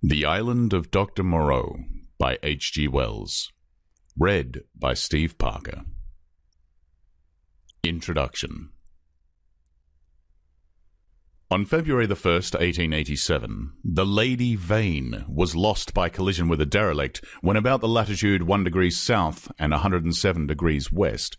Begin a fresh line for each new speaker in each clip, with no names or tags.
The Island of Dr. Moreau by H.G. Wells. Read by Steve Parker. Introduction. On February the 1st, 1887, the Lady Vane was lost by collision with a derelict when about the latitude 1 degree south and 107 degrees west.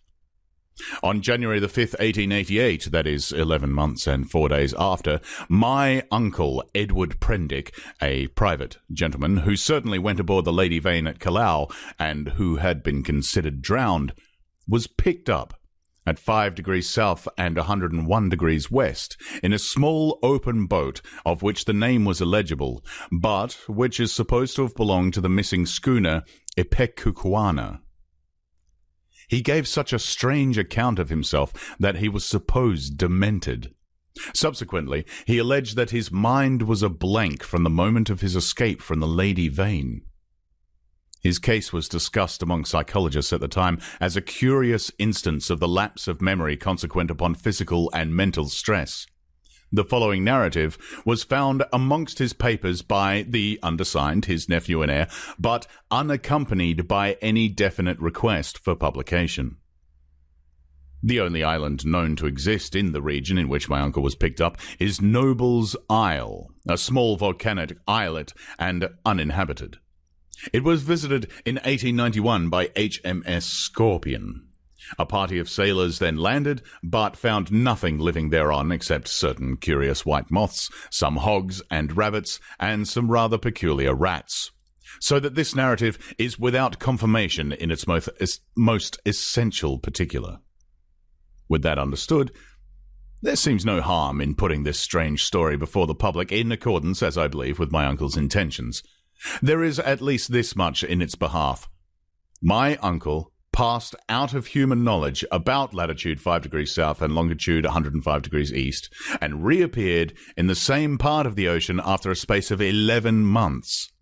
On January the 5th, 1888, that is 11 months and 4 days after, my uncle, Edward Prendick, a private gentleman who certainly went aboard the Lady Vane at Callao and who had been considered drowned, was picked up at 5 degrees south and 101 degrees west in a small open boat of which the name was illegible, but which is supposed to have belonged to the missing schooner Ipecacuanha. He gave such a strange account of himself that he was supposed demented. Subsequently, he alleged that his mind was a blank from the moment of his escape from the Lady Vane. His case was discussed among psychologists at the time as a curious instance of the lapse of memory consequent upon physical and mental stress. The following narrative was found amongst his papers by the undersigned, his nephew and heir, but unaccompanied by any definite request for publication. The only island known to exist in the region in which my uncle was picked up is Noble's Isle, a small volcanic islet and uninhabited. It was visited in 1891 by HMS Scorpion. A party of sailors then landed, but found nothing living thereon except certain curious white moths, some hogs and rabbits, and some rather peculiar rats. So that this narrative is without confirmation in its most essential particular. With that understood, there seems no harm in putting this strange story before the public in accordance, as I believe, with my uncle's intentions. There is at least this much in its behalf. My uncle passed out of human knowledge about latitude 5 degrees south and longitude 105 degrees east, and reappeared in the same part of the ocean after a space of 11 months.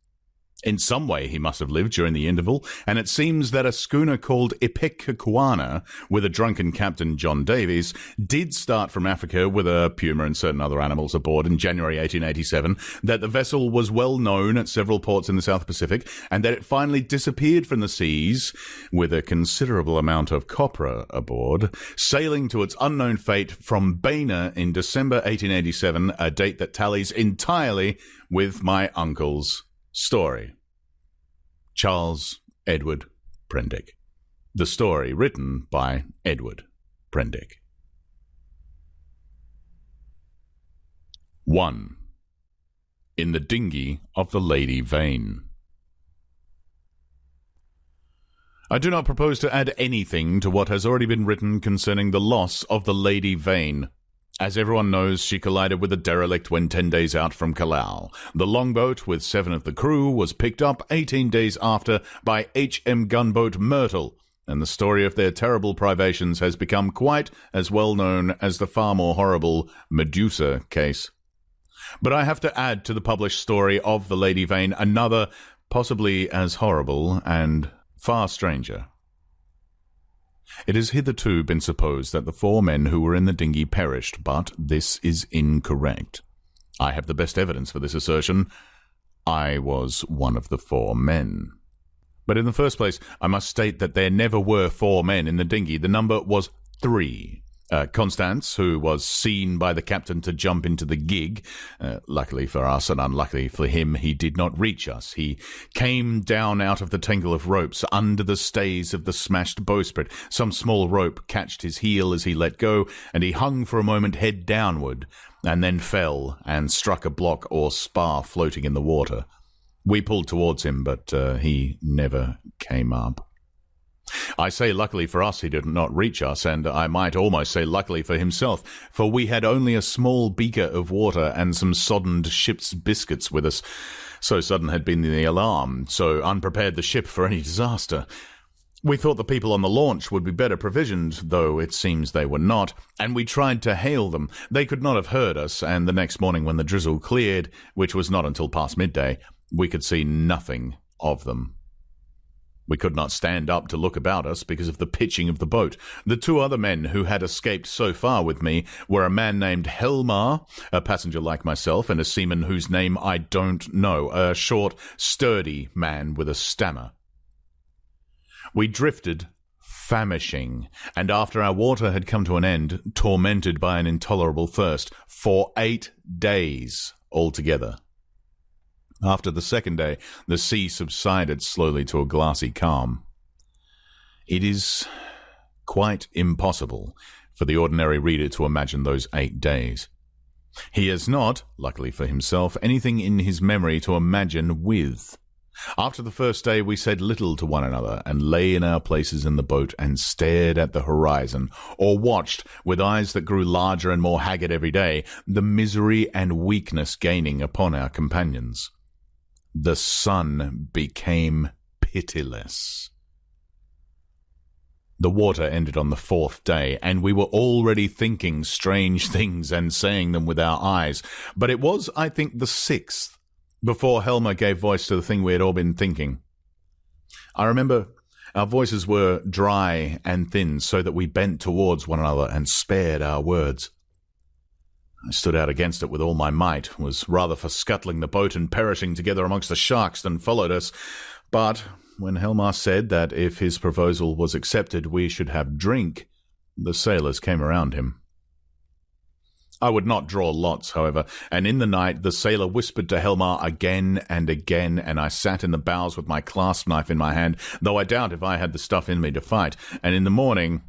In some way he must have lived during the interval, and it seems that a schooner called Ipecacuanha, with a drunken captain, John Davies, did start from Africa with a puma and certain other animals aboard in January 1887, that the vessel was well known at several ports in the South Pacific, and that it finally disappeared from the seas with a considerable amount of copra aboard, sailing to its unknown fate from Baina in December 1887, a date that tallies entirely with my uncle's story. Charles Edward Prendick. The story written by Edward Prendick. 1. In the dinghy of the Lady Vane. I do not propose to add anything to what has already been written concerning the loss of the Lady Vane. As everyone knows, she collided with a derelict when 10 days out from Callao. The longboat, with 7 of the crew, was picked up 18 days after by HM gunboat Myrtle, and the story of their terrible privations has become quite as well known as the far more horrible Medusa case. But I have to add to the published story of the Lady Vane another, possibly as horrible and far stranger. It has hitherto been supposed that the 4 men who were in the dinghy perished, but this is incorrect. I have the best evidence for this assertion. I was one of the 4 men. But in the first place, I must state that there never were 4 men in the dinghy. The number was 3. Constance, who was seen by the captain to jump into the gig. Luckily for us and unluckily for him, he did not reach us. He came down out of the tangle of ropes under the stays of the smashed bowsprit. Some small rope catched his heel as he let go, and he hung for a moment head downward, and then fell and struck a block or spar floating in the water. We pulled towards him, but he never came up. I say luckily for us he did not reach us, and I might almost say luckily for himself, for we had only a small beaker of water and some soddened ship's biscuits with us. So sudden had been the alarm, so unprepared the ship for any disaster. We thought the people on the launch would be better provisioned, though it seems they were not, and we tried to hail them. They could not have heard us, and the next morning when the drizzle cleared, which was not until past midday, we could see nothing of them. We could not stand up to look about us because of the pitching of the boat. The two other men who had escaped so far with me were a man named Helmar, a passenger like myself, and a seaman whose name I don't know, a short, sturdy man with a stammer. We drifted, famishing, and after our water had come to an end, tormented by an intolerable thirst, for 8 days altogether. After the second day, the sea subsided slowly to a glassy calm. It is quite impossible for the ordinary reader to imagine those 8 days. He has not, luckily for himself, anything in his memory to imagine with. After the first day, we said little to one another and lay in our places in the boat and stared at the horizon, or watched, with eyes that grew larger and more haggard every day, the misery and weakness gaining upon our companions. The sun became pitiless. The water ended on the 4th day, and we were already thinking strange things and saying them with our eyes. But it was, I think, the 6th, before Helmer gave voice to the thing we had all been thinking. I remember our voices were dry and thin, so that we bent towards one another and spared our words. I stood out against it with all my might, was rather for scuttling the boat and perishing together amongst the sharks than followed us. But when Helmar said that if his proposal was accepted we should have drink, the sailors came around him. I would not draw lots, however, and in the night the sailor whispered to Helmar again, and I sat in the bows with my clasp knife in my hand, though I doubt if I had the stuff in me to fight, and in the morning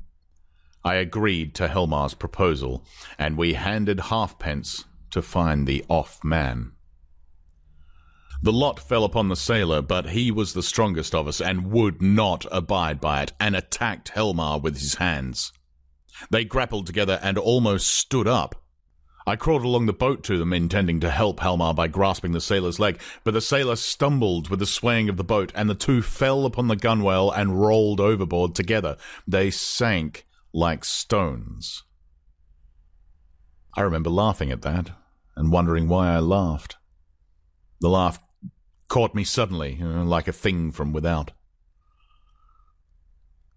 I agreed to Helmar's proposal, and we handed halfpence to find the off man. The lot fell upon the sailor, but he was the strongest of us and would not abide by it, and attacked Helmar with his hands. They grappled together and almost stood up. I crawled along the boat to them, intending to help Helmar by grasping the sailor's leg, but the sailor stumbled with the swaying of the boat, and the two fell upon the gunwale and rolled overboard together. They sank like stones. I remember laughing at that, and wondering why I laughed. The laugh caught me suddenly, like a thing from without.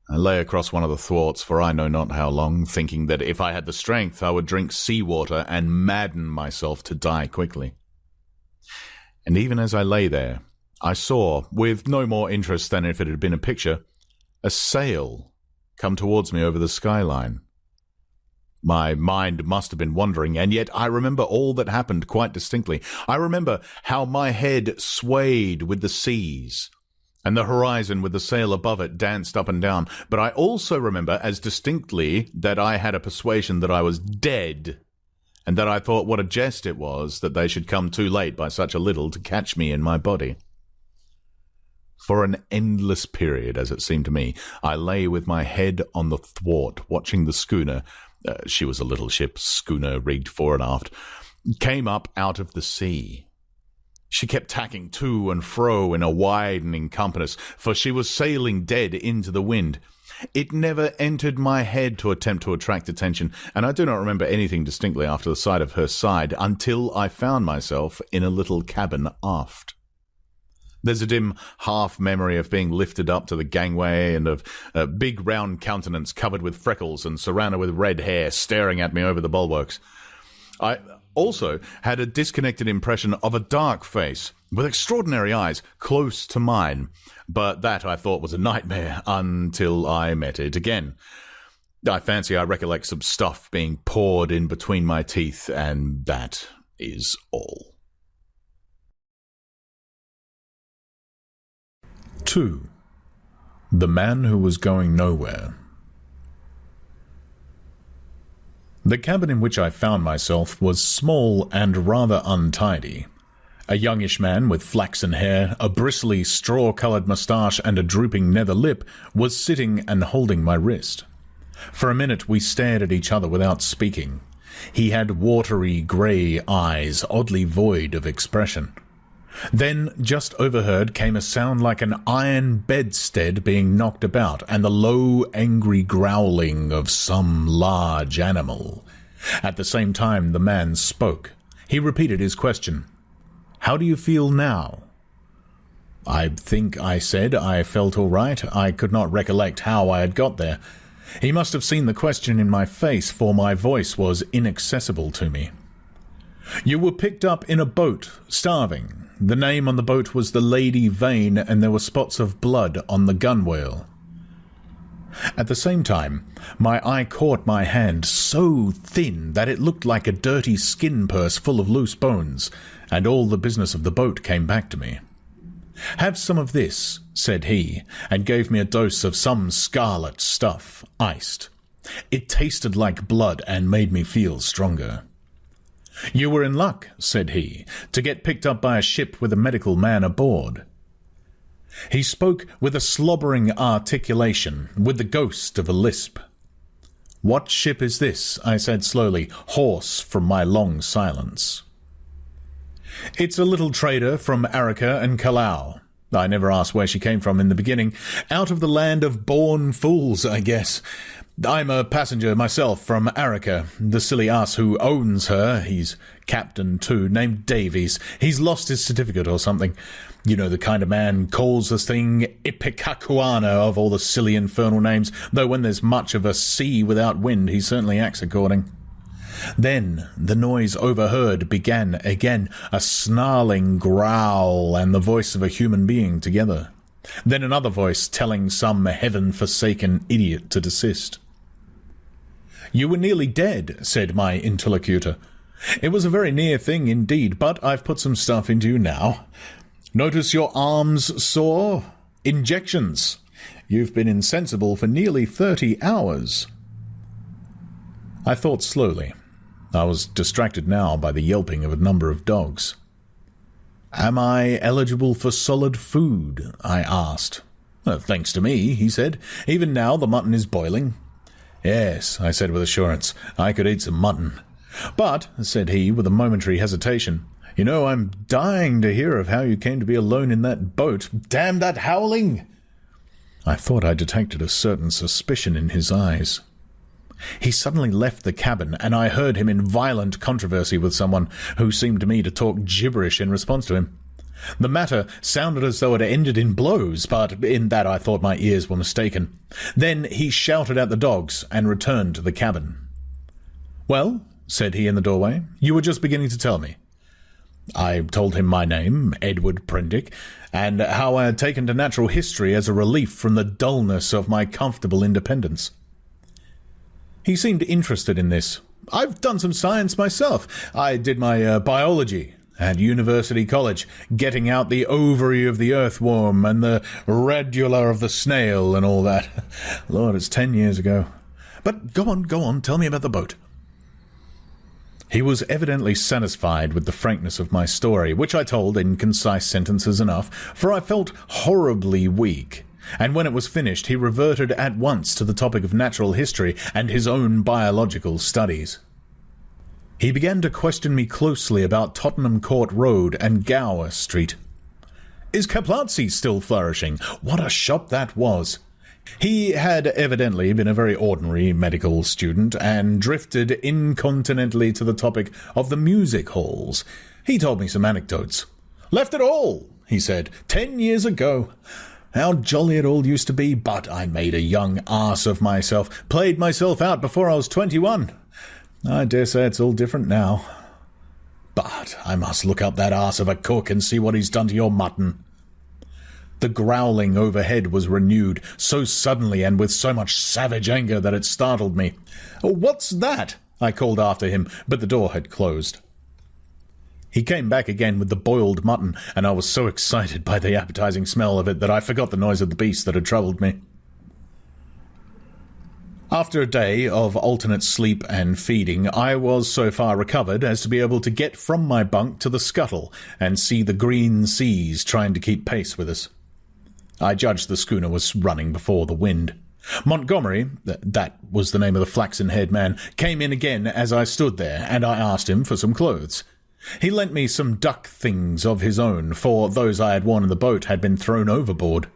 I lay across one of the thwarts for I know not how long, thinking that if I had the strength I would drink sea-water and madden myself to die quickly. And even as I lay there, I saw, with no more interest than if it had been a picture, a sail come towards me over the skyline. My mind must have been wandering, and yet I remember all that happened quite distinctly. I remember how my head swayed with the seas, and the horizon with the sail above it danced up and down. But I also remember as distinctly that I had a persuasion that I was dead, and that I thought what a jest it was that they should come too late by such a little to catch me in my body. For an endless period, as it seemed to me, I lay with my head on the thwart, watching the schooner, she was a little ship, schooner rigged fore and aft, came up out of the sea. She kept tacking to and fro in a widening compass, for she was sailing dead into the wind. It never entered my head to attempt to attract attention, and I do not remember anything distinctly after the sight of her side until I found myself in a little cabin aft. There's a dim half-memory of being lifted up to the gangway and of a big round countenance covered with freckles and surrounded with red hair staring at me over the bulwarks. I also had a disconnected impression of a dark face with extraordinary eyes close to mine, but that I thought was a nightmare until I met it again. I fancy I recollect some stuff being poured in between my teeth, and that is all. 2. The Man Who Was Going Nowhere. The cabin in which I found myself was small and rather untidy. A youngish man with flaxen hair, a bristly straw-coloured moustache and a drooping nether lip was sitting and holding my wrist. For a minute we stared at each other without speaking. He had watery grey eyes, oddly void of expression. Then, just overheard, came a sound like an iron bedstead being knocked about, and the low, angry growling of some large animal. At the same time the man spoke. He repeated his question. "How do you feel now?"
I think I said I felt all right. I could not recollect how I had got there. He must have seen the question in my face, for my voice was inaccessible to me. You were picked up in a boat, starving. The name on the boat was the Lady Vane, and there were spots of blood on the gunwale. At the same time, my eye caught my hand so thin that it looked like a dirty skin purse full of loose bones, and all the business of the boat came back to me. "Have some of this," said he, and gave me a dose of some scarlet stuff, iced. It tasted like blood and made me feel stronger. "You were in luck," said he, "to get picked up by a ship with a medical man aboard." He spoke with a slobbering articulation, with the ghost of a lisp. "What ship is this?" I said slowly, hoarse from my long silence. "It's a little trader from Arica and Callao." I never asked where she came from in the beginning. "Out of the land of born fools, I guess. I'm a passenger myself from Arica. The silly ass who owns her, he's captain too, named Davies. He's lost his certificate or something. You know the kind of man calls this thing Ipecacuana of all the silly infernal names, though when there's much of a sea without wind he certainly acts according. Then the noise overheard began again, a snarling growl and the voice of a human being together. Then another voice telling some heaven-forsaken idiot to desist. "You were nearly dead," said my interlocutor. "It was a very near thing indeed, but I've put some stuff into you now. Notice your arms sore? Injections. You've been insensible for nearly 30 hours. I thought slowly. I was distracted now by the yelping of a number of dogs. "Am I eligible for solid food?" I asked. "Thanks to me," he said. "Even now the mutton is boiling." "Yes," I said with assurance, "I could eat some mutton." "But," said he with a momentary hesitation, "you know, I'm dying to hear of how you came to be alone in that boat. Damn that howling!" I thought I detected a certain suspicion in his eyes. He suddenly left the cabin, and I heard him in violent controversy with someone who seemed to me to talk gibberish in response to him. The matter sounded as though it ended in blows, but in that I thought my ears were mistaken. Then he shouted at the dogs and returned to the cabin. "Well," said he in the doorway, "you were just beginning to tell me." I told him my name, Edward Prendick, and how I had taken to natural history as a relief from the dullness of my comfortable independence. He seemed interested in this. "I've done some science myself. I did my biology at University College, getting out the ovary of the earthworm and the radula of the snail and all that. Lord, it's 10 years ago. But go on, tell me about the boat." He was evidently satisfied with the frankness of my story, which I told in concise sentences enough, for I felt horribly weak. And when it was finished, he reverted at once to the topic of natural history and his own biological studies. He began to question me closely about Tottenham Court Road and Gower Street. "Is Caplazzi still flourishing? What a shop that was!" He had evidently been a very ordinary medical student and drifted incontinently to the topic of the music halls. He told me some anecdotes. "Left it all," he said, 10 years ago. How jolly it all used to be, but I made a young arse of myself, played myself out before I was 21. I dare say it's all different now. But I must look up that arse of a cook and see what he's done to your mutton." The growling overhead was renewed, so suddenly and with so much savage anger that it startled me. "What's that?" I called after him, but the door had closed. He came back again with the boiled mutton, and I was so excited by the appetizing smell of it that I forgot the noise of the beast that had troubled me. After a day of alternate sleep and feeding, I was so far recovered as to be able to get from my bunk to the scuttle and see the green seas trying to keep pace with us. I judged the schooner was running before the wind. Montgomery, that was the name of the flaxen-haired man, came in again as I stood there, and I asked him for some clothes. He lent me some duck things of his own, for those I had worn in the boat had been thrown overboard.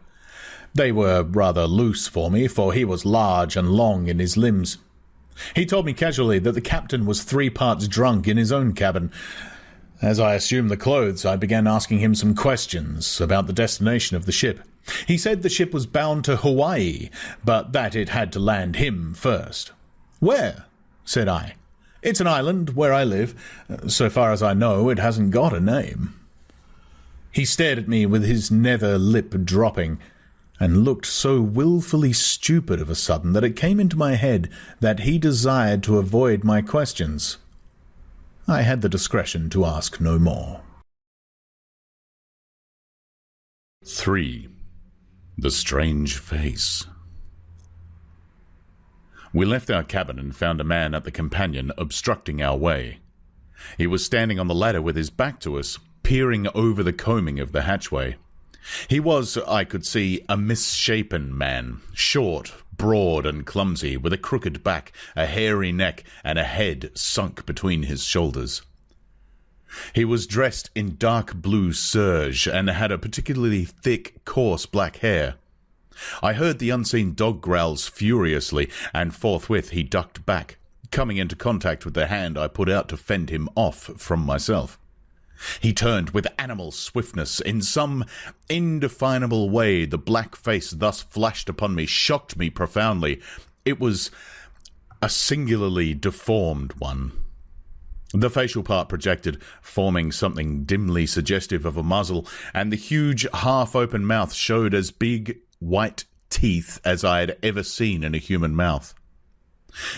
They were rather loose for me, for he was large and long in his limbs. He told me casually that the captain was 3 parts drunk in his own cabin. As I assumed the clothes, I began asking him some questions about the destination of the ship. He said the ship was bound to Hawaii, but that it had to land him first. "Where?" said I. "It's an island where I live. So far as I know, it hasn't got a name." He stared at me with his nether lip dropping, and looked so willfully stupid of a sudden that it came into my head that he desired to avoid my questions. I had the discretion to ask no more.
3. The Strange Face. We left our cabin and found a man at the companion obstructing our way. He was standing on the ladder with his back to us, peering over the combing of the hatchway. He was, I could see, a misshapen man, short, broad and clumsy, with a crooked back, a hairy neck, and a head sunk between his shoulders. He was dressed in dark blue serge and had a particularly thick, coarse black hair. I heard the unseen dog growls furiously, and forthwith he ducked back, coming into contact with the hand I put out to fend him off from myself. He turned with animal swiftness. In some indefinable way, the black face thus flashed upon me shocked me profoundly. It was a singularly deformed one. The facial part projected, forming something dimly suggestive of a muzzle, and the huge half-open mouth showed as big white teeth as I had ever seen in a human mouth.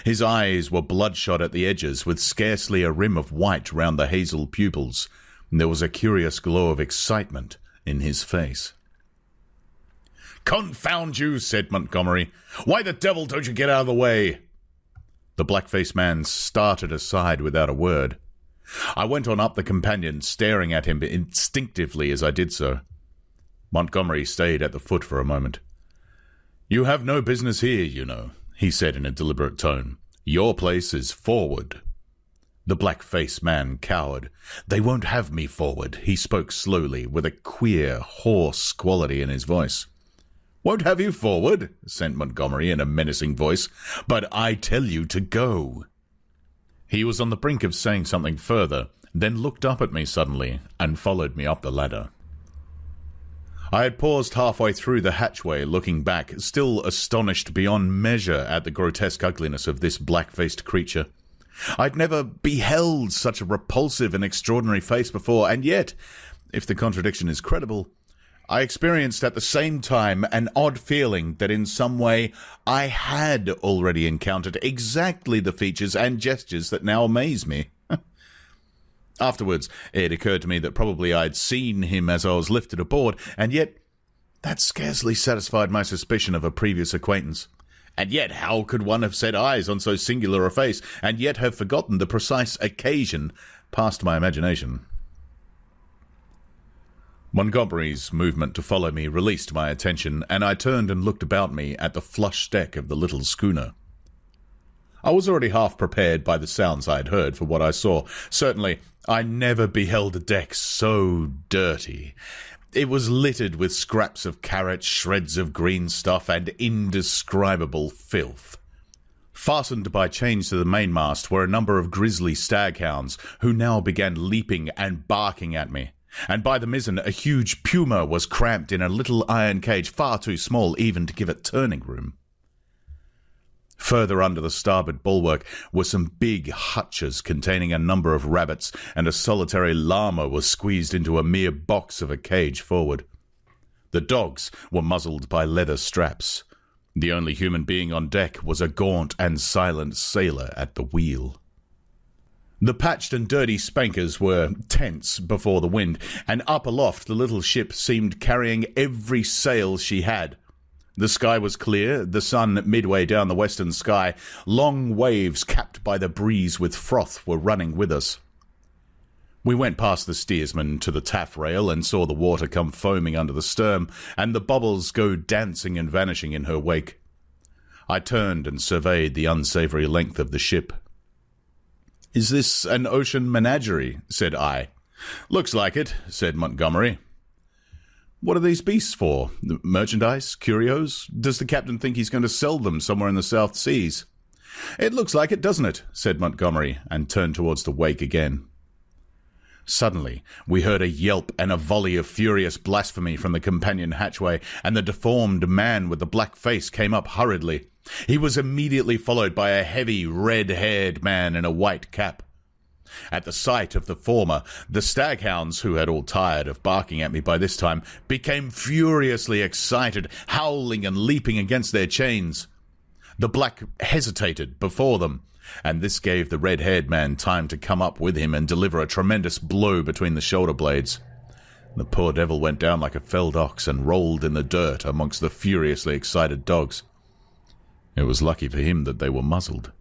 His eyes were bloodshot at the edges, with scarcely a rim of white round the hazel pupils. There was a curious glow of excitement in his face. "Confound you," said Montgomery. "Why the devil don't you get out of the way?" The black-faced man started aside without a word. I went on up the companion, staring at him instinctively as I did so. Montgomery stayed at the foot for a moment. "You have no business here, you know," he said in a deliberate tone. "Your place is forward." The black-faced man cowered. "They won't have me forward," he spoke slowly, with a queer, hoarse quality in his voice. "Won't have you forward?" said Montgomery in a menacing voice. "But I tell you to go." He was on the brink of saying something further, then looked up at me suddenly and followed me up the ladder. I had paused halfway through the hatchway, looking back, still astonished beyond measure at the grotesque ugliness of this black-faced creature. I'd never beheld such a repulsive and extraordinary face before, and yet, if the contradiction is credible, I experienced at the same time an odd feeling that in some way I had already encountered exactly the features and gestures that now amaze me. Afterwards, it occurred to me that probably I'd seen him as I was lifted aboard, and yet that scarcely satisfied my suspicion of a previous acquaintance. And yet how could one have set eyes on so singular a face, and yet have forgotten the precise occasion past my imagination? Montgomery's movement to follow me released my attention, and I turned and looked about me at the flush deck of the little schooner. I was already half prepared by the sounds I had heard for what I saw. Certainly, I never beheld a deck so dirty. It was littered with scraps of carrot, shreds of green stuff, and indescribable filth. Fastened by chains to the mainmast were a number of grisly staghounds, who now began leaping and barking at me. And by the mizzen, a huge puma was cramped in a little iron cage far too small even to give it turning room. Further under the starboard bulwark were some big hutches containing a number of rabbits, and a solitary llama was squeezed into a mere box of a cage forward. The dogs were muzzled by leather straps. The only human being on deck was a gaunt and silent sailor at the wheel. The patched and dirty spankers were tense before the wind, and up aloft the little ship seemed carrying every sail she had. The sky was clear, the sun midway down the western sky. Long waves capped by the breeze with froth were running with us. We went past the steersman to the taffrail and saw the water come foaming under the stern, and the bubbles go dancing and vanishing in her wake. I turned and surveyed the unsavoury length of the ship. "Is this an ocean menagerie?" said I. "Looks like it," said Montgomery. "What are these beasts for? Merchandise? Curios? Does the captain think he's going to sell them somewhere in the South Seas?" "It looks like it, doesn't it?" said Montgomery, and turned towards the wake again. Suddenly, we heard a yelp and a volley of furious blasphemy from the companion hatchway, and the deformed man with the black face came up hurriedly. He was immediately followed by a heavy, red-haired man in a white cap. At the sight of the former, the staghounds, who had all tired of barking at me by this time, became furiously excited, howling and leaping against their chains. The black hesitated before them, and this gave the red-haired man time to come up with him and deliver a tremendous blow between the shoulder blades. The poor devil went down like a felled ox and rolled in the dirt amongst the furiously excited dogs. It was lucky for him that they were muzzled.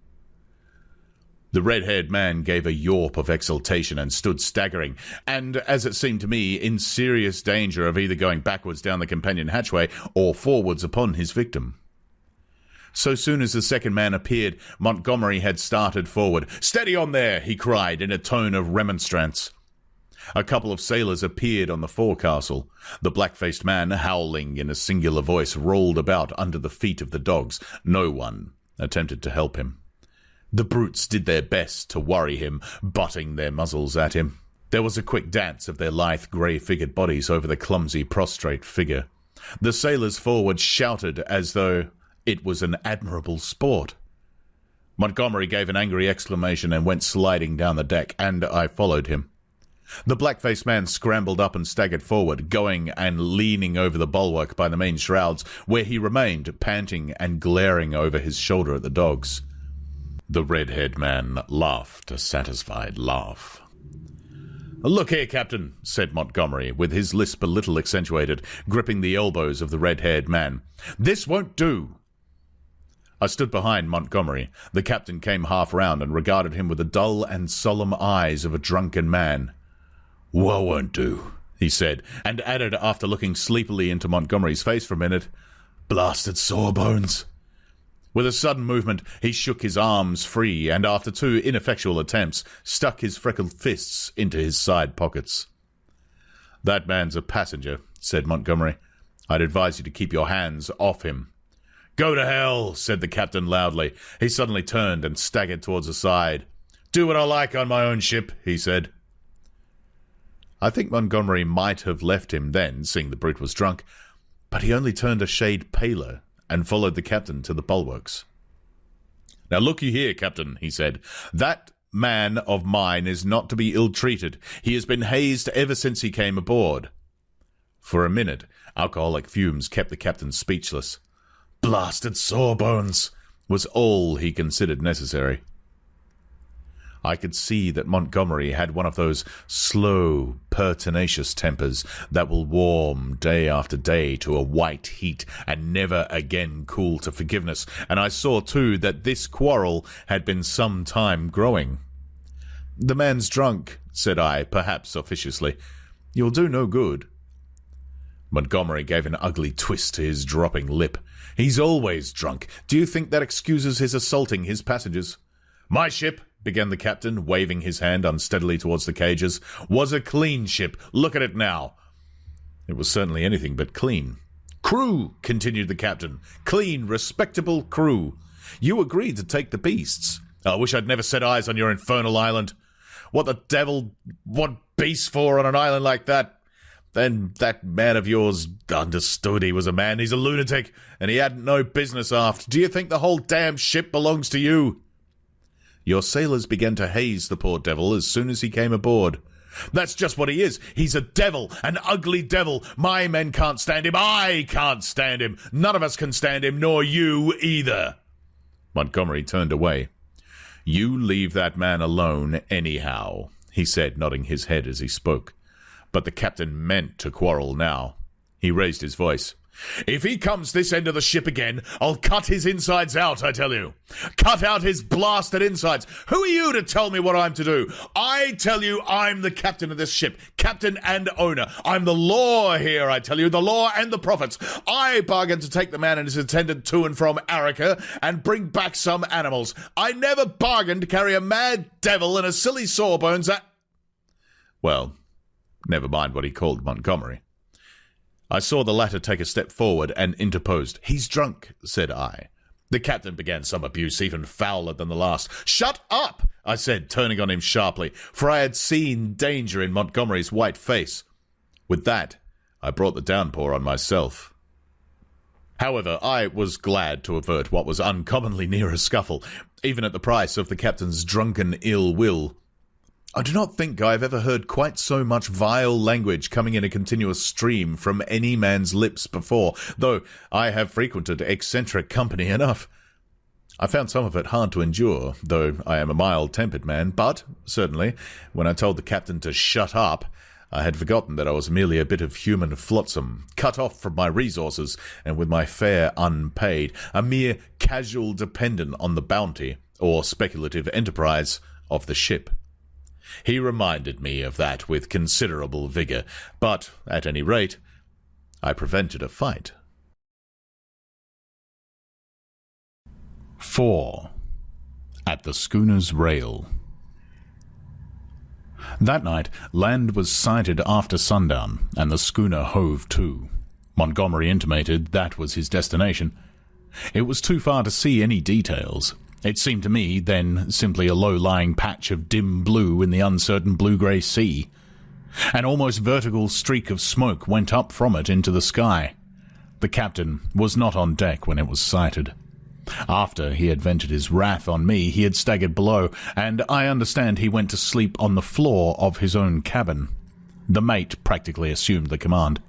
The red-haired man gave a yawp of exultation and stood staggering, and, as it seemed to me, in serious danger of either going backwards down the companion hatchway or forwards upon his victim. So soon as the second man appeared, Montgomery had started forward. "Steady on there!" he cried in a tone of remonstrance. A couple of sailors appeared on the forecastle. The black-faced man, howling in a singular voice, rolled about under the feet of the dogs. No one attempted to help him. The brutes did their best to worry him, butting their muzzles at him. There was a quick dance of their lithe, grey-figured bodies over the clumsy, prostrate figure. The sailors forward shouted as though it was an admirable sport. Montgomery gave an angry exclamation and went sliding down the deck, and I followed him. The black-faced man scrambled up and staggered forward, going and leaning over the bulwark by the main shrouds, where he remained, panting and glaring over his shoulder at the dogs. The red-haired man laughed a satisfied laugh. "Look here, Captain," said Montgomery, with his lisp a little accentuated, gripping the elbows of the red-haired man. "This won't do." I stood behind Montgomery. The captain came half round and regarded him with the dull and solemn eyes of a drunken man. "What won't do?" he said, and added, after looking sleepily into Montgomery's face for a minute, "Blasted sawbones." With a sudden movement, he shook his arms free, and after 2 ineffectual attempts, stuck his freckled fists into his side pockets. "That man's a passenger," said Montgomery. "I'd advise you to keep your hands off him." "Go to hell," said the captain loudly. He suddenly turned and staggered towards the side. "Do what I like on my own ship," he said. I think Montgomery might have left him then, seeing the brute was drunk, but he only turned a shade paler and followed the captain to the bulwarks. "Now look you here, Captain," he said. "That man of mine is not to be ill-treated. He has been hazed ever since he came aboard." For a minute, alcoholic fumes kept the captain speechless. "Blasted sawbones," was all he considered necessary. I could see that Montgomery had one of those slow, pertinacious tempers that will warm day after day to a white heat and never again cool to forgiveness, and I saw, too, that this quarrel had been some time growing. "The man's drunk," said I, perhaps officiously. "You'll do no good." Montgomery gave an ugly twist to his dropping lip. "He's always drunk. Do you think that excuses his assaulting his passengers?" "My ship," began the captain, waving his hand unsteadily towards the cages, "was a clean ship. Look at it now." It was certainly anything but clean. "Crew," continued the captain. "Clean, respectable crew. You agreed to take the beasts. I wish I'd never set eyes on your infernal island. What the devil, what beasts for on an island like that? Then that man of yours understood he was a man. He's a lunatic, and he hadn't no business aft. Do you think the whole damn ship belongs to you? Your sailors began to haze the poor devil as soon as he came aboard. That's just what he is. He's a devil, an ugly devil. My men can't stand him. I can't stand him. None of us can stand him, nor you either." Montgomery turned away. "You leave that man alone anyhow," he said, nodding his head as he spoke. But the captain meant to quarrel now. He raised his voice. "If he comes this end of the ship again, I'll cut his insides out, I tell you. Cut out his blasted insides. Who are you to tell me what I'm to do? I tell you I'm the captain of this ship, captain and owner. I'm the law here, I tell you, the law and the prophets. I bargained to take the man and his attendant to and from Arica and bring back some animals. I never bargained to carry a mad devil and a silly sawbones Well, never mind what he called Montgomery. I saw the latter take a step forward and interposed. "He's drunk," said I.
The captain began some abuse even fouler than the last. "Shut up!" I said, turning on him sharply, for I had seen danger in Montgomery's white face. With that, I brought the downpour on myself. However, I was glad to avert what was uncommonly near a scuffle, even at the price of the captain's drunken ill will. I do not think I have ever heard quite so much vile language coming in a continuous stream from any man's lips before, though I have frequented eccentric company enough. I found some of it hard to endure, though I am a mild-tempered man, but, certainly, when I told the captain to shut up, I had forgotten that I was merely a bit of human flotsam, cut off from my resources and with my fare unpaid, a mere casual dependent on the bounty, or speculative enterprise, of the ship. He reminded me of that with considerable vigour, but, at any rate, I prevented a fight. 4. At the schooner's rail. That night, land was sighted after sundown, and the schooner hove to. Montgomery intimated that was his destination. It was too far to see any details. It seemed to me, then, simply a low-lying patch of dim blue in the uncertain blue-grey sea. An almost vertical streak of smoke went up from it into the sky. The captain was not on deck when it was sighted. After he had vented his wrath on me, he had staggered below, and I understand he went to sleep on the floor of his own cabin. The mate practically assumed the command.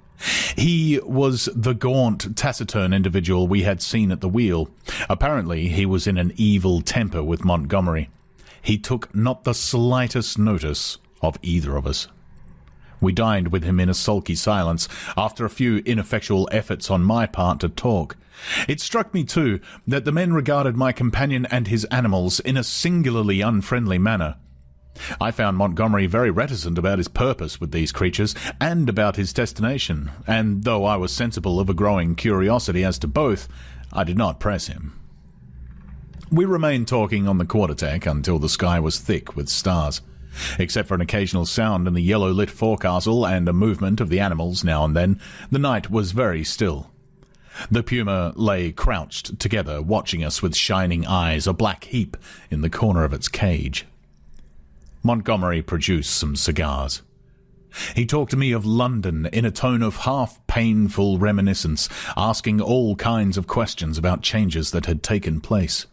He was the gaunt, taciturn individual we had seen at the wheel. Apparently he was in an evil temper with Montgomery. He took not the slightest notice of either of us. We dined with him in a sulky silence, after a few ineffectual efforts on my part to talk. It struck me, too, that the men regarded my companion and his animals in a singularly unfriendly manner. I found Montgomery very reticent about his purpose with these creatures, and about his destination, and though I was sensible of a growing curiosity as to both, I did not press him. We remained talking on the quarter-deck until the sky was thick with stars. Except for an occasional sound in the yellow-lit forecastle and a movement of the animals now and then, the night was very still. The puma lay crouched together, watching us with shining eyes, a black heap in the corner of its cage. Montgomery produced some cigars. He talked to me of London in a tone of half-painful reminiscence, asking all kinds of questions about changes that had taken place.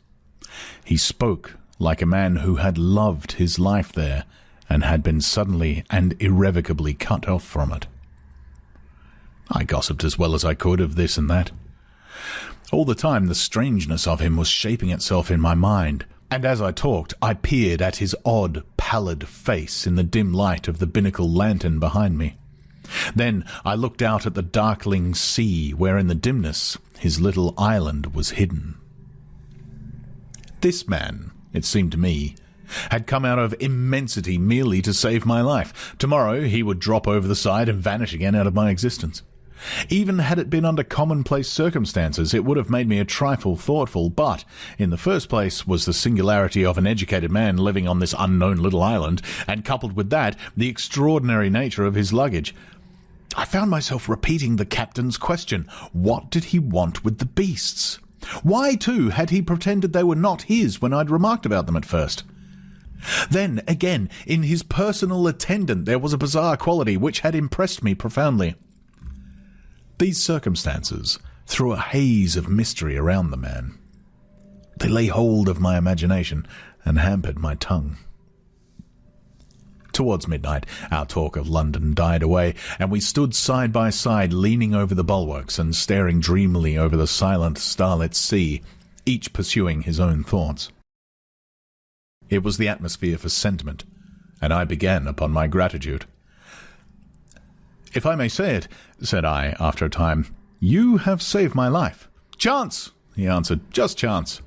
He spoke like a man who had loved his life there and had been suddenly and irrevocably cut off from it. I gossiped as well as I could of this and that. All the time the strangeness of him was shaping itself in my mind, and as I talked I peered at his odd, pallid face in the dim light of the binnacle lantern behind me. Then I looked out at the darkling sea where in the dimness his little island was hidden. This man, it seemed to me, had come out of immensity merely to save my life. Tomorrow he would drop over the side and vanish again out of my existence. Even had it been under commonplace circumstances, it would have made me a trifle thoughtful, but, in the first place, was the singularity of an educated man living on this unknown little island, and coupled with that, the extraordinary nature of his luggage. I found myself repeating the captain's question. What did he want with the beasts? Why, too, had he pretended they were not his when I'd remarked about them at first? Then, again, in his personal attendant there was a bizarre quality which had impressed me profoundly. These circumstances threw a haze of mystery around the man. They lay hold of my imagination and hampered my tongue. Towards midnight, our talk of London died away, and we stood side by side, leaning over the bulwarks and staring dreamily over the silent, starlit sea, each pursuing his own thoughts. It was the atmosphere for sentiment, and I began upon my gratitude. "If I may say it," said I, after a time, "you have saved my life." "Chance," he answered, "just chance.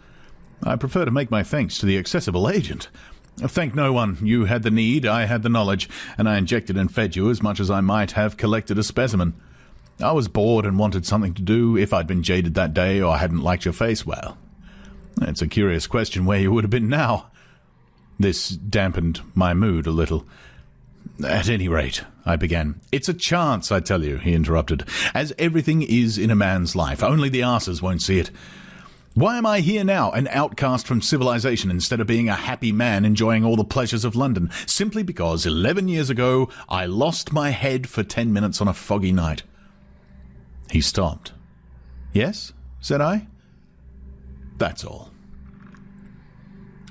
I prefer to make my thanks to the accessible agent. Thank no one. You had the need, I had the knowledge, and I injected and fed you as much as I might have collected a specimen. I was bored and wanted something to do. If I'd been jaded that day or hadn't liked your face, well, it's a curious question where you would have been now." This dampened my mood a little. "At any rate," I began. "It's a chance, I tell you," he interrupted, "as everything is in a man's life. Only the arses won't see it. Why am I here now, an outcast from civilization, instead of being a happy man enjoying all the pleasures of London? Simply because 11 years ago I lost my head for 10 minutes on a foggy night. He stopped. Yes, said I. That's all.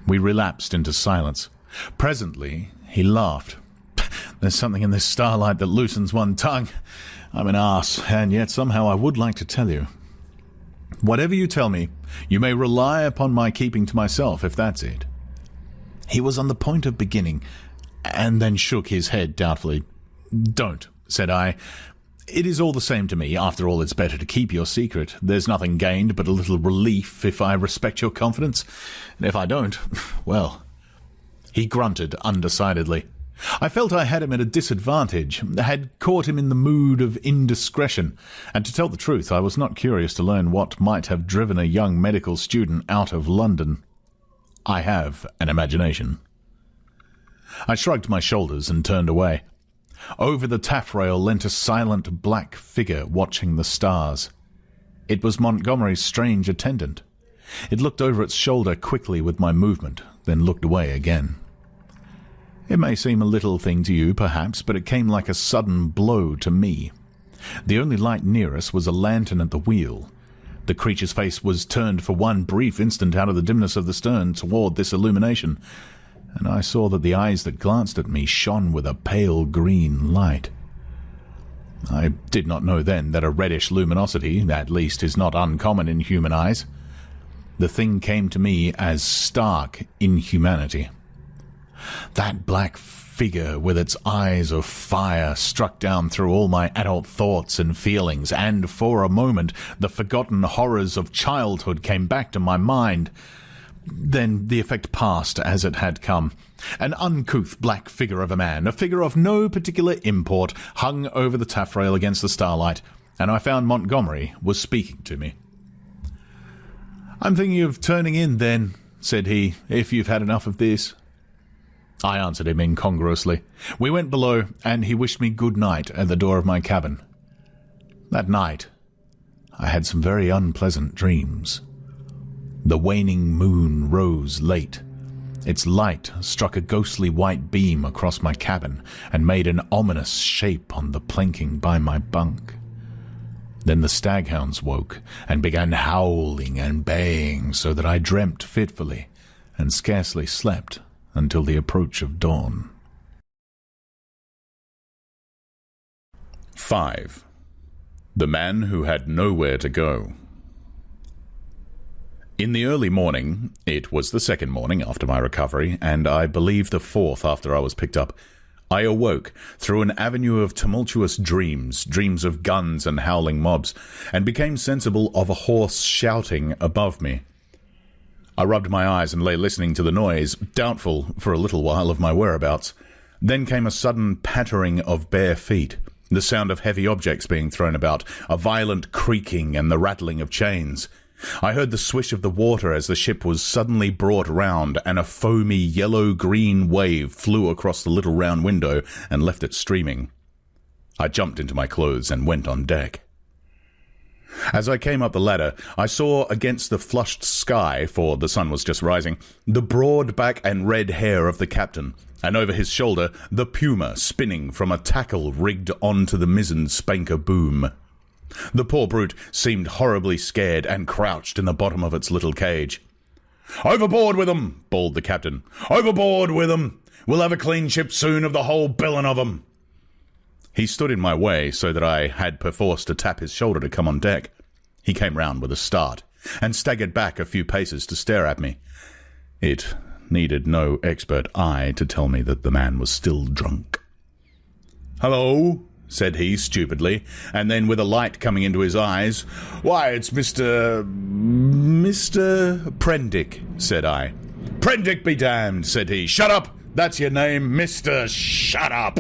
We relapsed into silence. Presently, he laughed. There's something in this starlight that loosens one tongue. I'm an arse, and yet somehow I would like to tell you. Whatever you tell me, you may rely upon my keeping to myself, if that's it. He was on the point of beginning, and then shook his head doubtfully. Don't, said I. It is all the same to me. After all, it's better to keep your secret. There's nothing gained but a little relief if I respect your confidence. And if I don't, well... He grunted undecidedly. I felt I had him at a disadvantage, had caught him in the mood of indiscretion, and to tell the truth, I was not curious to learn what might have driven a young medical student out of London. I have an imagination. I shrugged my shoulders and turned away. Over the taffrail leant a silent black figure watching the stars. It was Montgomery's strange attendant. It looked over its shoulder quickly with my movement, then looked away again. It may seem a little thing to you, perhaps, but it came like a sudden blow to me. The only light near us was a lantern at the wheel. The creature's face was turned for one brief instant out of the dimness of the stern toward this illumination, and I saw that the eyes that glanced at me shone with a pale green light. I did not know then that a reddish luminosity, at least, is not uncommon in human eyes. The thing came to me as stark inhumanity. That black figure with its eyes of fire struck down through all my adult thoughts and feelings, and for a moment the forgotten horrors of childhood came back to my mind. Then the effect passed as it had come. An uncouth black figure of a man, a figure of no particular import, hung over the taffrail against the starlight, and I found Montgomery was speaking to me. "I'm thinking of turning in, then," said he, "if you've had enough of this." I answered him incongruously. We went below, and he wished me good night at the door of my cabin. That night, I had some very unpleasant dreams. The waning moon rose late. Its light struck a ghostly white beam across my cabin and made an ominous shape on the planking by my bunk. Then the staghounds woke and began howling and baying so that I dreamt fitfully and scarcely slept until the approach of dawn.
5. The Man Who Had Nowhere to Go. In the early morning, it was the second morning after my recovery, and I believe the fourth after I was picked up, I awoke through an avenue of tumultuous dreams of guns and howling mobs, and became sensible of a hoarse shouting above me. I rubbed my eyes and lay listening to the noise, doubtful for a little while of my whereabouts. Then came a sudden pattering of bare feet, the sound of heavy objects being thrown about, a violent creaking and the rattling of chains. I heard the swish of the water as the ship was suddenly brought round, and a foamy yellow-green wave flew across the little round window and left it streaming. I jumped into my clothes and went on deck. As I came up the ladder, I saw against the flushed sky, for the sun was just rising, the broad back and red hair of the captain, and over his shoulder the puma spinning from a tackle rigged onto the mizzen spanker boom. The poor brute seemed horribly scared and crouched in the bottom of its little cage. "Overboard with 'em!" bawled the captain. "Overboard with 'em! We'll have a clean ship soon of the whole bilin' of 'em!" He stood in my way so that I had perforce to tap his shoulder to come on deck. He came round with a start, and staggered back a few paces to stare at me. It needed no expert eye to tell me that the man was still drunk. "Hello," said he stupidly, and then with a light coming into his eyes, "Why, it's Mr. Prendick," said I. "Prendick be damned," said he. "Shut up! That's your name, Mr. Shut up!"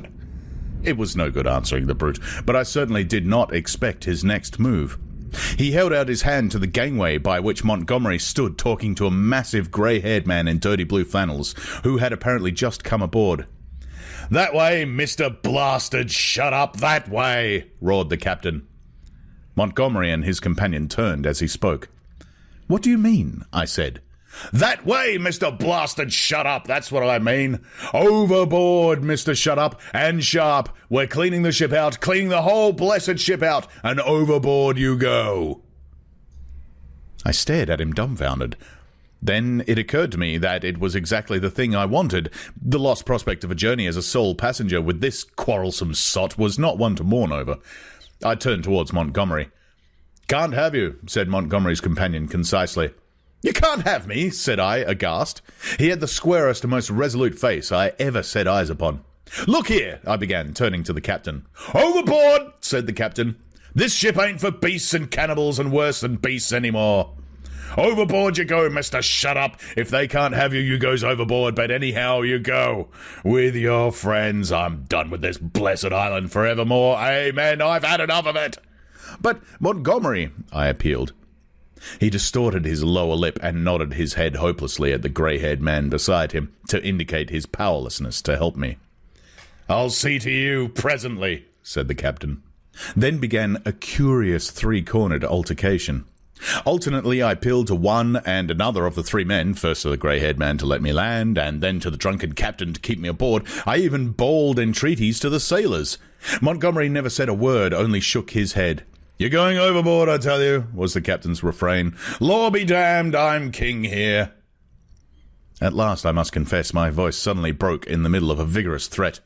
It was no good answering the brute, but I certainly did not expect his next move. He held out his hand to the gangway by which Montgomery stood talking to a massive grey-haired man in dirty blue flannels, who had apparently just come aboard. "That way, Mr. Blasted Shut Up, that way!" roared the captain. Montgomery and his companion turned as he spoke. "What do you mean?" I said. "That way, Mr. Blasted Shut Up, that's what I mean. Overboard, Mr. Shut Up, and sharp. We're cleaning the ship out, cleaning the whole blessed ship out, and overboard you go." I stared at him dumbfounded. Then it occurred to me that it was exactly the thing I wanted. The lost prospect of a journey as a sole passenger with this quarrelsome sot was not one to mourn over. I turned towards Montgomery. "Can't have you," said Montgomery's companion concisely. "You can't have me," said I, aghast. He had the squarest and most resolute face I ever set eyes upon. "Look here," I began, turning to the captain. "Overboard," said the captain. "This ship ain't for beasts and cannibals and worse than beasts anymore. Overboard you go, Mr. Shut Up. If they can't have you, you goes overboard, but anyhow you go. With your friends. I'm done with this blessed island forevermore. Amen. I've had enough of it." "But, Montgomery," I appealed. He distorted his lower lip and nodded his head hopelessly at the grey-haired man beside him to indicate his powerlessness to help me. "I'll see to you presently," said the captain. Then began a curious three-cornered altercation. Alternately, I appealed to one and another of the three men, first to the grey-haired man to let me land, and then to the drunken captain to keep me aboard. I even bawled entreaties to the sailors. Montgomery never said a word, only shook his head. "You're going overboard, I tell you," was the captain's refrain. "Law be damned, I'm king here." At last, I must confess, my voice suddenly broke in the middle of a vigorous threat.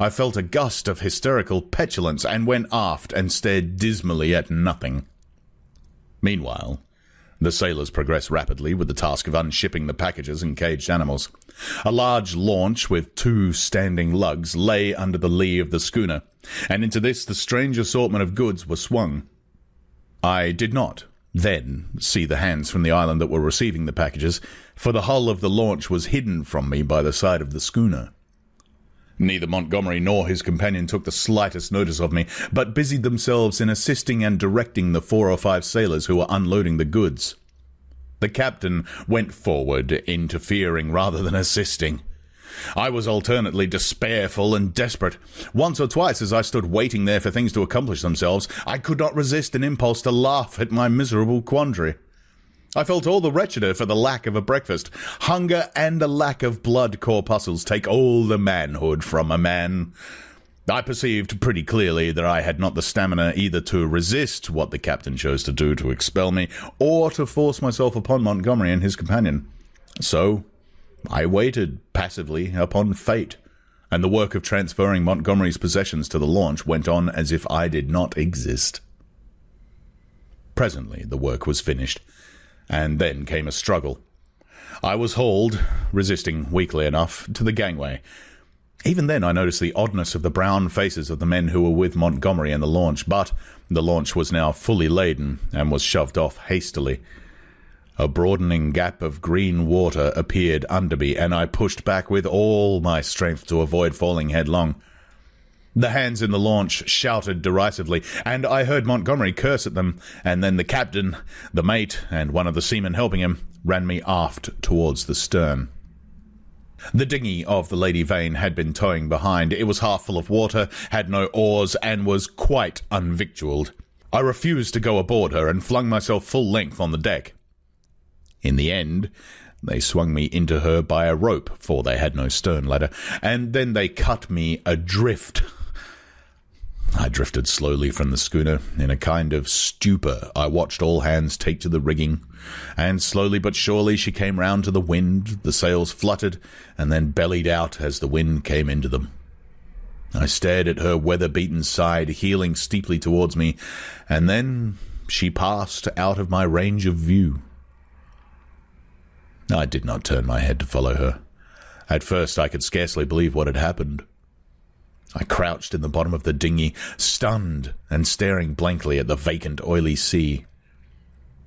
I felt a gust of hysterical petulance and went aft and stared dismally at nothing. Meanwhile, the sailors progressed rapidly with the task of unshipping the packages and caged animals. A large launch with 2 standing lugs lay under the lee of the schooner, and into this the strange assortment of goods were swung. I did not, then, see the hands from the island that were receiving the packages, for the hull of the launch was hidden from me by the side of the schooner. Neither Montgomery nor his companion took the slightest notice of me, but busied themselves in assisting and directing the 4 or 5 sailors who were unloading the goods. The captain went forward, interfering rather than assisting. I was alternately despairful and desperate. Once or twice, as I stood waiting there for things to accomplish themselves, I could not resist an impulse to laugh at my miserable quandary. I felt all the wretcheder for the lack of a breakfast. Hunger and a lack of blood corpuscles take all the manhood from a man. I perceived pretty clearly that I had not the stamina either to resist what the captain chose to do to expel me, or to force myself upon Montgomery and his companion. So I waited passively upon fate, and the work of transferring Montgomery's possessions to the launch went on as if I did not exist. Presently the work was finished, and then came a struggle. I was hauled, resisting weakly enough, to the gangway. Even then I noticed the oddness of the brown faces of the men who were with Montgomery in the launch, but the launch was now fully laden and was shoved off hastily. A broadening gap of green water appeared under me, and I pushed back with all my strength to avoid falling headlong. The hands in the launch shouted derisively, and I heard Montgomery curse at them, and then the captain, the mate, and one of the seamen helping him, ran me aft towards the stern. The dinghy of the Lady Vane had been towing behind. It was half full of water, had no oars, and was quite unvictualled. I refused to go aboard her, and flung myself full length on the deck. In the end, they swung me into her by a rope, for they had no stern ladder, and then they cut me adrift. I drifted slowly from the schooner. In a kind of stupor, I watched all hands take to the rigging, and slowly but surely she came round to the wind, the sails fluttered, and then bellied out as the wind came into them. I stared at her weather-beaten side, heeling steeply towards me, and then she passed out of my range of view. I did not turn my head to follow her. At first I could scarcely believe what had happened. I crouched in the bottom of the dinghy, stunned and staring blankly at the vacant, oily sea.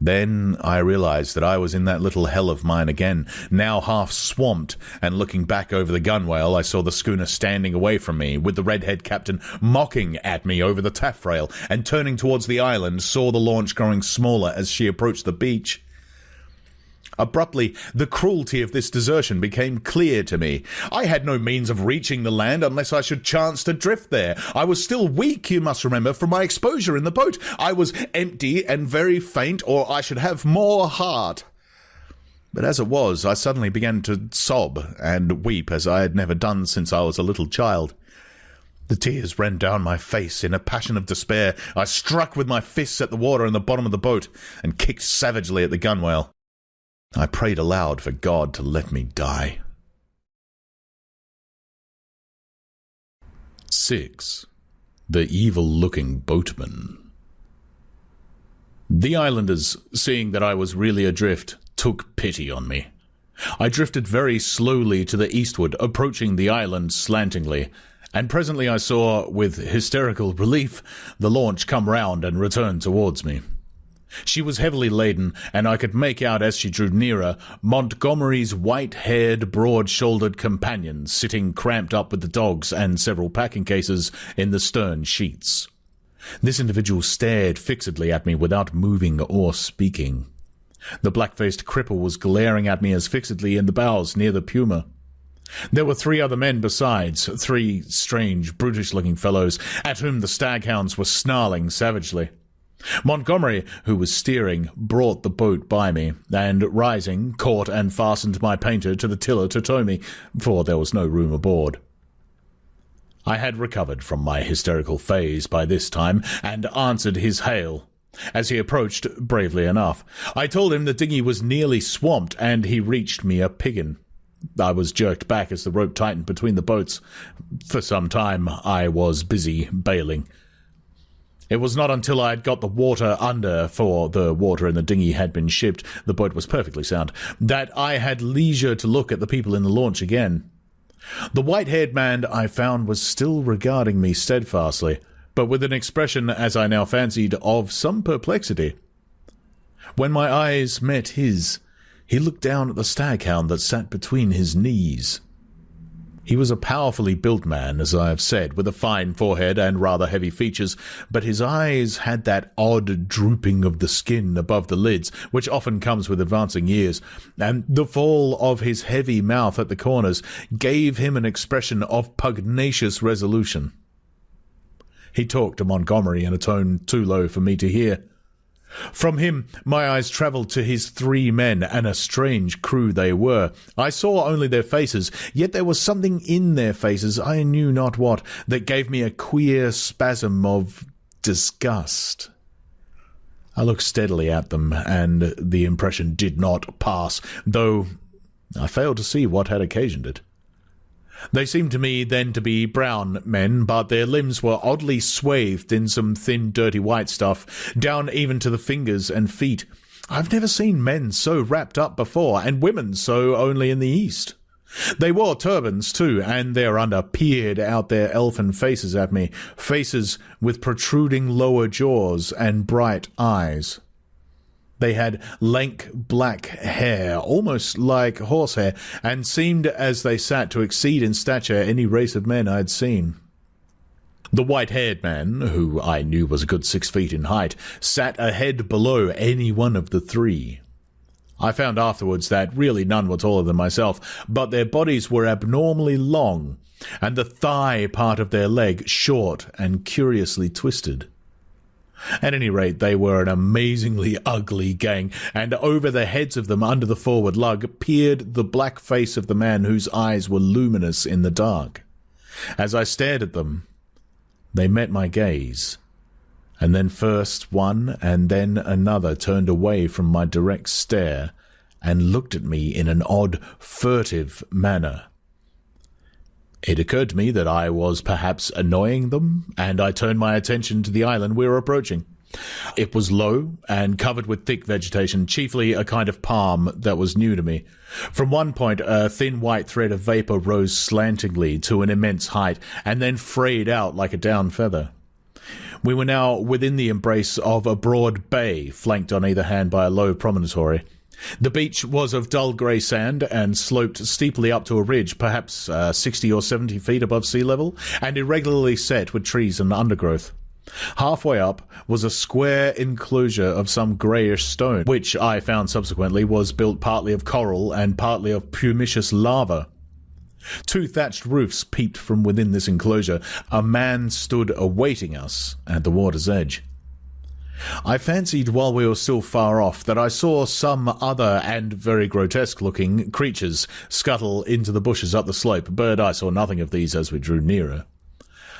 Then I realized that I was in that little hell of mine again, now half swamped, and looking back over the gunwale I saw the schooner standing away from me, with the red-haired captain mocking at me over the taffrail, and turning towards the island saw the launch growing smaller as she approached the beach.
Abruptly, the cruelty of this desertion became clear to me. I had no means of reaching the land unless I should chance to drift there. I was still weak, you must remember, from my exposure in the boat. I was empty and very faint, or I should have more heart. But as it was, I suddenly began to sob and weep as I had never done since I was a little child. The tears ran down my face in a passion of despair. I struck with my fists at the water in the bottom of the boat and kicked savagely at the gunwale. I prayed aloud for God to let me die. 6. The evil-looking boatman. The islanders, seeing that I was really adrift, took pity on me. I drifted very slowly to the eastward, approaching the island slantingly, and presently I saw, with hysterical relief, the launch come round and return towards me. She was heavily laden, and I could make out as she drew nearer Montgomery's white-haired, broad-shouldered companion sitting cramped up with the dogs and several packing cases in the stern sheets. This individual stared fixedly at me without moving or speaking. The black-faced cripple was glaring at me as fixedly in the bows near the Puma. There were 3 other men besides, 3 strange, brutish-looking fellows, at whom the staghounds were snarling savagely. Montgomery, who was steering, brought the boat by me, and, rising, caught and fastened my painter to the tiller to tow me, for there was no room aboard. I had recovered from my hysterical phase by this time, and answered his hail. As he approached, bravely enough, I told him the dinghy was nearly swamped, and he reached me a piggin. I was jerked back as the rope tightened between the boats. For some time I was busy bailing. It was not until I had got the water under, for the water in the dinghy had been shipped, the boat was perfectly sound, that I had leisure to look at the people in the launch again. The white-haired man, I found, was still regarding me steadfastly, but with an expression, as I now fancied, of some perplexity. When my eyes met his, he looked down at the staghound that sat between his knees. He was a powerfully built man, as I have said, with a fine forehead and rather heavy features, but his eyes had that odd drooping of the skin above the lids, which often comes with advancing years, and the fall of his heavy mouth at the corners gave him an expression of pugnacious resolution. He talked to Montgomery in a tone too low for me to hear. From him my eyes travelled to his 3 men, and a strange crew they were. I saw only their faces, yet there was something in their faces, I knew not what, that gave me a queer spasm of disgust. I looked steadily at them, and the impression did not pass, though I failed to see what had occasioned it. They seemed to me then to be brown men, but their limbs were oddly swathed in some thin, dirty white stuff, down even to the fingers and feet. I've never seen men so wrapped up before, and women so only in the East. They wore turbans, too, and thereunder peered out their elfin faces at me, faces with protruding lower jaws and bright eyes. They had lank black hair, almost like horsehair, and seemed as they sat to exceed in stature any race of men I had seen. The white-haired man, who I knew was a good 6 feet in height, sat a head below any one of the 3. I found afterwards that really none were taller than myself, but their bodies were abnormally long, and the thigh part of their leg short and curiously twisted. At any rate, they were an amazingly ugly gang, and over the heads of them under the forward lug peered the black face of the man whose eyes were luminous in the dark. As I stared at them, they met my gaze, and then first one and then another turned away from my direct stare and looked at me in an odd, furtive manner. It occurred to me that I was perhaps annoying them, and I turned my attention to the island we were approaching. It was low and covered with thick vegetation, chiefly a kind of palm that was new to me. From one point a thin white thread of vapour rose slantingly to an immense height, and then frayed out like a down feather. We were now within the embrace of a broad bay, flanked on either hand by a low promontory. The beach was of dull grey sand and sloped steeply up to a ridge, perhaps 60 or 70 feet above sea level, and irregularly set with trees and undergrowth. Halfway up was a square enclosure of some greyish stone, which I found subsequently was built partly of coral and partly of pumiceous lava. 2 thatched roofs peeped from within this enclosure. A man stood awaiting us at the water's edge. I fancied while we were still far off that I saw some other and very grotesque-looking creatures scuttle into the bushes up the slope, but I saw nothing of these as we drew nearer.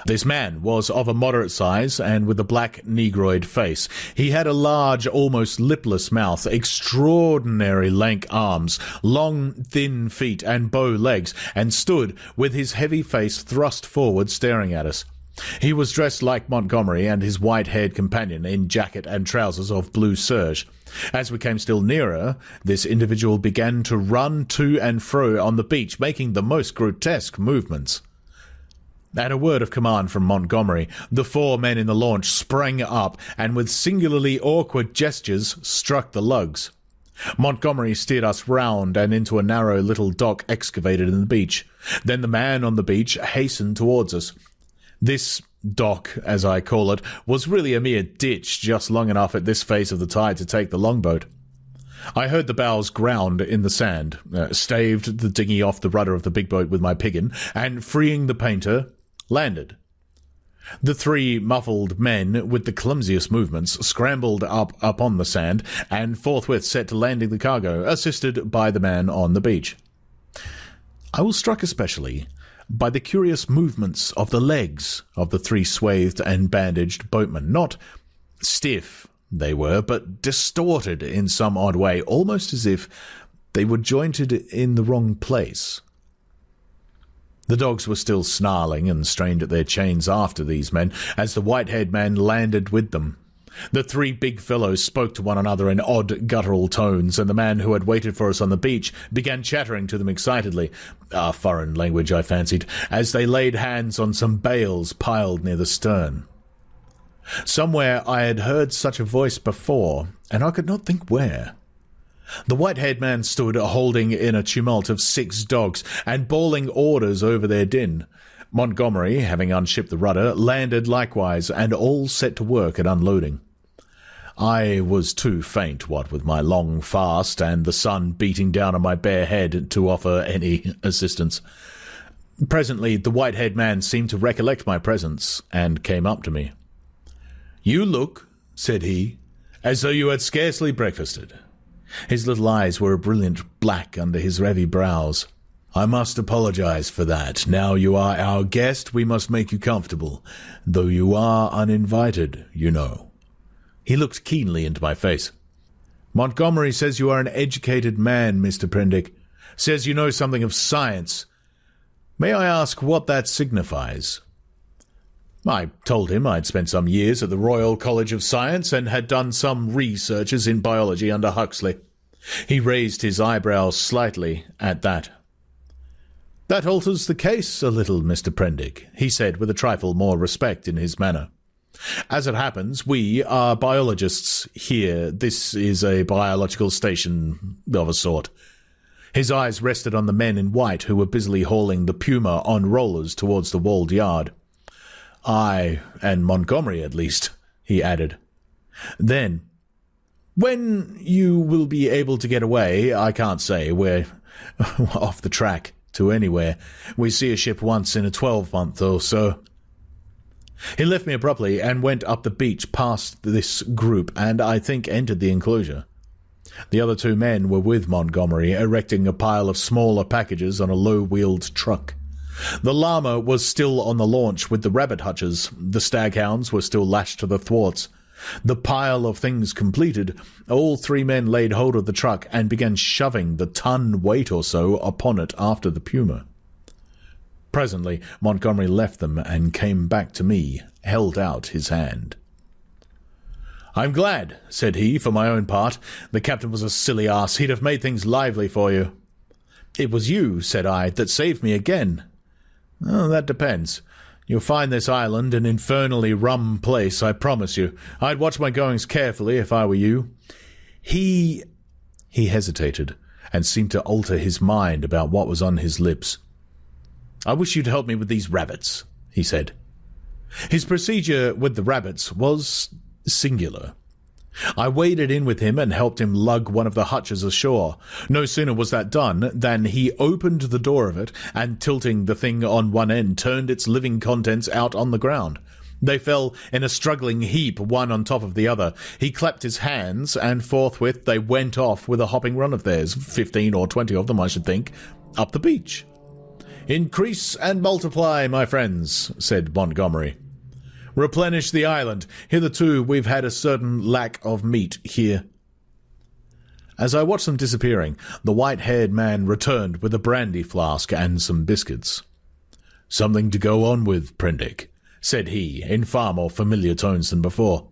This man was of a moderate size and with a black negroid face. He had a large, almost lipless mouth, extraordinary lank arms, long, thin feet and bow legs, and stood with his heavy face thrust forward staring at us. He was dressed like Montgomery and his white-haired companion in jacket and trousers of blue serge. As we came still nearer, this individual began to run to and fro on the beach, making the most grotesque movements. At a word of command from Montgomery, the 4 men in the launch sprang up and with singularly awkward gestures struck the lugs. Montgomery steered us round and into a narrow little dock excavated in the beach. Then the man on the beach hastened towards us. This dock, as I call it, was really a mere ditch just long enough at this phase of the tide to take the longboat. I heard the bows ground in the sand, staved the dinghy off the rudder of the big boat with my piggin, and freeing the painter, landed. The 3 muffled men, with the clumsiest movements, scrambled up upon the sand, and forthwith set to landing the cargo, assisted by the man on the beach. I was struck especially by the curious movements of the legs of the 3 swathed and bandaged boatmen. Not stiff, they were, but distorted in some odd way, almost as if they were jointed in the wrong place. The dogs were still snarling and strained at their chains after these men, as the white-haired man landed with them. The 3 big fellows spoke to one another in odd guttural tones, and the man who had waited for us on the beach began chattering to them excitedly, a foreign language, I fancied, as they laid hands on some bales piled near the stern. Somewhere I had heard such a voice before, and I could not think where. The white-haired man stood holding in a tumult of 6 dogs and bawling orders over their din. Montgomery, having unshipped the rudder, landed likewise, and all set to work at unloading. I was too faint, what with my long fast and the sun beating down on my bare head, to offer any assistance. Presently the white-haired man seemed to recollect my presence, and came up to me. "You look," said he, "as though you had scarcely breakfasted." His little eyes were a brilliant black under his heavy brows. "I must apologize for that. Now you are our guest, we must make you comfortable, though you are uninvited, you know." He looked keenly into my face. "Montgomery says you are an educated man, Mr. Prendick. Says you know something of science. May I ask what that signifies?" I told him I'd spent some years at the Royal College of Science and had done some researches in biology under Huxley. He raised his eyebrows slightly at that. "That alters the case a little, Mr. Prendick," he said with a trifle more respect in his manner. "As it happens, we are biologists here. This is a biological station of a sort." His eyes rested on the men in white who were busily hauling the Puma on rollers towards the walled yard. "I and Montgomery, at least," he added. Then, "When you will be able to get away, I can't say. We're off the track to anywhere. We see a ship once in a 12-month or so." He left me abruptly and went up the beach past this group, and I think entered the enclosure. The other 2 men were with Montgomery, erecting a pile of smaller packages on a low-wheeled truck. The llama was still on the launch with the rabbit hutches. The staghounds were still lashed to the thwarts. The pile of things completed, all 3 men laid hold of the truck and began shoving the ton weight or so upon it after the Puma. Presently Montgomery left them and came back to me, held out his hand. "I'm glad," said he, "for my own part. The captain was a silly ass. He'd have made things lively for you." "It was you," said I, "that saved me again." "Oh, that depends. You'll find this island an infernally rum place, I promise you. I'd watch my goings carefully if I were you." He hesitated, and seemed to alter his mind about what was on his lips. "I wish you'd help me with these rabbits," he said. His procedure with the rabbits was singular. I waded in with him and helped him lug one of the hutches ashore. No sooner was that done than he opened the door of it and, tilting the thing on one end, turned its living contents out on the ground. They fell in a struggling heap, one on top of the other. He clapped his hands, and forthwith they went off with a hopping run of theirs, 15 or 20 of them, I should think, up the beach. "Increase and multiply, my friends," said Montgomery. "Replenish the island. Hitherto we've had a certain lack of meat here." As I watched them disappearing, the white-haired man returned with a brandy flask and some biscuits. "Something to go on with, Prendick," said he, in far more familiar tones than before.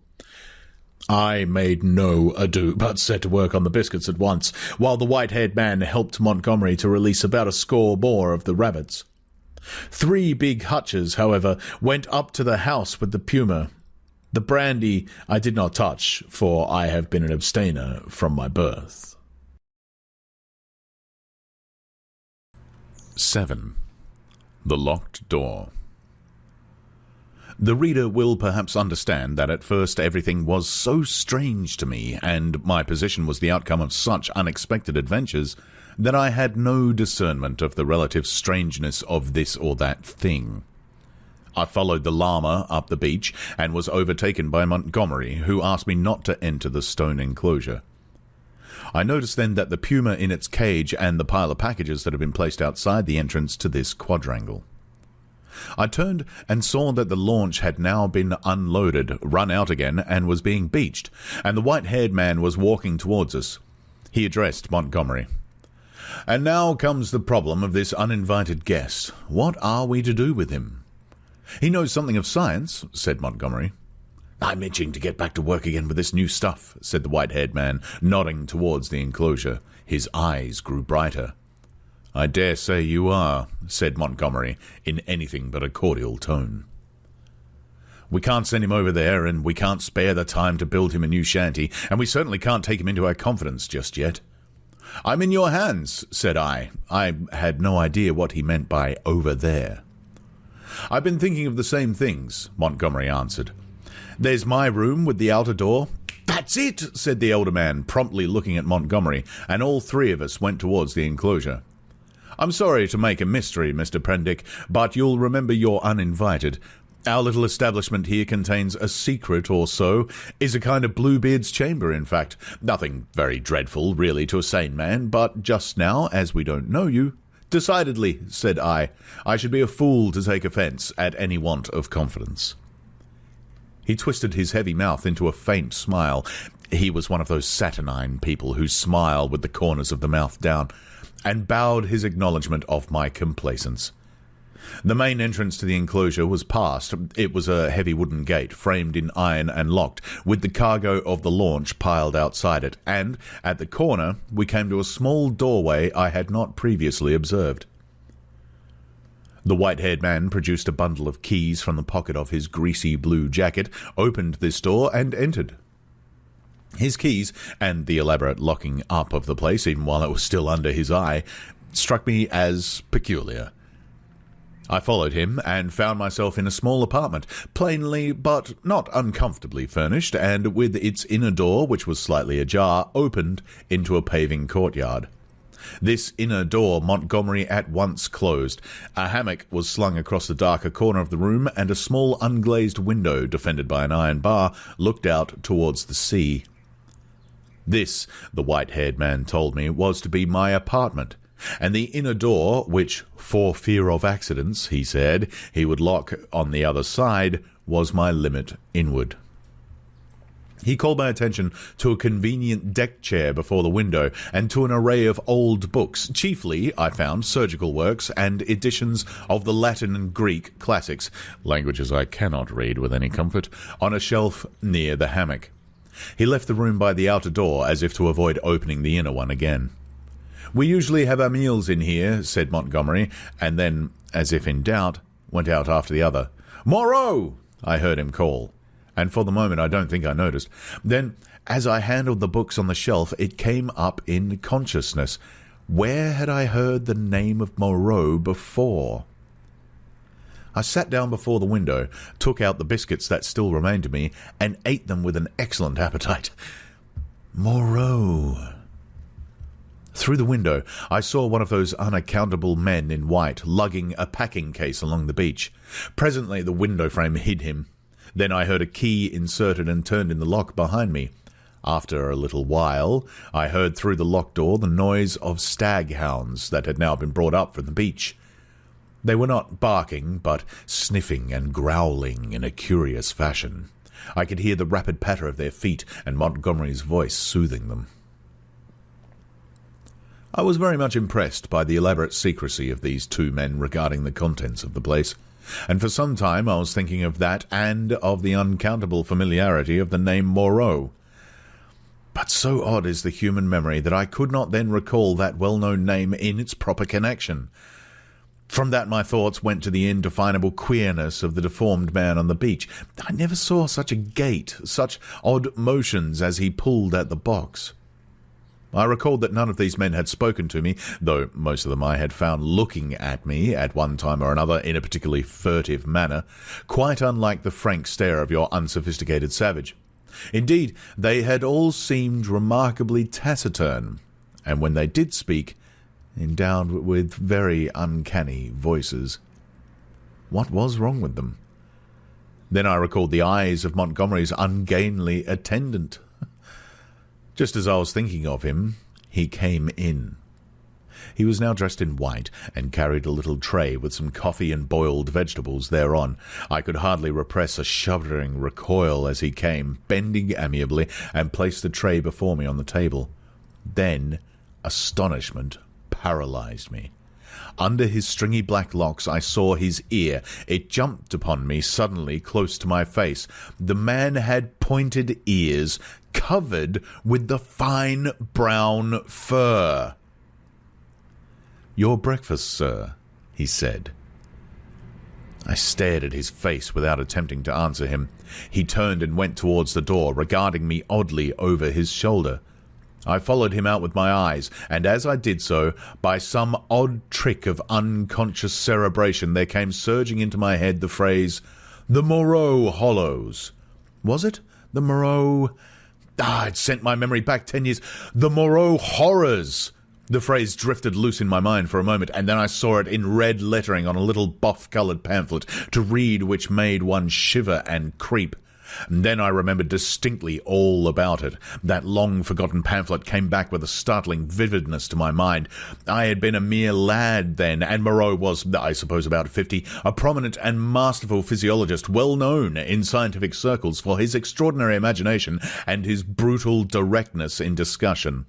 I made no ado, but set to work on the biscuits at once, while the white-haired man helped Montgomery to release about a score more of the rabbits. 3 big hutches, however, went up to the house with the puma. The brandy I did not touch, for I have been an abstainer from my birth.
7. The Locked Door. The reader will perhaps understand that at first everything was so strange to me, and my position was the outcome of such unexpected adventures, that I had no discernment of the relative strangeness of this or that thing. I followed the llama up the beach, and was overtaken by Montgomery, who asked me not to enter the stone enclosure. I noticed then that the puma in its cage and the pile of packages that had been placed outside the entrance to this quadrangle. I turned and saw that the launch had now been unloaded, run out again, and was being beached, and the white-haired man was walking towards us. He addressed Montgomery. "And now comes the problem of this uninvited guest. What are we to do with him?" "He knows something of science," said Montgomery. "I'm itching to get back to work again with this new stuff," said the white-haired man, nodding towards the enclosure. His eyes grew brighter. "I dare say you are," said Montgomery, in anything but a cordial tone. "We can't send him over there, and we can't spare the time to build him a new shanty, and we certainly can't take him into our confidence just yet." "I'm in your hands," said I. I had no idea what he meant by "over there." "I've been thinking of the same things," Montgomery answered. "There's my room with the outer door." "That's it," said the elder man, promptly looking at Montgomery, and all 3 of us went towards the enclosure. "I'm sorry to make a mystery, Mr. Prendick, but you'll remember you're uninvited. Our little establishment here contains a secret or so, is a kind of Bluebeard's chamber, in fact. Nothing very dreadful, really, to a sane man, but just now, as we don't know you—" "Decidedly," said I should be a fool to take offence at any want of confidence." He twisted his heavy mouth into a faint smile. He was one of those saturnine people who smile with the corners of the mouth down, and bowed his acknowledgment of my complaisance. The main entrance to the enclosure was past. It was a heavy wooden gate, framed in iron and locked, with the cargo of the launch piled outside it, and, at the corner, we came to a small doorway I had not previously observed. The white-haired man produced a bundle of keys from the pocket of his greasy blue jacket, opened this door, and entered. His keys, and the elaborate locking up of the place, even while it was still under his eye, struck me as peculiar. I followed him, and found myself in a small apartment, plainly but not uncomfortably furnished, and with its inner door, which was slightly ajar, opened into a paving courtyard. This inner door Montgomery at once closed. A hammock was slung across the darker corner of the room, and a small unglazed window, defended by an iron bar, looked out towards the sea. This, the white-haired man told me, was to be my apartment, and the inner door, which, for fear of accidents, he said, he would lock on the other side, was my limit inward. He called my attention to a convenient deck chair before the window, and to an array of old books, chiefly, I found, surgical works and editions of the Latin and Greek classics, languages I cannot read with any comfort, on a shelf near the hammock. He left the room by the outer door, as if to avoid opening the inner one again. "We usually have our meals in here," said Montgomery, and then, as if in doubt, went out after the other. "Moreau!" I heard him call, and for the moment I don't think I noticed. Then, as I handled the books on the shelf, it came up in consciousness. Where had I heard the name of Moreau before?
I sat down before the window, took out the biscuits that still remained to me, and ate them with an excellent appetite. Moreau. Through the window, I saw one of those unaccountable men in white lugging a packing case along the beach. Presently the window frame hid him. Then I heard a key inserted and turned in the lock behind me. After a little while, I heard through the locked door the noise of stag-hounds that had now been brought up from the beach. They were not barking, but sniffing and growling in a curious fashion. I could hear the rapid patter of their feet and Montgomery's voice soothing them. I was very much impressed by the elaborate secrecy of these two men regarding the contents of the place, and for some time I was thinking of that and of the uncountable familiarity of the name Moreau. But so odd is the human memory that I could not then recall that well-known name in its proper connection. From that my thoughts went to the indefinable queerness of the deformed man on the beach. I never saw such a gait, such odd motions as he pulled at the box. I recalled that none of these men had spoken to me, though most of them I had found looking at me at one time or another in a particularly furtive manner, quite unlike the frank stare of your unsophisticated savage. Indeed, they had all seemed remarkably taciturn, and when they did speak, endowed with very uncanny voices. What was wrong with them? Then I recalled the eyes of Montgomery's ungainly attendant. Just as I was thinking of him, he came in. He was now dressed in white, and carried a little tray with some coffee and boiled vegetables thereon. I could hardly repress a shuddering recoil as he came, bending amiably, and placed the tray before me on the table. Then astonishment paralyzed me. Under his stringy black locks I saw his ear. It jumped upon me suddenly close to my face. The man had pointed ears, covered with the fine brown fur. "Your breakfast, sir," he said. I stared at his face without attempting to answer him. He turned and went towards the door, regarding me oddly over his shoulder. I followed him out with my eyes, and as I did so, by some odd trick of unconscious cerebration, there came surging into my head the phrase, "The Moreau Hollows." Was it? The Moreau... it sent my memory back 10 years. The Moreau Horrors! The phrase drifted loose in my mind for a moment, and then I saw it in red lettering on a little buff-coloured pamphlet, to read which made one shiver and creep. And then I remembered distinctly all about it. That long-forgotten pamphlet came back with a startling vividness to my mind. I had been a mere lad then, and Moreau was, I suppose, about 50, a prominent and masterful physiologist, well known in scientific circles for his extraordinary imagination and his brutal directness in discussion.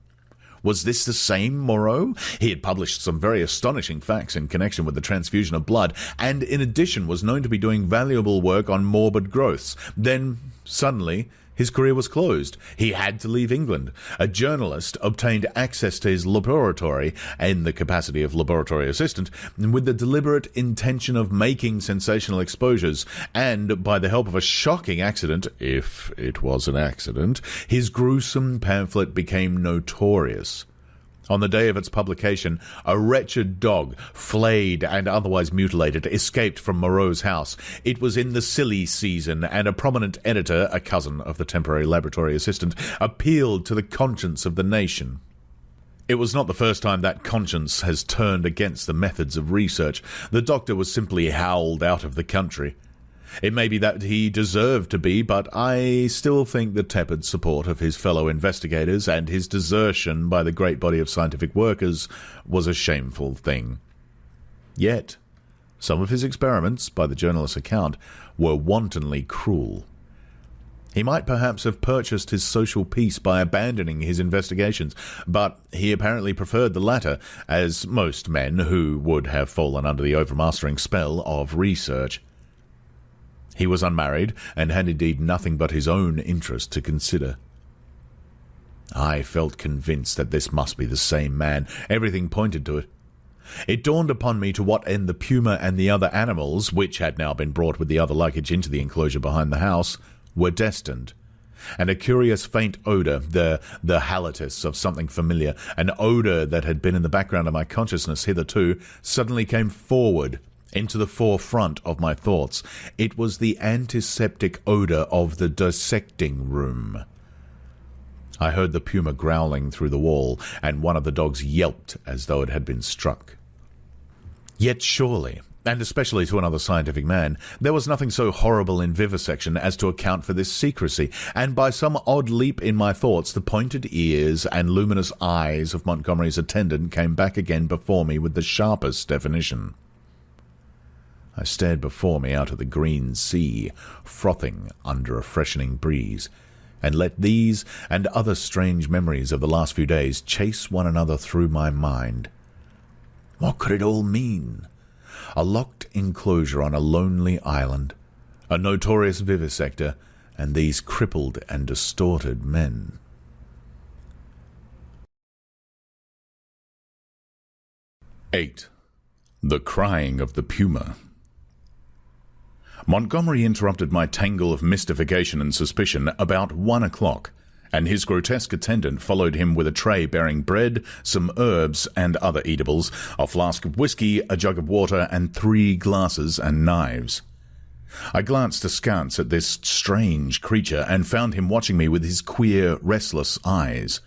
Was this the same Moreau? He had published some very astonishing facts in connection with the transfusion of blood, and in addition was known to be doing valuable work on morbid growths. Then, suddenly, his career was closed. He had to leave England. A journalist obtained access to his laboratory in the capacity of laboratory assistant, with the deliberate intention of making sensational exposures, and by the help of a shocking accident, if it was an accident, his gruesome pamphlet became notorious. On the day of its publication, a wretched dog, flayed and otherwise mutilated, escaped from Moreau's house. It was in the silly season, and a prominent editor, a cousin of the temporary laboratory assistant, appealed to the conscience of the nation. It was not the first time that conscience has turned against the methods of research. The doctor was simply howled out of the country. It may be that he deserved to be, but I still think the tepid support of his fellow investigators and his desertion by the great body of scientific workers was a shameful thing. Yet, some of his experiments, by the journalist's account, were wantonly cruel. He might perhaps have purchased his social peace by abandoning his investigations, but he apparently preferred the latter, as most men who would have fallen under the overmastering spell of research. He was unmarried, and had indeed nothing but his own interest to consider. I felt convinced that this must be the same man. Everything pointed to it. It dawned upon me to what end the puma and the other animals, which had now been brought with the other luggage into the enclosure behind the house, were destined. And a curious faint odour, the halitus of something familiar, an odour that had been in the background of my consciousness hitherto, suddenly came forward into the forefront of my thoughts. It was the antiseptic odor of the dissecting room. I heard the puma growling through the wall, and one of the dogs yelped as though it had been struck. Yet surely, and especially to another scientific man, there was nothing so horrible in vivisection as to account for this secrecy, and by some odd leap in my thoughts, the pointed ears and luminous eyes of Montgomery's attendant came back again before me with the sharpest definition. I stared before me out at the green sea, frothing under a freshening breeze, and let these and other strange memories of the last few days chase one another through my mind. What could it all mean? A locked enclosure on a lonely island, a notorious vivisector, and these crippled and distorted men.
"8. The Crying of the Puma." Montgomery interrupted my tangle of mystification and suspicion about 1 o'clock, and his grotesque attendant followed him with a tray bearing bread, some herbs and other eatables, a flask of whiskey, a jug of water, and 3 glasses and knives. I glanced askance at this strange creature and found him watching me with his queer, restless eyes.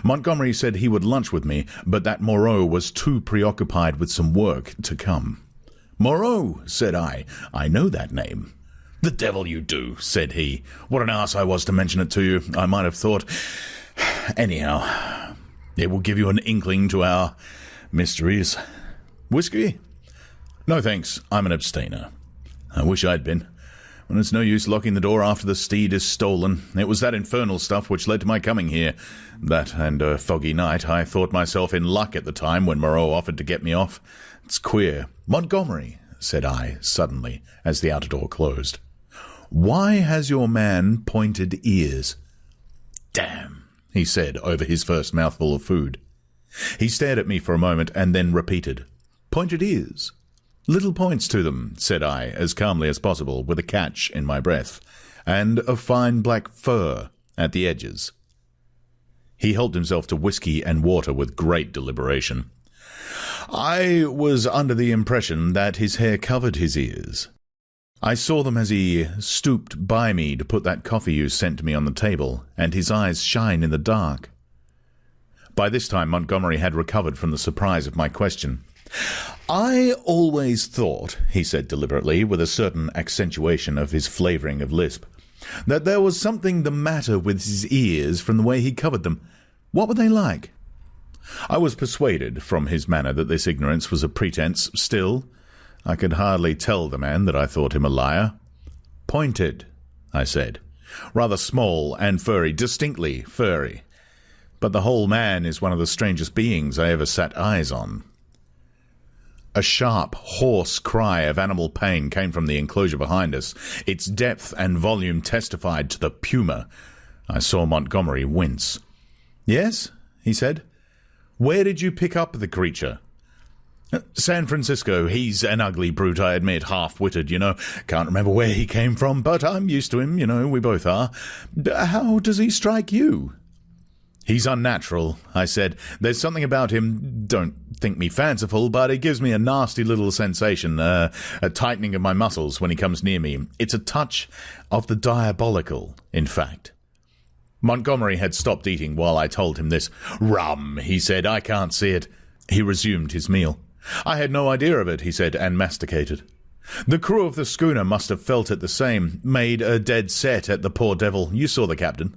Montgomery said he would lunch with me, but that Moreau was too preoccupied with some work to come. "Moreau," said I. "I know that name." "The devil you do," said he. "What an ass I was to mention it to you. I might have thought. Anyhow, it will give you an inkling to our mysteries. Whiskey?" "No, thanks. I'm an abstainer." "I wish I'd been. Well, it's no use locking the door after the steed is stolen. It was that infernal stuff which led to my coming here. That and a foggy night. I thought myself in luck at the time when Moreau offered to get me off. It's queer." "Montgomery," said I, suddenly, as the outer door closed, "why has your man pointed ears?" "Damn," he said over his first mouthful of food. He stared at me for a moment and then repeated, "Pointed ears." "Little points to them," said I, as calmly as possible, with a catch in my breath, "and a fine black fur at the edges." He helped himself to whiskey and water with great deliberation. I was under the impression that his hair covered his ears. I saw them as he stooped by me to put that coffee you sent to me on the table, and his eyes shine in the dark. By this time Montgomery had recovered from the surprise of my question. "I always thought," he said deliberately, with a certain accentuation of his flavouring of lisp, "that there was something the matter with his ears from the way he covered them. What were they like?" I was persuaded from his manner that this ignorance was a pretence. Still, I could hardly tell the man that I thought him a liar. "Pointed," I said. "Rather small and furry, distinctly furry. But the whole man is one of the strangest beings I ever sat eyes on." A sharp, hoarse cry of animal pain came from the enclosure behind us. Its depth and volume testified to the puma. I saw Montgomery wince. "Yes?" he said. "Where did you pick up the creature?" "San Francisco. He's an ugly brute, I admit, half-witted, you know. Can't remember where he came from, but I'm used to him, you know, we both are. How does he strike you?" "He's unnatural," I said. "There's something about him, don't think me fanciful, but it gives me a nasty little sensation, a tightening of my muscles when he comes near me. It's a touch of the diabolical, in fact." Montgomery had stopped eating while I told him this. "Rum," he said. "I can't see it." He resumed his meal. "I had no idea of it," he said, and masticated. "The crew of the schooner must have felt it the same, made a dead set at the poor devil. You saw the captain."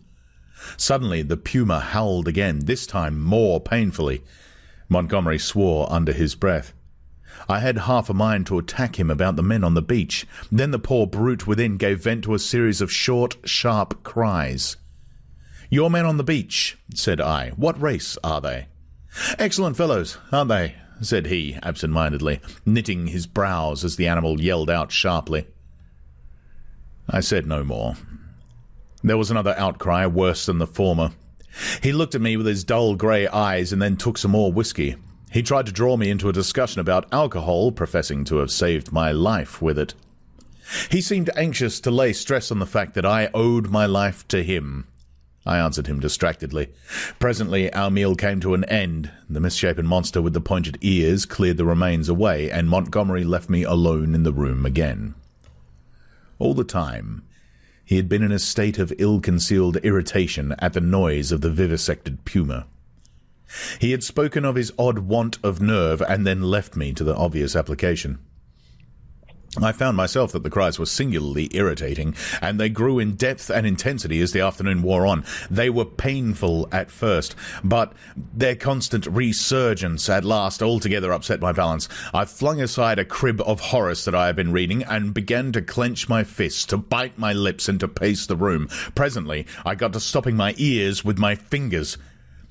Suddenly the puma howled again, this time more painfully. Montgomery swore under his breath. I had half a mind to attack him about the men on the beach. Then the poor brute within gave vent to a series of short, sharp cries. "Your men on the beach," said I. "What race are they?" "Excellent fellows, aren't they?" said he, absent-mindedly, knitting his brows as the animal yelled out sharply. I said no more. There was another outcry, worse than the former. He looked at me with his dull grey eyes and then took some more whiskey. He tried to draw me into a discussion about alcohol, professing to have saved my life with it. He seemed anxious to lay stress on the fact that I owed my life to him.
I answered him distractedly. Presently our meal came to an end. The misshapen monster with the pointed ears cleared the remains away, and Montgomery left me alone in the room again. All the time, he had been in a state of ill-concealed irritation at the noise of the vivisected puma. He had spoken of his odd want of nerve, and then left me to the obvious application. I found myself that the cries were singularly irritating, and they grew in depth and intensity as the afternoon wore on. They were painful at first, but their constant resurgence at last altogether upset my balance. I flung aside a crib of Horace that I had been reading, and began to clench my fists, to bite my lips, and to pace the room. Presently, I got to stopping my ears with my fingers.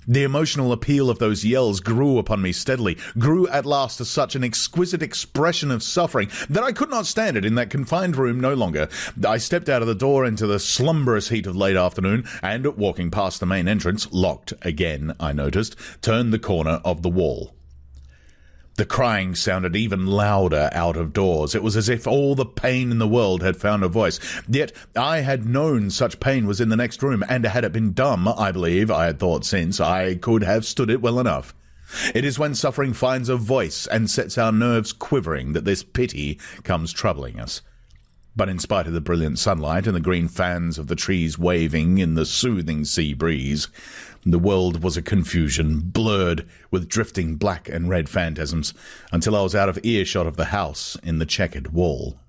The emotional appeal of those yells grew upon me steadily, grew at last to such an exquisite expression of suffering that I could not stand it in that confined room no longer. I stepped out of the door into the slumberous heat of late afternoon, and, walking past the main entrance, locked again, I noticed, turned the corner of the wall. The crying sounded even louder out of doors. It was as if all the pain in the world had found a voice. Yet I had known such pain was in the next room, and had it been dumb, I believe, I had thought since, I could have stood it well enough. It is when suffering finds a voice and sets our nerves quivering that this pity comes troubling us. But in spite of the brilliant sunlight and the green fans of the trees waving in the soothing sea breeze, the world was a confusion, blurred with drifting black and red phantasms, until I was out of earshot of the house in the checkered wall.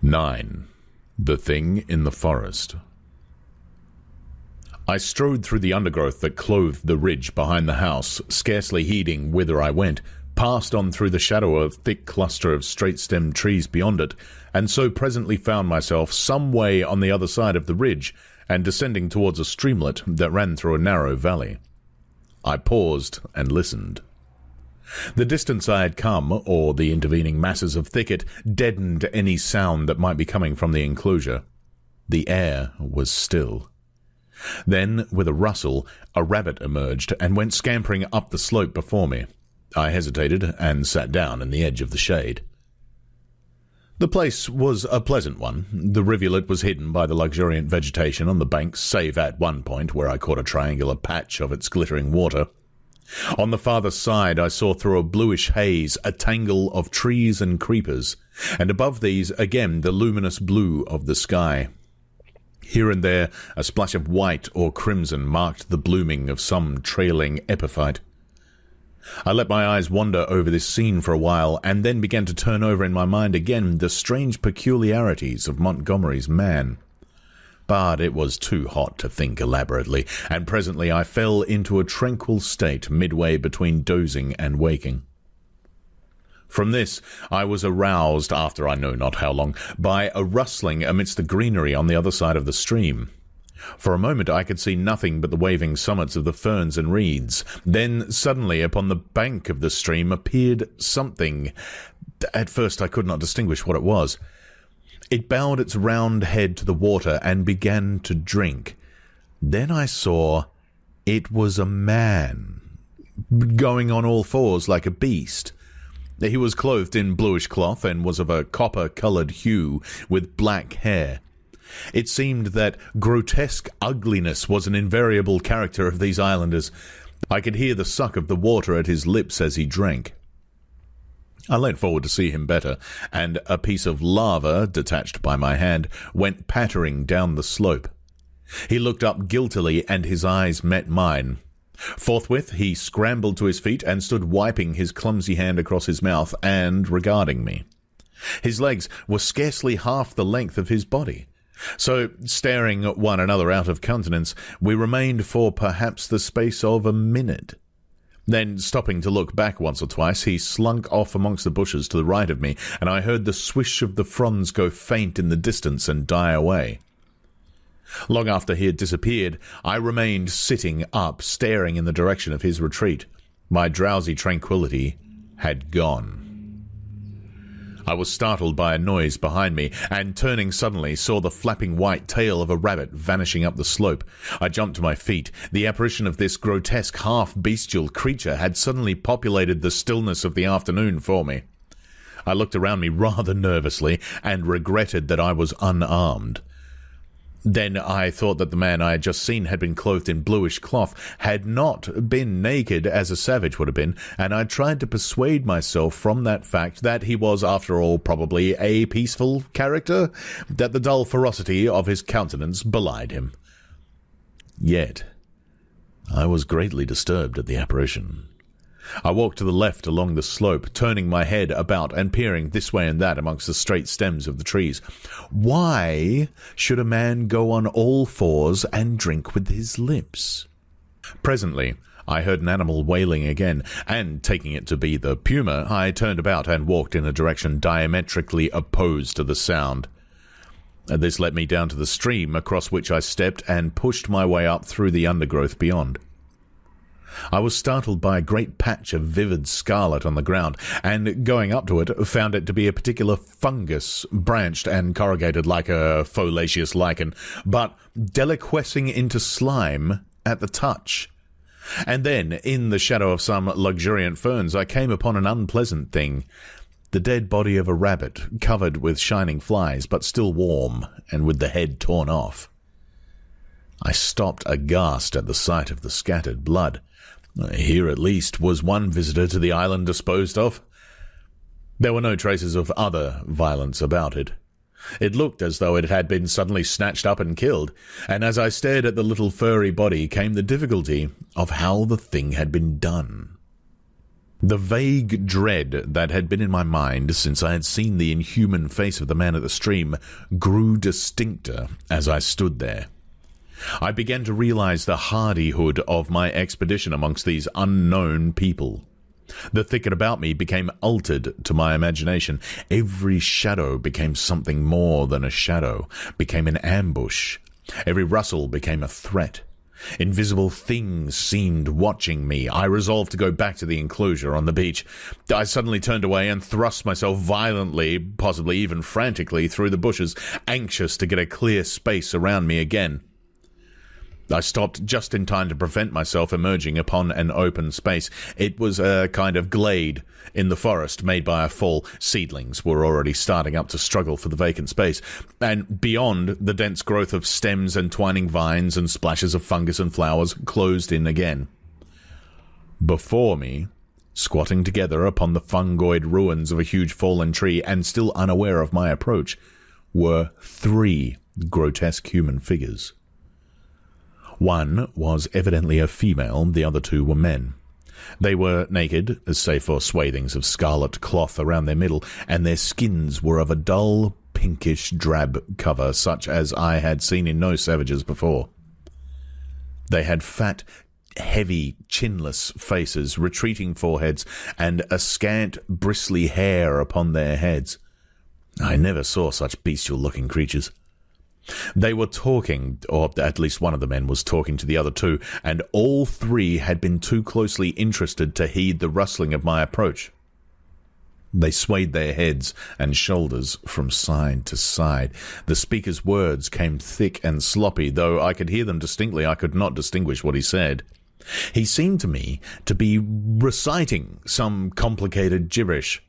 9. The Thing in the Forest. I strode through the undergrowth that clothed the ridge behind the house, scarcely heeding whither I went, passed on through the shadow of a thick cluster of straight-stemmed trees beyond it, and so presently found myself some way on the other side of the ridge, and descending towards a streamlet that ran through a narrow valley. I paused and listened. The distance I had come, or the intervening masses of thicket, deadened any sound that might be coming from the enclosure. The air was still. Then, with a rustle, a rabbit emerged and went scampering up the slope before me. I hesitated and sat down in the edge of the shade. The place was a pleasant one. The rivulet was hidden by the luxuriant vegetation on the banks, save at one point where I caught a triangular patch of its glittering water. On the farther side I saw through a bluish haze a tangle of trees and creepers, and above these again the luminous blue of the sky. Here and there a splash of white or crimson marked the blooming of some trailing epiphyte. I let my eyes wander over this scene for a while, and then began to turn over in my mind again the strange peculiarities of Montgomery's man. But it was too hot to think elaborately, and presently I fell into a tranquil state midway between dozing and waking. From this I was aroused, after I know not how long, by a rustling amidst the greenery on the other side of the stream. For a moment I could see nothing but the waving summits of the ferns and reeds. Then suddenly upon the bank of the stream appeared something. At first I could not distinguish what it was. It bowed its round head to the water and began to drink. Then I saw it was a man, going on all fours like a beast. He was clothed in bluish cloth and was of a copper-coloured hue, with black hair. It seemed that grotesque ugliness was an invariable character of these islanders. I could hear the suck of the water at his lips as he drank. I leant forward to see him better, and a piece of lava, detached by my hand, went pattering down the slope. He looked up guiltily, and his eyes met mine. Forthwith he scrambled to his feet and stood wiping his clumsy hand across his mouth and regarding me. His legs were scarcely half the length of his body. So, staring at one another out of countenance, we remained for perhaps the space of a minute. Then, stopping to look back once or twice, he slunk off amongst the bushes to the right of me, and I heard the swish of the fronds go faint in the distance and die away. Long after he had disappeared, I remained sitting up, staring in the direction of his retreat. My drowsy tranquillity had gone. I was startled by a noise behind me, and turning suddenly saw the flapping white tail of a rabbit vanishing up the slope. I jumped to my feet. The apparition of this grotesque half-bestial creature had suddenly populated the stillness of the afternoon for me. I looked around me rather nervously and regretted that I was unarmed. Then I thought that the man I had just seen had been clothed in bluish cloth, had not been naked as a savage would have been, and I tried to persuade myself from that fact that he was, after all, probably a peaceful character, that the dull ferocity of his countenance belied him. Yet I was greatly disturbed at the apparition. I walked to the left along the slope, turning my head about and peering this way and that amongst the straight stems of the trees. Why should a man go on all fours and drink with his lips? Presently, I heard an animal wailing again, and taking it to be the puma, I turned about and walked in a direction diametrically opposed to the sound. This led me down to the stream, across which I stepped and pushed my way up through the undergrowth beyond. I was startled by a great patch of vivid scarlet on the ground, and going up to it, found it to be a particular fungus, branched and corrugated like a foliaceous lichen, but deliquescing into slime at the touch. And then, in the shadow of some luxuriant ferns, I came upon an unpleasant thing. The dead body of a rabbit, covered with shining flies, but still warm, and with the head torn off. I stopped aghast at the sight of the scattered blood. Here, at least, was one visitor to the island disposed of. There were no traces of other violence about it. It looked as though it had been suddenly snatched up and killed, and as I stared at the little furry body came the difficulty of how the thing had been done. The vague dread that had been in my mind since I had seen the inhuman face of the man at the stream grew distincter as I stood there. I began to realize the hardihood of my expedition amongst these unknown people. The thicket about me became altered to my imagination. Every shadow became something more than a shadow, became an ambush. Every rustle became a threat. Invisible things seemed watching me. I resolved to go back to the enclosure on the beach. I suddenly turned away and thrust myself violently, possibly even frantically, through the bushes, anxious to get a clear space around me again. I stopped just in time to prevent myself emerging upon an open space. It was a kind of glade in the forest made by a fall. Seedlings were already starting up to struggle for the vacant space, and beyond, the dense growth of stems and twining vines and splashes of fungus and flowers closed in again. Before me, squatting together upon the fungoid ruins of a huge fallen tree and still unaware of my approach, were 3 grotesque human figures. One was evidently a female, the other 2 were men. They were naked, save for swathings of scarlet cloth around their middle, and their skins were of a dull, pinkish drab colour, such as I had seen in no savages before. They had fat, heavy, chinless faces, retreating foreheads, and a scant, bristly hair upon their heads. I never saw such bestial-looking creatures. They were talking, or at least one of the men was talking to the other 2, and all 3 had been too closely interested to heed the rustling of my approach. They swayed their heads and shoulders from side to side. The speaker's words came thick and sloppy, though I could hear them distinctly. I could not distinguish what he said. He seemed to me to be reciting some complicated gibberish.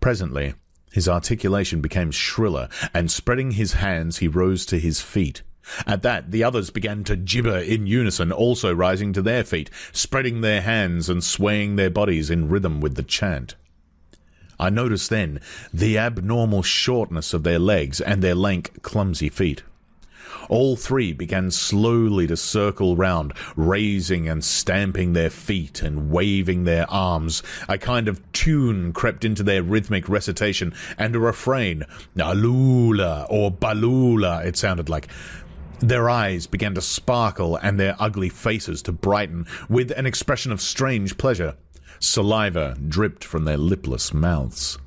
Presently, his articulation became shriller, and spreading his hands, he rose to his feet. At that, the others began to gibber in unison, also rising to their feet, spreading their hands and swaying their bodies in rhythm with the chant. I noticed then the abnormal shortness of their legs and their lank, clumsy feet. All 3 began slowly to circle round, raising and stamping their feet and waving their arms. A kind of tune crept into their rhythmic recitation, and a refrain, Alula or Balula, it sounded like. Their eyes began to sparkle and their ugly faces to brighten with an expression of strange pleasure. Saliva dripped from their lipless mouths.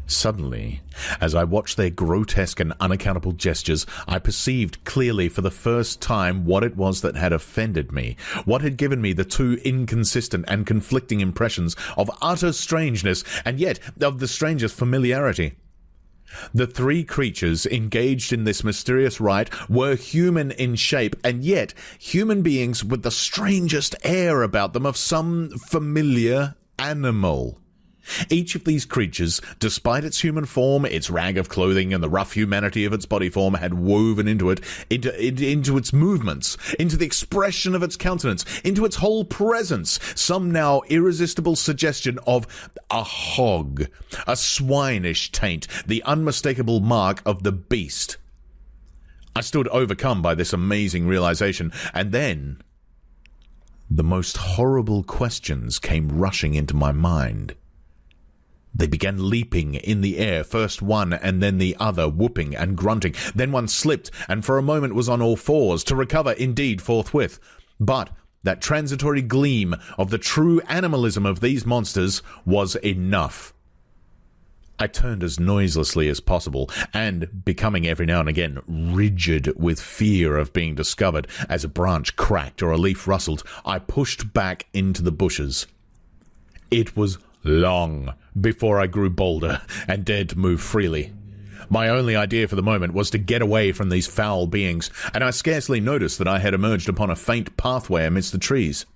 Suddenly, as I watched their grotesque and unaccountable gestures, I perceived clearly for the first time what it was that had offended me, what had given me the 2 inconsistent and conflicting impressions of utter strangeness, and yet of the strangest familiarity. The 3 creatures engaged in this mysterious rite were human in shape, and yet human beings with the strangest air about them of some familiar animal. Each of these creatures, despite its human form, its rag of clothing, and the rough humanity of its body form, had woven into it, into its movements, into the expression of its countenance, into its whole presence, some now irresistible suggestion of a hog, a swinish taint, the unmistakable mark of the beast. I stood overcome by this amazing realization, and then the most horrible questions came rushing into my mind. They began leaping in the air, first one and then the other, whooping and grunting. Then one slipped and for a moment was on all fours, to recover indeed forthwith. But that transitory gleam of the true animalism of these monsters was enough. I turned as noiselessly as possible, and, becoming every now and again rigid with fear of being discovered as a branch cracked or a leaf rustled, I pushed back into the bushes. It was long before I grew bolder and dared to move freely. My only idea for the moment was to get away from these foul beings, and I scarcely noticed that I had emerged upon a faint pathway amidst the trees.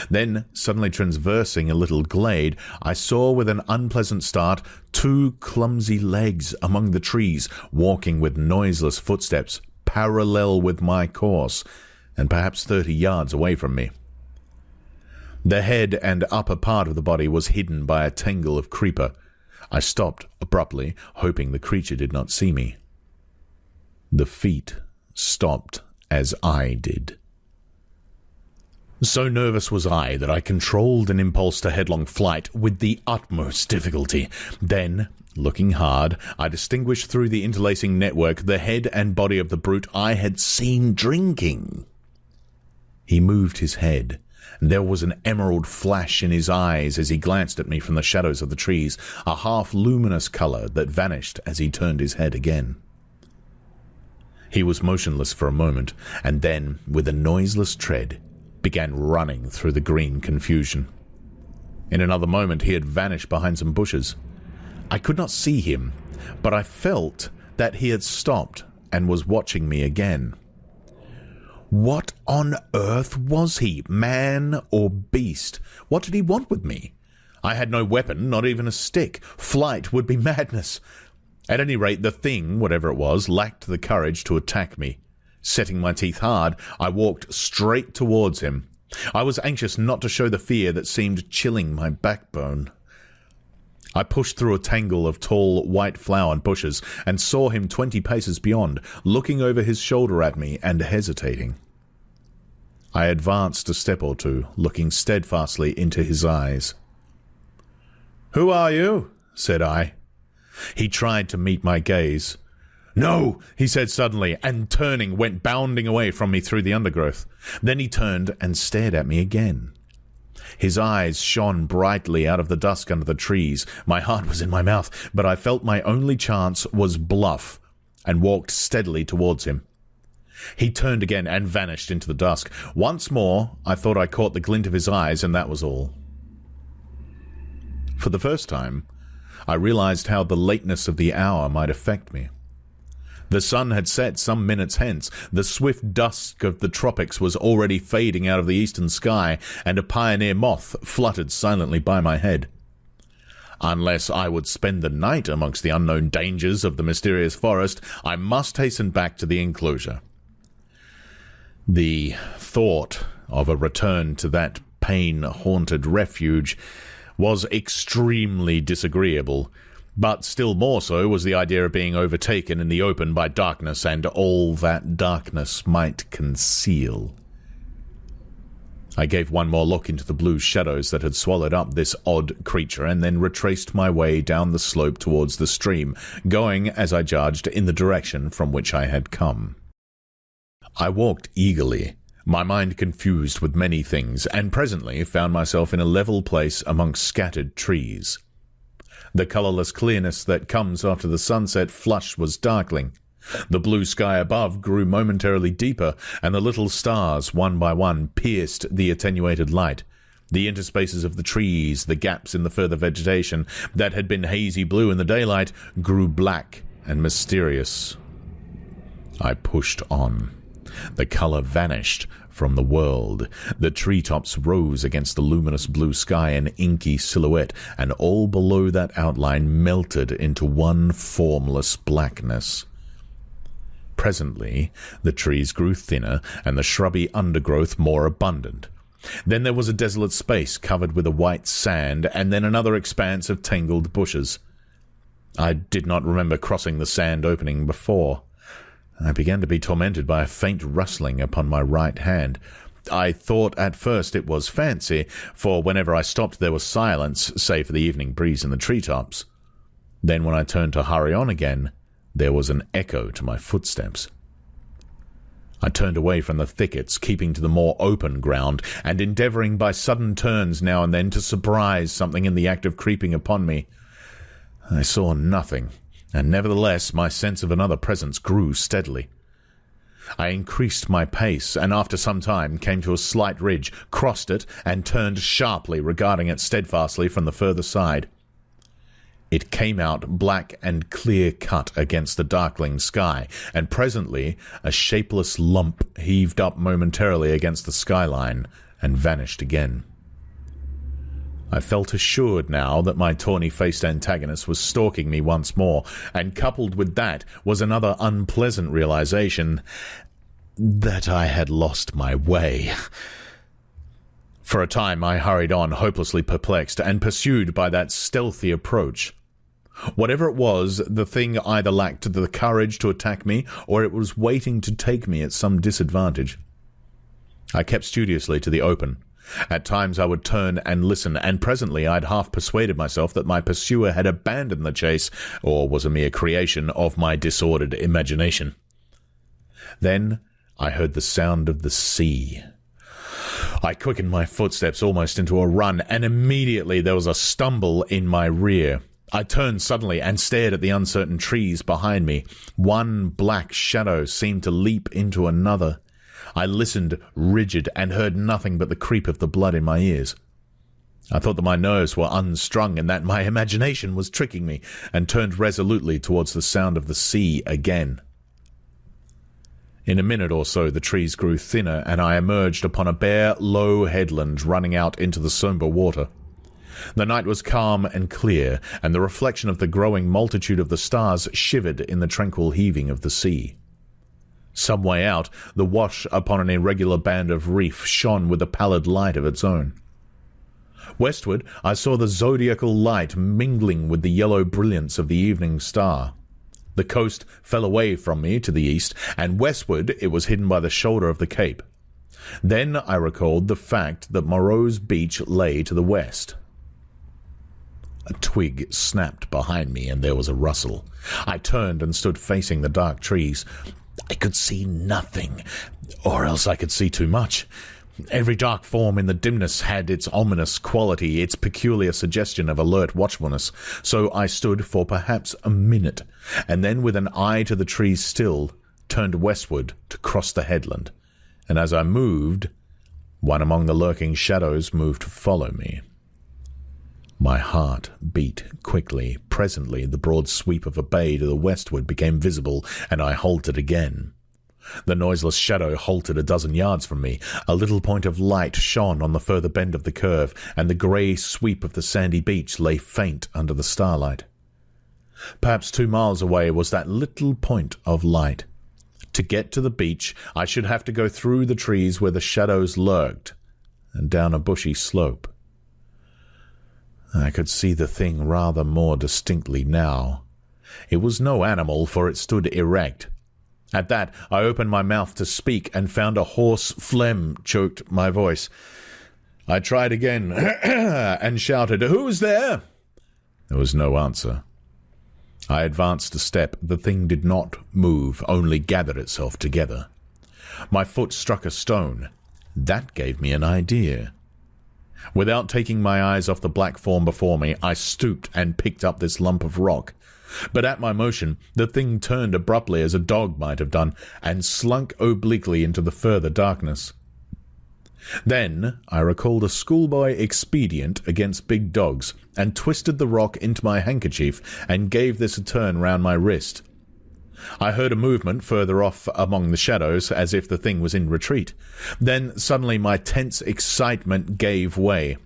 Then, suddenly traversing a little glade, I saw with an unpleasant start 2 clumsy legs among the trees, walking with noiseless footsteps, parallel with my course, and perhaps 30 yards away from me. The head and upper part of the body was hidden by a tangle of creeper. I stopped abruptly, hoping the creature did not see me. The feet stopped as I did. So nervous was I that I controlled an impulse to headlong flight with the utmost difficulty. Then, looking hard, I distinguished through the interlacing network the head and body of the brute I had seen drinking. He moved his head. There was an emerald flash in his eyes as he glanced at me from the shadows of the trees, a half-luminous colour that vanished as he turned his head again. He was motionless for a moment, and then, with a noiseless tread, began running through the green confusion. In another moment he had vanished behind some bushes. I could not see him, but I felt that he had stopped and was watching me again. What on earth was he, man or beast? What did he want with me? I had no weapon, not even a stick. Flight would be madness. At any rate, the thing, whatever it was, lacked the courage to attack me. Setting my teeth hard, I walked straight towards him. I was anxious not to show the fear that seemed chilling my backbone. I pushed through a tangle of tall, white-flowered bushes and saw him 20 paces beyond, looking over his shoulder at me and hesitating. I advanced a step or two, looking steadfastly into his eyes. "Who are you?" said I. He tried to meet my gaze. "No," he said suddenly, and turning, went bounding away from me through the undergrowth. Then he turned and stared at me again. His eyes shone brightly out of the dusk under the trees. My heart was in my mouth, but I felt my only chance was bluff, and walked steadily towards him. He turned again and vanished into the dusk. Once more, I thought I caught the glint of his eyes, and that was all. For the first time, I realized how the lateness of the hour might affect me. The sun had set some minutes hence, the swift dusk of the tropics was already fading out of the eastern sky, and a pioneer moth fluttered silently by my head. Unless I would spend the night amongst the unknown dangers of the mysterious forest, I must hasten back to the enclosure. The thought of a return to that pain-haunted refuge was extremely disagreeable, but still more so was the idea of being overtaken in the open by darkness and all that darkness might conceal. I gave one more look into the blue shadows that had swallowed up this odd creature, and then retraced my way down the slope towards the stream, going, as I judged, in the direction from which I had come. I walked eagerly, my mind confused with many things, and presently found myself in a level place amongst scattered trees. The colourless clearness that comes after the sunset flush was darkling. The blue sky above grew momentarily deeper, and the little stars, one by one, pierced the attenuated light. The interspaces of the trees, the gaps in the further vegetation, that had been hazy blue in the daylight, grew black and mysterious. I pushed on. The colour vanished from the world. The treetops rose against the luminous blue sky in inky silhouette, and all below that outline melted into one formless blackness. Presently, the trees grew thinner, and the shrubby undergrowth more abundant. Then there was a desolate space covered with a white sand, and then another expanse of tangled bushes. I did not remember crossing the sand opening before. I began to be tormented by a faint rustling upon my right hand. I thought at first it was fancy, for whenever I stopped there was silence, save for the evening breeze in the treetops. Then when I turned to hurry on again, there was an echo to my footsteps. I turned away from the thickets, keeping to the more open ground, and endeavouring by sudden turns now and then to surprise something in the act of creeping upon me. I saw nothing, and nevertheless my sense of another presence grew steadily. I increased my pace, and after some time came to a slight ridge, crossed it, and turned sharply, regarding it steadfastly from the further side. It came out black and clear-cut against the darkling sky, and presently a shapeless lump heaved up momentarily against the skyline and vanished again. I felt assured now that my tawny-faced antagonist was stalking me once more, and coupled with that was another unpleasant realization that I had lost my way. For a time I hurried on, hopelessly perplexed, and pursued by that stealthy approach. Whatever it was, the thing either lacked the courage to attack me, or it was waiting to take me at some disadvantage. I kept studiously to the open. At times I would turn and listen, and presently I had half persuaded myself that my pursuer had abandoned the chase, or was a mere creation of my disordered imagination. Then I heard the sound of the sea. I quickened my footsteps almost into a run, and immediately there was a stumble in my rear. I turned suddenly and stared at the uncertain trees behind me. One black shadow seemed to leap into another. I listened rigid and heard nothing but the creep of the blood in my ears. I thought that my nerves were unstrung and that my imagination was tricking me, and turned resolutely towards the sound of the sea again. In a minute or so the trees grew thinner, and I emerged upon a bare, low headland running out into the sombre water. The night was calm and clear, and the reflection of the growing multitude of the stars shivered in the tranquil heaving of the sea. Some way out, the wash upon an irregular band of reef shone with a pallid light of its own. Westward, I saw the zodiacal light mingling with the yellow brilliance of the evening star. The coast fell away from me to the east, and westward it was hidden by the shoulder of the cape. Then I recalled the fact that Moreau's beach lay to the west. A twig snapped behind me, and there was a rustle. I turned and stood facing the dark trees. I could see nothing, or else I could see too much. Every dark form in the dimness had its ominous quality, its peculiar suggestion of alert watchfulness. So I stood for perhaps a minute, and then with an eye to the trees still, turned westward to cross the headland. And as I moved, one among the lurking shadows moved to follow me. My heart beat quickly. Presently the broad sweep of a bay to the westward became visible, and I halted again. The noiseless shadow halted a dozen yards from me. A little point of light shone on the further bend of the curve, and the grey sweep of the sandy beach lay faint under the starlight. Perhaps 2 miles away was that little point of light. To get to the beach I should have to go through the trees where the shadows lurked, and down a bushy slope. I could see the thing rather more distinctly now. It was no animal, for it stood erect. At that I opened my mouth to speak, and found a hoarse phlegm choked my voice. I tried again, and shouted, "Who's there?" There was no answer. I advanced a step. The thing did not move, only gathered itself together. My foot struck a stone. That gave me an idea. Without taking my eyes off the black form before me, I stooped and picked up this lump of rock. But at my motion, the thing turned abruptly as a dog might have done, and slunk obliquely into the further darkness. Then I recalled a schoolboy expedient against big dogs, and twisted the rock into my handkerchief, and gave this a turn round my wrist. I heard a movement further off among the shadows, as if the thing was in retreat. Then suddenly my tense excitement gave way.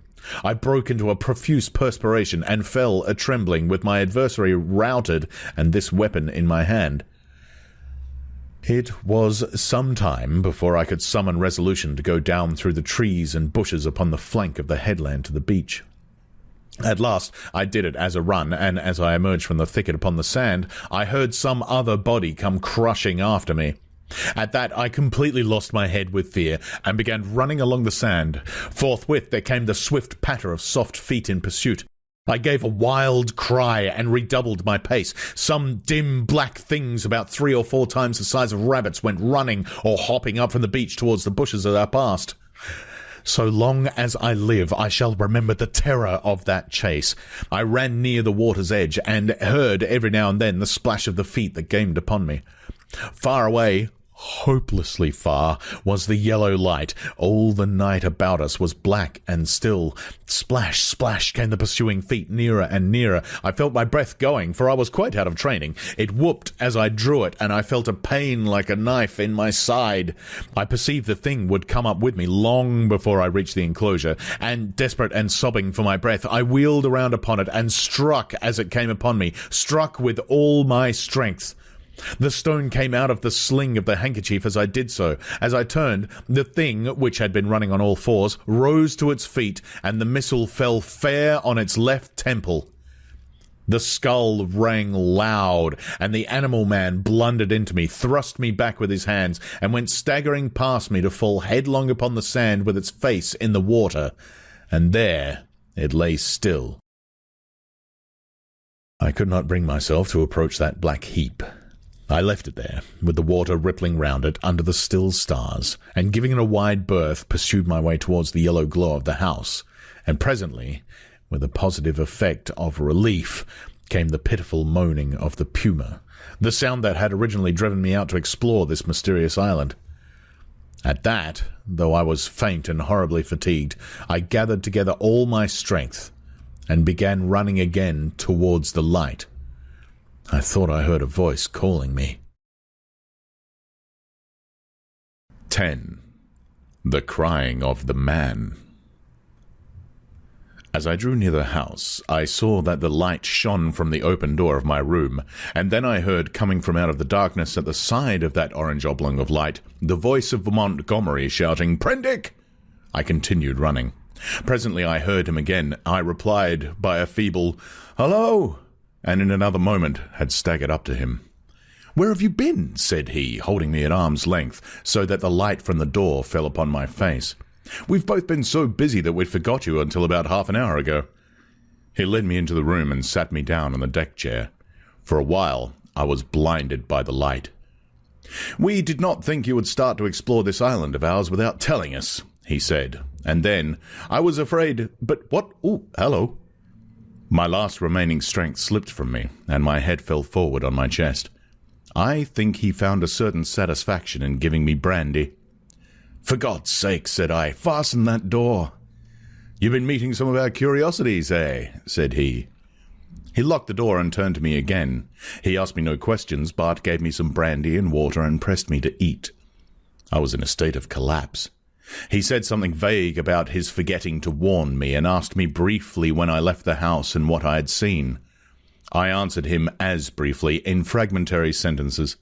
I broke into a profuse perspiration and fell a-trembling with my adversary routed and this weapon in my hand. It was some time before I could summon resolution to go down through the trees and bushes upon the flank of the headland to the beach. At last I did it as a run, and as I emerged from the thicket upon the sand, I heard some other body come crushing after me. At that I completely lost my head with fear, and began running along the sand. Forthwith there came the swift patter of soft feet in pursuit. I gave a wild cry and redoubled my pace. Some dim black things about 3 or 4 times the size of rabbits went running or hopping up from the beach towards the bushes as I passed. So long as I live, I shall remember the terror of that chase. I ran near the water's edge, and heard every now and then the splash of the feet that gained upon me. Far away, hopelessly far, was the yellow light. All the night about us was black and still. Splash, splash came the pursuing feet, nearer and nearer. I felt my breath going, for I was quite out of training. It whooped as I drew it, and I felt a pain like a knife in my side. I perceived the thing would come up with me long before I reached the enclosure, and desperate and sobbing for my breath, I wheeled around upon it and struck as it came upon me, struck with all my strength. The stone came out of the sling of the handkerchief as I did so. As I turned, the thing, which had been running on all fours, rose to its feet, and the missile fell fair on its left temple. The skull rang loud, and the animal man blundered into me, thrust me back with his hands, and went staggering past me to fall headlong upon the sand with its face in the water. And there it lay still. I could not bring myself to approach that black heap. I left it there, with the water rippling round it under the still stars, and giving it a wide berth, pursued my way towards the yellow glow of the house, and presently, with a positive effect of relief, came the pitiful moaning of the puma, the sound that had originally driven me out to explore this mysterious island. At that, though I was faint and horribly fatigued, I gathered together all my strength, and began running again towards the light. I thought I heard a voice calling me.
10. The Crying of the Man. As I drew near the house, I saw that the light shone from the open door of my room, and then I heard, coming from out of the darkness at the side of that orange oblong of light, the voice of Montgomery shouting, "Prendick!" I continued running. Presently I heard him again. I replied by a feeble, "Hello!" and in another moment had staggered up to him. "Where have you been?" said he, holding me at arm's length, so that the light from the door fell upon my face. "We've both been so busy that we'd forgot you until about half an hour ago." He led me into the room and sat me down on the deck chair. For a while I was blinded by the light. "We did not think you would start to explore this island of ours without telling us," he said, and then, "I was afraid, but what— oh, hello." My last remaining strength slipped from me, and my head fell forward on my chest. I think he found a certain satisfaction in giving me brandy. "For God's sake," said I, "fasten that door." "You've been meeting some of our curiosities, eh?" said he. He locked the door and turned to me again. He asked me no questions, but gave me some brandy and water and pressed me to eat. I was in a state of collapse. He said something vague about his forgetting to warn me, and asked me briefly when I left the house and what I had seen. I answered him as briefly, in fragmentary sentences.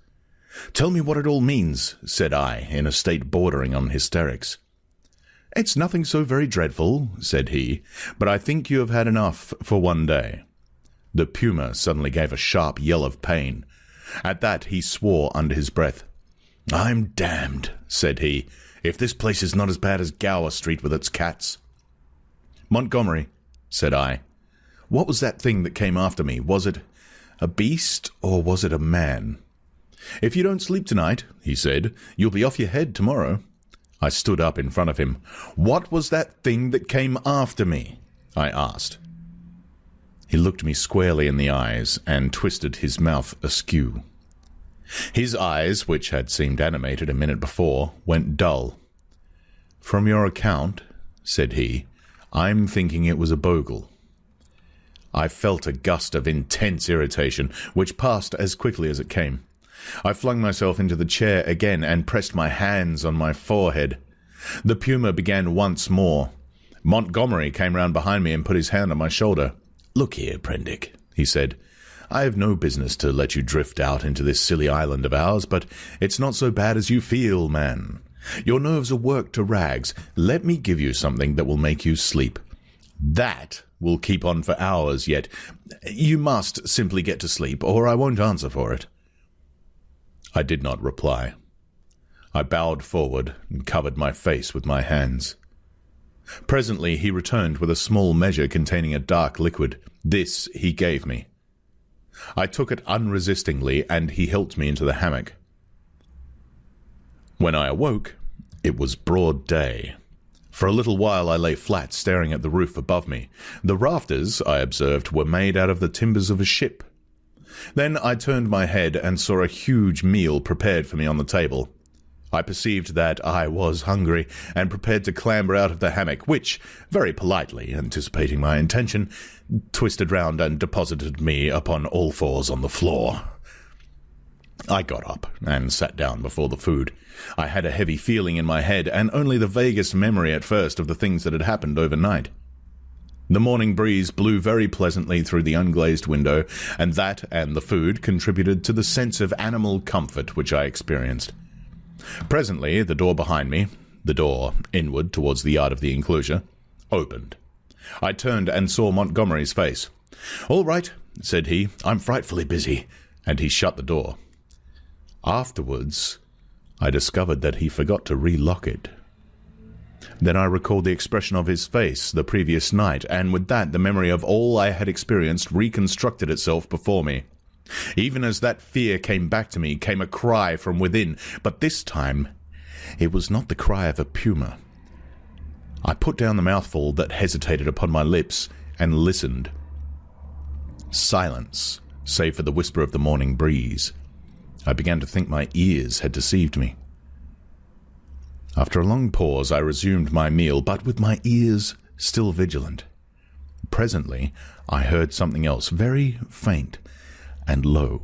"Tell me what it all means," said I, in a state bordering on hysterics. "It's nothing so very dreadful," said he, "but I think you have had enough for one day." The puma suddenly gave a sharp yell of pain. At that he swore under his breath. "I'm damned," said he, "if this place is not as bad as Gower Street with its cats." "Montgomery," said I, "what was that thing that came after me? Was it a beast, or was it a man?" "If you don't sleep tonight," he said, "you'll be off your head tomorrow." I stood up in front of him. "What was that thing that came after me?" I asked. He looked me squarely in the eyes and twisted his mouth askew. His eyes, which had seemed animated a minute before, went dull. "From your account," said he, "I'm thinking it was a bogle." I felt a gust of intense irritation, which passed as quickly as it came.
I flung myself into the chair again and pressed my hands on my forehead. The puma began once more. Montgomery came round behind me and put his hand on my shoulder. "Look here, Prendick," he said. "I have no business to let you drift out into this silly island of ours, but it's not so bad as you feel, man. Your nerves are worked to rags. Let me give you something that will make you sleep. That will keep on for hours yet. You must simply get to sleep, or I won't answer for it." I did not reply. I bowed forward and covered my face with my hands. Presently he returned with a small measure containing a dark liquid. This he gave me. I took it unresistingly, and he helped me into the hammock. When I awoke, it was broad day. For a little while I lay flat, staring at the roof above me. The rafters, I observed, were made out of the timbers of a ship. Then I turned my head and saw a huge meal prepared for me on the table. I perceived that I was hungry, and prepared to clamber out of the hammock, which, very politely anticipating my intention, twisted round and deposited me upon all fours on the floor. I got up and sat down before the food. I had a heavy feeling in my head, and only the vaguest memory at first of the things that had happened overnight. The morning breeze blew very pleasantly through the unglazed window, and that and the food contributed to the sense of animal comfort which I experienced. Presently the door behind me, the door inward towards the yard of the enclosure, opened. I turned and saw Montgomery's face. "All right," said he, "I'm frightfully busy," and he shut the door. Afterwards, I discovered that he forgot to relock it. Then I recalled the expression of his face the previous night, and with that the memory of all I had experienced reconstructed itself before me. Even as that fear came back to me, came a cry from within, but this time it was not the cry of a puma. I put down the mouthful that hesitated upon my lips and listened. Silence, save for the whisper of the morning breeze. I began to think my ears had deceived me. After a long pause I resumed my meal, but with my ears still vigilant. Presently I heard something else, very faint and low.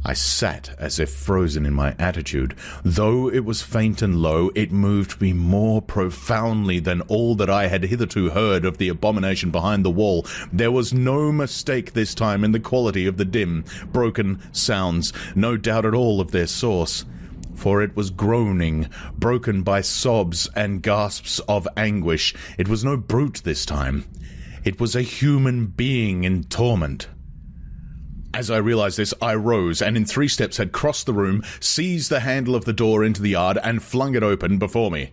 I sat as if frozen in my attitude. Though it was faint and low, it moved me more profoundly than all that I had hitherto heard of the abomination behind the wall. There was no mistake this time in the quality of the dim, broken sounds, no doubt at all of their source. For it was groaning, broken by sobs and gasps of anguish. It was no brute this time. It was a human being in torment. As I realized this, I rose, and in 3 steps had crossed the room, seized the handle of the door into the yard, and flung it open before me.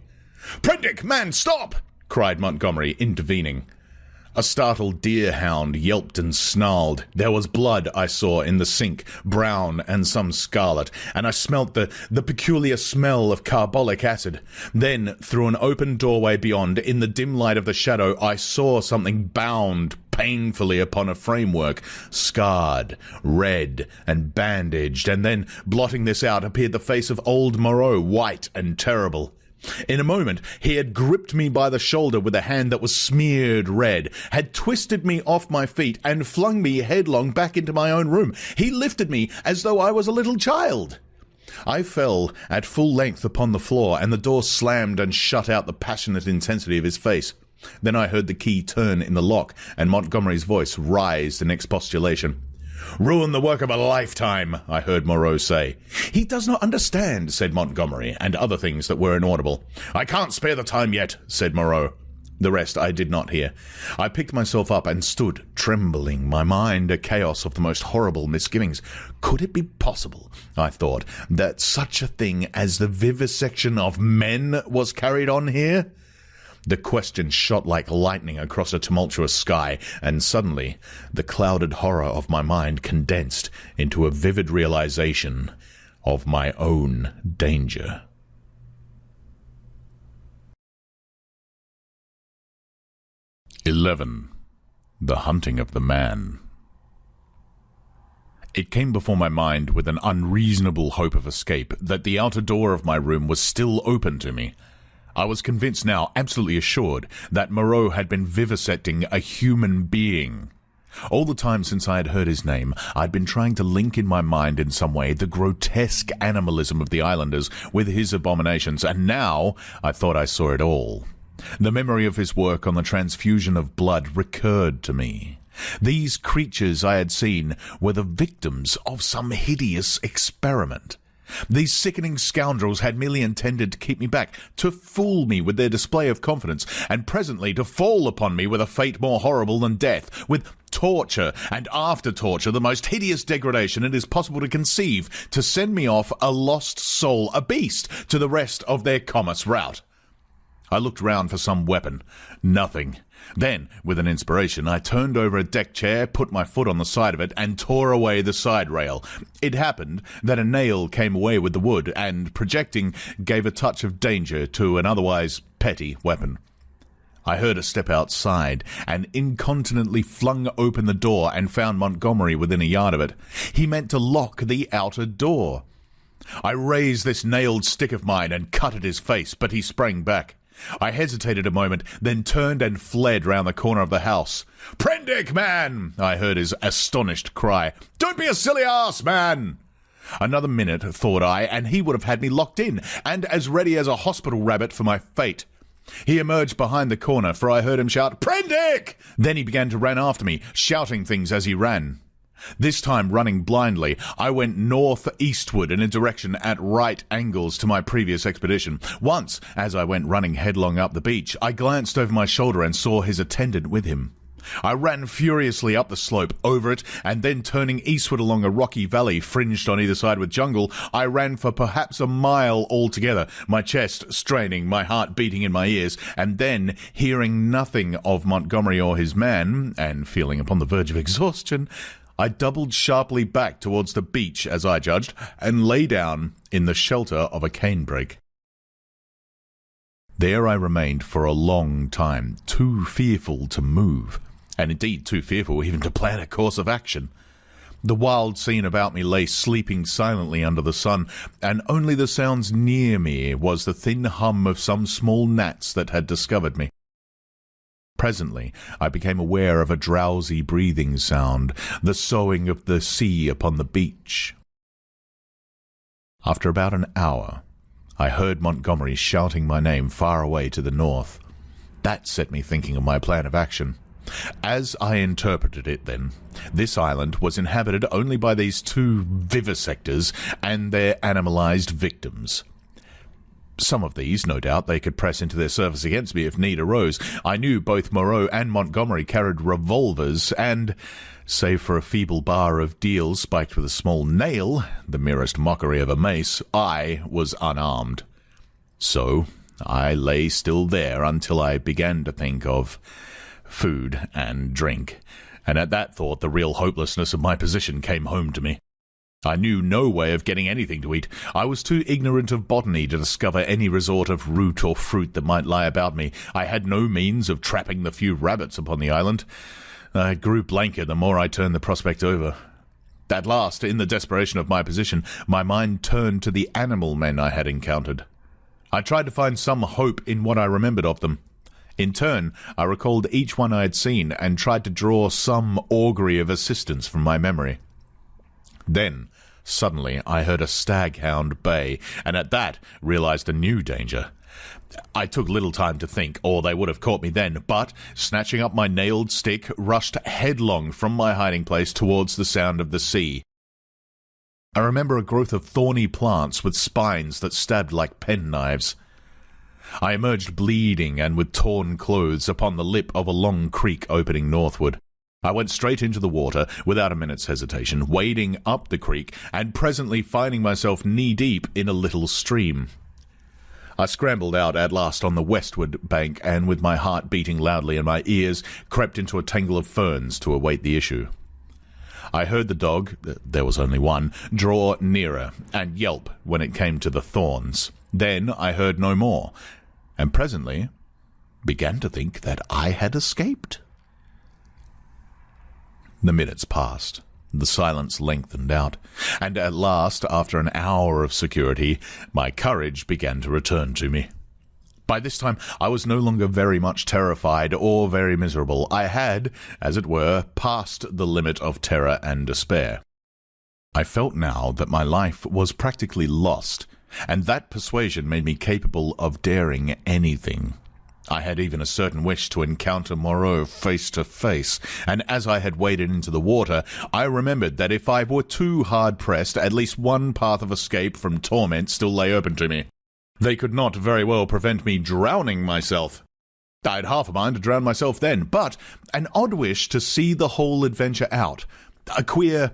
"Prendick, man, stop!" cried Montgomery, intervening. A startled deer-hound yelped and snarled. There was blood, I saw, in the sink, brown and some scarlet, and I smelt the peculiar smell of carbolic acid. Then, through an open doorway beyond, in the dim light of the shadow, I saw something bound painfully upon a framework, scarred, red, and bandaged, and then, blotting this out, appeared the face of old Moreau, white and terrible. In a moment he had gripped me by the shoulder with a hand that was smeared red, had twisted me off my feet, and flung me headlong back into my own room. He lifted me as though I was a little child. I fell at full length upon the floor, and the door slammed and shut out the passionate intensity of his face. Then I heard the key turn in the lock, and Montgomery's voice rise in expostulation. "Ruin the work of a lifetime," I heard Moreau say. "He does not understand," said Montgomery, and other things that were inaudible. "I can't spare the time yet," said Moreau. The rest I did not hear. I picked myself up and stood, trembling, my mind a chaos of the most horrible misgivings. Could it be possible, I thought, that such a thing as the vivisection of men was carried on here? The question shot like lightning across a tumultuous sky, and suddenly the clouded horror of my mind condensed into a vivid realization of my own danger. 11. The Hunting of the Man. It came before my mind with an unreasonable hope of escape that the outer door of my room was still open to me. I was convinced now, absolutely assured, that Moreau had been vivisecting a human being.
All the time since I had heard his name, I'd been trying to link in my mind in some way the grotesque animalism of the islanders with his abominations, and now I thought I saw it all. The memory of his work on the transfusion of blood recurred to me. These creatures I had seen were the victims of some hideous experiment. These sickening scoundrels had merely intended to keep me back, to fool me with their display of confidence, and presently to fall upon me with a fate more horrible than death, with torture, and after torture the most hideous degradation it is possible to conceive, to send me off a lost soul, a beast, to the rest of their common rout. I looked round for some weapon. Nothing. Then, with an inspiration, I turned over a deck chair, put my foot on the side of it, and tore away the side rail. It happened that a nail came away with the wood, and, projecting, gave a touch of danger to an otherwise petty weapon. I heard a step outside, and incontinently flung open the door and found Montgomery within a yard of it. He meant to lock the outer door. I raised this nailed stick of mine and cut at his face, but he sprang back. I hesitated a moment, then turned and fled round the corner of the house. "Prendick, man!" I heard his astonished cry. "Don't be a silly ass, man!" Another minute, thought I, and he would have had me locked in, and as ready as a hospital rabbit for my fate. He emerged behind the corner, for I heard him shout, "Prendick!" Then he began to run after me, shouting things as he ran. This time running blindly, I went north-eastward in a direction at right angles to my previous expedition. Once, as I went running headlong up the beach, I glanced over my shoulder and saw his attendant with him. I ran furiously up the slope, over it, and then turning eastward along a rocky valley fringed on either side with jungle, I ran for perhaps a mile altogether, my chest straining, my heart beating in my ears, and then, hearing nothing of Montgomery or his man, and feeling upon the verge of exhaustion, I doubled sharply back towards the beach, as I judged, and lay down in the shelter of a canebrake. There I remained for a long time, too fearful to move, and indeed too fearful even to plan a course of action. The wild scene about me lay sleeping silently under the sun, and only the sounds near me was the thin hum of some small gnats that had discovered me. Presently I became aware of a drowsy breathing sound, the soughing of the sea upon the beach. After about an hour, I heard Montgomery shouting my name far away to the north. That set me thinking of my plan of action. As I interpreted it then, this island was inhabited only by these two vivisectors and their animalized victims. Some of these, no doubt, they could press into their service against me if need arose. I knew both Moreau and Montgomery carried revolvers, and, save for a feeble bar of deal spiked with a small nail, the merest mockery of a mace, I was unarmed. So I lay still there until I began to think of food and drink, and at that thought the real hopelessness of my position came home to me. I knew no way of getting anything to eat. I was too ignorant of botany to discover any resort of root or fruit that might lie about me. I had no means of trapping the few rabbits upon the island. I grew blanker the more I turned the prospect over. At last, in the desperation of my position, my mind turned to the animal men I had encountered. I tried to find some hope in what I remembered of them. In turn, I recalled each one I had seen and tried to draw some augury of assistance from my memory. Then, suddenly, I heard a staghound bay, and at that realized a new danger. I took little time to think, or they would have caught me then, but, snatching up my nailed stick, rushed headlong from my hiding place towards the sound of the sea. I remember a growth of thorny plants with spines that stabbed like penknives. I emerged bleeding and with torn clothes upon the lip of a long creek opening northward. I went straight into the water, without a minute's hesitation, wading up the creek, and presently finding myself knee-deep in a little stream. I scrambled out at last on the westward bank, and with my heart beating loudly in my ears, crept into a tangle of ferns to await the issue. I heard the dog, there was only one, draw nearer, and yelp when it came to the thorns. Then I heard no more, and presently began to think that I had escaped. The minutes passed, the silence lengthened out, and at last, after an hour of security, my courage began to return to me. By this time, I was no longer very much terrified or very miserable. I had, as it were, passed the limit of terror and despair. I felt now that my life was practically lost, and that persuasion made me capable of daring anything. I had even a certain wish to encounter Moreau face to face, and as I had waded into the water, I remembered that if I were too hard-pressed, at least one path of escape from torment still lay open to me. They could not very well prevent me drowning myself. I had half a mind to drown myself then, but an odd wish to see the whole adventure out, a queer,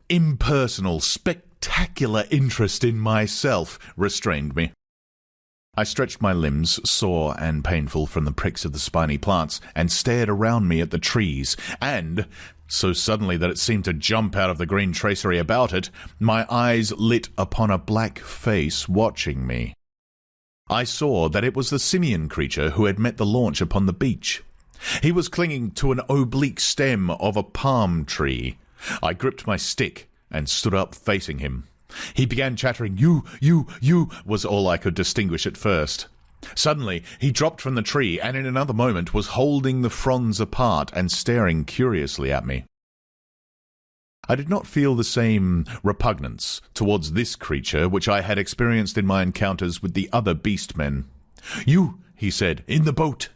impersonal, spectacular interest in myself restrained me. I stretched my limbs, sore and painful from the pricks of the spiny plants, and stared around me at the trees, and, so suddenly that it seemed to jump out of the green tracery about it, my eyes lit upon a black face watching me. I saw that it was the simian creature who had met the launch upon the beach. He was clinging to an oblique stem of a palm tree. I gripped my stick and stood up facing him. He began chattering, you, was all I could distinguish at first. Suddenly, he dropped from the tree and in another moment was holding the fronds apart and staring curiously at me. I did not feel the same repugnance towards this creature which I had experienced in my encounters with the other beast men. You, he said, in the boat.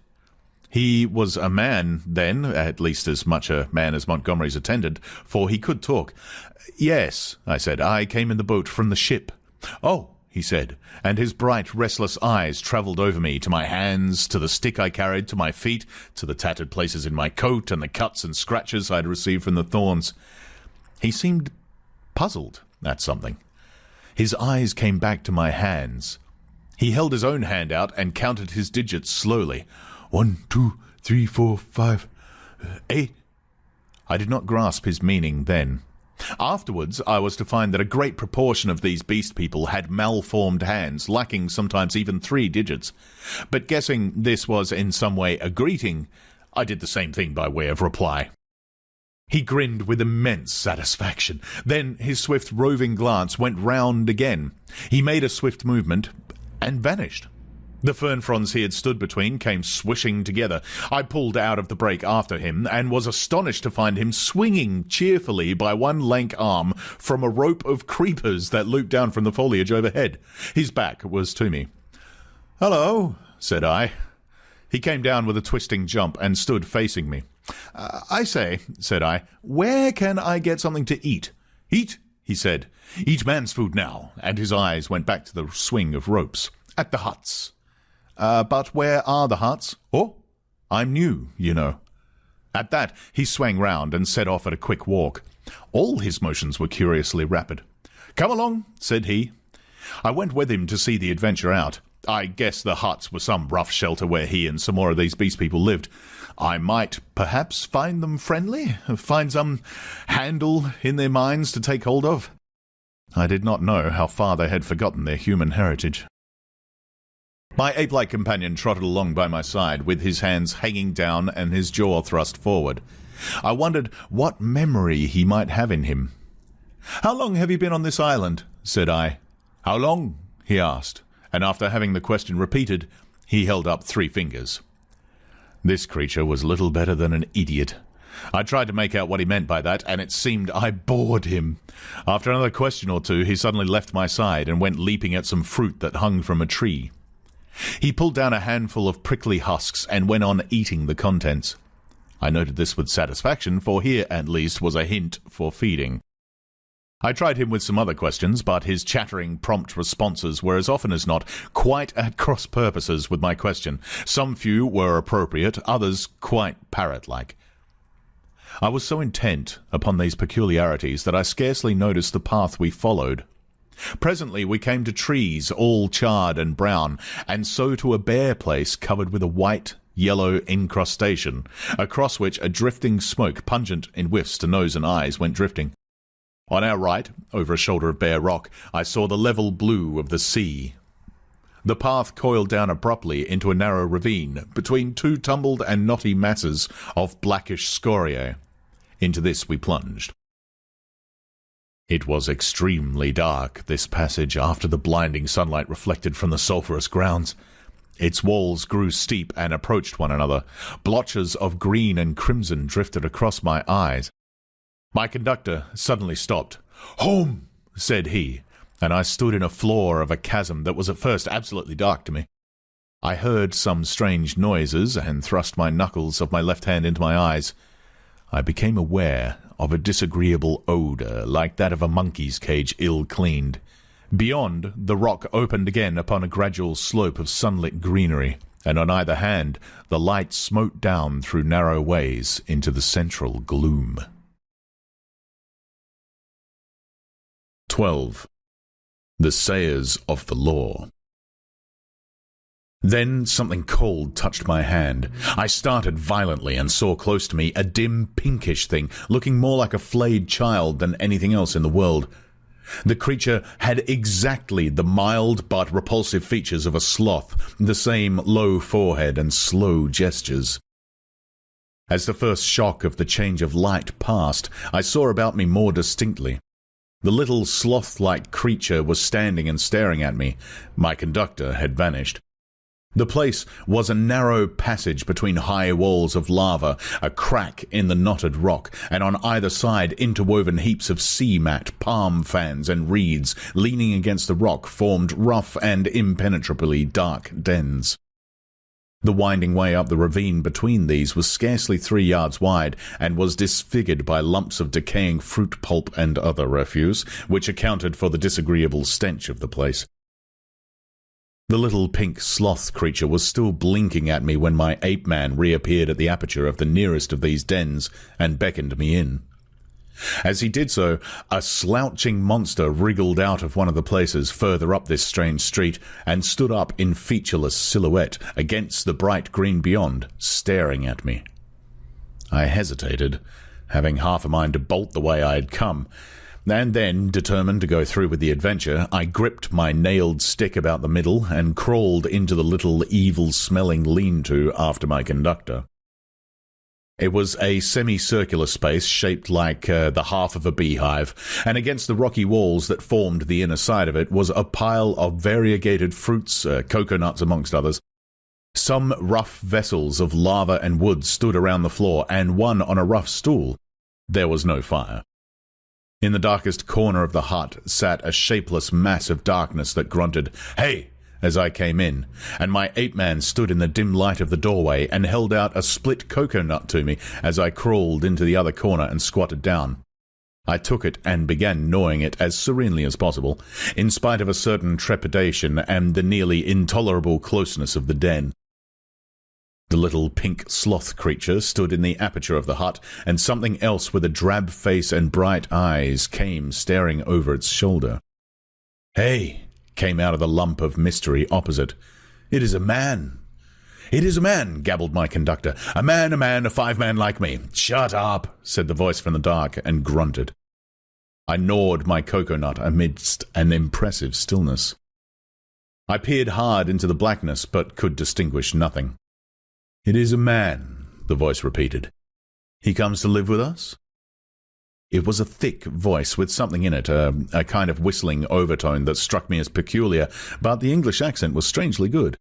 He was a man, then, at least as much a man as Montgomery's attendant, for he could talk. Yes, I said, I came in the boat from the ship. Oh, he said, and his bright, restless eyes travelled over me, to my hands, to the stick I carried, to my feet, to the tattered places in my coat, and the cuts and scratches I had received from the thorns. He seemed puzzled at something. His eyes came back to my hands. He held his own hand out and counted his digits slowly. 1, 2, 3, 4, 5, 8. I did not grasp his meaning then. Afterwards, I was to find that a great proportion of these beast people had malformed hands, lacking sometimes even 3 digits. But guessing this was in some way a greeting, I did the same thing by way of reply. He grinned with immense satisfaction. Then his swift roving glance went round again. He made a swift movement and vanished. The fern fronds he had stood between came swishing together. I pulled out of the brake after him, and was astonished to find him swinging cheerfully by one lank arm from a rope of creepers that looped down from the foliage overhead. His back was to me. "Hello," said I. He came down with a twisting jump and stood facing me. I say," said I, "where can I get something to eat?" "Eat," he said. "Eat man's food now," and his eyes went back to the swing of ropes. "At the huts." But where are the huts?" "Oh, I'm new, you know." At that he swang round and set off at a quick walk. All his motions were curiously rapid. "Come along," said he. I went with him to see the adventure out. I guess the huts were some rough shelter where he and some more of these beast people lived. I might, perhaps, find them friendly, find some handle in their minds to take hold of. I did not know how far they had forgotten their human heritage. My ape-like companion trotted along by my side, with his hands hanging down and his jaw thrust forward. I wondered what memory he might have in him. "How long have you been on this island?" said I. "How long?" he asked, and after having the question repeated, he held up 3 fingers. This creature was little better than an idiot. I tried to make out what he meant by that, and it seemed I bored him. After another question or two, he suddenly left my side and went leaping at some fruit that hung from a tree. He pulled down a handful of prickly husks and went on eating the contents. I noted this with satisfaction, for here, at least, was a hint for feeding. I tried him with some other questions, but his chattering, prompt responses were as often as not quite at cross purposes with my question. Some few were appropriate, others quite parrot-like. I was so intent upon these peculiarities that I scarcely noticed the path we followed. Presently we came to trees all charred and brown, and so to a bare place covered with a white, yellow incrustation, across which a drifting smoke, pungent in whiffs to nose and eyes, went drifting. On our right, over a shoulder of bare rock, I saw the level blue of the sea. The path coiled down abruptly into a narrow ravine, between 2 tumbled and knotty masses of blackish scoriae. Into this we plunged. It was extremely dark, this passage, after the blinding sunlight reflected from the sulphurous grounds. Its walls grew steep and approached one another. Blotches of green and crimson drifted across my eyes. My conductor suddenly stopped. "Home!" said he, and I stood in a floor of a chasm that was at first absolutely dark to me. I heard some strange noises and thrust my knuckles of my left hand into my eyes. I became aware of a disagreeable odour, like that of a monkey's cage ill-cleaned. Beyond, the rock opened again upon a gradual slope of sunlit greenery, and on either hand the light smote down through narrow ways into the central gloom. 12. The Sayers of the Law. Then something cold touched my hand. I started violently and saw close to me a dim pinkish thing, looking more like a flayed child than anything else in the world. The creature had exactly the mild but repulsive features of a sloth, the same low forehead and slow gestures. As the first shock of the change of light passed, I saw about me more distinctly. The little sloth-like creature was standing and staring at me. My conductor had vanished. The place was a narrow passage between high walls of lava, a crack in the knotted rock, and on either side interwoven heaps of sea mat, palm fans, and reeds leaning against the rock formed rough and impenetrably dark dens. The winding way up the ravine between these was scarcely 3 yards wide, and was disfigured by lumps of decaying fruit pulp and other refuse, which accounted for the disagreeable stench of the place. The little pink sloth creature was still blinking at me when my ape-man reappeared at the aperture of the nearest of these dens and beckoned me in. As he did so, a slouching monster wriggled out of one of the places further up this strange street and stood up in featureless silhouette against the bright green beyond, staring at me. I hesitated, having half a mind to bolt the way I had come, and then, determined to go through with the adventure, I gripped my nailed stick about the middle and crawled into the little evil-smelling lean-to after my conductor. It was a semicircular space shaped like the half of a beehive, and against the rocky walls that formed the inner side of it was a pile of variegated fruits, coconuts amongst others. Some rough vessels of lava and wood stood around the floor, and one on a rough stool. There was no fire. In the darkest corner of the hut sat a shapeless mass of darkness that grunted, "Hey!" as I came in, and my ape-man stood in the dim light of the doorway and held out a split coconut to me as I crawled into the other corner and squatted down. I took it and began gnawing it as serenely as possible, in spite of a certain trepidation and the nearly intolerable closeness of the den. The little pink sloth creature stood in the aperture of the hut, and something else with a drab face and bright eyes came staring over its shoulder. "Hey!" came out of the lump of mystery opposite. "It is a man!" "It is a man!" gabbled my conductor. A man, a 5-man like me." "Shut up!" said the voice from the dark, and grunted. I gnawed my coconut amidst an impressive stillness. I peered hard into the blackness, but could distinguish nothing. "It is a man," the voice repeated. "He comes to live with us?" It was a thick voice with something in it, a kind of whistling overtone that struck me as peculiar, but the English accent was strangely good.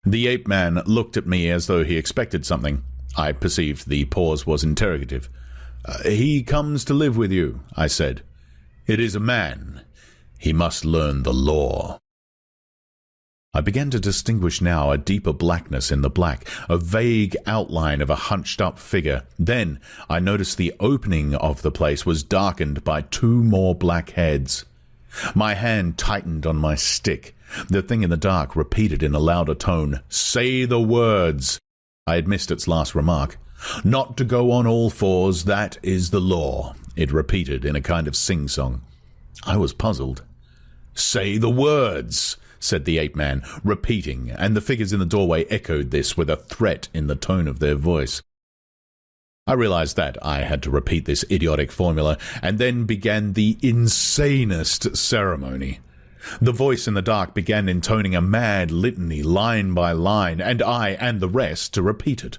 The ape-man looked at me as though he expected something. I perceived the pause was interrogative. "He comes to live with you," I said. "It is a man. He must learn the law." I began to distinguish now a deeper blackness in the black, a vague outline of a hunched-up figure. Then I noticed the opening of the place was darkened by 2 more black heads. My hand tightened on my stick. The thing in the dark repeated in a louder tone, "Say the words." I had missed its last remark. "Not to go on all fours, that is the law," it repeated in a kind of sing-song. I was puzzled. "Say the words," said the ape-man, repeating, and the figures in the doorway echoed this with a threat in the tone of their voice. I realized that I had to repeat this idiotic formula, and then began the insanest ceremony. The voice in the dark began intoning a mad litany line by line, and I and the rest to repeat it.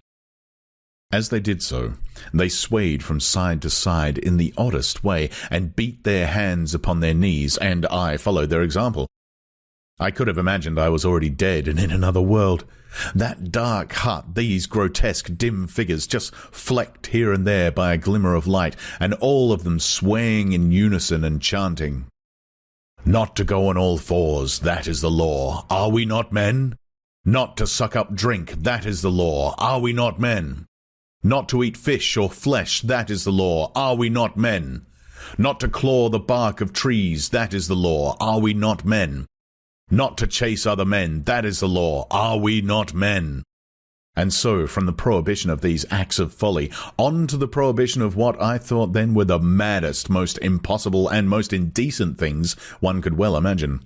As they did so, they swayed from side to side in the oddest way, and beat their hands upon their knees, and I followed their example.
I could have imagined I was already dead and in another world. That dark hut, these grotesque dim figures just flecked here and there by a glimmer of light, and all of them swaying in unison and chanting. Not to go on all fours, that is the law. Are we not men? Not to suck up drink, that is the law. Are we not men? Not to eat fish or flesh, that is the law. Are we not men? Not to claw the bark of trees, that is the law. Are we not men? Not to chase other men, that is the law. Are we not men? And so, from the prohibition of these acts of folly, on to the prohibition of what I thought then were the maddest, most impossible, and most indecent things one could well imagine.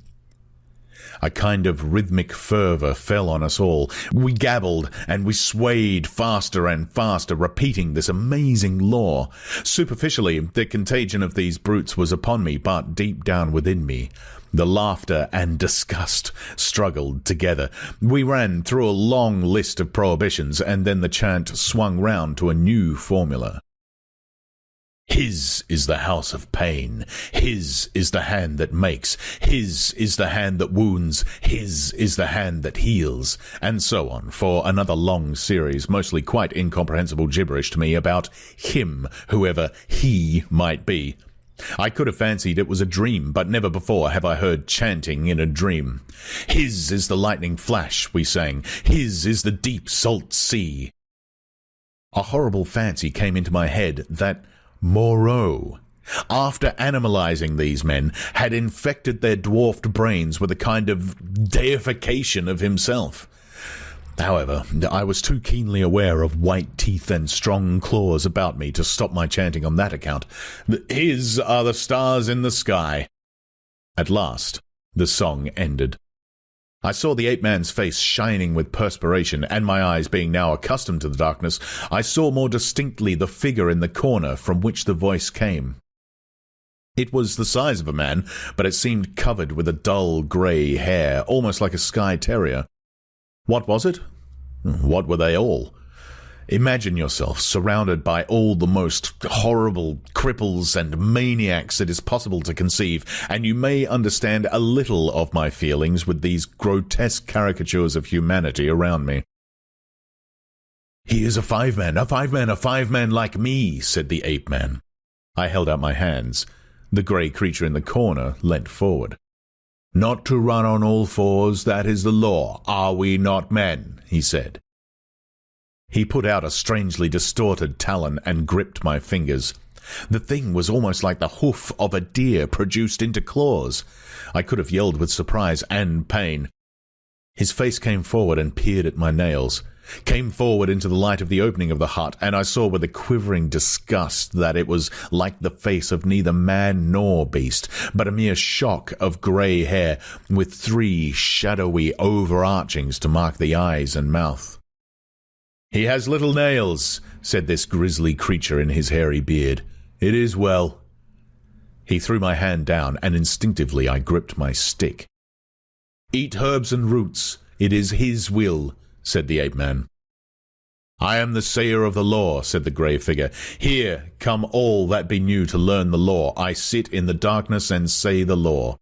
A kind of rhythmic fervour fell on us all. We gabbled, and we swayed faster and faster, repeating this amazing law. Superficially, the contagion of these brutes was upon me, but deep down within me, the laughter and disgust struggled together. We ran through a long list of prohibitions, and then the chant swung round to a new formula. His is the house of pain. His is the hand that makes. His is the hand that wounds. His is the hand that heals. And so on, for another long series, mostly quite incomprehensible gibberish to me about him, whoever he might be. I could have fancied it was a dream, but never before have I heard chanting in a dream. His is the lightning flash, we sang. His is the deep salt sea. A horrible fancy came into my head that Moreau, after animalizing these men, had infected their dwarfed brains with a kind of deification of himself. However, I was too keenly aware of white teeth and strong claws about me to stop my chanting on that account. His are the stars in the sky. At last, the song ended. I saw the ape-man's face shining with perspiration, and my eyes being now accustomed to the darkness, I saw more distinctly the figure in the corner from which the voice came. It was the size of a man, but it seemed covered with a dull grey hair, almost like a Skye terrier. What was it? What were they all? Imagine yourself surrounded by all the most horrible cripples and maniacs it is possible to conceive, and you may understand a little of my feelings with these grotesque caricatures of humanity around me. He is a five-man like me, said the ape-man. I held out my hands. The grey creature in the corner leant forward. Not to run on all fours, that is the law. Are we not men? He said. He put out a strangely distorted talon and gripped my fingers. The thing was almost like the hoof of a deer produced into claws. I could have yelled with surprise and pain. His face came forward and peered at my nails, came forward into the light of the opening of the hut, and I saw with a quivering disgust that it was like the face of neither man nor beast, but a mere shock of grey hair, with 3 shadowy overarchings to mark the eyes and mouth. He has little nails, said this grisly creature in his hairy beard. It is well. He threw my hand down, and instinctively I gripped my stick. Eat herbs and roots. It is his will, said the ape-man. I am the sayer of the law, said the grey figure. Here come all that be new to learn the law. I sit in the darkness and say the law.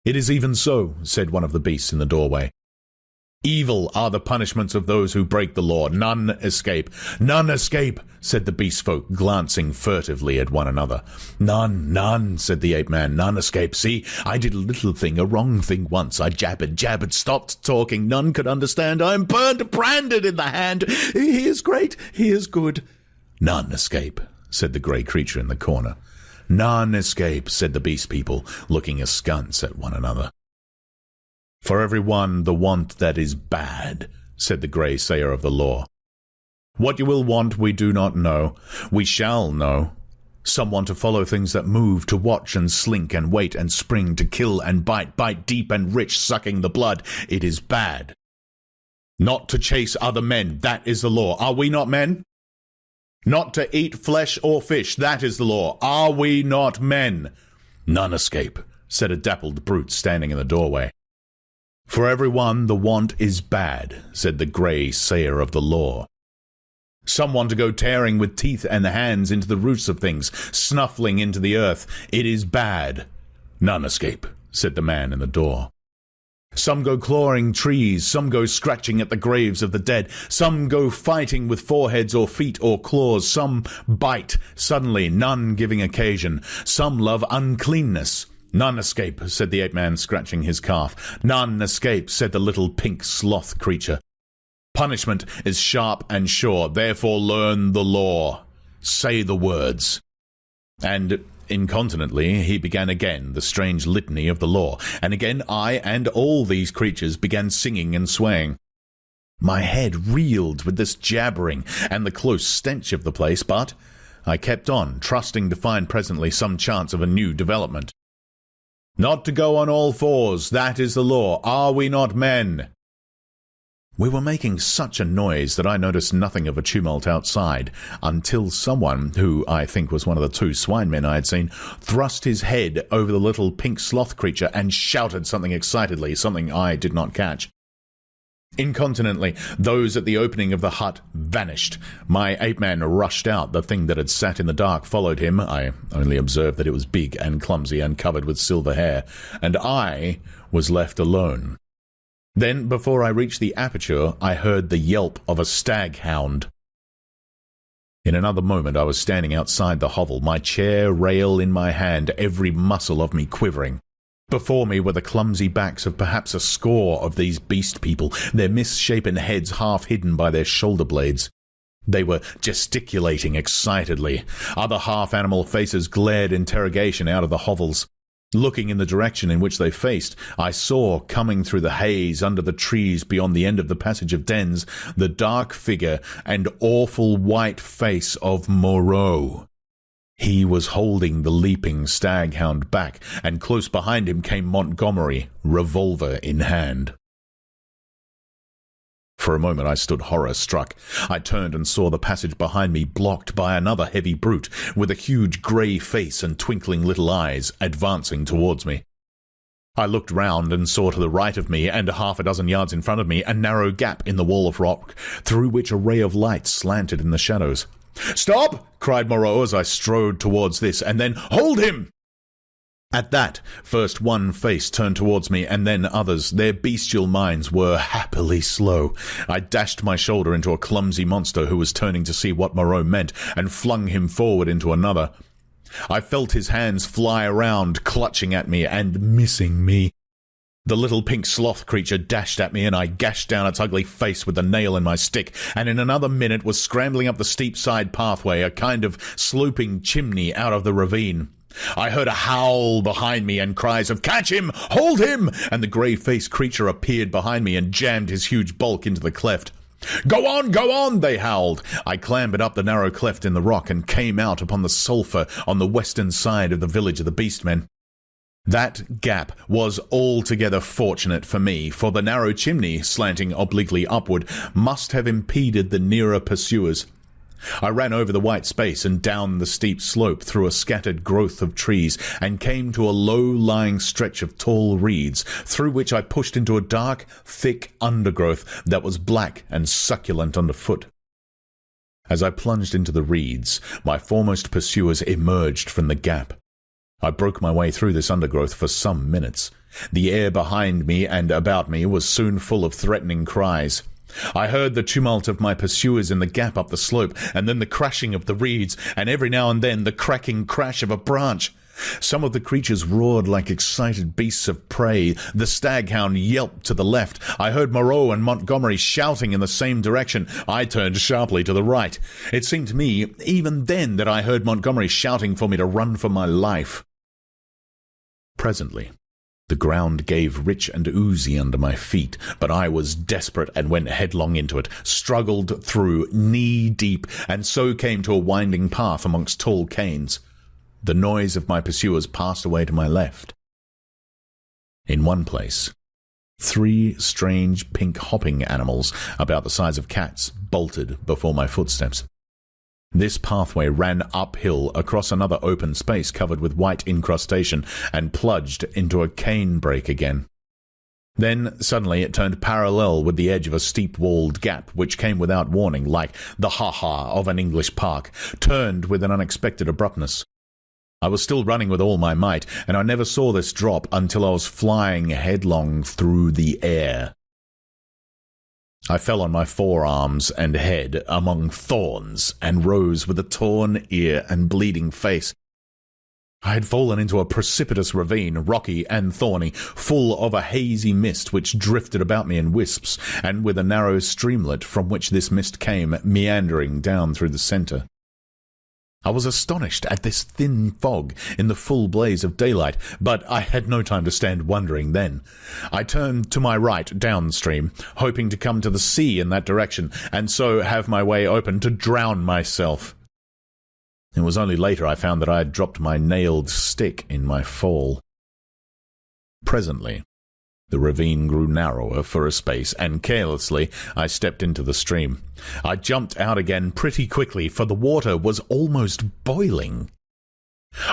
It is even so, said one of the beasts in the doorway. Evil are the punishments of those who break the law. None escape. None escape, said the beast folk, glancing furtively at one another. None, said the ape-man. None escape. See, I did a little thing, a wrong thing once. I jabbered, stopped talking. None could understand. I am burned, branded in the hand. He is great. He is good. None escape, said the grey creature in the corner. None escape, said the beast people, looking askance at one another. For every one the want that is bad, said the grey sayer of the law. What you will want we do not know. We shall know. Some want to follow things that move, to watch and slink and wait and spring, to kill and bite deep and rich, sucking the blood. It is bad. Not to chase other men, that is the law. Are we not men? Not to eat flesh or fish, that is the law. Are we not men? None escape, said a dappled brute standing in the doorway. For every one the want is bad, said the grey sayer of the law. Some want to go tearing with teeth and hands into the roots of things, snuffling into the earth. It is bad. None escape, said the man in the door. Some go clawing trees, some go scratching at the graves of the dead, some go fighting with foreheads or feet or claws, some bite suddenly, none giving occasion, some love uncleanness. None escape, said the ape-man, scratching his calf. None escape, said the little pink sloth creature. Punishment is sharp and sure, therefore learn the law. Say the words. And incontinently he began again the strange litany of the law, and again I and all these creatures began singing and swaying. My head reeled with this jabbering and the close stench of the place, but I kept on, trusting to find presently some chance of a new development. Not to go on all fours, that is the law. Are we not men? We were making such a noise that I noticed nothing of a tumult outside, until someone, who I think was one of the two swine men I had seen, thrust his head over the little pink sloth creature and shouted something excitedly, something I did not catch. Incontinently, those at the opening of the hut vanished. My ape-man rushed out. The thing that had sat in the dark followed him. I only observed that it was big and clumsy and covered with silver hair, and I was left alone. Then, before I reached the aperture, I heard the yelp of a stag-hound. In another moment I was standing outside the hovel, my chair rail in my hand, every muscle of me quivering. Before me were the clumsy backs of perhaps a score of these beast people, their misshapen heads half hidden by their shoulder blades. They were gesticulating excitedly. Other half-animal faces glared interrogation out of the hovels. Looking in the direction in which they faced, I saw, coming through the haze under the trees beyond the end of the passage of dens, the dark figure and awful white face of Moreau. He was holding the leaping staghound back, and close behind him came Montgomery, revolver in hand. For a moment I stood horror-struck. I turned and saw the passage behind me blocked by another heavy brute, with a huge grey face and twinkling little eyes, advancing towards me. I looked round and saw to the right of me, and half a dozen yards in front of me, a narrow gap in the wall of rock, through which a ray of light slanted in the shadows. "Stop!" cried Moreau as I strode towards this, and then, "Hold him!" At that, first one face turned towards me, and then others. Their bestial minds were happily slow. I dashed my shoulder into a clumsy monster who was turning to see what Moreau meant, and flung him forward into another. I felt his hands fly around, clutching at me and missing me. The little pink sloth creature dashed at me, and I gashed down its ugly face with the nail in my stick, and in another minute was scrambling up the steep side pathway, a kind of sloping chimney out of the ravine. I heard a howl behind me and cries of "Catch him! Hold him!" and the grey-faced creature appeared behind me and jammed his huge bulk into the cleft. Go on!" they howled. I clambered up the narrow cleft in the rock and came out upon the sulphur on the western side of the village of the beastmen. That gap was altogether fortunate for me, for the narrow chimney, slanting obliquely upward, must have impeded the nearer pursuers. I ran over the white space and down the steep slope through a scattered growth of trees, and came to a low-lying stretch of tall reeds, through which I pushed into a dark, thick undergrowth that was black and succulent underfoot. As I plunged into the reeds, my foremost pursuers emerged from the gap. I broke my way through this undergrowth for some minutes. The air behind me and about me was soon full of threatening cries. I heard the tumult of my pursuers in the gap up the slope, and then the crashing of the reeds, and every now and then the cracking crash of a branch. Some of the creatures roared like excited beasts of prey. The staghound yelped to the left. I heard Moreau and Montgomery shouting in the same direction. I turned sharply to the right. It seemed to me, even then, that I heard Montgomery shouting for me to run for my life. Presently, the ground gave rich and oozy under my feet, but I was desperate and went headlong into it, struggled through knee-deep, and so came to a winding path amongst tall canes. The noise of my pursuers passed away to my left. In one place, 3 strange pink hopping animals, about the size of cats, bolted before my footsteps. This pathway ran uphill across another open space covered with white incrustation and plunged into a cane brake again. Then, suddenly, it turned parallel with the edge of a steep-walled gap, which came without warning, like the ha-ha of an English park, turned with an unexpected abruptness. I was still running with all my might, and I never saw this drop until I was flying headlong through the air. I fell on my forearms and head among thorns and rose with a torn ear and bleeding face. I had fallen into a precipitous ravine, rocky and thorny, full of a hazy mist which drifted about me in wisps, and with a narrow streamlet from which this mist came meandering down through the centre. I was astonished at this thin fog in the full blaze of daylight, but I had no time to stand wondering then. I turned to my right downstream, hoping to come to the sea in that direction, and so have my way open to drown myself. It was only later I found that I had dropped my nailed stick in my fall. Presently, the ravine grew narrower for a space, and carelessly I stepped into the stream. I jumped out again pretty quickly, for the water was almost boiling.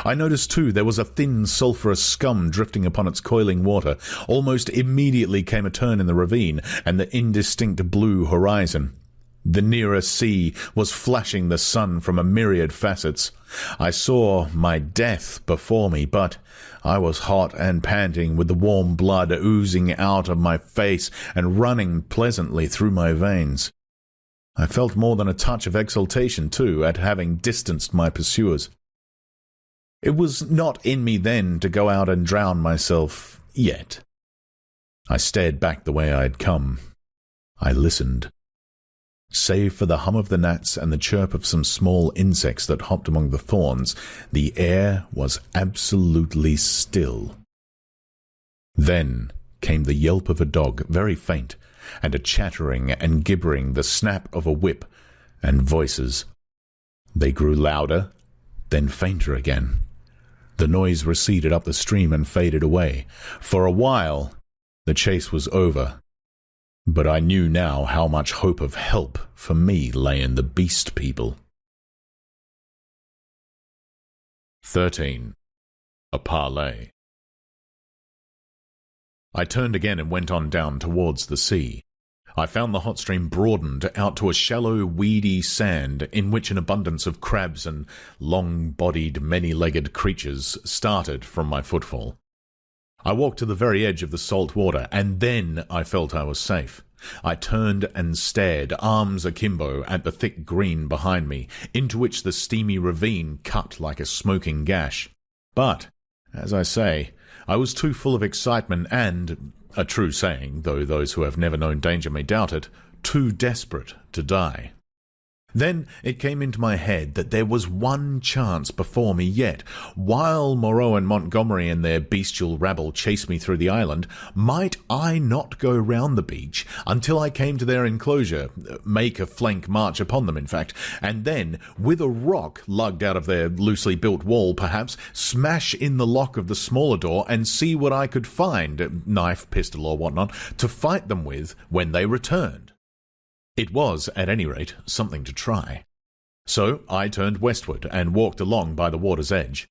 I noticed, too, there was a thin sulphurous scum drifting upon its coiling water. Almost immediately came a turn in the ravine, and the indistinct blue horizon. The nearer sea was flashing the sun from a myriad facets. I saw my death before me, but I was hot and panting, with the warm blood oozing out of my face and running pleasantly through my veins. I felt more than a touch of exultation, too, at having distanced my pursuers. It was not in me then to go out and drown myself yet. I stared back the way I had come. I listened. Save for the hum of the gnats and the chirp of some small insects that hopped among the thorns, the air was absolutely still. Then came the yelp of a dog, very faint, and a chattering and gibbering, the snap of a whip, and voices. They grew louder, then fainter again. The noise receded up the stream and faded away. For a while, the chase was over. But I knew now how much hope of help for me lay in the beast people. 13. A Parley. I turned again and went on down towards the sea. I found the hot stream broadened out to a shallow, weedy sand in which an abundance of crabs and long-bodied, many-legged creatures started from my footfall. I walked to the very edge of the salt water, and then I felt I was safe. I turned and stared, arms akimbo, at the thick green behind me, into which the steamy ravine cut like a smoking gash. But, as I say, I was too full of excitement and, a true saying, though those who have never known danger may doubt it, too desperate to die. Then it came into my head that there was one chance before me yet. While Moreau and Montgomery and their bestial rabble chased me through the island, might I not go round the beach until I came to their enclosure, make a flank march upon them, in fact, and then, with a rock lugged out of their loosely built wall, perhaps, smash in the lock of the smaller door and see what I could find, knife, pistol, or whatnot, to fight them with when they returned. It was, at any rate, something to try. So I turned westward and walked along by the water's edge.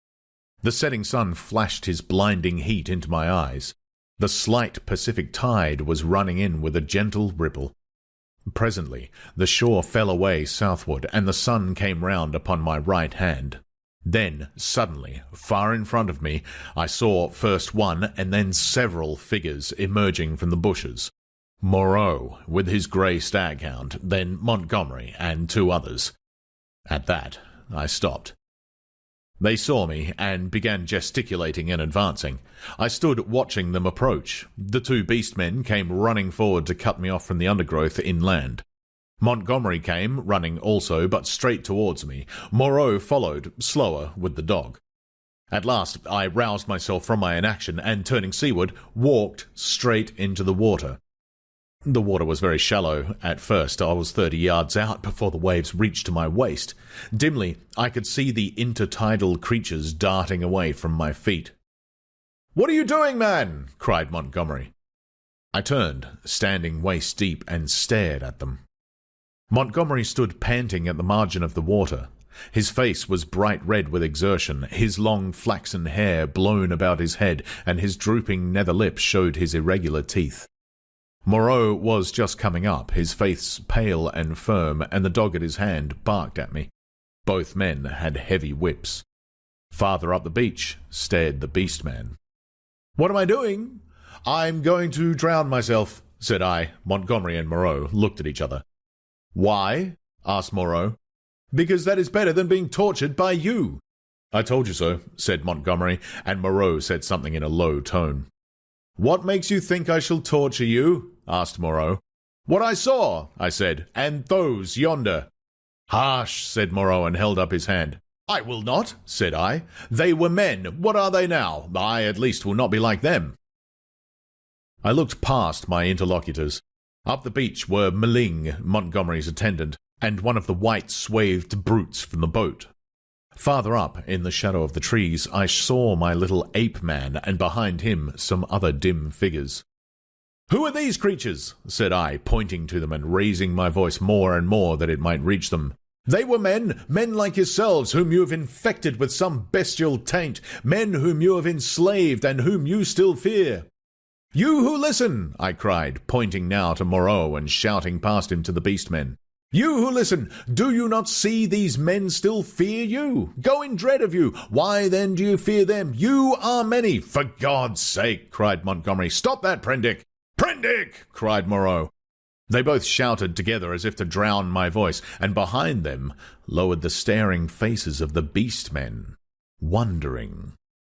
The setting sun flashed his blinding heat into my eyes. The slight Pacific tide was running in with a gentle ripple. Presently the shore fell away southward, and the sun came round upon my right hand. Then, suddenly, far in front of me, I saw first one and then several figures emerging from the bushes. Moreau, with his grey staghound, then Montgomery and two others. At that, I stopped. They saw me and began gesticulating and advancing. I stood watching them approach. The two beastmen came running forward to cut me off from the undergrowth inland. Montgomery came, running also, but straight towards me. Moreau followed, slower, with the dog. At last I roused myself from my inaction and, turning seaward, walked straight into the water. The water was very shallow at first. I was 30 yards out before the waves reached to my waist. Dimly, I could see the intertidal creatures darting away from my feet. "What are you doing, man?" cried Montgomery. I turned, standing waist-deep, and stared at them. Montgomery stood panting at the margin of the water. His face was bright red with exertion, his long flaxen hair blown about his head, and his drooping nether lip showed his irregular teeth. Moreau was just coming up, his face pale and firm, and the dog at his hand barked at me. Both men had heavy whips. Farther up the beach stared the beast man. "What am I doing?" "I'm going to drown myself," said I. Montgomery and Moreau looked at each other. "Why?" asked Moreau. "Because that is better than being tortured by you." "I told you so," said Montgomery, and Moreau said something in a low tone. "What makes you think I shall torture you?" asked Moreau. "What I saw," I said, "and those yonder." "Hush," said Moreau, and held up his hand. "I will not," said I. "They were men. What are they now? I at least will not be like them." I looked past my interlocutors. Up the beach were Meling, Montgomery's attendant, and one of the white swathed brutes from the boat. Farther up, in the shadow of the trees, I saw my little ape-man, and behind him some other dim figures. "Who are these creatures?" said I, pointing to them and raising my voice more and more that it might reach them. "They were men like yourselves, whom you have infected with some bestial taint, men whom you have enslaved and whom you still fear." "You who listen," I cried, pointing now to Moreau and shouting past him to the beastmen. "You who listen, do you not see these men still fear you? Go in dread of you. Why then do you fear them? You are many." "For God's sake," cried Montgomery. "Stop that, Prendick." "Prendick!" cried Moreau. They both shouted together as if to drown my voice, and behind them lowered the staring faces of the beastmen, wondering.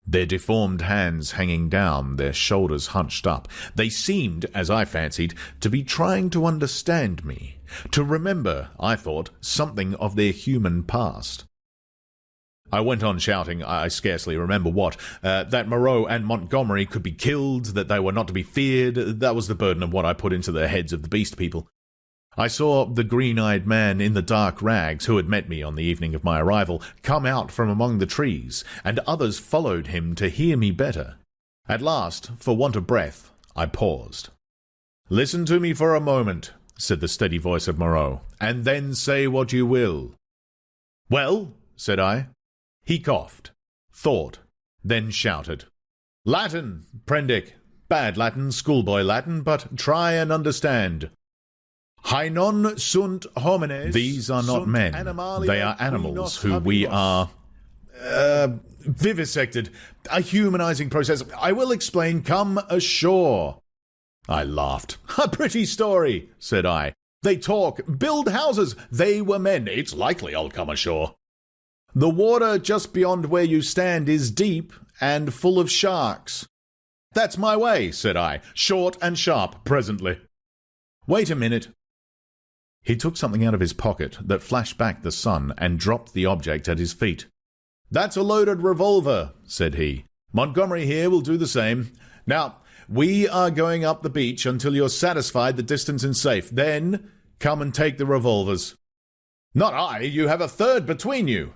Their deformed hands hanging down, their shoulders hunched up. They seemed, as I fancied, to be trying to understand me, to remember, I thought, something of their human past. I went on shouting, I scarcely remember what, that Moreau and Montgomery could be killed, that they were not to be feared. That was the burden of what I put into the heads of the beast people. I saw the green-eyed man in the dark rags who had met me on the evening of my arrival come out from among the trees, and others followed him to hear me better. At last, for want of breath, I paused. "Listen to me for a moment," said the steady voice of Moreau, "and then say what you will." "Well," said I. He coughed, thought, then shouted. "Latin, Prendick. Bad Latin, schoolboy Latin, but try and understand. Hainon sunt homines. These are not men. They are animals who we are vivisected. A humanizing process. I will explain. Come ashore." I laughed. "A pretty story," said I. "They talk, build houses. They were men. It's likely I'll come ashore." "The water just beyond where you stand is deep and full of sharks." "That's my way," said I. "Short and sharp presently." "Wait a minute." He took something out of his pocket that flashed back the sun and dropped the object at his feet. "That's a loaded revolver," said he. "Montgomery here will do the same. Now, we are going up the beach until you're satisfied the distance is safe. Then come and take the revolvers." "Not I. You have a third between you."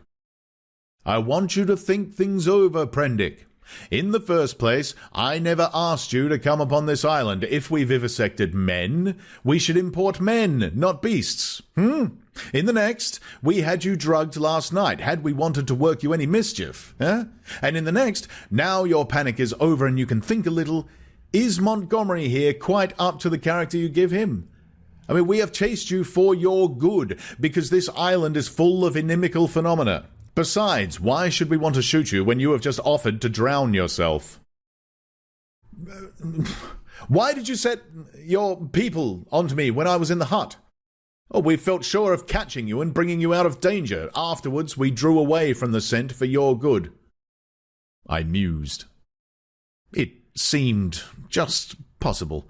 "I want you to think things over, Prendick. In the first place, I never asked you to come upon this island. If we vivisected men, we should import men, not beasts. In the next, we had you drugged last night, had we wanted to work you any mischief. And in the next, now your panic is over and you can think a little, is Montgomery here quite up to the character you give him? I mean, we have chased you for your good, because this island is full of inimical phenomena. Besides, why should we want to shoot you when you have just offered to drown yourself? Why did you set your people onto me when I was in the hut? Oh, we felt sure of catching you and bringing you out of danger. Afterwards, we drew away from the scent for your good. I mused. It seemed just possible.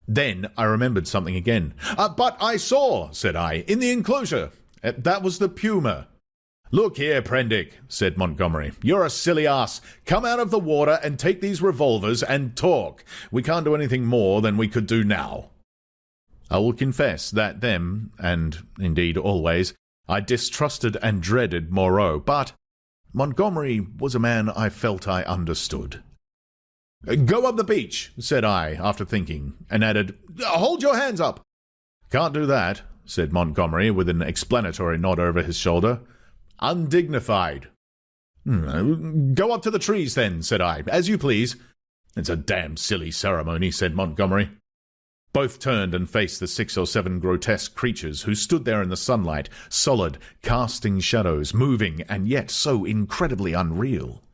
Then I remembered something again. "But I saw," said I, "in the enclosure. That was the puma." "Look here, Prendick," said Montgomery. "You're a silly ass. Come out of the water and take these revolvers and talk. We can't do anything more than we could do now." I will confess that then, and indeed always, I distrusted and dreaded Moreau, but Montgomery was a man I felt I understood. "Go up the beach," said I, after thinking, and added, "Hold your hands up." "Can't do that," said Montgomery, with an explanatory nod over his shoulder. "Undignified." "Go up to the trees, then," said I, "as you please." "It's a damned silly ceremony," said Montgomery. Both turned and faced the 6 or 7 grotesque creatures who stood there in the sunlight, solid, casting shadows, moving, and yet so incredibly unreal.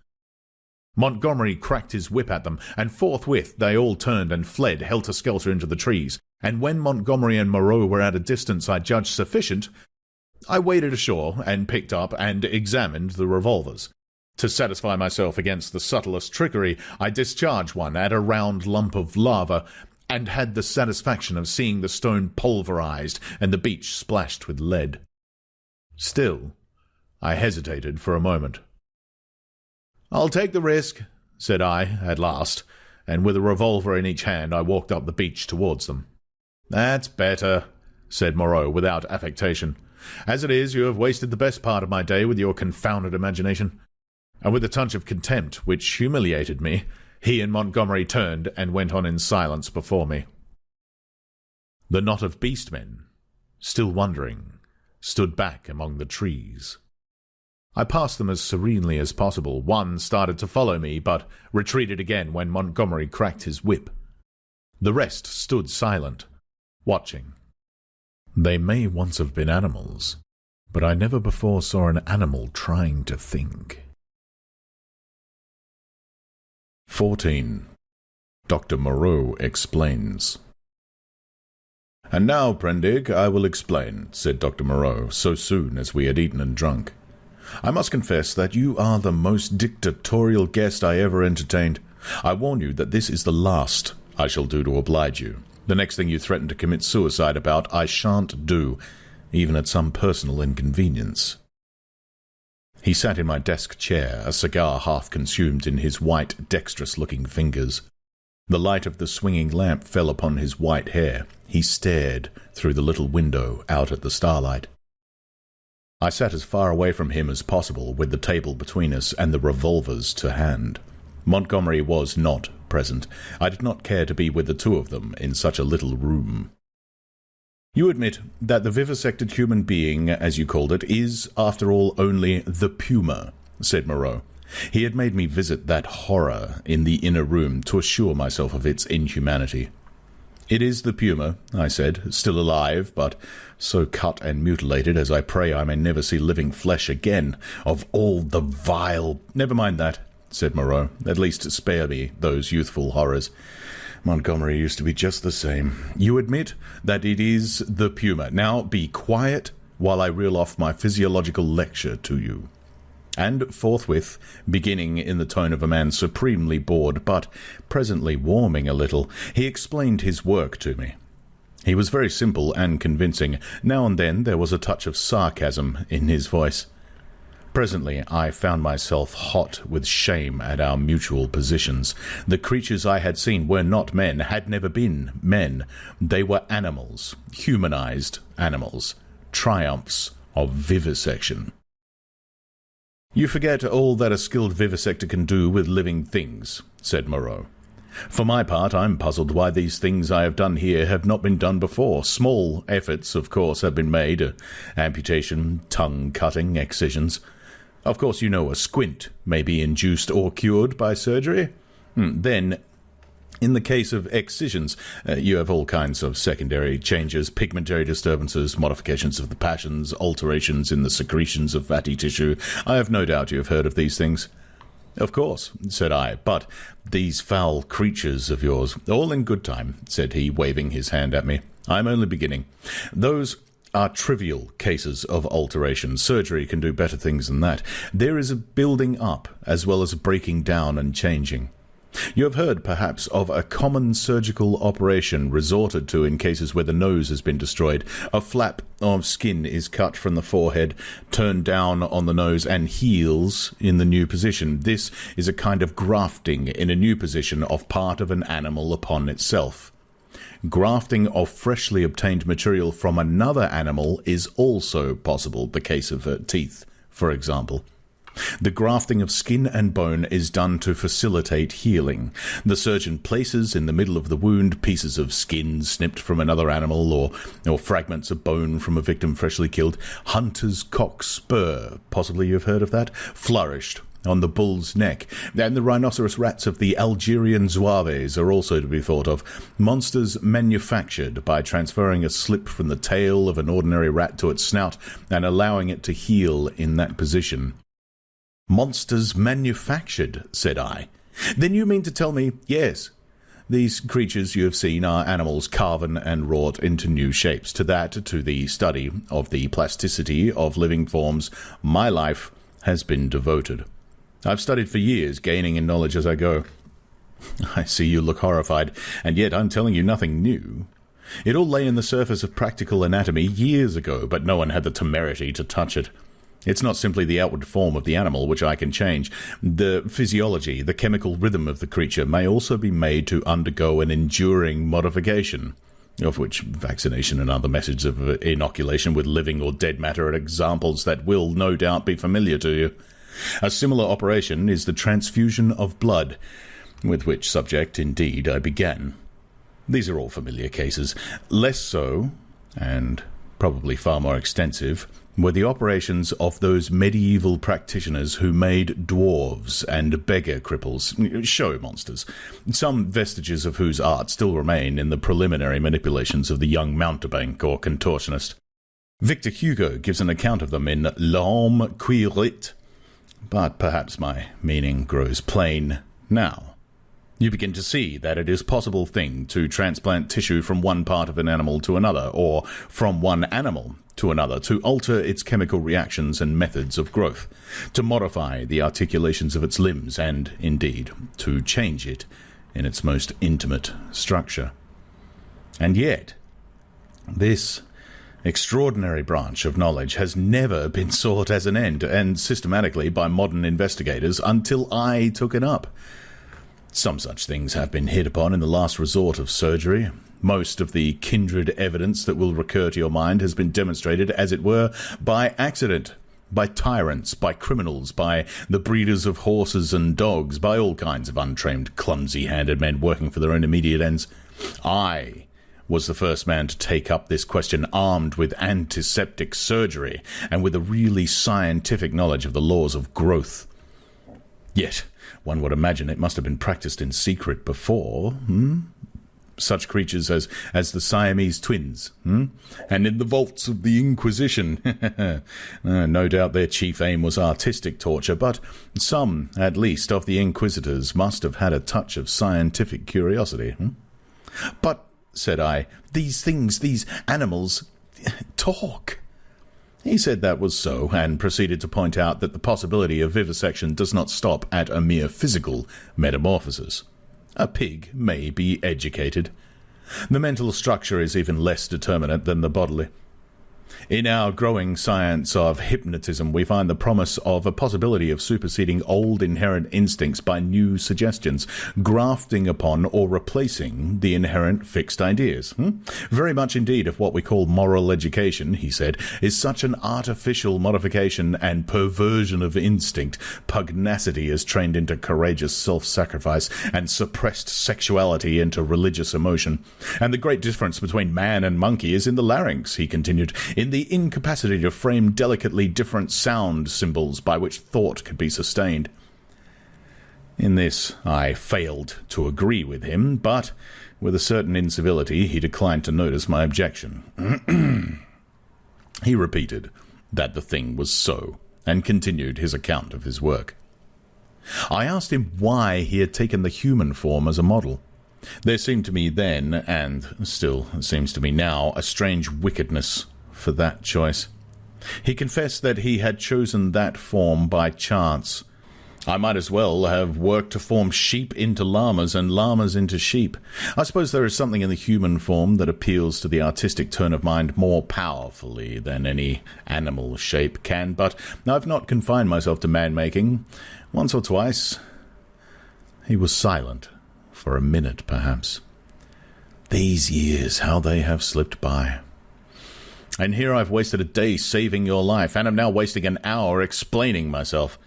Montgomery cracked his whip at them, and forthwith they all turned and fled helter-skelter into the trees, and when Montgomery and Moreau were at a distance I judged sufficient, I waded ashore and picked up and examined the revolvers. To satisfy myself against the subtlest trickery, I discharged one at a round lump of lava, and had the satisfaction of seeing the stone pulverized and the beach splashed with lead. Still, I hesitated for a moment. "I'll take the risk," said I, at last, and with a revolver in each hand I walked up the beach towards them. "That's better," said Moreau without affectation. "As it is, you have wasted the best part of my day with your confounded imagination." And with a touch of contempt which humiliated me, he and Montgomery turned and went on in silence before me. The knot of beastmen, still wondering, stood back among the trees. I passed them as serenely as possible. One started to follow me, but retreated again when Montgomery cracked his whip. The rest stood silent, watching. They may once have been animals, but I never before saw an animal trying to think. 14. Dr. Moreau explains. "And now, Prendick, I will explain," said Dr. Moreau, so soon as we had eaten and drunk. "I must confess that you are the most dictatorial guest I ever entertained. I warn you that this is the last I shall do to oblige you. The next thing you threaten to commit suicide about, I shan't do, even at some personal inconvenience." He sat in my desk chair, a cigar half consumed in his white, dexterous-looking fingers. The light of the swinging lamp fell upon his white hair. He stared through the little window out at the starlight. I sat as far away from him as possible, with the table between us and the revolvers to hand. Montgomery was not present. I did not care to be with the two of them in such a little room. "You admit that the vivisected human being, as you called it, is, after all, only the puma," said Moreau. He had made me visit that horror in the inner room to assure myself of its inhumanity. "It is the puma," I said, "still alive, but so cut and mutilated as I pray I may never see living flesh again. Of all the vile—" "Never mind that," said Moreau. "At least spare me those youthful horrors. Montgomery used to be just the same. You admit that it is the puma. Now be quiet while I reel off my physiological lecture to you." And forthwith, beginning in the tone of a man supremely bored, but presently warming a little, he explained his work to me. He was very simple and convincing. Now and then there was a touch of sarcasm in his voice. Presently I found myself hot with shame at our mutual positions. The creatures I had seen were not men, had never been men. They were animals, humanized animals, triumphs of vivisection. "You forget all that a skilled vivisector can do with living things," said Moreau. "For my part, I'm puzzled why these things I have done here have not been done before. Small efforts, of course, have been made. Amputation, tongue-cutting, excisions. Of course, you know a squint may be induced or cured by surgery. Then, in the case of excisions, you have all kinds of secondary changes, pigmentary disturbances, modifications of the passions, alterations in the secretions of fatty tissue. I have no doubt you have heard of these things." "Of course," said I, "but these foul creatures of yours—" "All in good time," said he, waving his hand at me. "I'm only beginning. Those are trivial cases of alteration. Surgery can do better things than that. There is a building up as well as a breaking down and changing. You have heard, perhaps, of a common surgical operation resorted to in cases where the nose has been destroyed. A flap of skin is cut from the forehead, turned down on the nose, and heals in the new position. This is a kind of grafting in a new position of part of an animal upon itself. Grafting of freshly obtained material from another animal is also possible, the case of teeth, for example. The grafting of skin and bone is done to facilitate healing. The surgeon places in the middle of the wound pieces of skin snipped from another animal or fragments of bone from a victim freshly killed. Hunter's cock spur, possibly you've heard of that, flourished on the bull's neck, and the rhinoceros rats of the Algerian zouaves are also to be thought of, monsters manufactured by transferring a slip from the tail of an ordinary rat to its snout and allowing it to heal in that position. "Monsters manufactured," said I. "Then you mean to tell me—" "Yes. These creatures you have seen are animals carven and wrought into new shapes. To the study of the plasticity of living forms, my life has been devoted. I've studied for years, gaining in knowledge as I go." I see you look horrified, and yet I'm telling you nothing new. It all lay in the surface of practical anatomy years ago, but no one had the temerity to touch it. It's not simply the outward form of the animal which I can change. The physiology, the chemical rhythm of the creature may also be made to undergo an enduring modification, of which vaccination and other methods of inoculation with living or dead matter are examples that will no doubt be familiar to you. A similar operation is the transfusion of blood, with which subject, indeed, I began. These are all familiar cases. Less so, and probably far more extensive, were the operations of those medieval practitioners who made dwarves and beggar cripples, show monsters, some vestiges of whose art still remain in the preliminary manipulations of the young mountebank or contortionist. Victor Hugo gives an account of them in L'Homme qui rit, but perhaps my meaning grows plain now. You begin to see that it is a possible thing to transplant tissue from one part of an animal to another, or from one animal to another, to alter its chemical reactions and methods of growth, to modify the articulations of its limbs, and, indeed, to change it in its most intimate structure. And yet, this extraordinary branch of knowledge has never been sought as an end, and systematically by modern investigators, until I took it up. Some such things have been hit upon in the last resort of surgery. Most of the kindred evidence that will recur to your mind has been demonstrated, as it were, by accident, by tyrants, by criminals, by the breeders of horses and dogs, by all kinds of untrained, clumsy-handed men working for their own immediate ends. I was the first man to take up this question armed with antiseptic surgery and with a really scientific knowledge of the laws of growth. Yet, one would imagine it must have been practiced in secret before, Such creatures as the Siamese twins, and in the vaults of the Inquisition. No doubt their chief aim was artistic torture, but some, at least, of the inquisitors must have had a touch of scientific curiosity. "But," said I, "these things, these animals, talk." He said that was so, and proceeded to point out that the possibility of vivisection does not stop at a mere physical metamorphosis. A pig may be educated. The mental structure is even less determinate than the bodily. In our growing science of hypnotism, we find the promise of a possibility of superseding old inherent instincts by new suggestions, grafting upon or replacing the inherent fixed ideas. Very much indeed of what we call moral education, he said, is such an artificial modification and perversion of instinct. Pugnacity is trained into courageous self-sacrifice, and suppressed sexuality into religious emotion. And the great difference between man and monkey is in the larynx, he continued, in the incapacity to frame delicately different sound symbols by which thought could be sustained. In this I failed to agree with him, but with a certain incivility he declined to notice my objection. He repeated that the thing was so, and continued his account of his work. I asked him why he had taken the human form as a model. There seemed to me then, and still seems to me now, a strange wickedness for that choice. He confessed that he had chosen that form by chance. I might as well have worked to form sheep into llamas and llamas into sheep. I suppose there is something in the human form that appeals to the artistic turn of mind more powerfully than any animal shape can, but I've not confined myself to man-making. Once or twice he was silent, for a minute perhaps. These years, how they have slipped by. And here I've wasted a day saving your life, and am now wasting an hour explaining myself.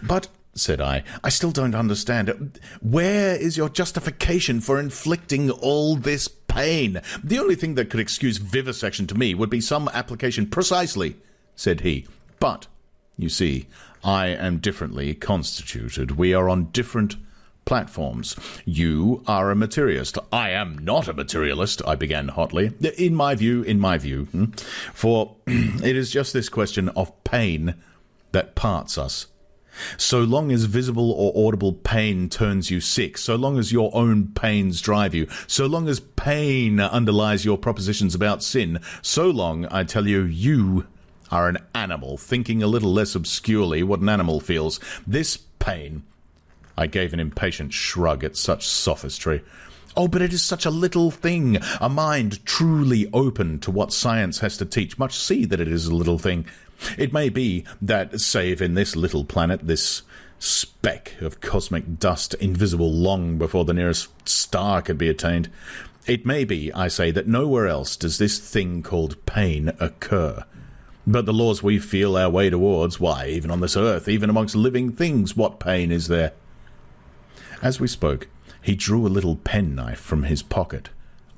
But, said I still don't understand. Where is your justification for inflicting all this pain? The only thing that could excuse vivisection to me would be some application. Precisely, said he. But
You see, I am differently constituted. We are on different platforms. You are a materialist. I am not a materialist, I began hotly. In my view. For it is just this question of pain that parts us. So long as visible or audible pain turns you sick, so long as your own pains drive you, so long as pain underlies your propositions about sin, so long, I tell you, you are an animal, thinking a little less obscurely what an animal feels. This pain... I gave an impatient shrug at such sophistry. Oh, but it is such a little thing. A mind truly open to what science has to teach must see that it is a little thing. It may be that, save in this little planet, this speck of cosmic dust, invisible long before the nearest star could be attained, it may be, I say, that nowhere else does this thing called pain occur. But the laws we feel our way towards, why, even on this earth, even amongst living things, what pain is there? As we spoke, he drew a little penknife from his pocket,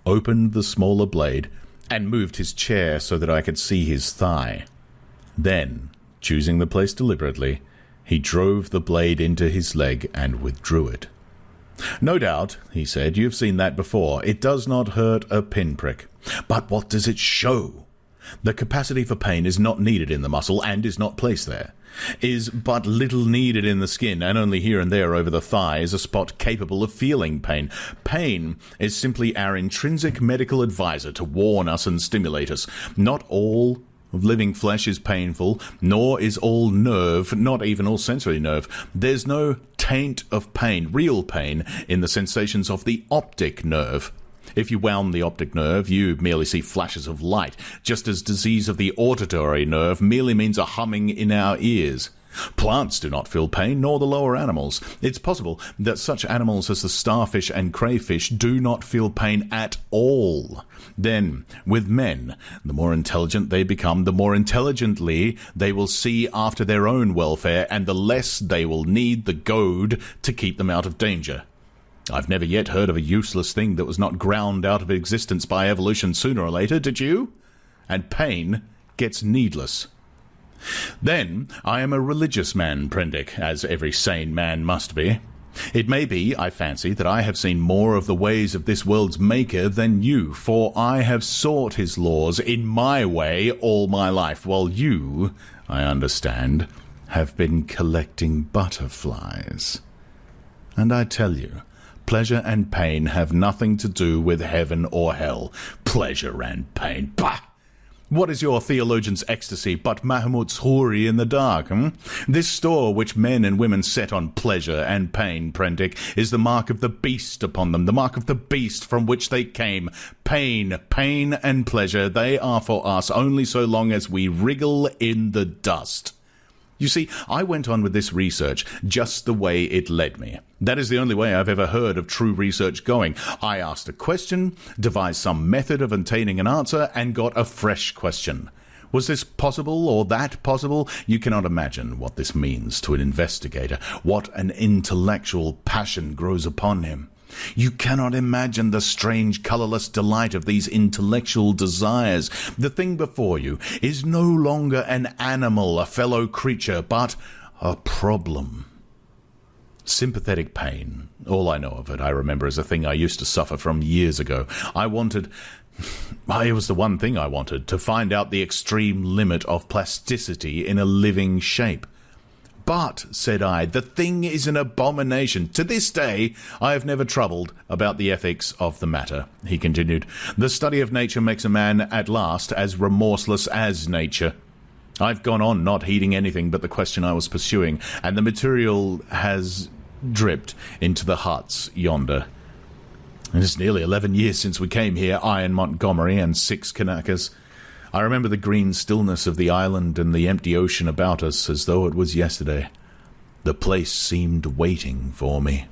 opened the smaller blade, and moved his chair so that I could see his thigh. Then, choosing the place deliberately, he drove the blade into his leg and withdrew it. No doubt, he said, you've seen that before. It does not hurt a pinprick. But what does it show? The capacity for pain is not needed in the muscle and is not placed there. Is but little needed in the skin, and only here and there over the thigh is a spot capable of feeling pain. Pain is simply our intrinsic medical advisor to warn us and stimulate us. Not all of living flesh is painful, nor is all nerve, not even all sensory nerve. There's no taint of pain, real pain, in the sensations of the optic nerve. If you wound the optic nerve, you merely see flashes of light, just as disease of the auditory nerve merely means a humming in our ears. Plants do not feel pain, nor the lower animals. It's possible that such animals as the starfish and crayfish do not feel pain at all. Then, with men, the more intelligent they become, the more intelligently they will see after their own welfare, and the less they will need the goad to keep them out of danger. I've never yet heard of a useless thing that was not ground out of existence by evolution sooner or later, did you? And pain gets needless. Then I am a religious man, Prendick, as every sane man must be. It may be, I fancy, that I have seen more of the ways of this world's maker than you, for I have sought his laws in my way all my life, while you, I understand, have been collecting butterflies. And I tell you, pleasure and pain have nothing to do with heaven or hell. Pleasure and pain, bah! What is your theologian's ecstasy but Mahomet's houri in the dark, This store which men and women set on pleasure and pain, Prendick, is the mark of the beast upon them, the mark of the beast from which they came. Pain and pleasure, they are for us only so long as we wriggle in the dust. You see, I went on with this research just the way it led me. That is the only way I've ever heard of true research going. I asked a question, devised some method of obtaining an answer, and got a fresh question. Was this possible or that possible? You cannot imagine what this means to an investigator, what an intellectual passion grows upon him. You cannot imagine the strange, colourless delight of these intellectual desires. The thing before you is no longer an animal, a fellow creature, but a problem. Sympathetic pain. All I know of it, I remember, as a thing I used to suffer from years ago. It was the one thing I wanted, to find out the extreme limit of plasticity in a living shape. But, said I, the thing is an abomination. To this day, I have never troubled about the ethics of the matter, he continued. The study of nature makes a man at last as remorseless as nature. I've gone on not heeding anything but the question I was pursuing, and the material has dripped into the huts yonder. It is nearly 11 years since we came here, I and Montgomery and 6 Kanakas. I remember the green stillness of the island and the empty ocean about us as though it was yesterday. The place seemed waiting for me.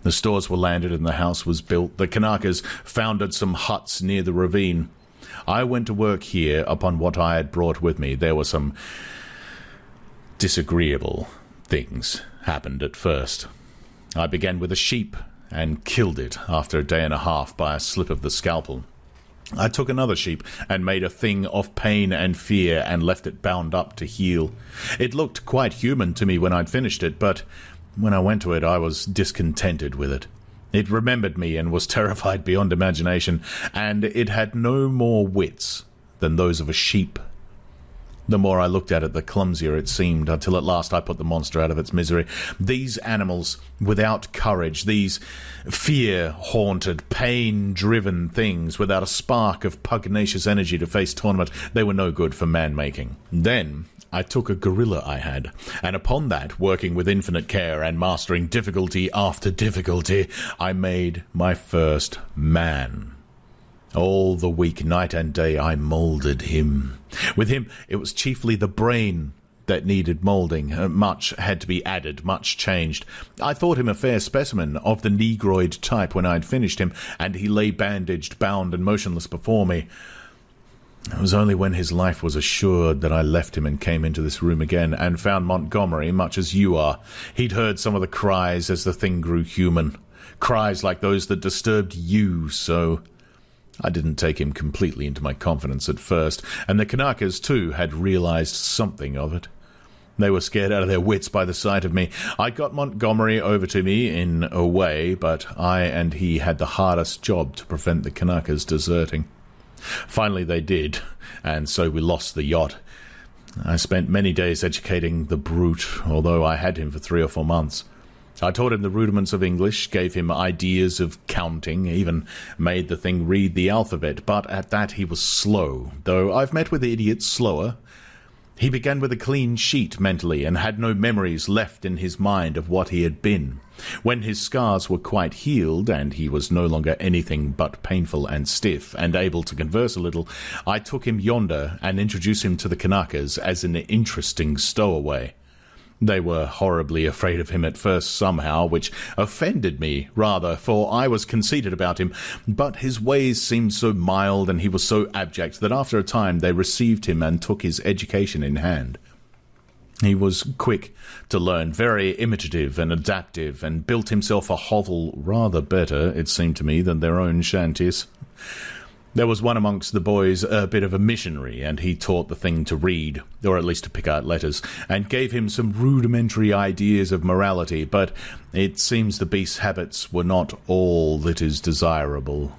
The stores were landed and the house was built. The Kanakas founded some huts near the ravine. I went to work here upon what I had brought with me. There were some disagreeable things happened at first. I began with a sheep and killed it after a day and a half by a slip of the scalpel.
I took another sheep and made a thing of pain and fear and left it bound up to heal. It looked quite human to me when I'd finished it, but when I went to it, I was discontented with it. It remembered me and was terrified beyond imagination, and it had no more wits than those of a sheep. The more I looked at it, the clumsier it seemed, until at last I put the monster out of its misery. These animals without courage, these fear-haunted, pain-driven things without a spark of pugnacious energy to face torment, they were no good for man-making. Then I took a gorilla I had, and upon that, working with infinite care and mastering difficulty after difficulty, I made my first man. All the week, night and day, I moulded him. With him, it was chiefly the brain that needed moulding. Much had to be added, much changed. I thought him a fair specimen of the negroid type when I'd finished him, and he lay bandaged, bound, and motionless before me. It was only when his life was assured that I left him and came into this room again, and found Montgomery much as you are. He'd heard some of the cries as the thing grew human. Cries like those that disturbed you so. I didn't take him completely into my confidence at first, and the Kanakas, too, had realized something of it. They were scared out of their wits by the sight of me. I got Montgomery over to me in a way, but I and he had the hardest job to prevent the Kanakas deserting. Finally they did, and so we lost the yacht. I spent many days educating the brute, although I had him for 3 or 4 months. I taught him the rudiments of English, gave him ideas of counting, even made the thing read the alphabet, but at that he was slow, though I've met with idiots slower. He began with a clean sheet mentally, and had no memories left in his mind of what he had been. When his scars were quite healed, and he was no longer anything but painful and stiff, and able to converse a little, I took him yonder and introduced him to the Kanakas as an interesting stowaway. They were horribly afraid of him at first somehow, which offended me, rather, for I was conceited about him, but his ways seemed so mild and he was so abject that after a time they received him and took his education in hand. He was quick to learn, very imitative and adaptive, and built himself a hovel rather better, it seemed to me, than their own shanties. There was one amongst the boys a bit of a missionary, and he taught the thing to read, or at least to pick out letters, and gave him some rudimentary ideas of morality, but it seems the beast's habits were not all that is desirable.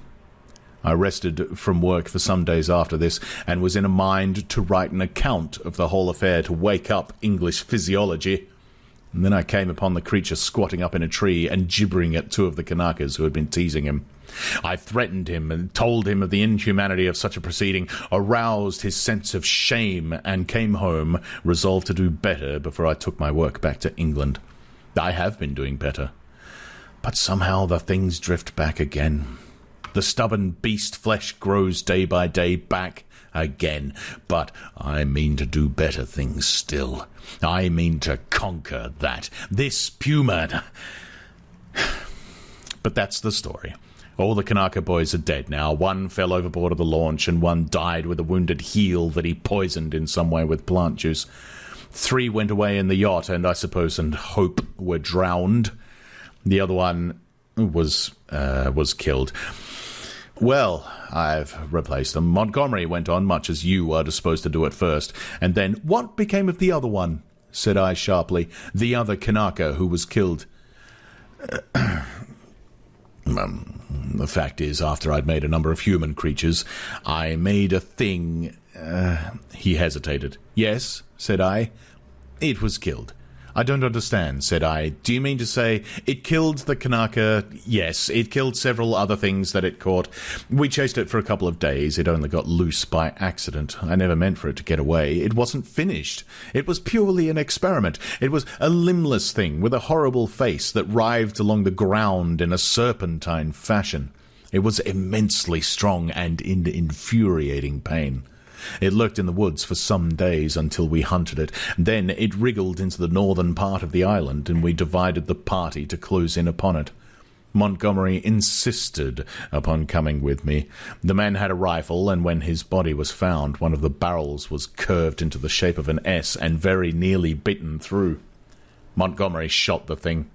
I rested from work for some days after this, and was in a mind to write an account of the whole affair to wake up English physiology. And then I came upon the creature squatting up in a tree and gibbering at 2 of the Kanakas who had been teasing him. I threatened him and told him of the inhumanity of such a proceeding, aroused his sense of shame, and came home, resolved to do better before I took my work back to England. I have been doing better, but somehow the things drift back again. The stubborn beast flesh grows day by day back again, but I mean to do better things still. I mean to conquer this puma. But that's the story. All the Kanaka boys are dead now. One fell overboard of the launch, and one died with a wounded heel that he poisoned in some way with plant juice. 3 went away in the yacht, and I suppose and hope were drowned. The other one was killed. Well, I've replaced them. Montgomery went on much as you were disposed to do at first. And then, what became of the other one? Said I sharply. The other Kanaka who was killed. The fact is, after I'd made a number of human creatures, I made a thing. He hesitated. Yes, said I. It was killed. I don't understand, said I. Do you mean to say it killed the Kanaka? Yes, it killed several other things that it caught. We chased it for a couple of days. It only got loose by accident. I never meant for it to get away. It wasn't finished. It was purely an experiment. It was a limbless thing with a horrible face that writhed along the ground in a serpentine fashion. It was immensely strong and in infuriating pain. It lurked in the woods for some days until we hunted it. Then it wriggled into the northern part of the island, and we divided the party to close in upon it. Montgomery insisted upon coming with me. The man had a rifle, and when his body was found, one of the barrels was curved into the shape of an S and very nearly bitten through. Montgomery shot the thing.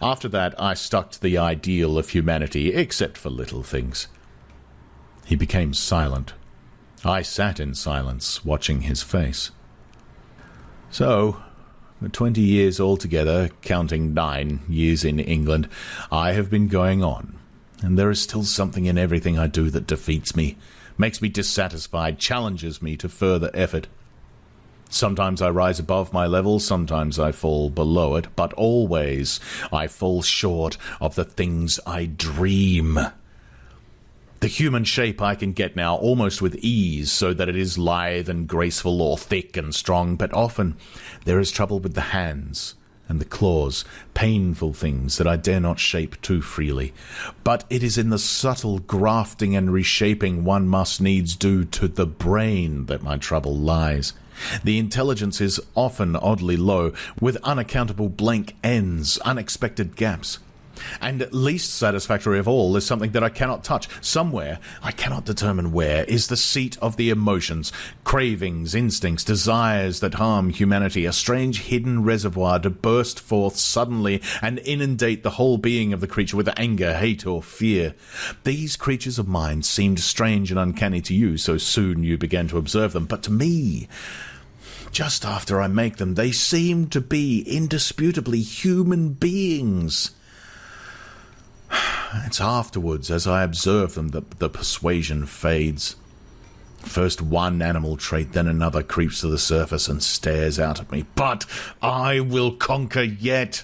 After that, I stuck to the ideal of humanity, except for little things. He became silent. I sat in silence, watching his face. So, for 20 years altogether, counting 9 years in England, I have been going on, and there is still something in everything I do that defeats me, makes me dissatisfied, challenges me to further effort. Sometimes I rise above my level, sometimes I fall below it, but always I fall short of the things I dream. The human shape I can get now almost with ease, so that it is lithe and graceful or thick and strong, but often there is trouble with the hands and the claws, painful things that I dare not shape too freely. But it is in the subtle grafting and reshaping one must needs do to the brain that my trouble lies. The intelligence is often oddly low, with unaccountable blank ends, unexpected gaps. And least satisfactory of all is something that I cannot touch. Somewhere, I cannot determine where, is the seat of the emotions, cravings, instincts, desires that harm humanity, a strange hidden reservoir to burst forth suddenly and inundate the whole being of the creature with anger, hate, or fear. These creatures of mine seemed strange and uncanny to you so soon you began to observe them, but to me, just after I make them, they seem to be indisputably human beings. It's afterwards, as I observe them, that the persuasion fades. First one animal trait, then another creeps to the surface and stares out at me. But I will conquer yet.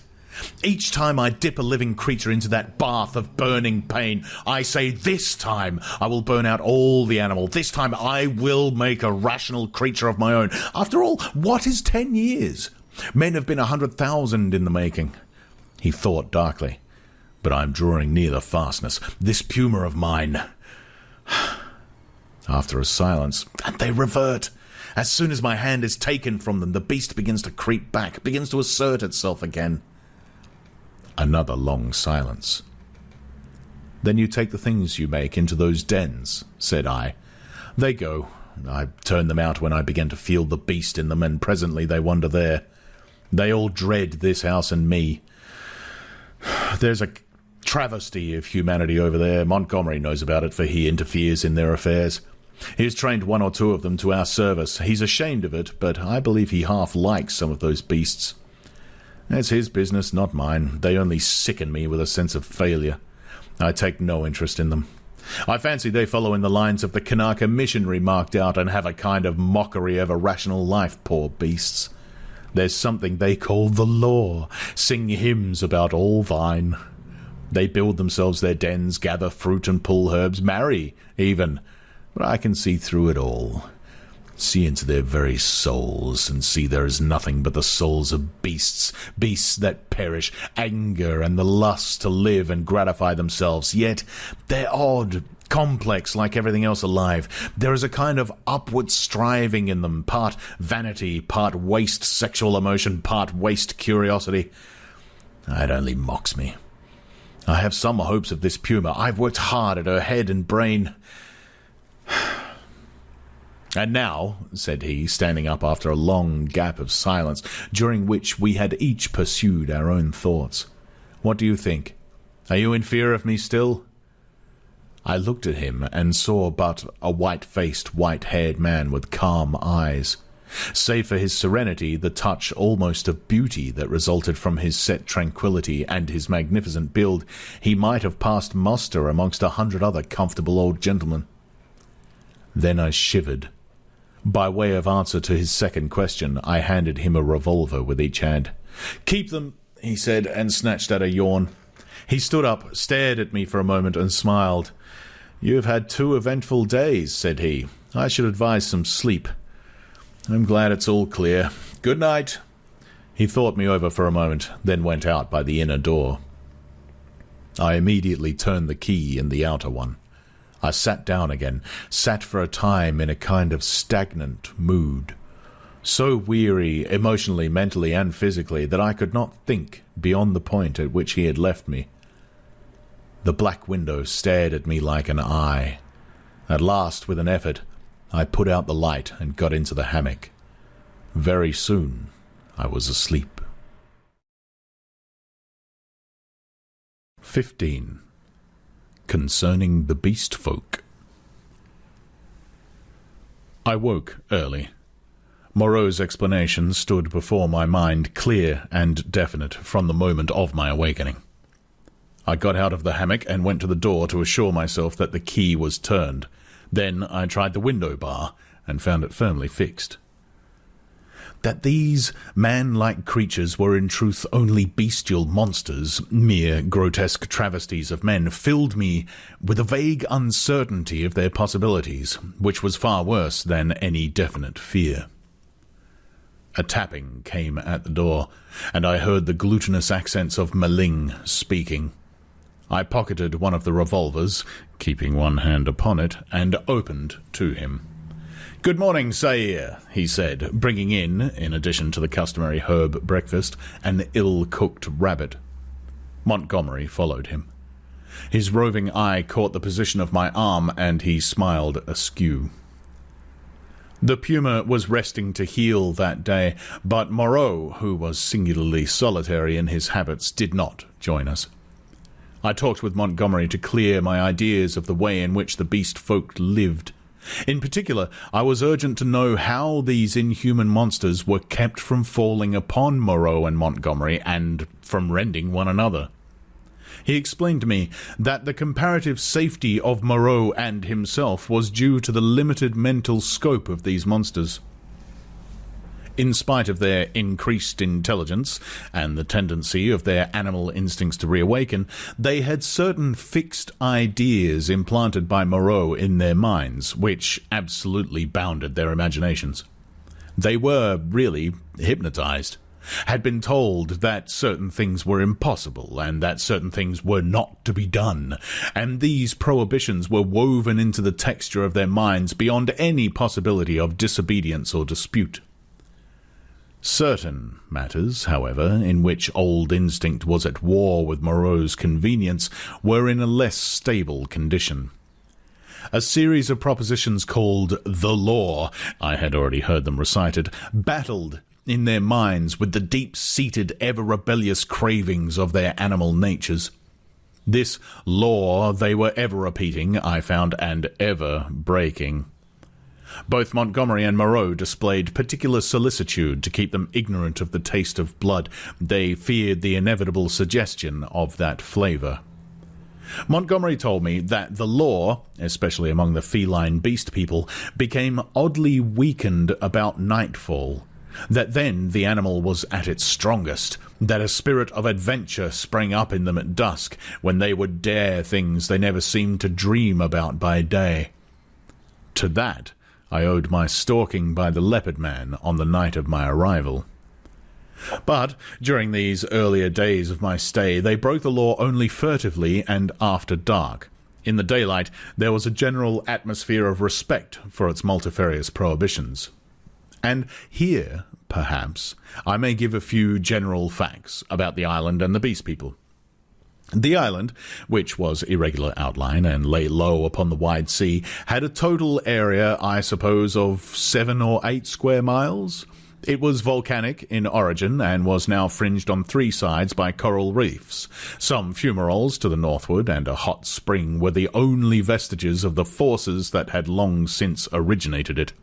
Each time I dip a living creature into that bath of burning pain, I say, this time I will burn out all the animal. This time I will make a rational creature of my own. After all, what is 10 years? Men have been 100,000 in the making. He thought darkly. But I am drawing near the fastness. This puma of mine. After a silence, and they revert. As soon as my hand is taken from them, the beast begins to creep back, begins to assert itself again. Another long silence. Then you take the things you make into those dens, said I. They go. I turn them out when I begin to feel the beast in them, and presently they wander there. They all dread this house and me. There's a travesty of humanity over there. Montgomery knows about it, for he interferes in their affairs. He has trained 1 or 2 of them to our service. He's ashamed of it, but I believe he half likes some of those beasts. That's his business, not mine. They only sicken me with a sense of failure. I take no interest in them. I fancy they follow in the lines of the Kanaka missionary marked out and have a kind of mockery over rational life, poor beasts. There's something they call the law, sing hymns about all thine. They build themselves their dens, gather fruit and pull herbs, marry, even. But I can see through it all. See into their very souls, and see there is nothing but the souls of beasts, beasts that perish, anger and the lust to live and gratify themselves. Yet they're odd, complex like everything else alive. There is a kind of upward striving in them, part vanity, part waste sexual emotion, part waste curiosity. It only mocks me. I have some hopes of this puma. I've worked hard at her head and brain. And now, said he, standing up after a long gap of silence, during which we had each pursued our own thoughts, what do you think? Are you in fear of me still? I looked at him and saw but a white-faced, white-haired man with calm eyes. Save for his serenity, the touch almost of beauty that resulted from his set tranquillity and his magnificent build, he might have passed muster amongst 100 other comfortable old gentlemen. Then I shivered. By way of answer to his second question, I handed him a revolver with each hand. "Keep them," he said, and snatched at a yawn. He stood up, stared at me for a moment, and smiled. "You have had 2 eventful days," said he. "I should advise some sleep. I'm glad it's all clear. Good night." He thought me over for a moment, then went out by the inner door. I immediately turned the key in the outer one. I sat down again, sat for a time in a kind of stagnant mood, so weary emotionally, mentally, and physically that I could not think beyond the point at which he had left me. The black window stared at me like an eye. At last, with an effort, I put out the light and got into the hammock. Very soon I was asleep. 15. Concerning the Beast Folk. I woke early. Moreau's explanation stood before my mind clear and definite from the moment of my awakening. I got out of the hammock and went to the door to assure myself that the key was turned. Then I tried the window bar and found it firmly fixed. That these man-like creatures were in truth only bestial monsters, mere grotesque travesties of men, filled me with a vague uncertainty of their possibilities, which was far worse than any definite fear. A tapping came at the door, and I heard the glutinous accents of Maling speaking. I pocketed one of the revolvers, keeping one hand upon it, and opened to him. "Good morning, Sair," he said, bringing in addition to the customary herb breakfast, an ill-cooked rabbit. Montgomery followed him. His roving eye caught the position of my arm, and he smiled askew. The puma was resting to heal that day, but Moreau, who was singularly solitary in his habits, did not join us. I talked with Montgomery to clear my ideas of the way in which the beast folk lived. In particular, I was urgent to know how these inhuman monsters were kept from falling upon Moreau and Montgomery and from rending one another. He explained to me that the comparative safety of Moreau and himself was due to the limited mental scope of these monsters. In spite of their increased intelligence and the tendency of their animal instincts to reawaken, they had certain fixed ideas implanted by Moreau in their minds, which absolutely bounded their imaginations. They were really hypnotized, had been told that certain things were impossible and that certain things were not to be done, and these prohibitions were woven into the texture of their minds beyond any possibility of disobedience or dispute. Certain matters, however, in which old instinct was at war with Moreau's convenience, were in a less stable condition. A series of propositions called the law, I had already heard them recited, battled in their minds with the deep-seated, ever-rebellious cravings of their animal natures. This law they were ever repeating, I found, and ever breaking. Both Montgomery and Moreau displayed particular solicitude to keep them ignorant of the taste of blood. They feared the inevitable suggestion of that flavour. Montgomery told me that the law, especially among the feline beast people, became oddly weakened about nightfall, that then the animal was at its strongest, that a spirit of adventure sprang up in them at dusk, when they would dare things they never seemed to dream about by day. To that I owed my stalking by the leopard man on the night of my arrival. But during these earlier days of my stay, they broke the law only furtively and after dark. In the daylight, there was a general atmosphere of respect for its multifarious prohibitions. And here, perhaps, I may give a few general facts about the island and the beast people. The island, which was irregular outline and lay low upon the wide sea, had a total area, I suppose, of 7 or 8 square miles. It was volcanic in origin and was now fringed on 3 sides by coral reefs. Some fumaroles to the northward and a hot spring were the only vestiges of the forces that had long since originated it.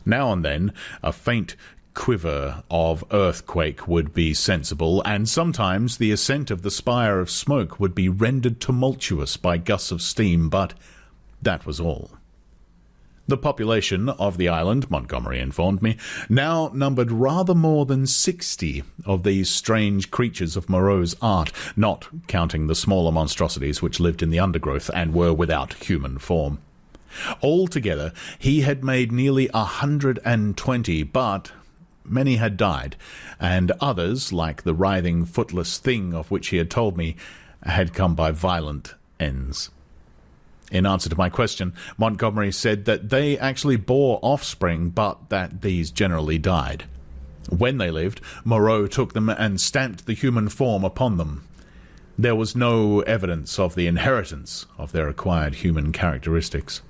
Now and then a faint quiver of earthquake would be sensible, and sometimes the ascent of the spire of smoke would be rendered tumultuous by gusts of steam, but that was all. The population of the island, Montgomery informed me, now numbered rather more than 60 of these strange creatures of Moreau's art, not counting the smaller monstrosities which lived in the undergrowth and were without human form. Altogether, he had made nearly 120, but many had died, and others, like the writhing, footless thing of which he had told me, had come by violent ends. In answer to my question, Montgomery said that they actually bore offspring, but that these generally died. When they lived, Moreau took them and stamped the human form upon them. There was no evidence of the inheritance of their acquired human characteristics.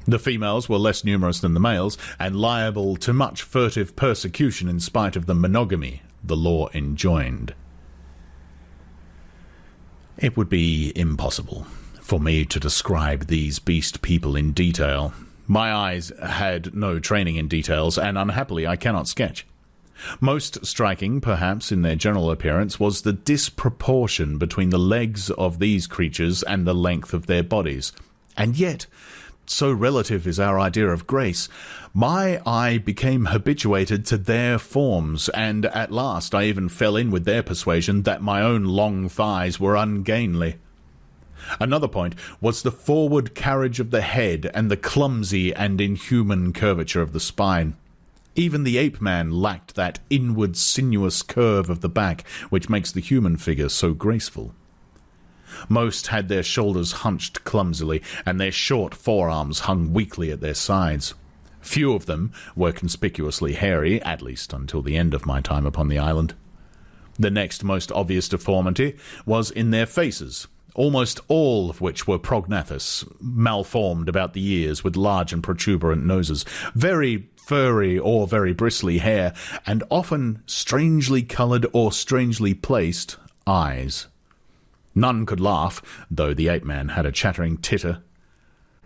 The females were less numerous than the males, and liable to much furtive persecution in spite of the monogamy the law enjoined. It would be impossible for me to describe these beast people in detail.
My eyes had no training in details, and unhappily I cannot sketch. Most striking, perhaps, in their general appearance was the disproportion between the legs of these creatures and the length of their bodies. And yet, so relative is our idea of grace, my eye became habituated to their forms, and at last I even fell in with their persuasion that my own long thighs were ungainly. Another point was the forward carriage of the head and the clumsy and inhuman curvature of the spine. Even the ape-man lacked that inward sinuous curve of the back which makes the human figure so graceful. Most had their shoulders hunched clumsily, and their short forearms hung weakly at their sides. Few of them were conspicuously hairy, at least until the end of my time upon the island. The next most obvious deformity was in their faces, almost all of which were prognathous, malformed about the ears, with large and protuberant noses, very furry or very bristly hair, and often strangely coloured or strangely placed eyes. None could laugh, though the ape-man had a chattering titter.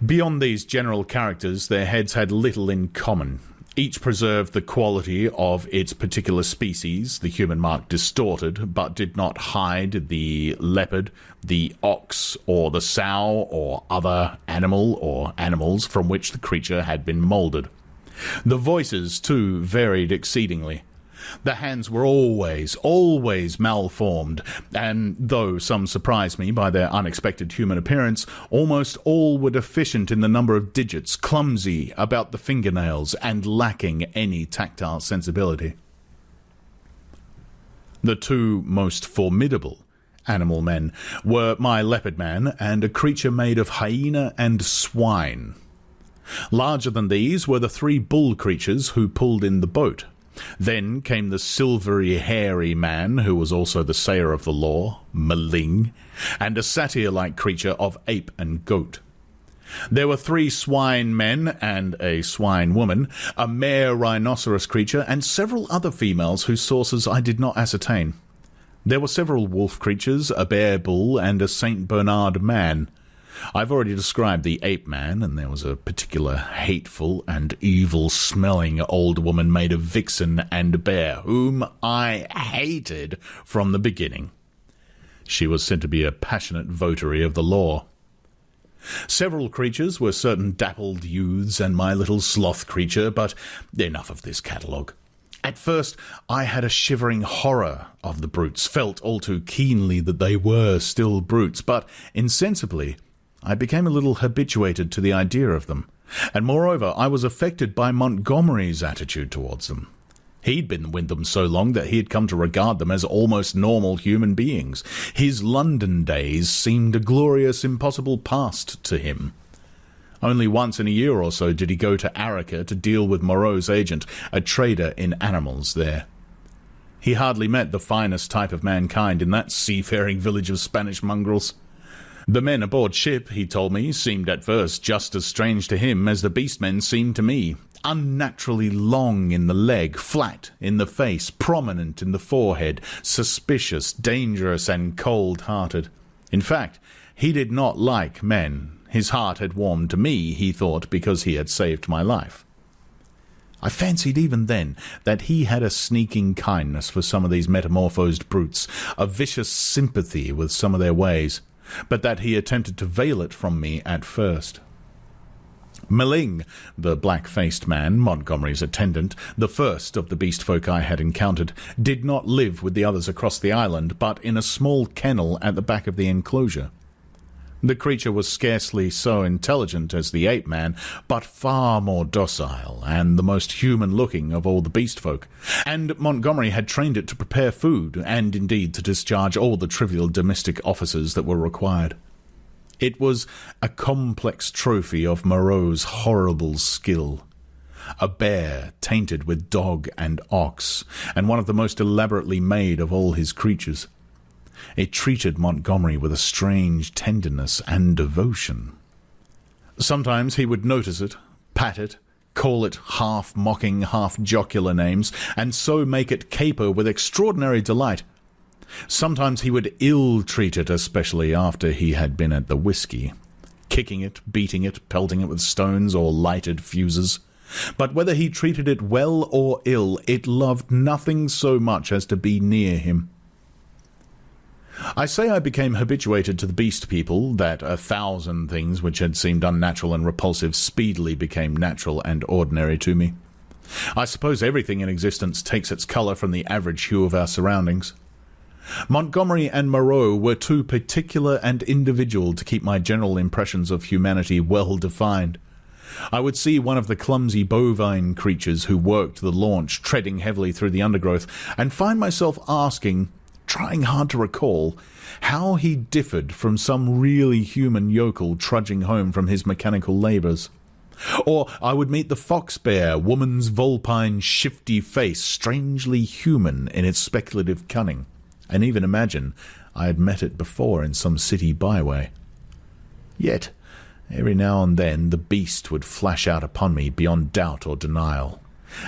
Beyond these general characters, their heads had little in common. Each preserved the quality of its particular species, the human mark distorted, but did not hide the leopard, the ox, or the sow, or other animal or animals from which the creature had been moulded. The voices, too, varied exceedingly. The hands were always malformed, and though some surprised me by their unexpected human appearance, almost all were deficient in the number of digits, clumsy about the fingernails, and lacking any tactile sensibility. The two most formidable animal men were my leopard man and a creature made of hyena and swine. Larger than these were the three bull creatures who pulled in the boat. Then came the silvery, hairy man, who was also the sayer of the law, Maling, and a satyr-like creature of ape and goat. There were 3 swine men and a swine woman, a mare rhinoceros creature, and several other females whose sources I did not ascertain. There were several wolf creatures, a bear bull, and a St. Bernard man. I've already described the ape-man, and there was a particular hateful and evil-smelling old woman made of vixen and bear, whom I hated from the beginning. She was said to be a passionate votary of the law. Several creatures were certain dappled youths and my little sloth creature, but enough of this catalogue. At first I had a shivering horror of the brutes, felt all too keenly that they were still brutes, but insensibly I became a little habituated to the idea of them, and moreover I was affected by Montgomery's attitude towards them. He'd been with them so long that he had come to regard them as almost normal human beings. His London days seemed a glorious, impossible past to him. Only once in a year or so did he go to Arica to deal with Moreau's agent, a trader in animals there. He hardly met the finest type of mankind in that seafaring village of Spanish mongrels. The men aboard ship, he told me, seemed at first just as strange to him as the beast-men seemed to me. Unnaturally long in the leg, flat in the face, prominent in the forehead, suspicious, dangerous, and cold-hearted. In fact, he did not like men. His heart had warmed to me, he thought, because he had saved my life. I fancied even then that he had a sneaking kindness for some of these metamorphosed brutes, a vicious sympathy with some of their ways, but that he attempted to veil it from me at first. Maling, the black-faced man, Montgomery's attendant, the first of the beast folk I had encountered, did not live with the others across the island, but in a small kennel at the back of the enclosure. The creature was scarcely so intelligent as the ape-man, but far more docile, and the most human-looking of all the beast folk, and Montgomery had trained it to prepare food, and indeed to discharge all the trivial domestic offices that were required. It was a complex trophy of Moreau's horrible skill. A bear tainted with dog and ox, and one of the most elaborately made of all his creatures. It treated Montgomery with a strange tenderness and devotion. Sometimes he would notice it, pat it, call it half-mocking, half-jocular names, and so make it caper with extraordinary delight. Sometimes he would ill-treat it, especially after he had been at the whiskey.
kicking it, beating it, pelting it with stones or lighted fuses. But whether he treated it well or ill, it loved nothing so much as to be near him. I say I became habituated to the beast people, that 1,000 things which had seemed unnatural and repulsive speedily became natural and ordinary to me. I suppose everything in existence takes its colour from the average hue of our surroundings. Montgomery and Moreau were too particular and individual to keep my general impressions of humanity well defined. I would see one of the clumsy bovine creatures who worked the launch treading heavily through the undergrowth, and find myself asking, trying hard to recall, how he differed from some really human yokel trudging home from his mechanical labours. Or I would meet the fox-bear, woman's vulpine, shifty face, strangely human in its speculative cunning, and even imagine I had met it before in some city byway. Yet, every now and then the beast would flash out upon me beyond doubt or denial.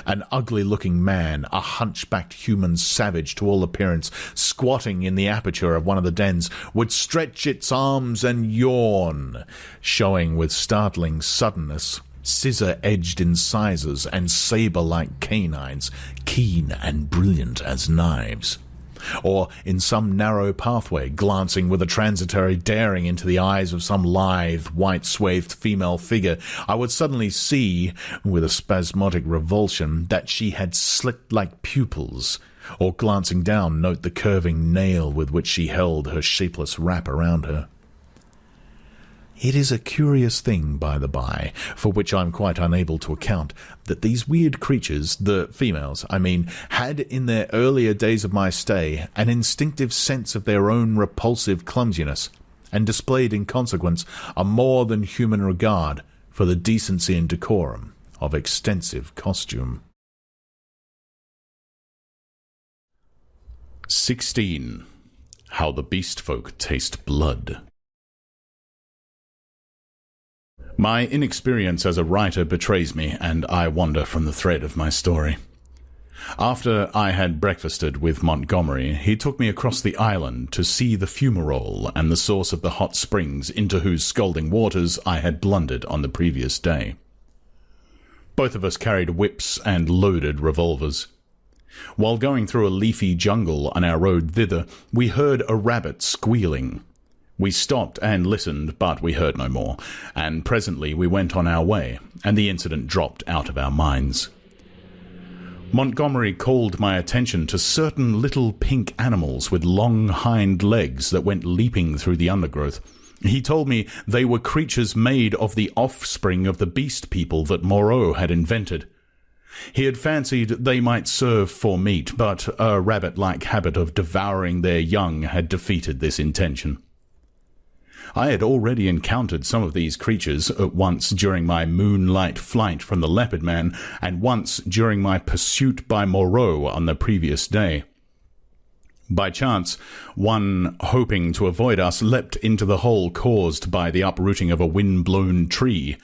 An ugly-looking man, a hunchbacked human savage to all appearance, squatting in the aperture of one of the dens, would stretch its arms and yawn, showing with startling suddenness scissor-edged incisors and sabre-like canines, keen and brilliant as knives. Or in some narrow pathway, glancing with a transitory daring into the eyes of some lithe, white-swathed female figure, I would suddenly see, with a spasmodic revulsion, that she had slit-like pupils, or glancing down, note the curving nail with which she held her shapeless wrap around her. It is a curious thing, by the by, for which I am quite unable to account, that these weird creatures, the females, I mean, had in their earlier days of my stay an instinctive sense of their own repulsive clumsiness, and displayed in consequence a more than human regard for the decency and decorum of extensive costume.
16. How the Beast Folk Taste Blood. My inexperience as a writer betrays me, and I wander from the thread of my story. After I had breakfasted with Montgomery, he took me across the island to see the fumarole and the source of the hot springs into whose scalding waters I had blundered on the previous day. Both of us carried whips and loaded revolvers. While going through a leafy jungle on our road thither, we heard a rabbit squealing. We stopped and listened, but we heard no more, and presently we went on our way, and the incident dropped out of our minds. Montgomery called my attention to certain little pink animals with long hind legs that went leaping through the undergrowth. He told me they were creatures made of the offspring of the beast people that Moreau had invented. He had fancied they might serve for meat, but a rabbit-like habit of devouring their young had defeated this intention. I had already encountered some of these creatures, once during my moonlight flight from the Leopard Man, and once during my pursuit by Moreau on the previous day. By chance, one, hoping to avoid us, leapt into the hole caused by the uprooting of a wind-blown tree.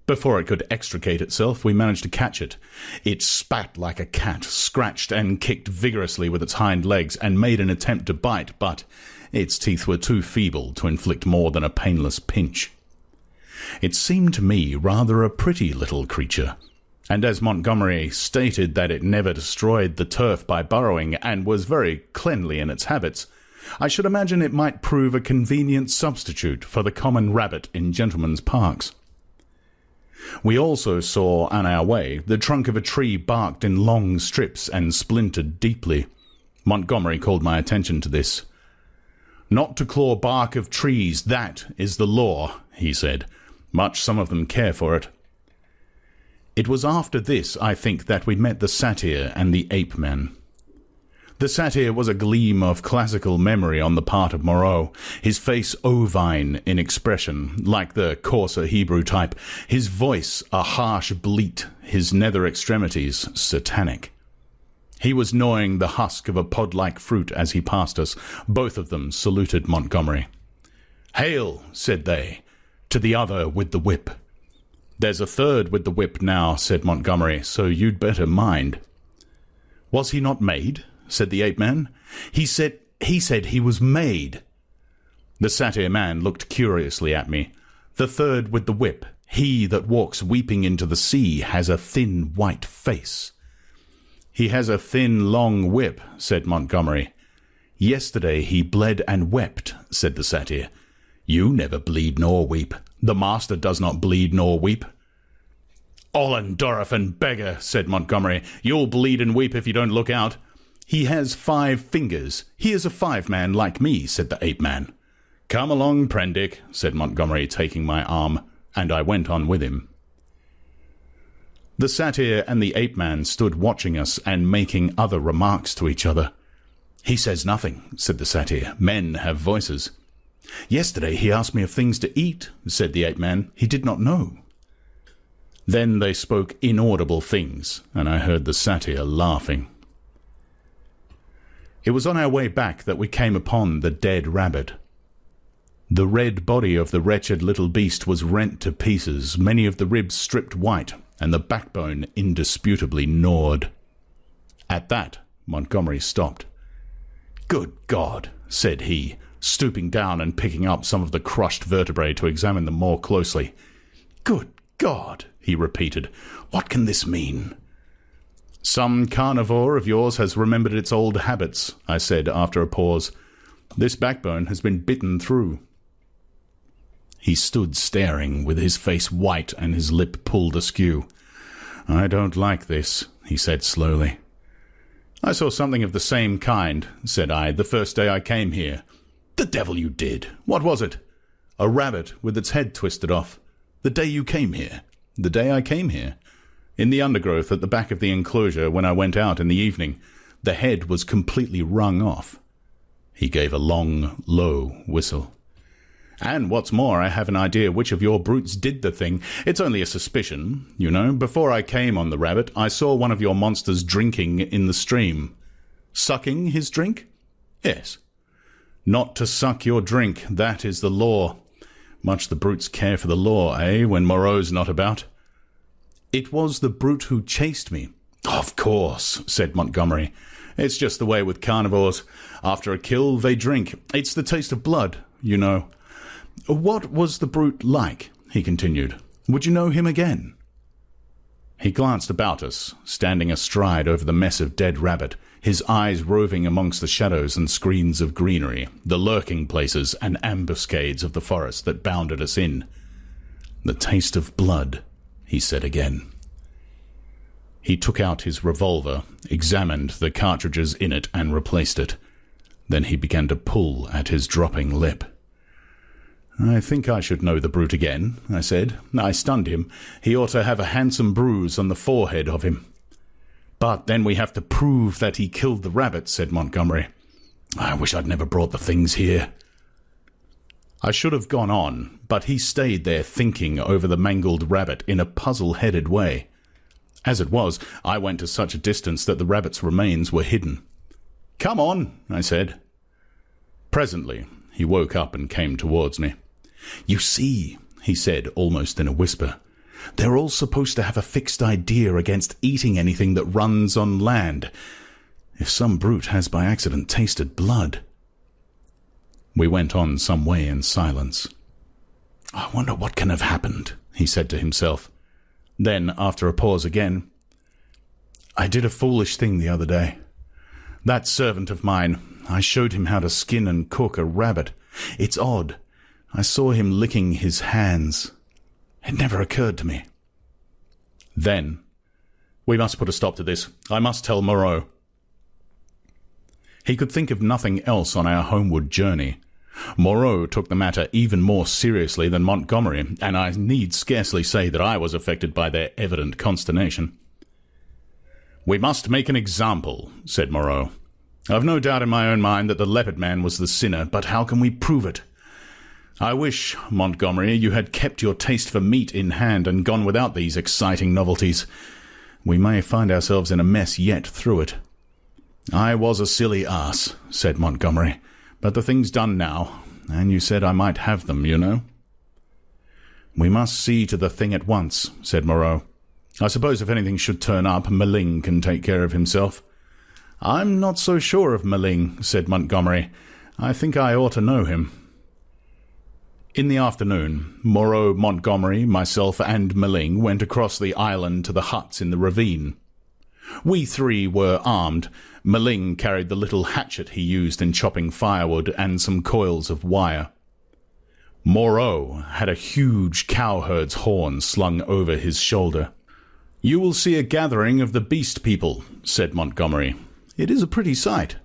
Before it could extricate itself, we managed to catch it. It spat like a cat, scratched and kicked vigorously with its hind legs, and made an attempt to bite, but its teeth were too feeble to inflict more than a painless pinch. It seemed to me rather a pretty little creature, and as Montgomery stated that it never destroyed the turf by burrowing and was very cleanly in its habits, I should imagine it might prove a convenient substitute for the common rabbit in gentlemen's parks. We also saw, on our way, the trunk of a tree barked in long strips and splintered deeply. Montgomery called my attention to this. "Not to claw bark of trees, that is the law," he said. "Much some of them care for it." It was after this, I think, that we met the satyr and the ape-man. The satyr was a gleam of classical memory on the part of Moreau, his face ovine in expression, like the coarser Hebrew type, his voice a harsh bleat, his nether extremities satanic. He was gnawing the husk of a pod-like fruit as he passed us. Both of them saluted Montgomery. "Hail," said they, "to the other with the whip." "There's a third with the whip now," said Montgomery, "so you'd better mind." "Was he not made?" said the ape-man. He said he was made." The satyr man looked curiously at me. The third with the whip, he that walks weeping into the sea, has a thin white face. He has a thin long whip, said Montgomery. Yesterday he bled and wept, said the satyr. You never bleed nor weep. The master does not bleed nor weep. Ollendorff beggar, said Montgomery. You'll bleed and weep if you don't look out. He has 5 fingers. He is a 5-man like me, said the ape-man. Come along, Prendick, said Montgomery, taking my arm, and I went on with him. The satyr and the ape-man stood watching us and making other remarks to each other. He says nothing, said the satyr. Men have voices. Yesterday he asked me of things to eat, said the ape-man. He did not know. Then they spoke inaudible things, and I heard the satyr laughing. It was on our way back that we came upon the dead rabbit. The red body of the wretched little beast was rent to pieces, many of the ribs stripped white, and the backbone indisputably gnawed. At that, Montgomery stopped. Good God, said he, stooping down and picking up some of the crushed vertebrae to examine them more closely. Good God, he repeated, what can this mean? Some carnivore of yours has remembered its old habits, I said after a pause. This backbone has been bitten through. He stood staring, with his face white and his lip pulled askew. I don't like this, he said slowly. I saw something of the same kind, said I, the first day I came here. The devil you did! What was it? A rabbit with its head twisted off. The day you came here. The day I came here. In the undergrowth at the back of the enclosure when I went out in the evening, the head was completely wrung off. He gave a long, low whistle. And what's more, I have an idea which of your brutes did the thing. It's only a suspicion, you know. Before I came on the rabbit, I saw one of your monsters drinking in the stream. Sucking his drink? Yes. Not to suck your drink, that is the law. Much the brutes care for the law, eh, when Moreau's not about? It was the brute who chased me. Of course, said Montgomery. It's just the way with carnivores. After a kill, they drink. It's the taste of blood, you know. What was the brute like? He continued. Would you know him again? He glanced about us, standing astride over the mess of dead rabbit, his eyes roving amongst the shadows and screens of greenery, the lurking places and ambuscades of the forest that bounded us in. The taste of blood, he said again. He took out his revolver, examined the cartridges in it, and replaced it. Then he began to pull at his dropping lip. I think I should know the brute again, I said. I stunned him. He ought to have a handsome bruise on the forehead of him. But then we have to prove that he killed the rabbit, said Montgomery. I wish I'd never brought the things here. I should have gone on, but he stayed there thinking over the mangled rabbit in a puzzle-headed way. As it was, I went to such a distance that the rabbit's remains were hidden. Come on, I said. Presently, he woke up and came towards me. You see, he said, almost in a whisper, they're all supposed to have a fixed idea against eating anything that runs on land. If some brute has by accident tasted blood. We went on some way in silence. I wonder what can have happened, he said to himself. Then, after a pause again, I did a foolish thing the other day. That servant of mine, I showed him how to skin and cook a rabbit. It's odd. I saw him licking his hands. It never occurred to me. Then, we must put a stop to this. I must tell Moreau. He could think of nothing else on our homeward journey. Moreau took the matter even more seriously than Montgomery, and I need scarcely say that I was affected by their evident consternation. We must make an example, said Moreau. I've no doubt in my own mind that the leopard man was the sinner, but how can we prove it? I wish, Montgomery, you had kept your taste for meat in hand and gone without these exciting novelties. We may find ourselves in a mess yet through it. I was a silly ass, said Montgomery, but the thing's done now, and you said I might have them, you know. We must see to the thing at once, said Moreau. I suppose if anything should turn up, Meling can take care of himself. I'm not so sure of Meling, said Montgomery. I think I ought to know him. In the afternoon, Moreau, Montgomery, myself, and Meling went across the island to the huts in the ravine. We three were armed. Meling carried the little hatchet he used in chopping firewood and some coils of wire. Moreau had a huge cowherd's horn slung over his shoulder. "You will see a gathering of the beast people," said Montgomery. "It is a pretty sight."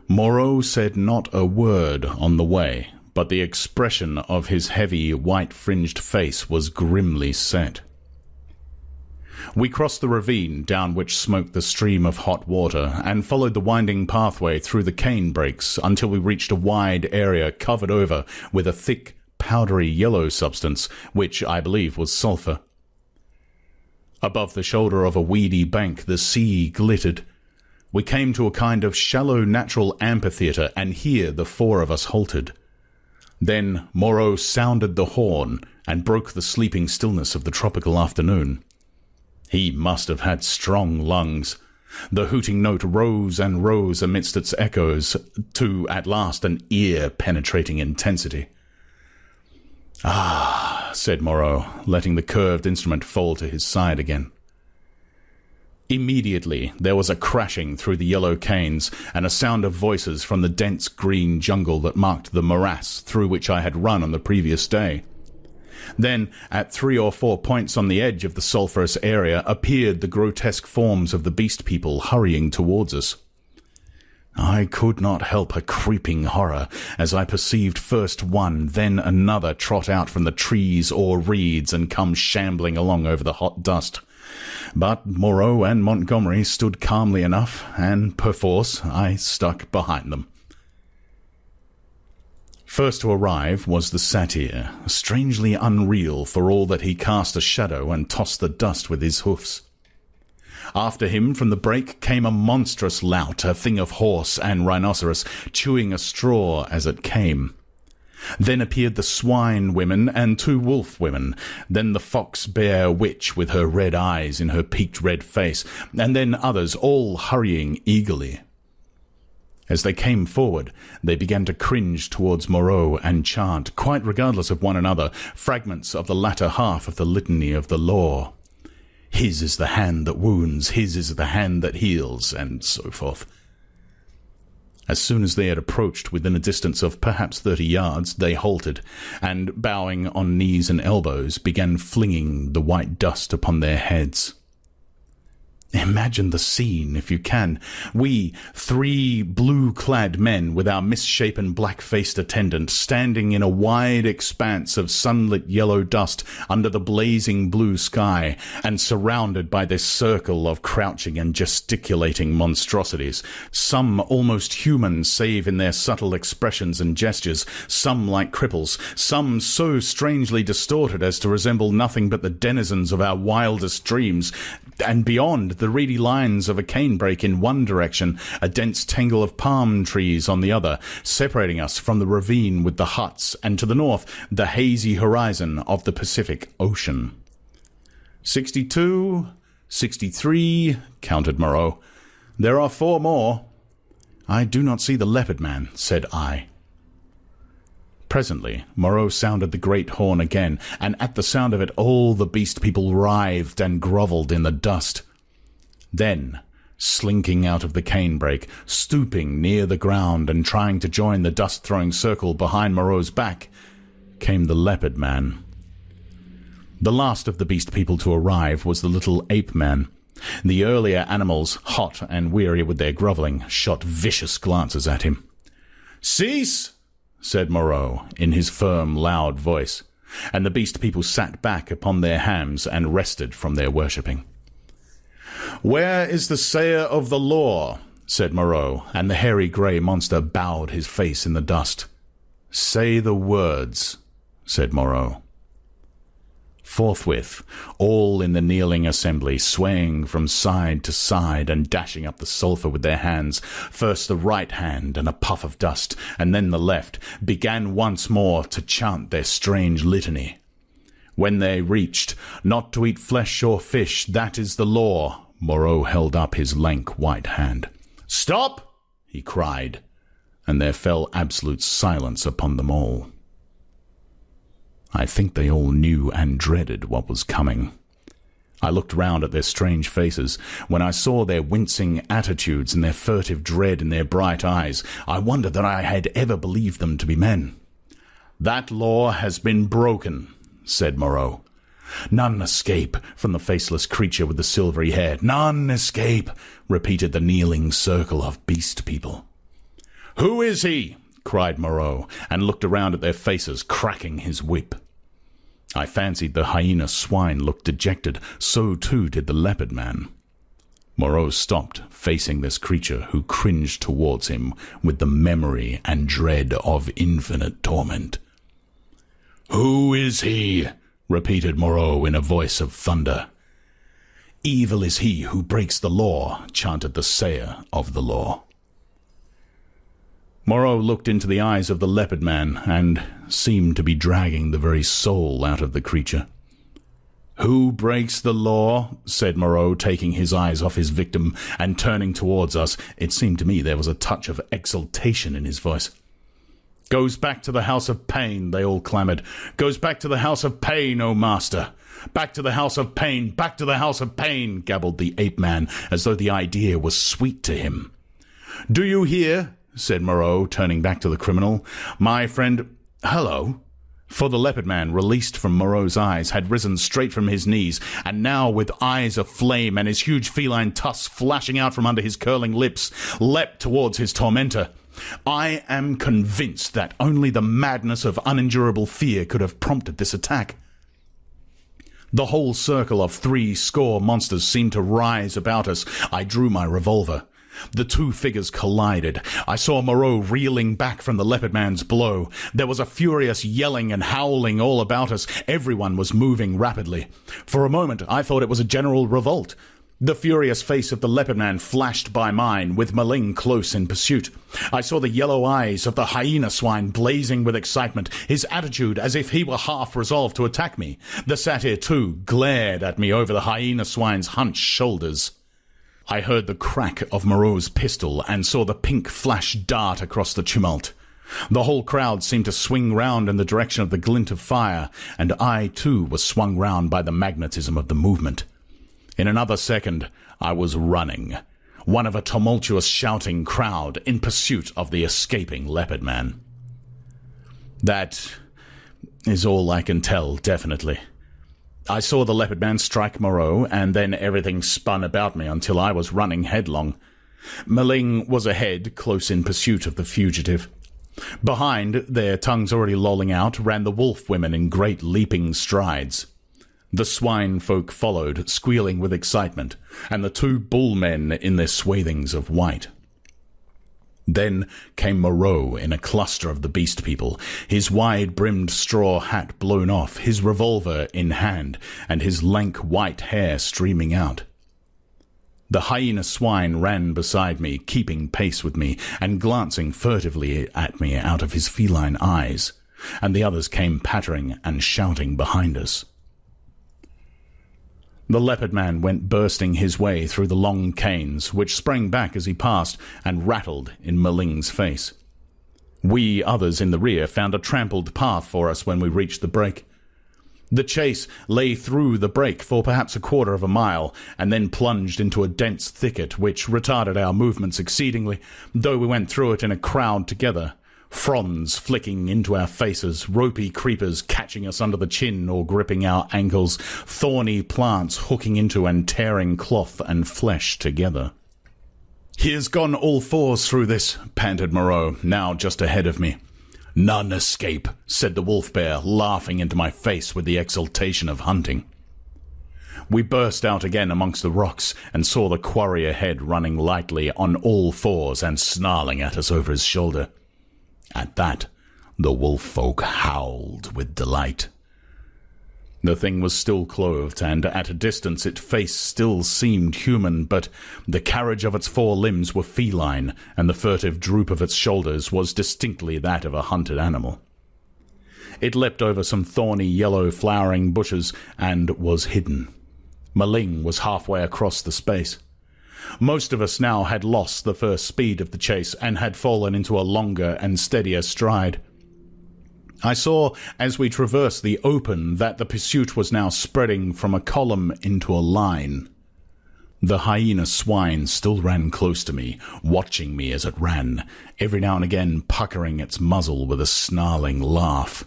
Moreau said not a word on the way, but the expression of his heavy, white-fringed face was grimly set. We crossed the ravine down which smoked the stream of hot water, and followed the winding pathway through the cane brakes until we reached a wide area covered over with a thick, powdery yellow substance, which I believe was sulphur. Above the shoulder of a weedy bank the sea glittered. We came to a kind of shallow natural amphitheatre, and here the four of us halted. Then Moreau sounded the horn and broke the sleeping stillness of the tropical afternoon. He must have had strong lungs. The hooting note rose and rose amidst its echoes, to, at last, an ear-penetrating intensity. "Ah," said Moreau, letting the curved instrument fall to his side again. Immediately there was a crashing through the yellow canes, and a sound of voices from the dense green jungle that marked the morass through which I had run on the previous day. Then, at 3 or 4 points on the edge of the sulphurous area, appeared the grotesque forms of the beast people hurrying towards us. I could not help a creeping horror as I perceived first one, then another trot out from the trees or reeds and come shambling along over the hot dust. But Moreau and Montgomery stood calmly enough, and perforce I stuck behind them. First to arrive was the satyr, strangely unreal for all that he cast a shadow and tossed the dust with his hoofs. After him from the brake came a monstrous lout, a thing of horse and rhinoceros, chewing a straw as it came. Then appeared the swine women and 2 wolf women, then the fox-bear witch with her red eyes in her peaked red face, and then others, all hurrying eagerly. As they came forward, they began to cringe towards Moreau and chant, quite regardless of one another, fragments of the latter half of the litany of the law. His is the hand that wounds, his is the hand that heals, and so forth. As soon as they had approached within a distance of perhaps 30 yards, they halted, and, bowing on knees and elbows, began flinging the white dust upon their heads. Imagine the scene, if you can. We, 3 blue-clad men with our misshapen black-faced attendant, standing in a wide expanse of sunlit yellow dust under the blazing blue sky, and surrounded by this circle of crouching and gesticulating monstrosities, some almost human save in their subtle expressions and gestures, some like cripples, some so strangely distorted as to resemble nothing but the denizens of our wildest dreams, and beyond, the reedy lines of a canebrake in one direction, a dense tangle of palm trees on the other, separating us from the ravine with the huts, and to the north, the hazy horizon of the Pacific Ocean. 62, 63, counted Moreau. There are 4 more. I do not see the leopard man, said I. Presently, Moreau sounded the great horn again, and at the sound of it all the beast people writhed and grovelled in the dust. Then, slinking out of the canebrake, stooping near the ground and trying to join the dust-throwing circle behind Moreau's back, came the leopard man. The last of the beast people to arrive was the little ape man. The earlier animals, hot and weary with their grovelling, shot vicious glances at him. "Cease!" said Moreau, in his firm, loud voice, and the beast people sat back upon their hams and rested from their worshipping. "Where is the sayer of the law?" said Moreau, and the hairy grey monster bowed his face in the dust. "Say the words," said Moreau. Forthwith, all in the kneeling assembly, swaying from side to side and dashing up the sulphur with their hands, first the right hand and a puff of dust, and then the left, began once more to chant their strange litany. When they reached, "Not to eat flesh or fish, that is the law," Moreau held up his lank white hand. "Stop!" he cried, and there fell absolute silence upon them all. I think they all knew and dreaded what was coming. I looked round at their strange faces. When I saw their wincing attitudes and their furtive dread in their bright eyes, I wondered that I had ever believed them to be men. "That law has been broken," said Moreau. "None escape," from the faceless creature with the silvery hair. "None escape," repeated the kneeling circle of beast people. "Who is he?" cried Moreau, and looked around at their faces, cracking his whip. I fancied the hyena swine looked dejected. So too did the leopard man. Moreau stopped, facing this creature, who cringed towards him with the memory and dread of infinite torment. "Who is he?" repeated Moreau in a voice of thunder. "Evil is he who breaks the law," chanted the sayer of the law. Moreau looked into the eyes of the leopard man and seemed to be dragging the very soul out of the creature. "Who breaks the law?" said Moreau, taking his eyes off his victim and turning towards us. It seemed to me there was a touch of exultation in his voice. "Goes back to the house of pain," they all clamoured. "Goes back to the house of pain, O master! Back to the house of pain! Back to the house of pain!" gabbled the ape-man, as though the idea was sweet to him. "Do you hear?" said Moreau, turning back to the criminal. "My friend— Hello!" For the leopard man, released from Moreau's eyes, had risen straight from his knees, and now, with eyes of flame and his huge feline tusks flashing out from under his curling lips, leapt towards his tormentor. I am convinced that only the madness of unendurable fear could have prompted this attack. The whole circle of 80 monsters seemed to rise about us. I drew my revolver. The two figures collided. I saw Moreau reeling back from the leopard man's blow. There was a furious yelling and howling all about us. Everyone was moving rapidly. For a moment I thought it was a general revolt. The furious face of the leopard man flashed by mine, with Maling close in pursuit. I saw the yellow eyes of the hyena swine blazing with excitement, his attitude as if he were half resolved to attack me. The satyr, too, glared at me over the hyena swine's hunched shoulders. I heard the crack of Moreau's pistol and saw the pink flash dart across the tumult. The whole crowd seemed to swing round in the direction of the glint of fire, and I, too, was swung round by the magnetism of the movement. In another second, I was running, one of a tumultuous shouting crowd, in pursuit of the escaping leopard man. That is all I can tell, definitely. I saw the leopard man strike Moreau, and then everything spun about me until I was running headlong. Maling was ahead, close in pursuit of the fugitive. Behind, their tongues already lolling out, ran the wolf women in great leaping strides. The swine folk followed, squealing with excitement, and the two bull men in their swathings of white. Then came Moreau in a cluster of the beast people, his wide-brimmed straw hat blown off, his revolver in hand, and his lank white hair streaming out. The hyena swine ran beside me, keeping pace with me, and glancing furtively at me out of his feline eyes, and the others came pattering and shouting behind us. The leopard man went bursting his way through the long canes, which sprang back as he passed and rattled in Maling's face. We others in the rear found a trampled path for us when we reached the break. The chase lay through the break for perhaps a quarter of a mile, and then plunged into a dense thicket which retarded our movements exceedingly, though we went through it in a crowd together. Fronds flicking into our faces, ropey creepers catching us under the chin or gripping our ankles, thorny plants hooking into and tearing cloth and flesh together. "He has gone all fours through this," panted Moreau, now just ahead of me. "None escape," said the wolf bear, laughing into my face with the exultation of hunting. We burst out again amongst the rocks and saw the quarry ahead running lightly on all fours and snarling at us over his shoulder. At that, the wolf folk howled with delight. The thing was still clothed, and at a distance its face still seemed human, but the carriage of its 4 limbs were feline, and the furtive droop of its shoulders was distinctly that of a hunted animal. It leapt over some thorny yellow flowering bushes and was hidden. Maling was halfway across the space. Most of us now had lost the first speed of the chase and had fallen into a longer and steadier stride. I saw, as we traversed the open, that the pursuit was now spreading from a column into a line. The hyena swine still ran close to me, watching me as it ran, every now and again puckering its muzzle with a snarling laugh.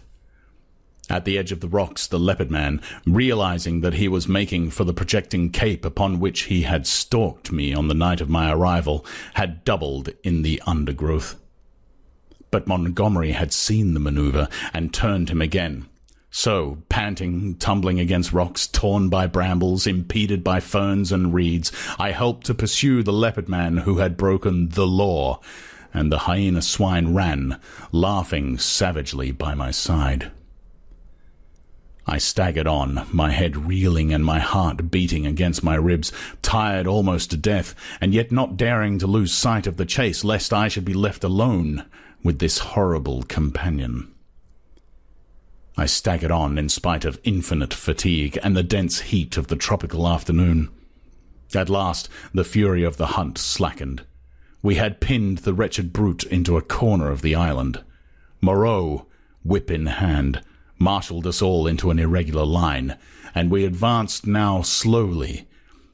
At the edge of the rocks, the leopard man, realizing that he was making for the projecting cape upon which he had stalked me on the night of my arrival, had doubled in the undergrowth. But Montgomery had seen the maneuver and turned him again. So, panting, tumbling against rocks, torn by brambles, impeded by ferns and reeds, I helped to pursue the leopard man who had broken the law, and the hyena swine ran, laughing savagely by my side. I staggered on, my head reeling and my heart beating against my ribs, tired almost to death, and yet not daring to lose sight of the chase, lest I should be left alone with this horrible companion. I staggered on in spite of infinite fatigue and the dense heat of the tropical afternoon. At last, the fury of the hunt slackened. We had pinned the wretched brute into a corner of the island. Moreau, whip in hand, marshalled us all into an irregular line, and we advanced now slowly,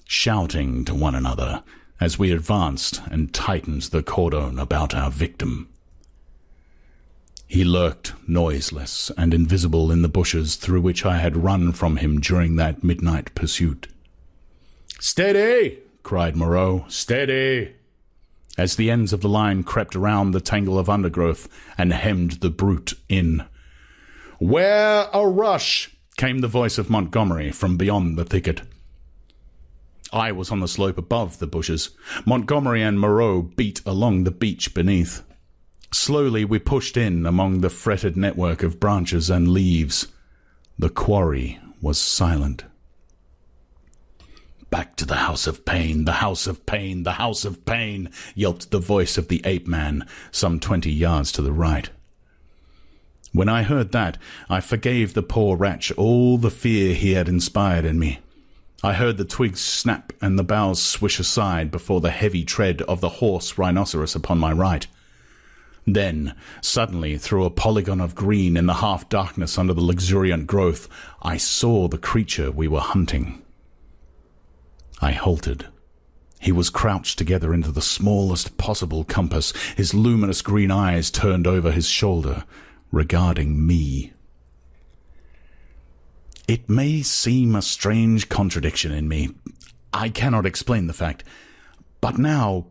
shouting to one another as we advanced and tightened the cordon about our victim. He lurked, noiseless and invisible in the bushes through which I had run from him during that midnight pursuit. "Steady!" cried Moreau. "Steady!" as the ends of the line crept around the tangle of undergrowth and hemmed the brute in. "Where a rush!" came the voice of Montgomery from beyond the thicket. I was on the slope above the bushes. Montgomery and Moreau beat along the beach beneath. Slowly we pushed in among the fretted network of branches and leaves. The quarry was silent. "Back to the house of pain, the house of pain, the house of pain," yelped the voice of the ape-man, some 20 yards to the right. When I heard that, I forgave the poor wretch all the fear he had inspired in me. I heard the twigs snap and the boughs swish aside before the heavy tread of the horse rhinoceros upon my right. Then, suddenly, through a polygon of green in the half-darkness under the luxuriant growth, I saw the creature we were hunting. I halted. He was crouched together into the smallest possible compass, his luminous green eyes turned over his shoulder, regarding me. It may seem a strange contradiction in me. I cannot explain the fact. But now,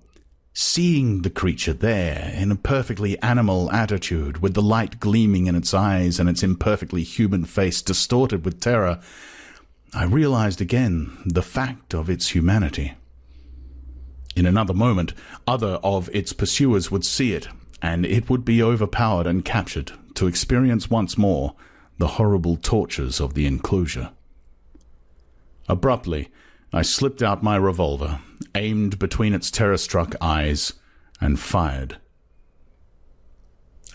seeing the creature there in a perfectly animal attitude, with the light gleaming in its eyes and its imperfectly human face distorted with terror, I realized again the fact of its humanity. In another moment, other of its pursuers would see it, and it would be overpowered and captured, to experience once more the horrible tortures of the enclosure. Abruptly, I slipped out my revolver, aimed between its terror-struck eyes, and fired.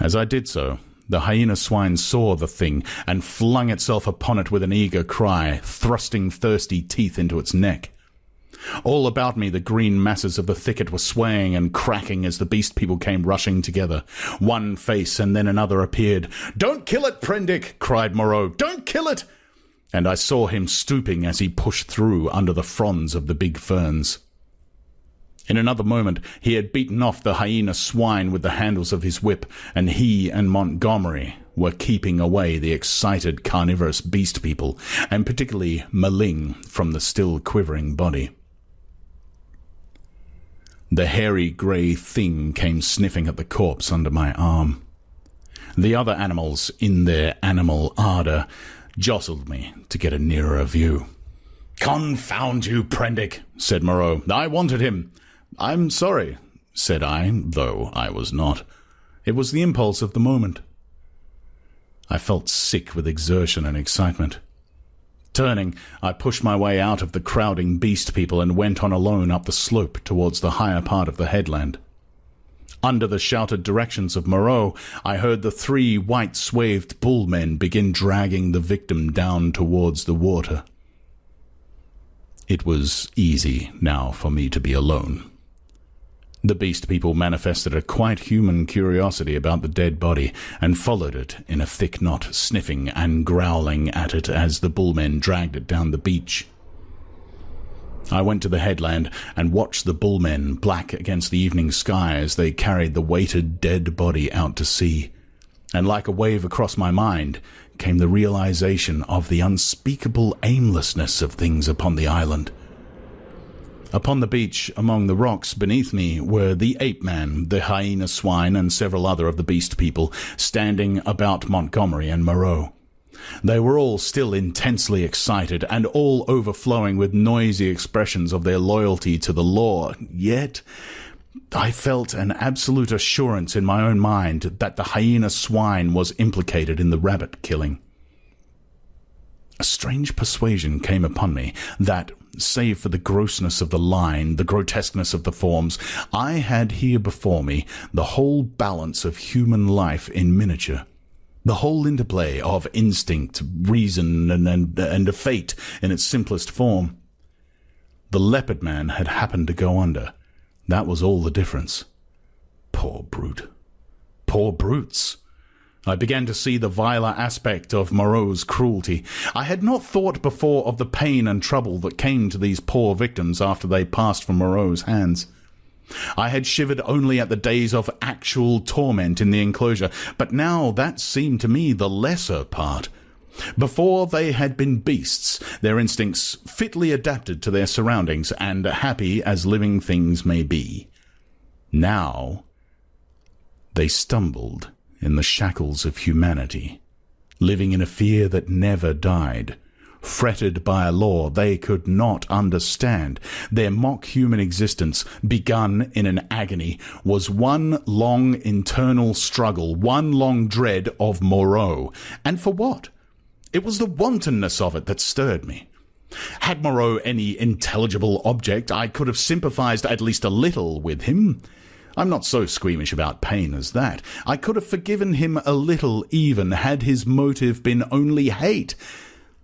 As I did so, the hyena swine saw the thing and flung itself upon it with an eager cry, thrusting thirsty teeth into its neck. All about me the green masses of the thicket were swaying and cracking as the beast people came rushing together. One face and then another appeared. "Don't kill it, Prendick!" cried Moreau. "Don't kill it!" And I saw him stooping as he pushed through under the fronds of the big ferns. In another moment he had beaten off the hyena swine with the handles of his whip, and he and Montgomery were keeping away the excited carnivorous beast people, and particularly Maling, from the still quivering body. The hairy grey thing came sniffing at the corpse under my arm. The other animals, in their animal ardour, jostled me to get a nearer view. "Confound you, Prendick," said Moreau. "I wanted him." "I'm sorry," said I, though I was not. It was the impulse of the moment. I felt sick with exertion and excitement. Turning, I pushed my way out of the crowding beast people and went on alone up the slope towards the higher part of the headland. Under the shouted directions of Moreau, I heard the 3 white-swathed bullmen begin dragging the victim down towards the water. It was easy now for me to be alone. The beast people manifested a quite human curiosity about the dead body and followed it in a thick knot, sniffing and growling at it as the bullmen dragged it down the beach. I went to the headland and watched the bullmen, black against the evening sky, as they carried the weighted dead body out to sea. And like a wave across my mind came the realization of the unspeakable aimlessness of things upon the island. Upon the beach, among the rocks beneath me, were the ape-man, the hyena swine, and several other of the beast people, standing about Montgomery and Moreau. They were all still intensely excited, and all overflowing with noisy expressions of their loyalty to the law, yet I felt an absolute assurance in my own mind that the hyena swine was implicated in the rabbit killing. A strange persuasion came upon me that, save for the grossness of the line, the grotesqueness of the forms, I had here before me the whole balance of human life in miniature, the whole interplay of instinct, reason, and fate in its simplest form. The leopard man had happened to go under. That was all the difference. Poor brute. Poor brutes. I began to see the viler aspect of Moreau's cruelty. I had not thought before of the pain and trouble that came to these poor victims after they passed from Moreau's hands. I had shivered only at the days of actual torment in the enclosure, but now that seemed to me the lesser part. Before they had been beasts, their instincts fitly adapted to their surroundings and happy as living things may be. Now they stumbled in the shackles of humanity, living in a fear that never died, fretted by a law they could not understand. Their mock-human existence, begun in an agony, was one long internal struggle, one long dread of Moreau. And for what? It was the wantonness of it that stirred me. Had Moreau any intelligible object, I could have sympathized at least a little with him. I'm not so squeamish about pain as that. I could have forgiven him a little even had his motive been only hate.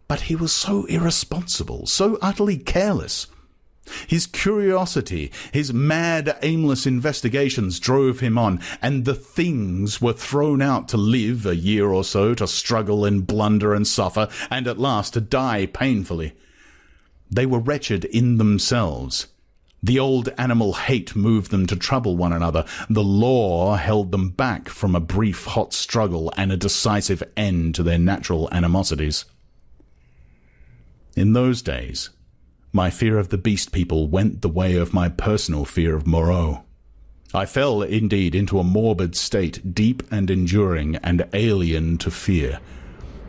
But he was so irresponsible, so utterly careless. His curiosity, his mad, aimless investigations drove him on, and the things were thrown out to live a year or so, to struggle and blunder and suffer, and at last to die painfully. They were wretched in themselves. The old animal hate moved them to trouble one another. The law held them back from a brief, hot struggle and a decisive end to their natural animosities. In those days, my fear of the beast people went the way of my personal fear of Moreau. I fell, indeed, into a morbid state, deep and enduring and alien to fear,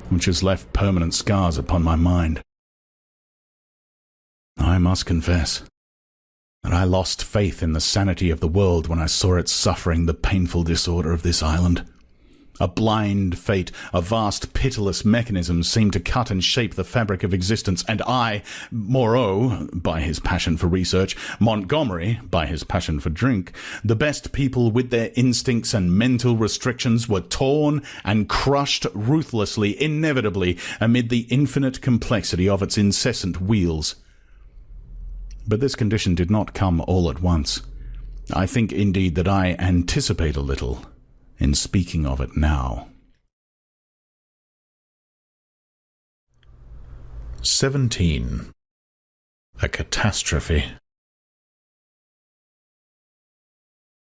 which has left permanent scars upon my mind. I must confess that I lost faith in the sanity of the world when I saw it suffering the painful disorder of this island. A blind fate, a vast pitiless mechanism seemed to cut and shape the fabric of existence, and I, Moreau, by his passion for research, Montgomery, by his passion for drink, the best people with their instincts and mental restrictions were torn and crushed ruthlessly, inevitably, amid the infinite complexity of its incessant wheels. But this condition did not come all at once. I think, indeed, that I anticipate a little in speaking of it now. 17. A catastrophe.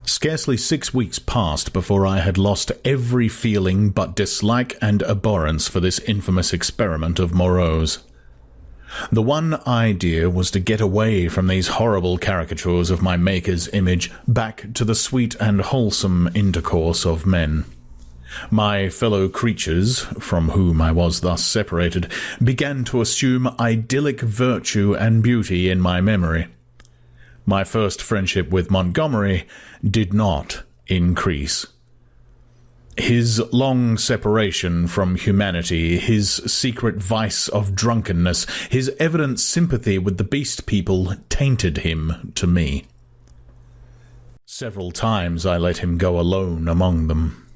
Scarcely 6 weeks passed before I had lost every feeling but dislike and abhorrence for this infamous experiment of Moreau's. The one idea was to get away from these horrible caricatures of my Maker's image, back to the sweet and wholesome intercourse of men. My fellow creatures, from whom I was thus separated, began to assume idyllic virtue and beauty in my memory. My first friendship with Montgomery did not increase. His long separation from humanity, his secret vice of drunkenness, his evident sympathy with the beast people tainted him to me. Several times I let him go alone among them.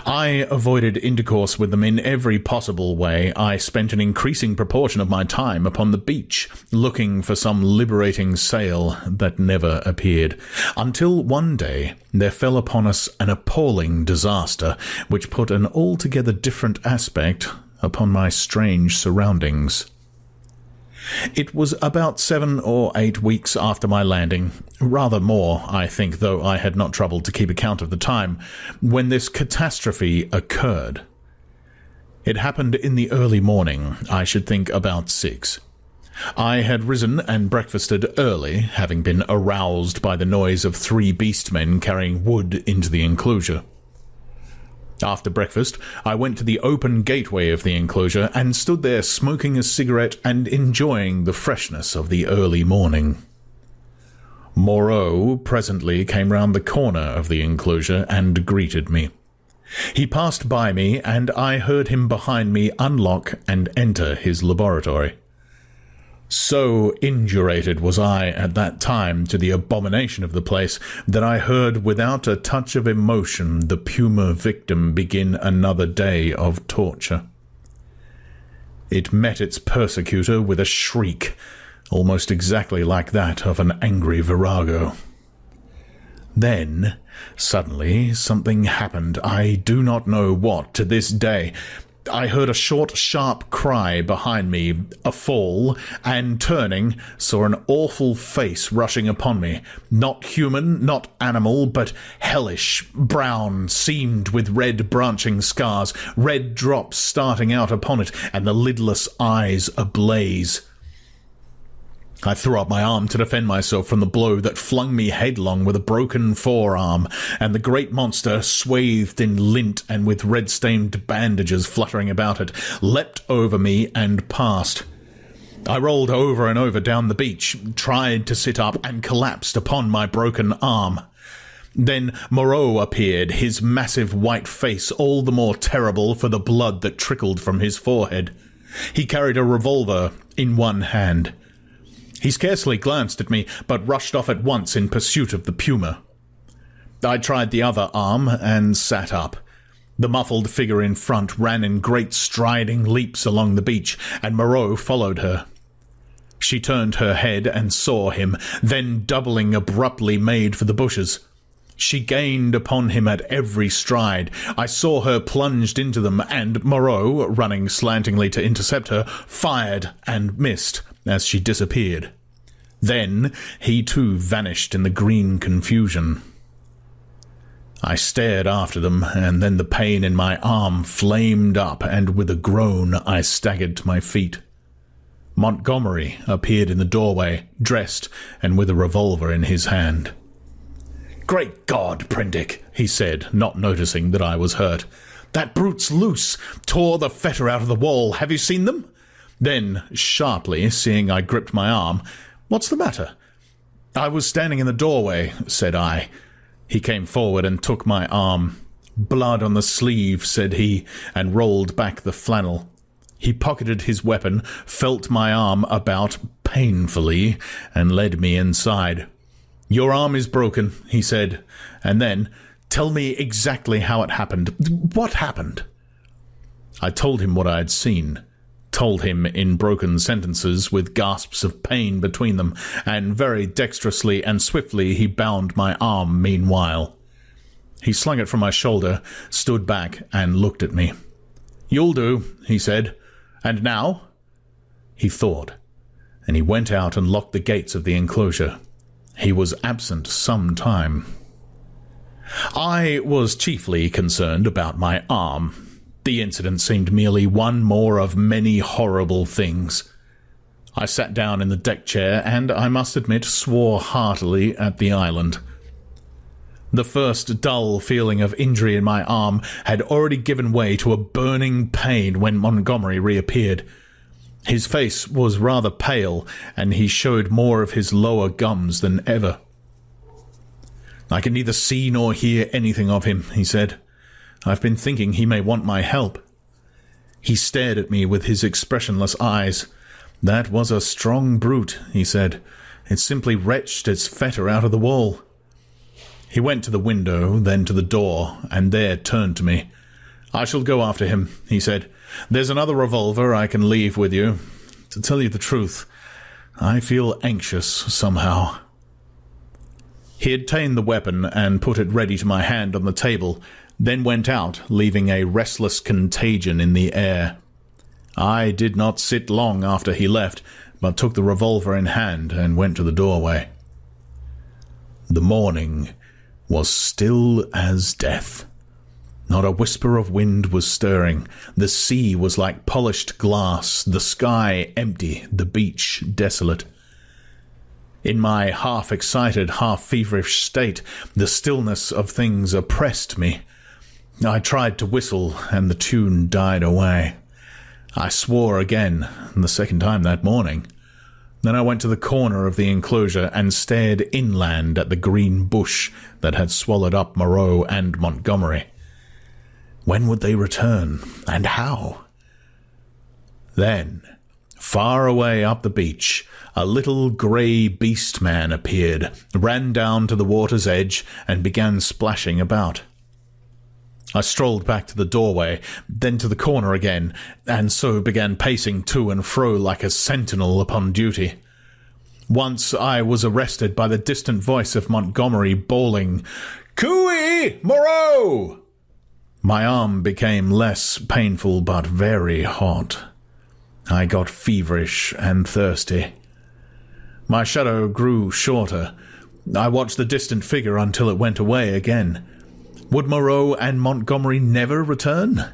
I avoided intercourse with them in every possible way. I spent an increasing proportion of my time upon the beach, looking for some liberating sail that never appeared, until one day there fell upon us an appalling disaster, which put an altogether different aspect upon my strange surroundings. It was about 7 or 8 weeks after my landing, rather more, I think, though I had not troubled to keep account of the time, when this catastrophe occurred. It happened in the early morning, I should think about 6. I had risen and breakfasted early, having been aroused by the noise of 3 beastmen carrying wood into the enclosure. After breakfast, I went to the open gateway of the enclosure and stood there smoking a cigarette and enjoying the freshness of the early morning. Moreau presently came round the corner of the enclosure and greeted me. He passed by me, and I heard him behind me unlock and enter his laboratory. So indurated was I at that time to the abomination of the place that I heard without a touch of emotion the puma victim begin another day of torture. It met its persecutor with a shriek, almost exactly like that of an angry virago. Then, suddenly, something happened. I do not know what to this day. I heard a short, sharp cry behind me, a fall, and turning, saw an awful face rushing upon me. Not human, not animal, but hellish, brown, seamed with red branching scars, red drops starting out upon it, and the lidless eyes ablaze. I threw up my arm to defend myself from the blow that flung me headlong with a broken forearm, and the great monster, swathed in lint and with red-stained bandages fluttering about it, leapt over me and passed. I rolled over and over down the beach, tried to sit up, and collapsed upon my broken arm. Then Moreau appeared, his massive white face all the more terrible for the blood that trickled from his forehead. He carried a revolver in one hand. He scarcely glanced at me, but rushed off at once in pursuit of the puma. I tried the other arm and sat up. The muffled figure in front ran in great striding leaps along the beach, and Moreau followed her. She turned her head and saw him, then doubling abruptly made for the bushes. She gained upon him at every stride. I saw her plunged into them, and Moreau, running slantingly to intercept her, fired and missed as she disappeared. Then he too vanished in the green confusion. I stared after them, and then the pain in my arm flamed up, and with a groan I staggered to my feet. Montgomery appeared in the doorway, dressed and with a revolver in his hand. "Great God, Prendick," he said, not noticing that I was hurt. "That brute's loose, tore the fetter out of the wall. Have you seen them?" Then, sharply, seeing I gripped my arm, "What's the matter?" "I was standing in the doorway," said I. He came forward and took my arm. "Blood on the sleeve," said he, and rolled back the flannel. He pocketed his weapon, felt my arm about painfully, and led me inside. "Your arm is broken," he said, and then, "Tell me exactly how it happened. What happened?" I told him what I had seen, told him in broken sentences with gasps of pain between them, and very dexterously and swiftly he bound my arm meanwhile. He slung it from my shoulder, stood back, and looked at me. "You'll do," he said. "And now?" He thought, and he went out and locked the gates of the enclosure. He was absent some time. I was chiefly concerned about my arm. The incident seemed merely one more of many horrible things. I sat down in the deck chair and, I must admit, swore heartily at the island. The first dull feeling of injury in my arm had already given way to a burning pain when Montgomery reappeared. His face was rather pale, and he showed more of his lower gums than ever. "I can neither see nor hear anything of him," he said. "I've been thinking he may want my help." He stared at me with his expressionless eyes. "That was a strong brute," he said. "It simply wrenched its fetter out of the wall." He went to the window, then to the door, and there turned to me. "I shall go after him," he said. "There's another revolver I can leave with you. To tell you the truth, I feel anxious somehow." He obtained the weapon and put it ready to my hand on the table, then went out, leaving a restless contagion in the air. I did not sit long after he left, but took the revolver in hand and went to the doorway. The morning was still as death. Not a whisper of wind was stirring. The sea was like polished glass, the sky empty, the beach desolate. In my half-excited, half-feverish state, the stillness of things oppressed me. I tried to whistle, and the tune died away. I swore again, the second time that morning. Then I went to the corner of the enclosure and stared inland at the green bush that had swallowed up Moreau and Montgomery. When would they return, and how? Then, far away up the beach, a little grey beast man appeared, ran down to the water's edge, and began splashing about. I strolled back to the doorway, then to the corner again, and so began pacing to and fro like a sentinel upon duty. Once I was arrested by the distant voice of Montgomery bawling, "Cooey! Moreau!" My arm became less painful but very hot. I got feverish and thirsty. My shadow grew shorter. I watched the distant figure until it went away again. Would Moreau and Montgomery never return?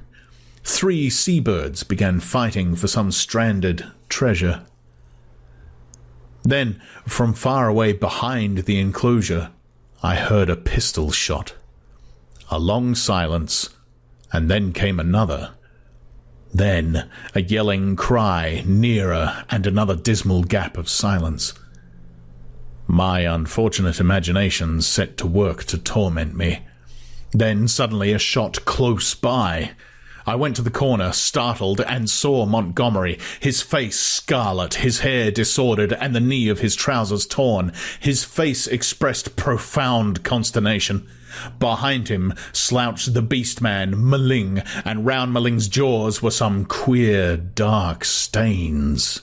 3 seabirds began fighting for some stranded treasure. Then, from far away behind the enclosure, I heard a pistol shot. A long silence, and then came another. Then a yelling cry, nearer, and another dismal gap of silence. My unfortunate imagination set to work to torment me. Then suddenly a shot close by. I went to the corner, startled, and saw Montgomery, his face scarlet, his hair disordered, and the knee of his trousers torn. His face expressed profound consternation. Behind him slouched the beast man, Maling, and round Maling's jaws were some queer, dark stains.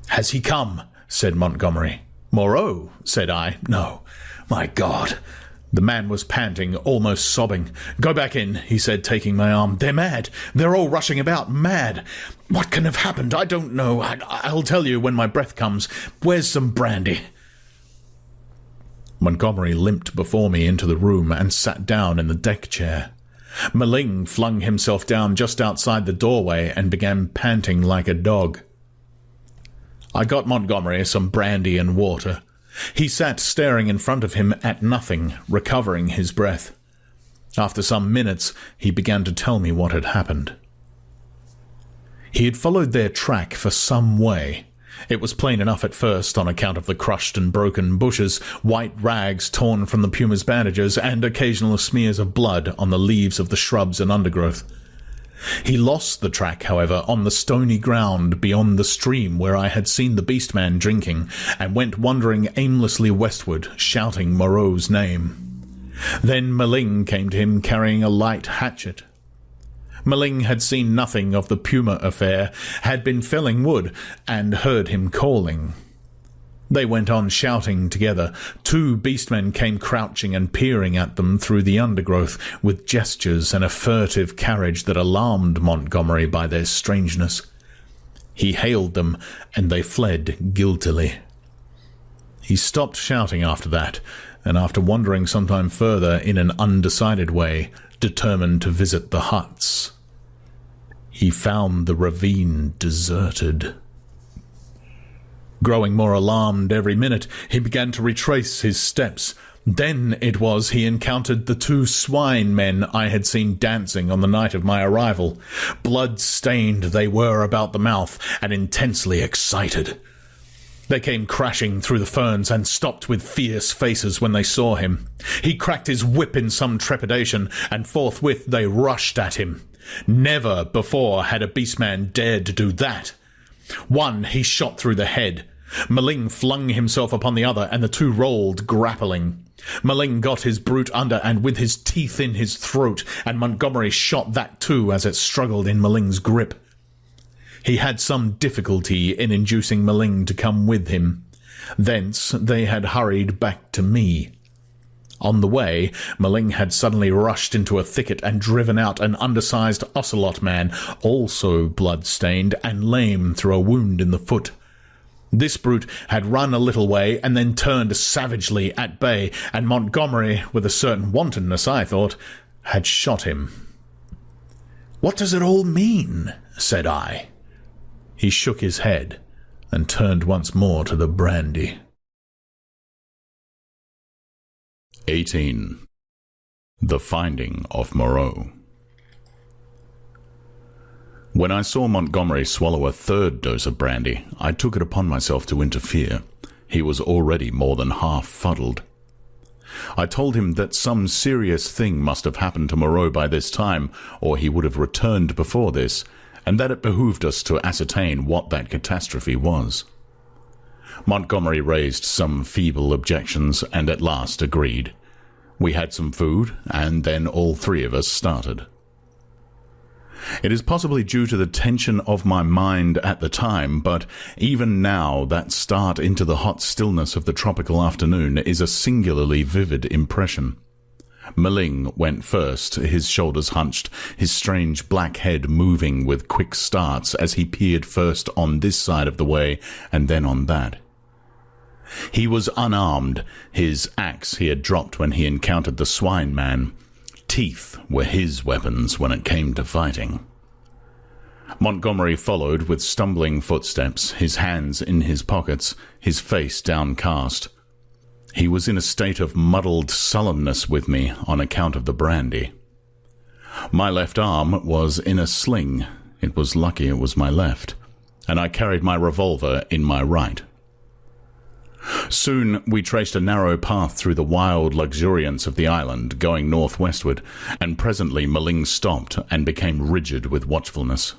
"Has he come?" said Montgomery. "Moreau?" said I. "No. My God!" The man was panting, almost sobbing. "Go back in," he said, taking my arm. "They're mad. They're all rushing about, mad. What can have happened? I don't know. I'll tell you when my breath comes. Where's some brandy?" Montgomery limped before me into the room and sat down in the deck chair. Maling flung himself down just outside the doorway and began panting like a dog. I got Montgomery some brandy and water. He sat staring in front of him at nothing, recovering his breath. After some minutes, he began to tell me what had happened. He had followed their track for some way. It was plain enough at first on account of the crushed and broken bushes, white rags torn from the puma's bandages, and occasional smears of blood on the leaves of the shrubs and undergrowth. He lost the track, however, on the stony ground beyond the stream where I had seen the beast man drinking, and went wandering aimlessly westward, shouting Moreau's name. Then Maling came to him carrying a light hatchet. Maling had seen nothing of the puma affair, had been felling wood, and heard him calling. They went on shouting together. 2 beastmen came crouching and peering at them through the undergrowth, with gestures and a furtive carriage that alarmed Montgomery by their strangeness. He hailed them, and they fled guiltily. He stopped shouting after that, and after wandering some time further in an undecided way, determined to visit the huts. He found the ravine deserted. Growing more alarmed every minute, he began to retrace his steps. Then it was he encountered the 2 swine men I had seen dancing on the night of my arrival. Blood-stained they were about the mouth, and intensely excited. They came crashing through the ferns and stopped with fierce faces when they saw him. He cracked his whip in some trepidation, and forthwith they rushed at him. Never before had a beastman dared to do that. One he shot through the head. Maling flung himself upon the other, and the 2 rolled, grappling. Maling got his brute under and with his teeth in his throat, and Montgomery shot that too as it struggled in Maling's grip. He had some difficulty in inducing Maling to come with him. Thence they had hurried back to me. On the way, Maling had suddenly rushed into a thicket and driven out an undersized ocelot man, also blood-stained and lame through a wound in the foot. This brute had run a little way and then turned savagely at bay, and Montgomery, with a certain wantonness, I thought, had shot him. "What does it all mean?" said I. He shook his head and turned once more to the brandy.
18. The Finding of Moreau. When I saw Montgomery swallow a third dose of brandy, I took it upon myself to interfere. He was already more than half fuddled. I told him that some serious thing must have happened to Moreau by this time, or he would have returned before this, and that it behooved us to ascertain what that catastrophe was. Montgomery raised some feeble objections, and at last agreed. We had some food, and then all three of us started. It is possibly due to the tension of my mind at the time, but even now that start into the hot stillness of the tropical afternoon is a singularly vivid impression. Maling went first, his shoulders hunched, his strange black head moving with quick starts as he peered first on this side of the way and then on that. He was unarmed, his axe he had dropped when he encountered the swine man. Teeth were his weapons when it came to fighting. Montgomery followed with stumbling footsteps, his hands in his pockets, his face downcast. He was in a state of muddled sullenness with me on account of the brandy. My left arm was in a sling. It was lucky it was my left, and I carried my revolver in my right. Soon we traced a narrow path through the wild luxuriance of the island, going northwestward, and presently Maling stopped and became rigid with watchfulness.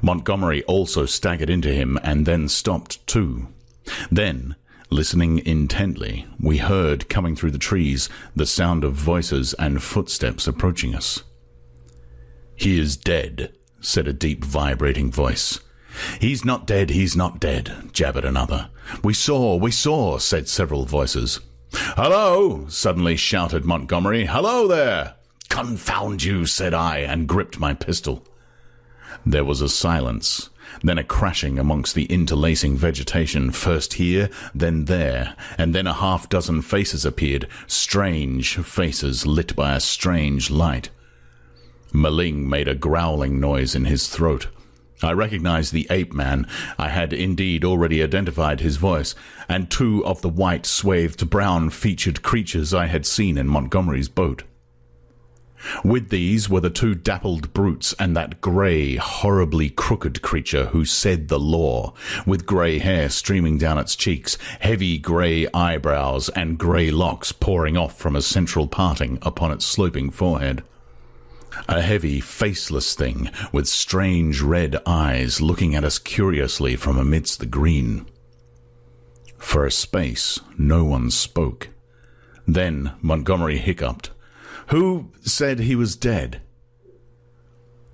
Montgomery also staggered into him and then stopped too. Then, listening intently, we heard, coming through the trees, the sound of voices and footsteps approaching us. "He is dead," said a deep, vibrating voice. "He's not dead, he's not dead," jabbered another. We saw," said several voices. "Hello!" suddenly shouted Montgomery. "Hello there!" "Confound you," said I, and gripped my pistol. There was a silence, then a crashing amongst the interlacing vegetation, first here, then there, and then a half-dozen faces appeared, strange faces lit by a strange light. Maling made a growling noise in his throat. I recognized the ape-man. I had indeed already identified his voice, and two of the white, swathed, brown-featured creatures I had seen in Montgomery's boat. With these were the two dappled brutes and that grey, horribly crooked creature who said the law, with grey hair streaming down its cheeks, heavy grey eyebrows, and grey locks pouring off from a central parting upon its sloping forehead. A heavy, faceless thing, with strange red eyes looking at us curiously from amidst the green. For a space, no one spoke. Then Montgomery hiccuped. "Who said he was dead?"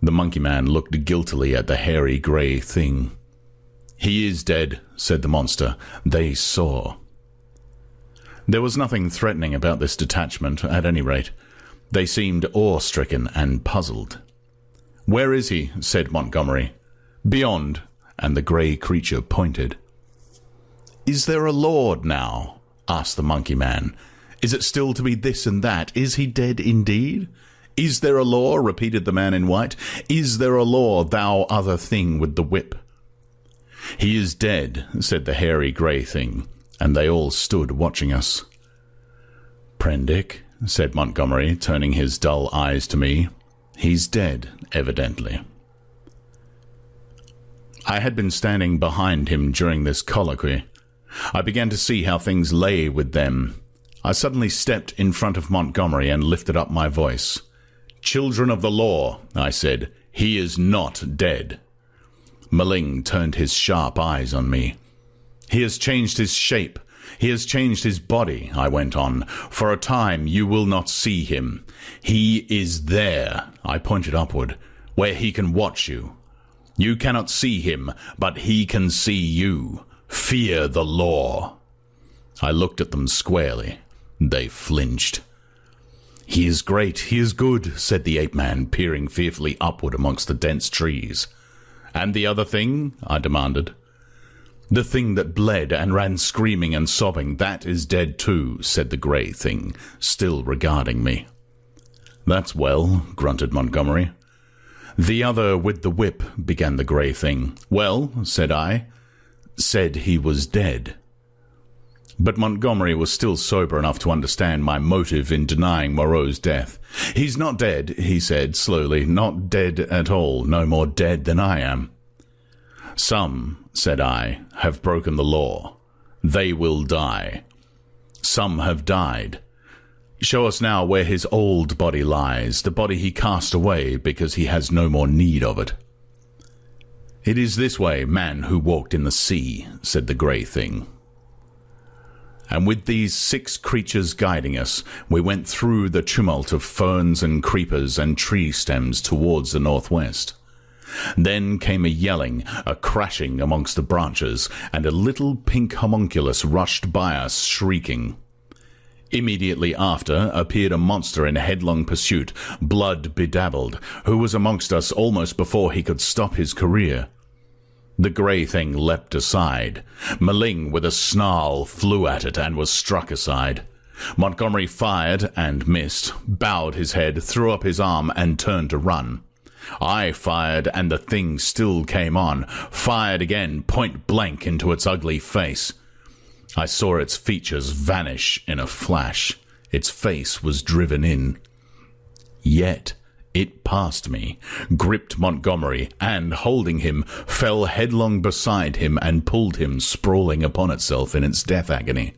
The monkey man looked guiltily at the hairy grey thing. "He is dead," said the monster. "They saw." There was nothing threatening about this detachment, at any rate. They seemed awe-stricken and puzzled. "Where is he?" said Montgomery. "Beyond," and the grey creature pointed. "Is there a lord now?" asked the monkey man. "Is it still to be this and that? Is he dead indeed?" "Is there a law?" repeated the man in white. "Is there a law, thou other thing with the whip?" "He is dead," said the hairy grey thing, and they all stood watching us. "Prendick," said Montgomery, turning his dull eyes to me. "He's dead, evidently." I had been standing behind him during this colloquy. I began to see how things lay with them. I suddenly stepped in front of Montgomery and lifted up my voice. "Children of the law," I said, "he is not dead." Maling turned his sharp eyes on me. "He has changed his shape. He has changed his body, I went on. For a time you will not see him. He is there, I pointed upward, where he can watch you. You cannot see him, but he can see you. Fear the law. I looked at them squarely. They flinched. He is great, he is good, said the ape-man, peering fearfully upward amongst the dense trees. And the other thing? I demanded. The thing that bled and ran screaming and sobbing, that is dead too, said the grey thing, still regarding me. That's well, grunted Montgomery. The other with the whip, began the grey thing. Well, said I. Said he was dead. But Montgomery was still sober enough to understand my motive in denying Moreau's death. He's not dead, he said slowly, not dead at all, no more dead than I am. Some, said I, have broken the law. They will die. Some have died. Show us now where his old body lies, the body he cast away because he has no more need of it. It is this way, man who walked in the sea, said the grey thing. And with these 6 creatures guiding us, we went through the tumult of ferns and creepers and tree stems towards the northwest. Then came a yelling, a crashing amongst the branches, and a little pink homunculus rushed by us, shrieking. Immediately after appeared a monster in headlong pursuit, blood bedabbled, who was amongst us almost before he could stop his career. The grey thing leapt aside. Maling, with a snarl, flew at it and was struck aside. Montgomery fired and missed, bowed his head, threw up his arm, and turned to run. I fired, and the thing still came on, fired again, point blank into its ugly face. I saw its features vanish in a flash. Its face was driven in. Yet it passed me, gripped Montgomery, and, holding him, fell headlong beside him and pulled him sprawling upon itself in its death agony.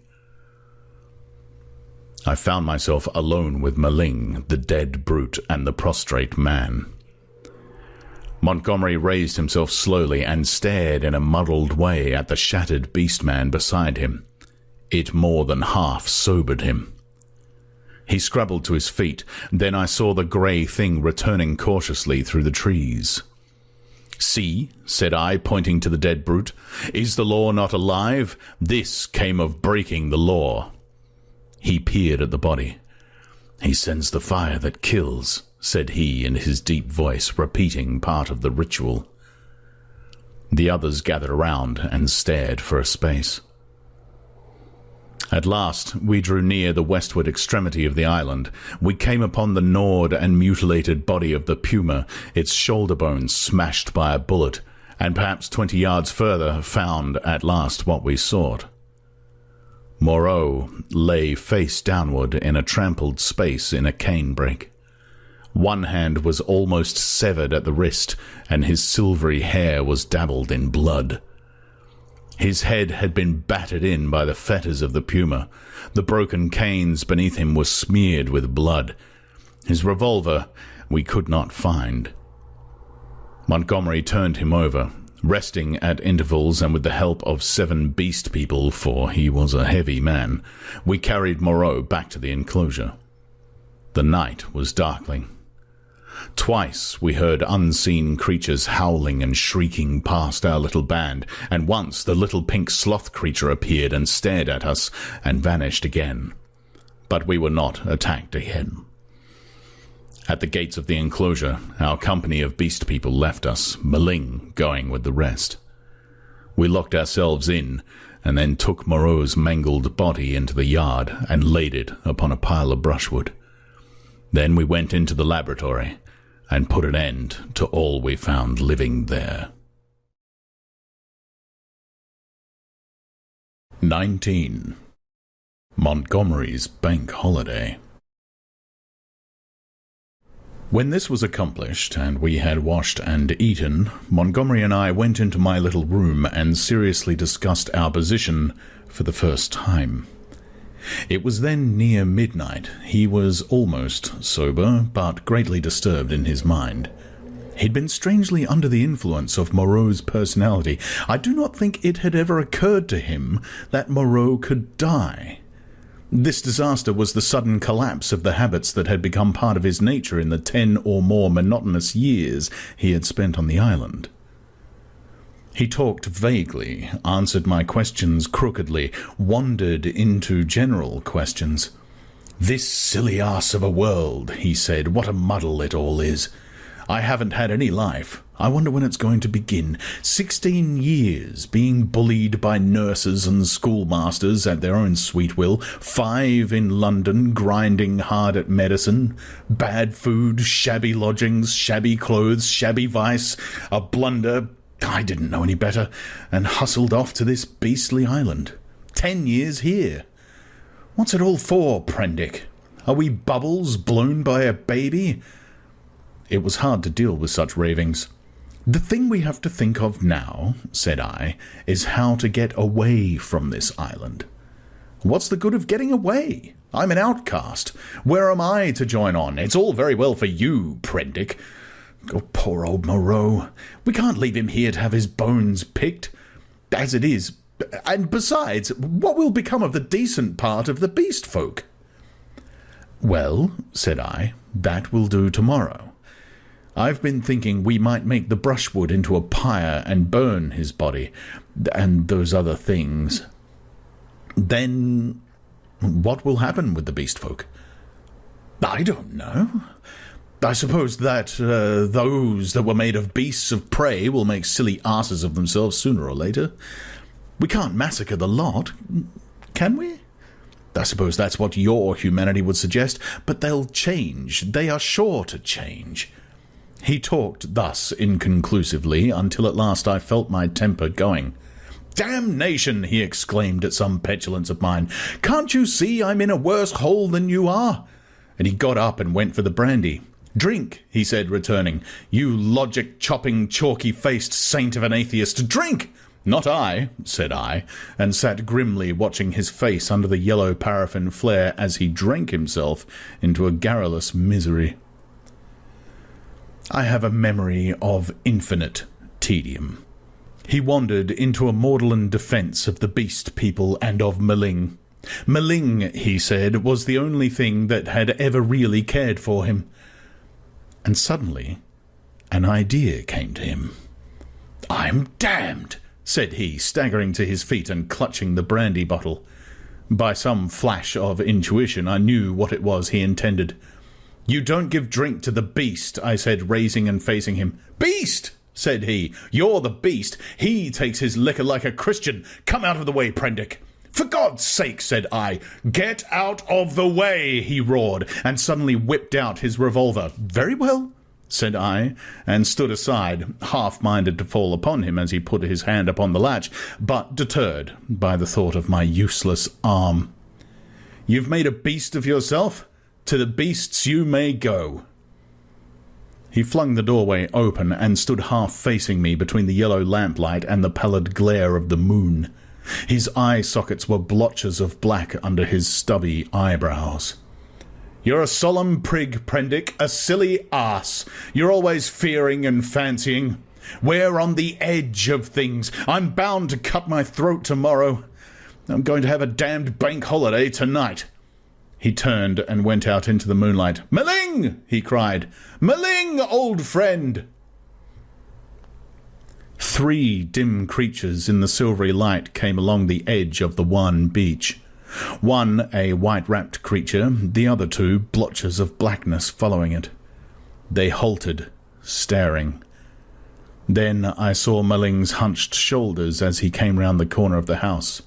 I found myself alone with Maling, the dead brute, and the prostrate man. Montgomery raised himself slowly and stared in a muddled way at the shattered beast-man beside him. It more than half sobered him. He scrabbled to his feet. Then I saw the grey thing returning cautiously through the trees. See, said I, pointing to the dead brute, is the law not alive? This came of breaking the law. He peered at the body. He sends the fire that kills, said he in his deep voice, repeating part of the ritual. The others gathered around and stared for a space. At last we drew near the westward extremity of the island. We came upon the gnawed and mutilated body of the puma, its shoulder bones smashed by a bullet, and perhaps 20 yards further found at last what we sought. Moreau lay face downward in a trampled space in a canebrake. One hand was almost severed at the wrist, and his silvery hair was dabbled in blood. His head had been battered in by the fetters of the puma. The broken canes beneath him were smeared with blood. His revolver we could not find. Montgomery turned him over, resting at intervals, and with the help of 7 beast people, for he was a heavy man, we carried Moreau back to the enclosure. The night was darkling. Twice we heard unseen creatures howling and shrieking past our little band, and once the little pink sloth creature appeared and stared at us and vanished again. But we were not attacked again. At the gates of the enclosure, our company of beast people left us, Maling going with the rest. We locked ourselves in, and then took Moreau's mangled body into the yard and laid it upon a pile of brushwood. Then we went into the laboratory and put an end to all we found living there. 19. Montgomery's Bank Holiday. When this was accomplished, and we had washed and eaten, Montgomery and I went into my little room and seriously discussed our position for the first time. It was then near midnight. He was almost sober, but greatly disturbed in his mind.
He'd been strangely under the influence of Moreau's personality. I do not think it had ever occurred to him that Moreau could die. This disaster was the sudden collapse of the habits that had become part of his nature in the 10 or more monotonous years he had spent on the island. He talked vaguely, answered my questions crookedly, wandered into general questions. "This silly arse of a world," he said, "what a muddle it all is. I haven't had any life. I wonder when it's going to begin. 16 years being bullied by nurses and schoolmasters at their own sweet will. 5 in London, grinding hard at medicine. Bad food, shabby lodgings, shabby clothes, shabby vice. A blunder. I didn't know any better, and hustled off to this beastly island. 10 years here. What's it all for, Prendick? Are we bubbles blown by a baby?" It was hard to deal with such ravings. "The thing we have to think of now," said I, "is how to get away from this island." "What's the good of getting away? I'm an outcast. Where am I to join on? It's all very well for you, Prendick. Oh, poor old Moreau. We can't leave him here to have his bones picked. As it is, and besides, what will become of the decent part of the beast folk?" "Well," said I, "that will do tomorrow. I've been thinking we might make the brushwood into a pyre and burn his body, and those other things. Then what will happen with the beast folk?" "I don't know. I suppose that those that were made of beasts of prey will make silly asses of themselves sooner or later. We can't massacre the lot, can we? I suppose that's what your humanity would suggest, but they'll change. They are sure to change." He talked thus inconclusively until at last I felt my temper going. "Damnation!" he exclaimed at some petulance of mine. "Can't you see I'm in a worse hole than you are?" And he got up and went for the brandy. "Drink," he said, returning. "You logic-chopping, chalky-faced saint of an atheist, drink!" "Not I," said I, and sat grimly watching his face under the yellow paraffin flare as he drank himself into a garrulous misery. I have a memory of infinite tedium. He wandered into a maudlin defence of the beast people and of Meling. Meling, he said, was the only thing that had ever really cared for him. And suddenly an idea came to him. "I'm damned," said he, staggering to his feet and clutching the brandy bottle. By some flash of intuition I knew what it was he intended. "You don't give drink to the beast," I said, raising and facing him. "Beast!" said he. "You're the beast. He takes his liquor like a Christian. Come out of the way, Prendick." "For God's sake," said I. "Get out of the way," he roared, and suddenly whipped out his revolver. "Very well," said I, and stood aside, half-minded to fall upon him as he put his hand upon the latch, but deterred by the thought of my useless arm. "You've made a beast of yourself? To the beasts you may go." He flung the doorway open and stood half-facing me between the yellow lamplight and the pallid glare of the moon. His eye sockets were blotches of black under his stubby eyebrows. "You're a solemn prig, Prendick, a silly ass. You're always fearing and fancying. We're on the edge of things. I'm bound to cut my throat tomorrow. I'm going to have a damned bank holiday tonight." He turned and went out into the moonlight. "Meling!" he cried. "Meling, old friend!" 3 dim creatures in the silvery light came along the edge of the one beach. One a white-wrapped creature, the other 2 blotches of blackness following it. They halted, staring. Then I saw Melling's hunched shoulders as he came round the corner of the house.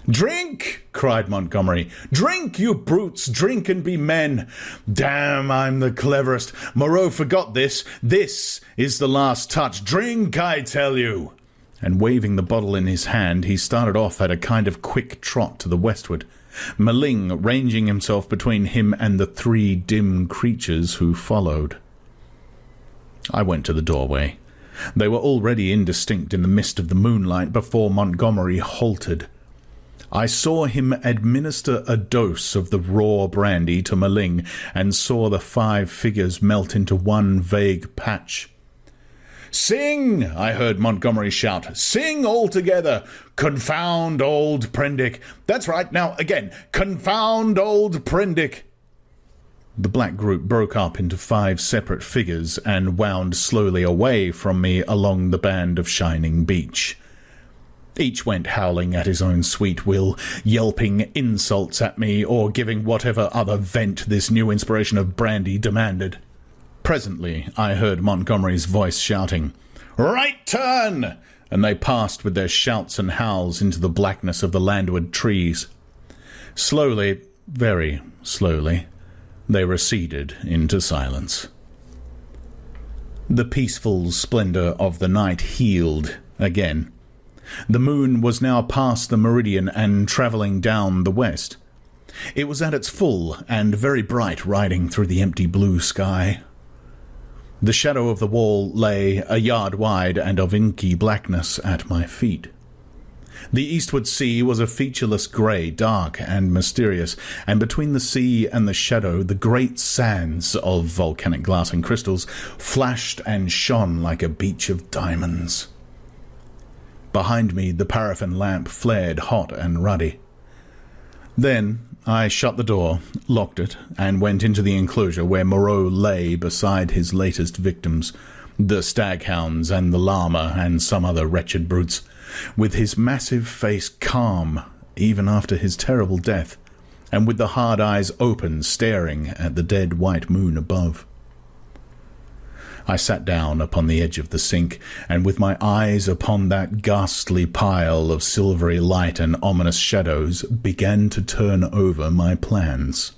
"Drink!" cried Montgomery. "Drink, you brutes! Drink and be men! Damn, I'm the cleverest! Moreau forgot this. This is the last touch. Drink, I tell you!" And waving the bottle in his hand, he started off at a kind of quick trot to the westward, Meling ranging himself between him and the 3 dim creatures who followed. I went to the doorway. They were already indistinct in the mist of the moonlight before Montgomery halted. I saw him administer a dose of the raw brandy to Maling and saw the 5 figures melt into one vague patch. "Sing!" I heard Montgomery shout. "Sing all together! Confound old Prendick! That's right, now again! Confound old Prendick!" The black group broke up into 5 separate figures and wound slowly away from me along the band of shining beach. Each went howling at his own sweet will, yelping insults at me or giving whatever other vent this new inspiration of brandy demanded. Presently I heard Montgomery's voice shouting, "Right turn!" and they passed with their shouts and howls into the blackness of the landward trees. Slowly, very slowly, they receded into silence. The peaceful splendor of the night healed again. The moon was now past the meridian and travelling down the west. It was at its full and very bright, riding through the empty blue sky. The shadow of the wall lay a yard wide and of inky blackness at my feet. The eastward sea was a featureless grey, dark and mysterious, and between the sea and the shadow the great sands of volcanic glass and crystals flashed and shone like a beach of diamonds. Behind me the paraffin lamp flared hot and ruddy. Then I shut the door, locked it, and went into the enclosure where Moreau lay beside his latest victims, the staghounds and the llama and some other wretched brutes, with his massive face calm even after his terrible death, and with the hard eyes open staring at the dead white moon above. I sat down upon the edge of the sink, and with my eyes upon that ghastly pile of silvery light and ominous shadows, began to turn over my plans.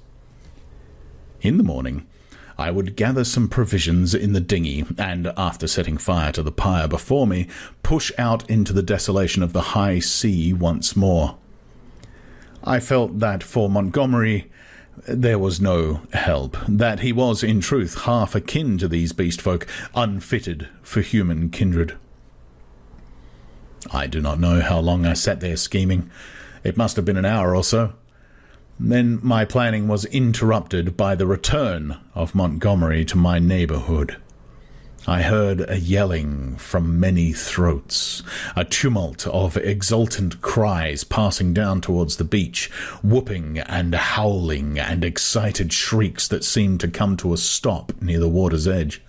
In the morning, I would gather some provisions in the dinghy, and, after setting fire to the pyre before me, push out into the desolation of the high sea once more. I felt that for Montgomery there was no help, that he was, in truth, half akin to these beast folk, unfitted for human kindred. I do not know how long I sat there scheming. It must have been an hour or so. Then my planning was interrupted by the return of Montgomery to my neighbourhood. I heard a yelling from many throats, a tumult of exultant cries passing down towards the beach, whooping and howling and excited shrieks that seemed to come to a stop near the water's edge.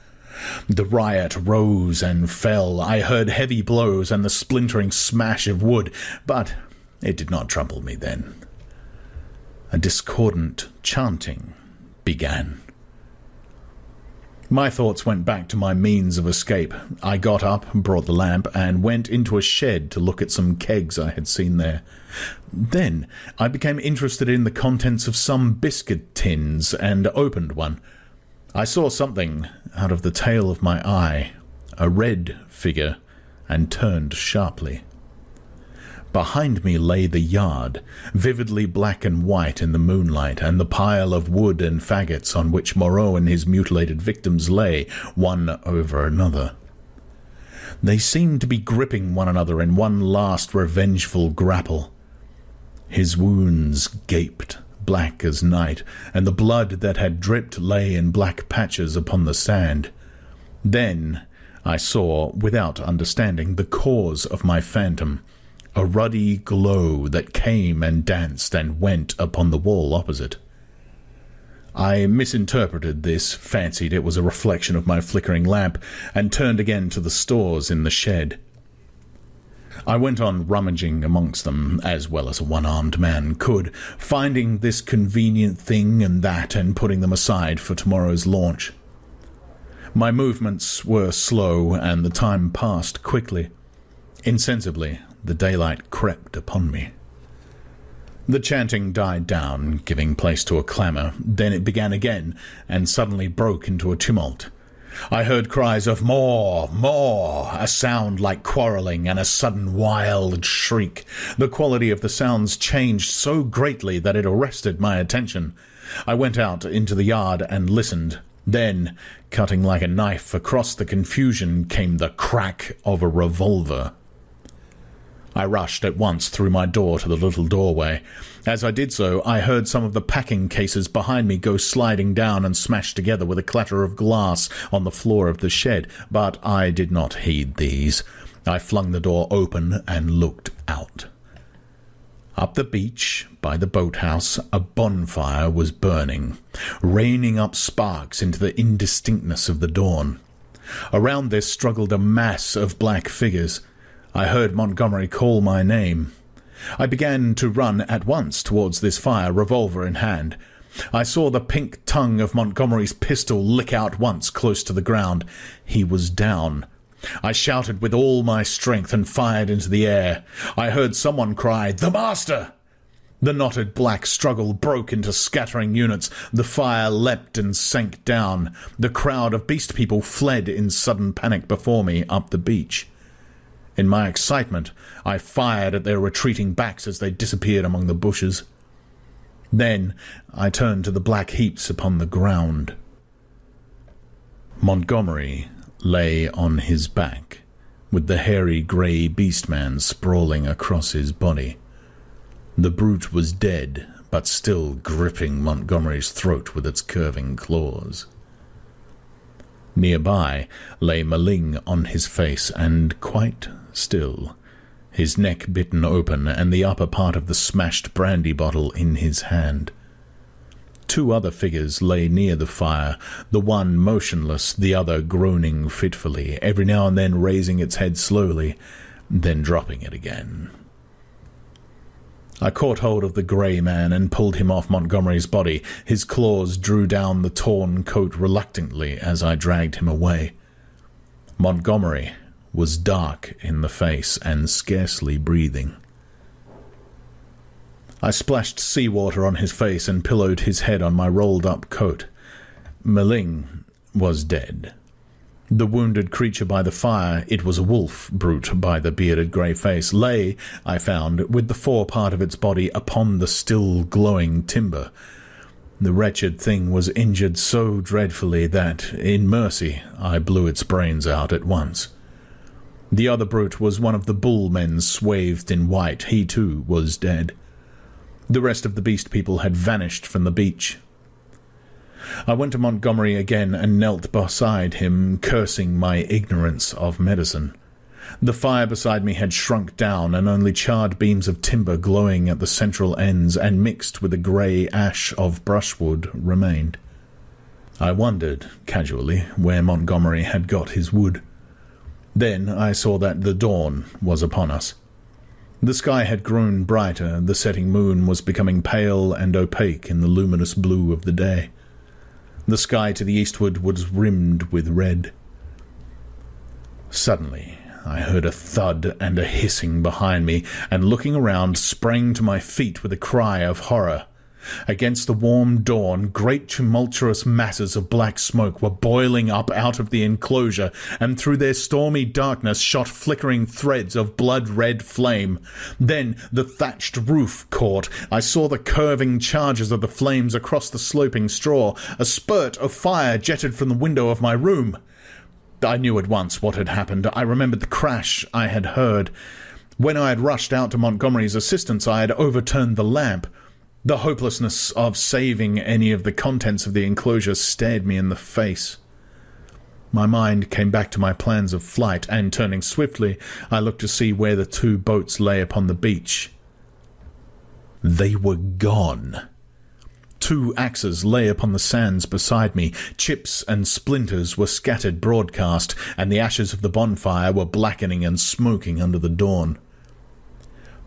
The riot rose and fell. I heard heavy blows and the splintering smash of wood, but it did not trouble me then. A discordant chanting began. My thoughts went back to my means of escape. I got up, brought the lamp, and went into a shed to look at some kegs I had seen there. Then I became interested in the contents of some biscuit tins and opened one. I saw something out of the tail of my eye, a red figure, and turned sharply. Behind me lay the yard, vividly black and white in the moonlight, and the pile of wood and faggots on which Moreau and his mutilated victims lay, one over another. They seemed to be gripping one another in one last revengeful grapple. His wounds gaped, black as night, and the blood that had dripped lay in black patches upon the sand. Then I saw, without understanding, the cause of my phantom, a ruddy glow that came and danced and went upon the wall opposite. I misinterpreted this, fancied it was a reflection of my flickering lamp, and turned again to the stores in the shed. I went on rummaging amongst them, as well as a one-armed man could, finding this convenient thing and that, and putting them aside for tomorrow's launch. My movements were slow, and the time passed quickly. Insensibly, the daylight crept upon me. The chanting died down, giving place to a clamour. Then it began again, and suddenly broke into a tumult. I heard cries of "More! More!" a sound like quarrelling, and a sudden wild shriek. The quality of the sounds changed so greatly that it arrested my attention. I went out into the yard and listened. Then, cutting like a knife across the confusion, came the crack of a revolver. I rushed at once through my door to the little doorway. As I did so, I heard some of the packing cases behind me go sliding down and smash together with a clatter of glass on the floor of the shed, but I did not heed these. I flung the door open and looked out. Up the beach, by the boathouse, a bonfire was burning, raining up sparks into the indistinctness of the dawn. Around this struggled a mass of black figures. I heard Montgomery call my name. I began to run at once towards this fire, revolver in hand. I saw the pink tongue of Montgomery's pistol lick out once close to the ground. He was down. I shouted with all my strength and fired into the air. I heard someone cry, "The Master!" The knotted black struggle broke into scattering units. The fire leapt and sank down. The crowd of beast people fled in sudden panic before me up the beach. In my excitement, I fired at their retreating backs as they disappeared among the bushes. Then I turned to the black heaps upon the ground. Montgomery lay on his back, with the hairy grey beast-man sprawling across his body. The brute was dead, but still gripping Montgomery's throat with its curving claws. Nearby lay Maling on his face and quite still, his neck bitten open and the upper part of the smashed brandy bottle in his hand. Two other figures lay near the fire, the one motionless, the other groaning fitfully, every now and then raising its head slowly, then dropping it again. I caught hold of the grey man and pulled him off Montgomery's body. His claws drew down the torn coat reluctantly as I dragged him away. Montgomery was dark in the face and scarcely breathing. I splashed seawater on his face and pillowed his head on my rolled-up coat. Maling was dead. The wounded creature by the fire, it was a wolf brute by the bearded grey face, lay, I found, with the forepart of its body upon the still glowing timber. The wretched thing was injured so dreadfully that, in mercy, I blew its brains out at once. The other brute was one of the bullmen swathed in white. He, too, was dead. The rest of the beast people had vanished from the beach. I went to Montgomery again and knelt beside him, cursing my ignorance of medicine. The fire beside me had shrunk down, and only charred beams of timber glowing at the central ends and mixed with the grey ash of brushwood remained. I wondered, casually, where Montgomery had got his wood. Then I saw that the dawn was upon us. The sky had grown brighter, the setting moon was becoming pale and opaque in the luminous blue of the day. The sky to the eastward was rimmed with red. Suddenly I heard a thud and a hissing behind me, and looking around, sprang to my feet with a cry of horror. Against the warm dawn, great tumultuous masses of black smoke were boiling up out of the enclosure, and through their stormy darkness shot flickering threads of blood-red flame. Then the thatched roof caught. I saw the curving charges of the flames across the sloping straw. A spurt of fire jetted from the window of my room. I knew at once what had happened. I remembered the crash I had heard. When I had rushed out to Montgomery's assistance, I had overturned the lamp. The hopelessness of saving any of the contents of the enclosure stared me in the face. My mind came back to my plans of flight, and turning swiftly, I looked to see where the two boats lay upon the beach. They were gone. 2 axes lay upon the sands beside me. Chips and splinters were scattered broadcast, and the ashes of the bonfire were blackening and smoking under the dawn.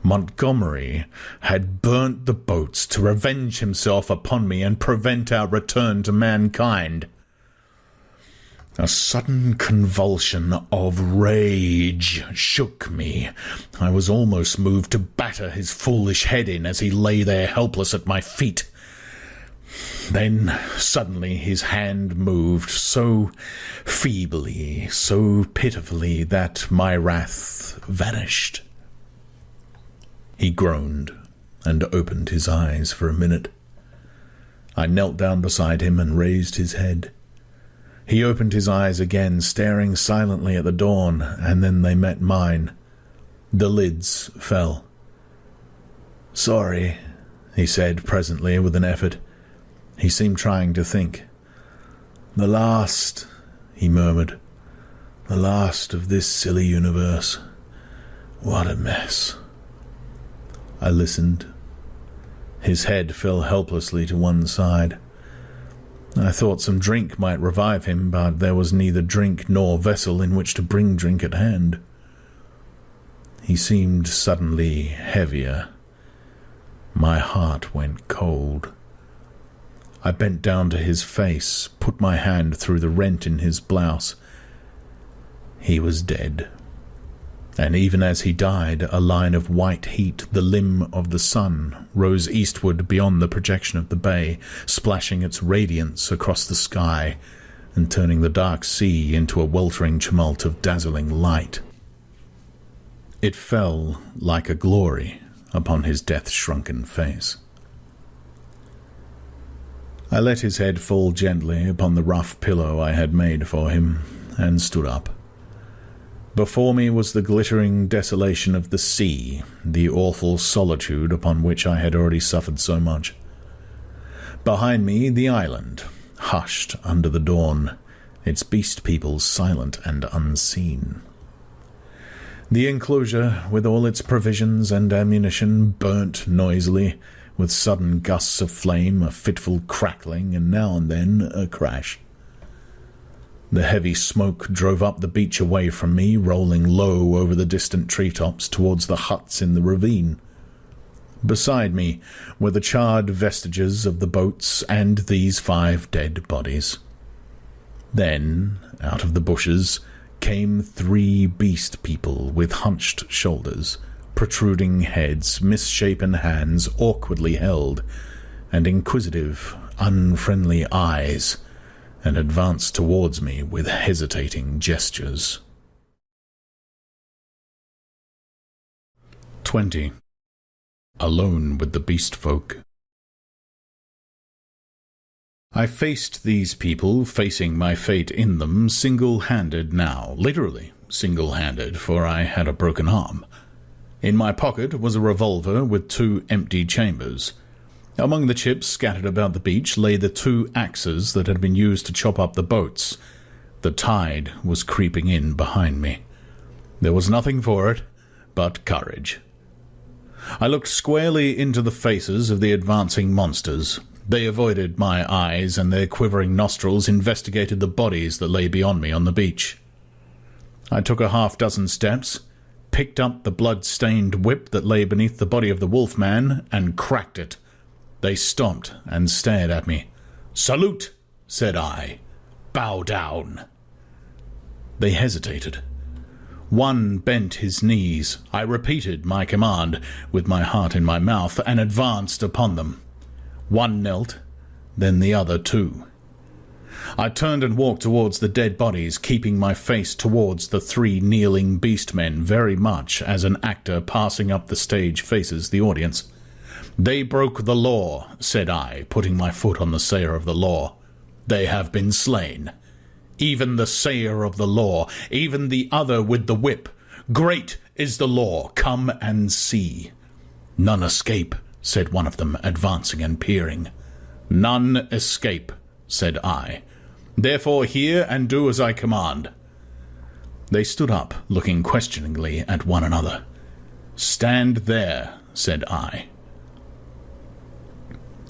Montgomery had burnt the boats to revenge himself upon me and prevent our return to mankind. A sudden convulsion of rage shook me. I was almost moved to batter his foolish head in as he lay there helpless at my feet. Then suddenly his hand moved so feebly, so pitifully, that my wrath vanished. He groaned and opened his eyes for a minute. I knelt down beside him and raised his head. He opened his eyes again, staring silently at the dawn, and then they met mine. The lids fell. "Sorry," he said presently with an effort. He seemed trying to think. "The last," he murmured, "the last of this silly universe. What a mess." I listened. His head fell helplessly to one side. I thought some drink might revive him, but there was neither drink nor vessel in which to bring drink at hand. He seemed suddenly heavier. My heart went cold. I bent down to his face, put my hand through the rent in his blouse. He was dead. And even as he died, a line of white heat, the limb of the sun, rose eastward beyond the projection of the bay, splashing its radiance across the sky and turning the dark sea into a weltering tumult of dazzling light. It fell like a glory upon his death-shrunken face. I let his head fall gently upon the rough pillow I had made for him, and stood up. Before me was the glittering desolation of the sea, the awful solitude upon which I had already suffered so much. Behind me the island, hushed under the dawn, its beast people silent and unseen. The enclosure, with all its provisions and ammunition, burnt noisily, with sudden gusts of flame, a fitful crackling, and now and then a crash. The heavy smoke drove up the beach away from me, rolling low over the distant treetops towards the huts in the ravine. Beside me were the charred vestiges of the boats and these 5 dead bodies. Then, out of the bushes, came 3 beast people with hunched shoulders, protruding heads, misshapen hands awkwardly held, and inquisitive, unfriendly eyes, and advanced towards me with hesitating gestures. 20. Alone with the beast folk. I faced these people, facing my fate in them, single-handed now, literally single-handed, for I had a broken arm. In my pocket was a revolver with 2 empty chambers. Among the chips scattered about the beach lay the 2 axes that had been used to chop up the boats. The tide was creeping in behind me. There was nothing for it but courage. I looked squarely into the faces of the advancing monsters. They avoided my eyes, and their quivering nostrils investigated the bodies that lay beyond me on the beach. I took a 6 steps, picked up the blood-stained whip that lay beneath the body of the wolf-man, and cracked it. They stopped and stared at me. "Salute," said I. "Bow down." They hesitated. One bent his knees. I repeated my command, with my heart in my mouth, and advanced upon them. One knelt, then the other too. I turned and walked towards the dead bodies, keeping my face towards the 3 kneeling beast men, very much as an actor passing up the stage faces the audience. "They broke the law," said I, putting my foot on the sayer of the law. "They have been slain. Even the sayer of the law, even the other with the whip. Great is the law, come and see." "None escape," said one of them, advancing and peering. "None escape," said I. "Therefore hear and do as I command." They stood up, looking questioningly at one another. "Stand there," said I.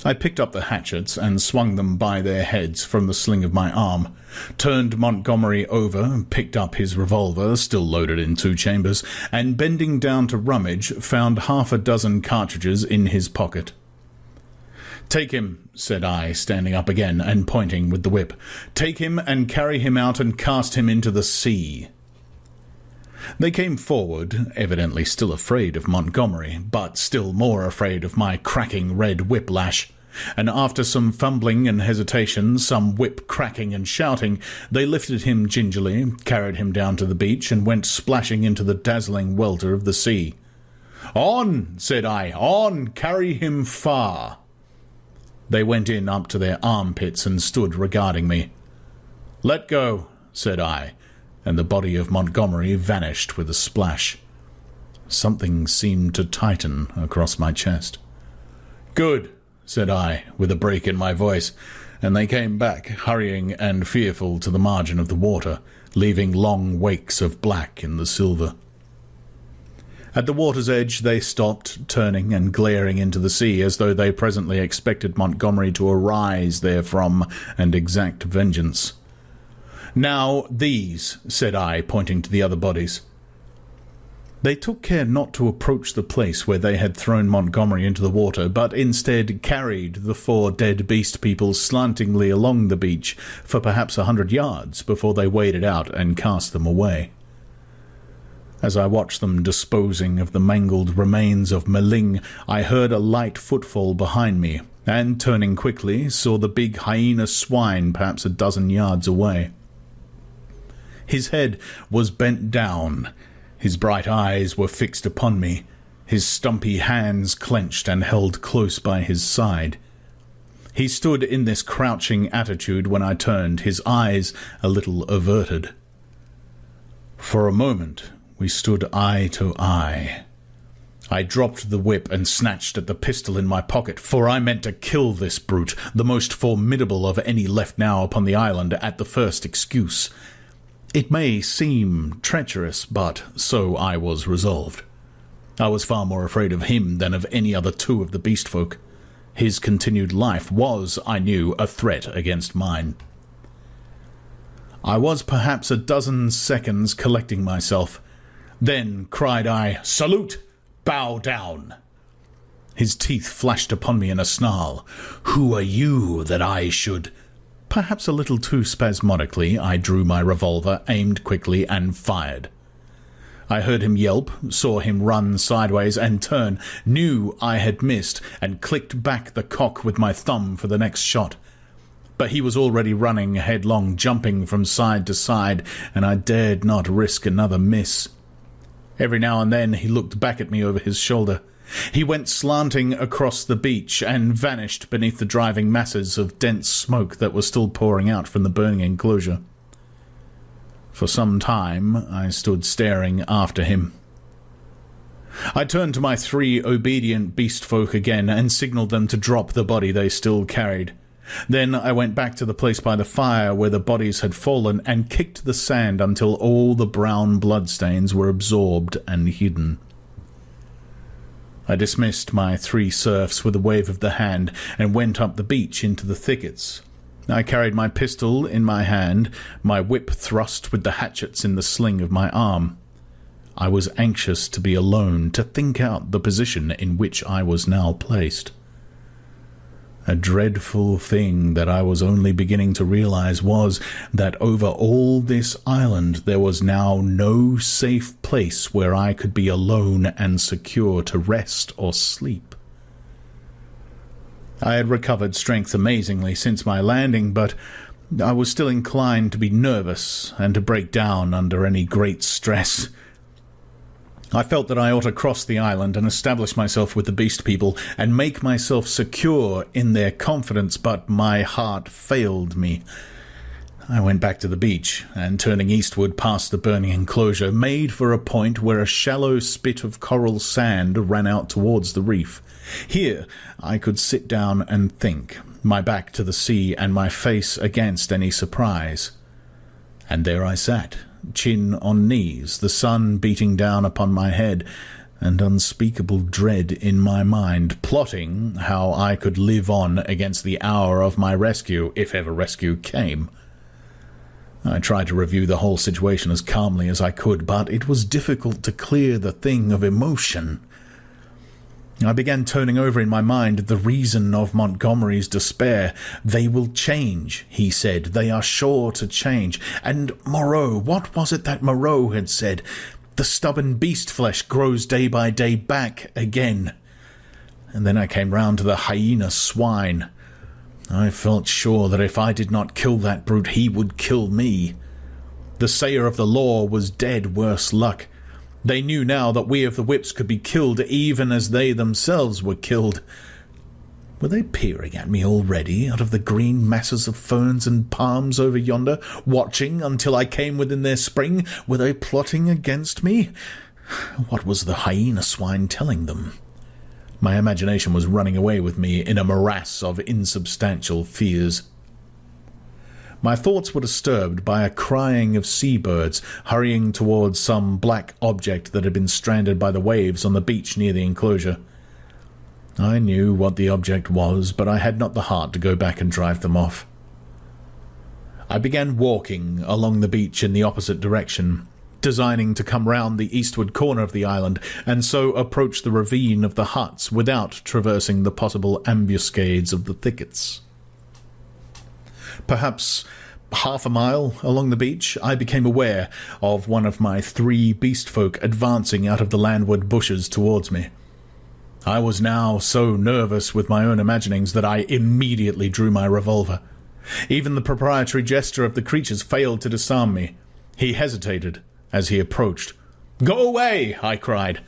I picked up the hatchets and swung them by their heads from the sling of my arm, turned Montgomery over, picked up his revolver, still loaded in 2 chambers, and bending down to rummage, found 6 cartridges in his pocket. "Take him," said I, standing up again and pointing with the whip. "Take him and carry him out and cast him into the sea." They came forward, evidently still afraid of Montgomery, but still more afraid of my cracking red whiplash, and after some fumbling and hesitation, some whip cracking and shouting, they lifted him gingerly, carried him down to the beach, and went splashing into the dazzling welter of the sea. "On," said I, "on, carry him far." They went in up to their armpits and stood regarding me. "Let go," said I, and the body of Montgomery vanished with a splash. Something seemed to tighten across my chest. "Good," said I, with a break in my voice, and they came back, hurrying and fearful, to the margin of the water, leaving long wakes of black in the silver. At the water's edge they stopped, turning and glaring into the sea, as though they presently expected Montgomery to arise therefrom and exact vengeance. "Now these," said I, pointing to the other bodies. They took care not to approach the place where they had thrown Montgomery into the water, but instead carried the 4 dead beast people slantingly along the beach for perhaps 100 yards before they waded out and cast them away. As I watched them disposing of the mangled remains of Meling, I heard a light footfall behind me, and, turning quickly, saw the big hyena swine perhaps a dozen yards away. His head was bent down, his bright eyes were fixed upon me, his stumpy hands clenched and held close by his side. He stood in this crouching attitude when I turned, his eyes a little averted. For a moment we stood eye to eye. I dropped the whip and snatched at the pistol in my pocket, for I meant to kill this brute, the most formidable of any left now upon the island, at the first excuse. It may seem treacherous, but so I was resolved. I was far more afraid of him than of any other 2 of the beast folk. His continued life was, I knew, a threat against mine. I was perhaps a dozen seconds collecting myself. Then cried I, "Salute! Bow down!" His teeth flashed upon me in a snarl. "Who are you that I should—" Perhaps a little too spasmodically, I drew my revolver, aimed quickly, and fired. I heard him yelp, saw him run sideways and turn, knew I had missed, and clicked back the cock with my thumb for the next shot. But he was already running headlong, jumping from side to side, and I dared not risk another miss. Every now and then he looked back at me over his shoulder. He went slanting across the beach and vanished beneath the driving masses of dense smoke that were still pouring out from the burning enclosure. For some time I stood staring after him. I turned to my 3 obedient beast folk again and signalled them to drop the body they still carried. Then I went back to the place by the fire where the bodies had fallen and kicked the sand until all the brown bloodstains were absorbed and hidden. I dismissed my 3 serfs with a wave of the hand and went up the beach into the thickets. I carried my pistol in my hand, my whip thrust with the hatchets in the sling of my arm. I was anxious to be alone, to think out the position in which I was now placed. A dreadful thing that I was only beginning to realize was that over all this island there was now no safe place where I could be alone and secure to rest or sleep. I had recovered strength amazingly since my landing, but I was still inclined to be nervous and to break down under any great stress. I felt that I ought to cross the island and establish myself with the beast people and make myself secure in their confidence, but my heart failed me. I went back to the beach, and turning eastward past the burning enclosure, made for a point where a shallow spit of coral sand ran out towards the reef. Here I could sit down and think, my back to the sea and my face against any surprise. And there I sat, chin on knees, the sun beating down upon my head, and unspeakable dread in my mind, plotting how I could live on against the hour of my rescue, if ever rescue came. I tried to review the whole situation as calmly as I could, but it was difficult to clear the thing of emotion. I began turning over in my mind the reason of Montgomery's despair. "They will change," he said. "They are sure to change." And Moreau, what was it that Moreau had said? "The stubborn beast flesh grows day by day back again." And then I came round to the hyena swine. I felt sure that if I did not kill that brute, he would kill me. The sayer of the law was dead, worse luck. They knew now that we of the whips could be killed even as they themselves were killed. Were they peering at me already out of the green masses of ferns and palms over yonder, watching until I came within their spring? Were they plotting against me? What was the hyena swine telling them? My imagination was running away with me in a morass of insubstantial fears. My thoughts were disturbed by a crying of seabirds hurrying towards some black object that had been stranded by the waves on the beach near the enclosure. I knew what the object was, but I had not the heart to go back and drive them off. I began walking along the beach in the opposite direction, designing to come round the eastward corner of the island, and so approach the ravine of the huts without traversing the possible ambuscades of the thickets. Perhaps half a mile along the beach, I became aware of one of my 3 beast folk advancing out of the landward bushes towards me. I was now so nervous with my own imaginings that I immediately drew my revolver. Even the proprietary gesture of the creatures failed to disarm me. He hesitated as he approached. "Go away!" I cried.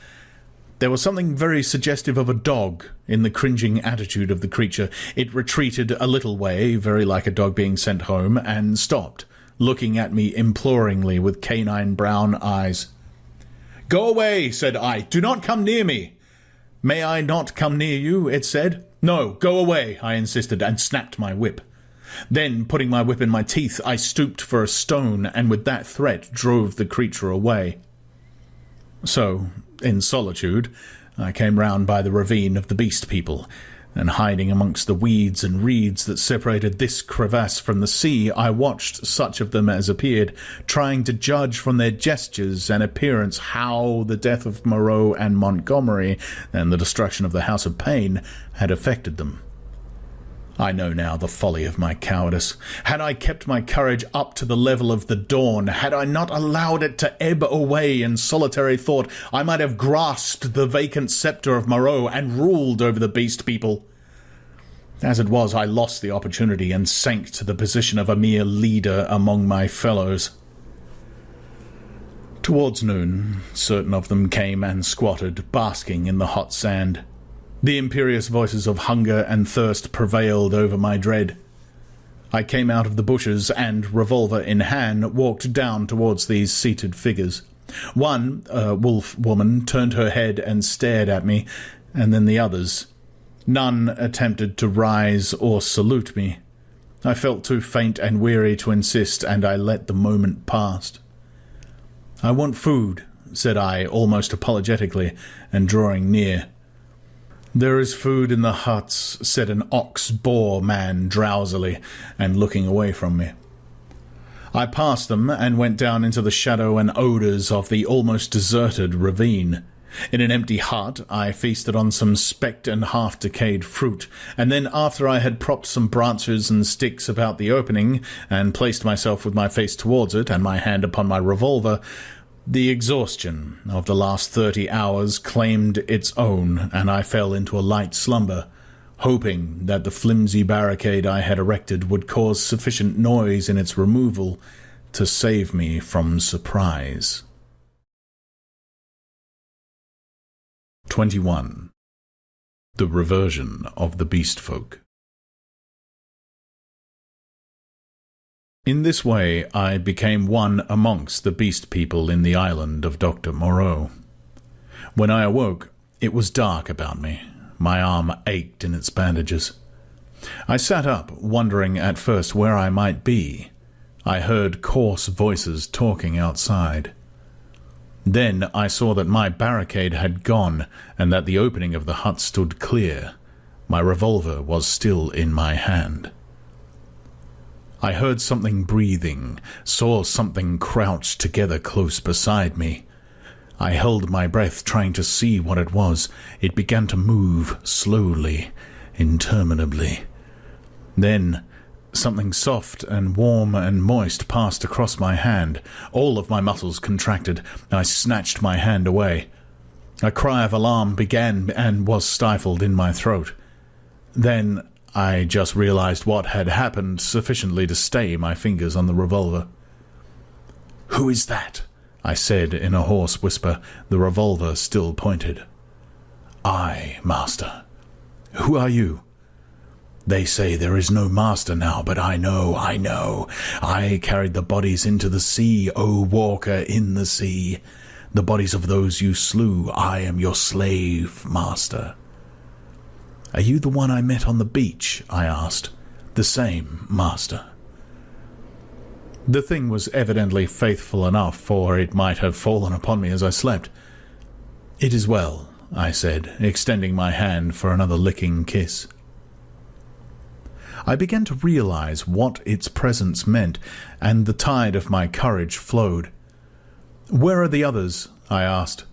There was something very suggestive of a dog in the cringing attitude of the creature. It retreated a little way, very like a dog being sent home, and stopped, looking at me imploringly with canine brown eyes. "Go away," said I. "Do not come near me." "May I not come near you?" it said. "No, go away," I insisted, and snapped my whip. Then, putting my whip in my teeth, I stooped for a stone, and with that threat drove the creature away. So, in solitude, I came round by the ravine of the beast people, and hiding amongst the weeds and reeds that separated this crevasse from the sea, I watched such of them as appeared, trying to judge from their gestures and appearance how the death of Moreau and Montgomery and the destruction of the House of Pain had affected them. I know now the folly of my cowardice. Had I kept my courage up to the level of the dawn, had I not allowed it to ebb away in solitary thought, I might have grasped the vacant sceptre of Moreau and ruled over the beast people. As it was, I lost the opportunity and sank to the position of a mere leader among my fellows. Towards noon, certain of them came and squatted, basking in the hot sand. The imperious voices of hunger and thirst prevailed over my dread. I came out of the bushes and, revolver in hand, walked down towards these seated figures. One, a wolf woman, turned her head and stared at me, and then the others. None attempted to rise or salute me. I felt too faint and weary to insist, and I let the moment pass. "I want food," said I, almost apologetically, and drawing near. "There is food in the huts," said an ox-boar man drowsily, and looking away from me. I passed them and went down into the shadow and odours of the almost deserted ravine. In an empty hut I feasted on some specked and half-decayed fruit, and then after I had propped some branches and sticks about the opening, and placed myself with my face towards it and my hand upon my revolver, the exhaustion of the last 30 hours claimed its own, and I fell into a light slumber, hoping that the flimsy barricade I had erected would cause sufficient noise in its removal to save me from surprise. 21. The Reversion of the Beast Folk. In this way I became one amongst the beast people in the island of Dr. Moreau. When I awoke, it was dark about me. My arm ached in its bandages. I sat up, wondering at first where I might be. I heard coarse voices talking outside. Then I saw that my barricade had gone, and that the opening of the hut stood clear. My revolver was still in my hand. I heard something breathing, saw something crouched together close beside me. I held my breath, trying to see what it was. It began to move, slowly, interminably. Then something soft and warm and moist passed across my hand. All of my muscles contracted. I snatched my hand away. A cry of alarm began and was stifled in my throat. Then I just realized what had happened sufficiently to stay my fingers on the revolver. "Who is that?" I said in a hoarse whisper, the revolver still pointed. "I, master." "Who are you?" "They say there is no master now, but I know. I carried the bodies into the sea, O walker in the sea. The bodies of those you slew. I am your slave, master." "Are you the one I met on the beach?" I asked. "The same, master." The thing was evidently faithful enough, for it might have fallen upon me as I slept. "It is well," I said, extending my hand for another licking kiss. I began to realize what its presence meant, and the tide of my courage flowed. "Where are the others?" I asked.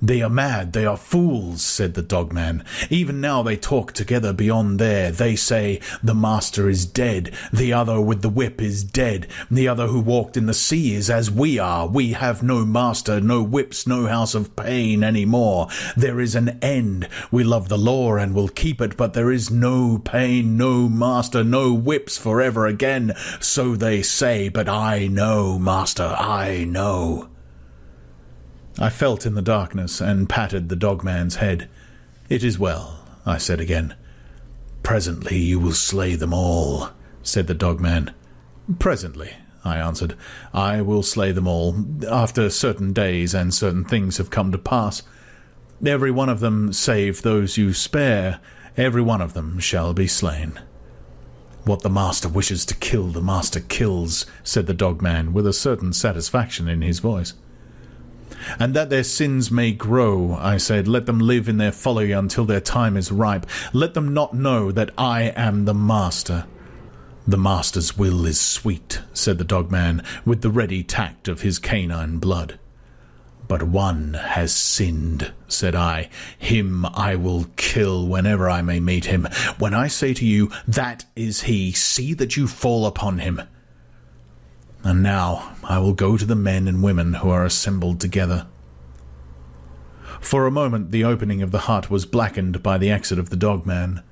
"They are mad, they are fools," said the dogman. "Even now they talk together beyond there. They say, 'The master is dead. The other with the whip is dead. The other who walked in the sea is as we are. We have no master, no whips, no house of pain any more. There is an end. We love the law and will keep it, but there is no pain, no master, no whips forever again. So they say, but I know, master, I know." I felt in the darkness and patted the dogman's head. "It is well," I said again. "Presently you will slay them all," said the dogman. "Presently," I answered. "I will slay them all, after certain days and certain things have come to pass. Every one of them, save those you spare, every one of them shall be slain." "What the master wishes to kill, the master kills," said the dogman, with a certain satisfaction in his voice. "And that their sins may grow," I said, "let them live in their folly until their time is ripe. Let them not know that I am the master." "The master's will is sweet," said the dogman, with the ready tact of his canine blood. "But one has sinned," said I. "Him I will kill whenever I may meet him. When I say to you, 'That is he,' see that you fall upon him. And now I will go to the men and women who are assembled together." For a moment the opening of the hut was blackened by the exit of the dogman.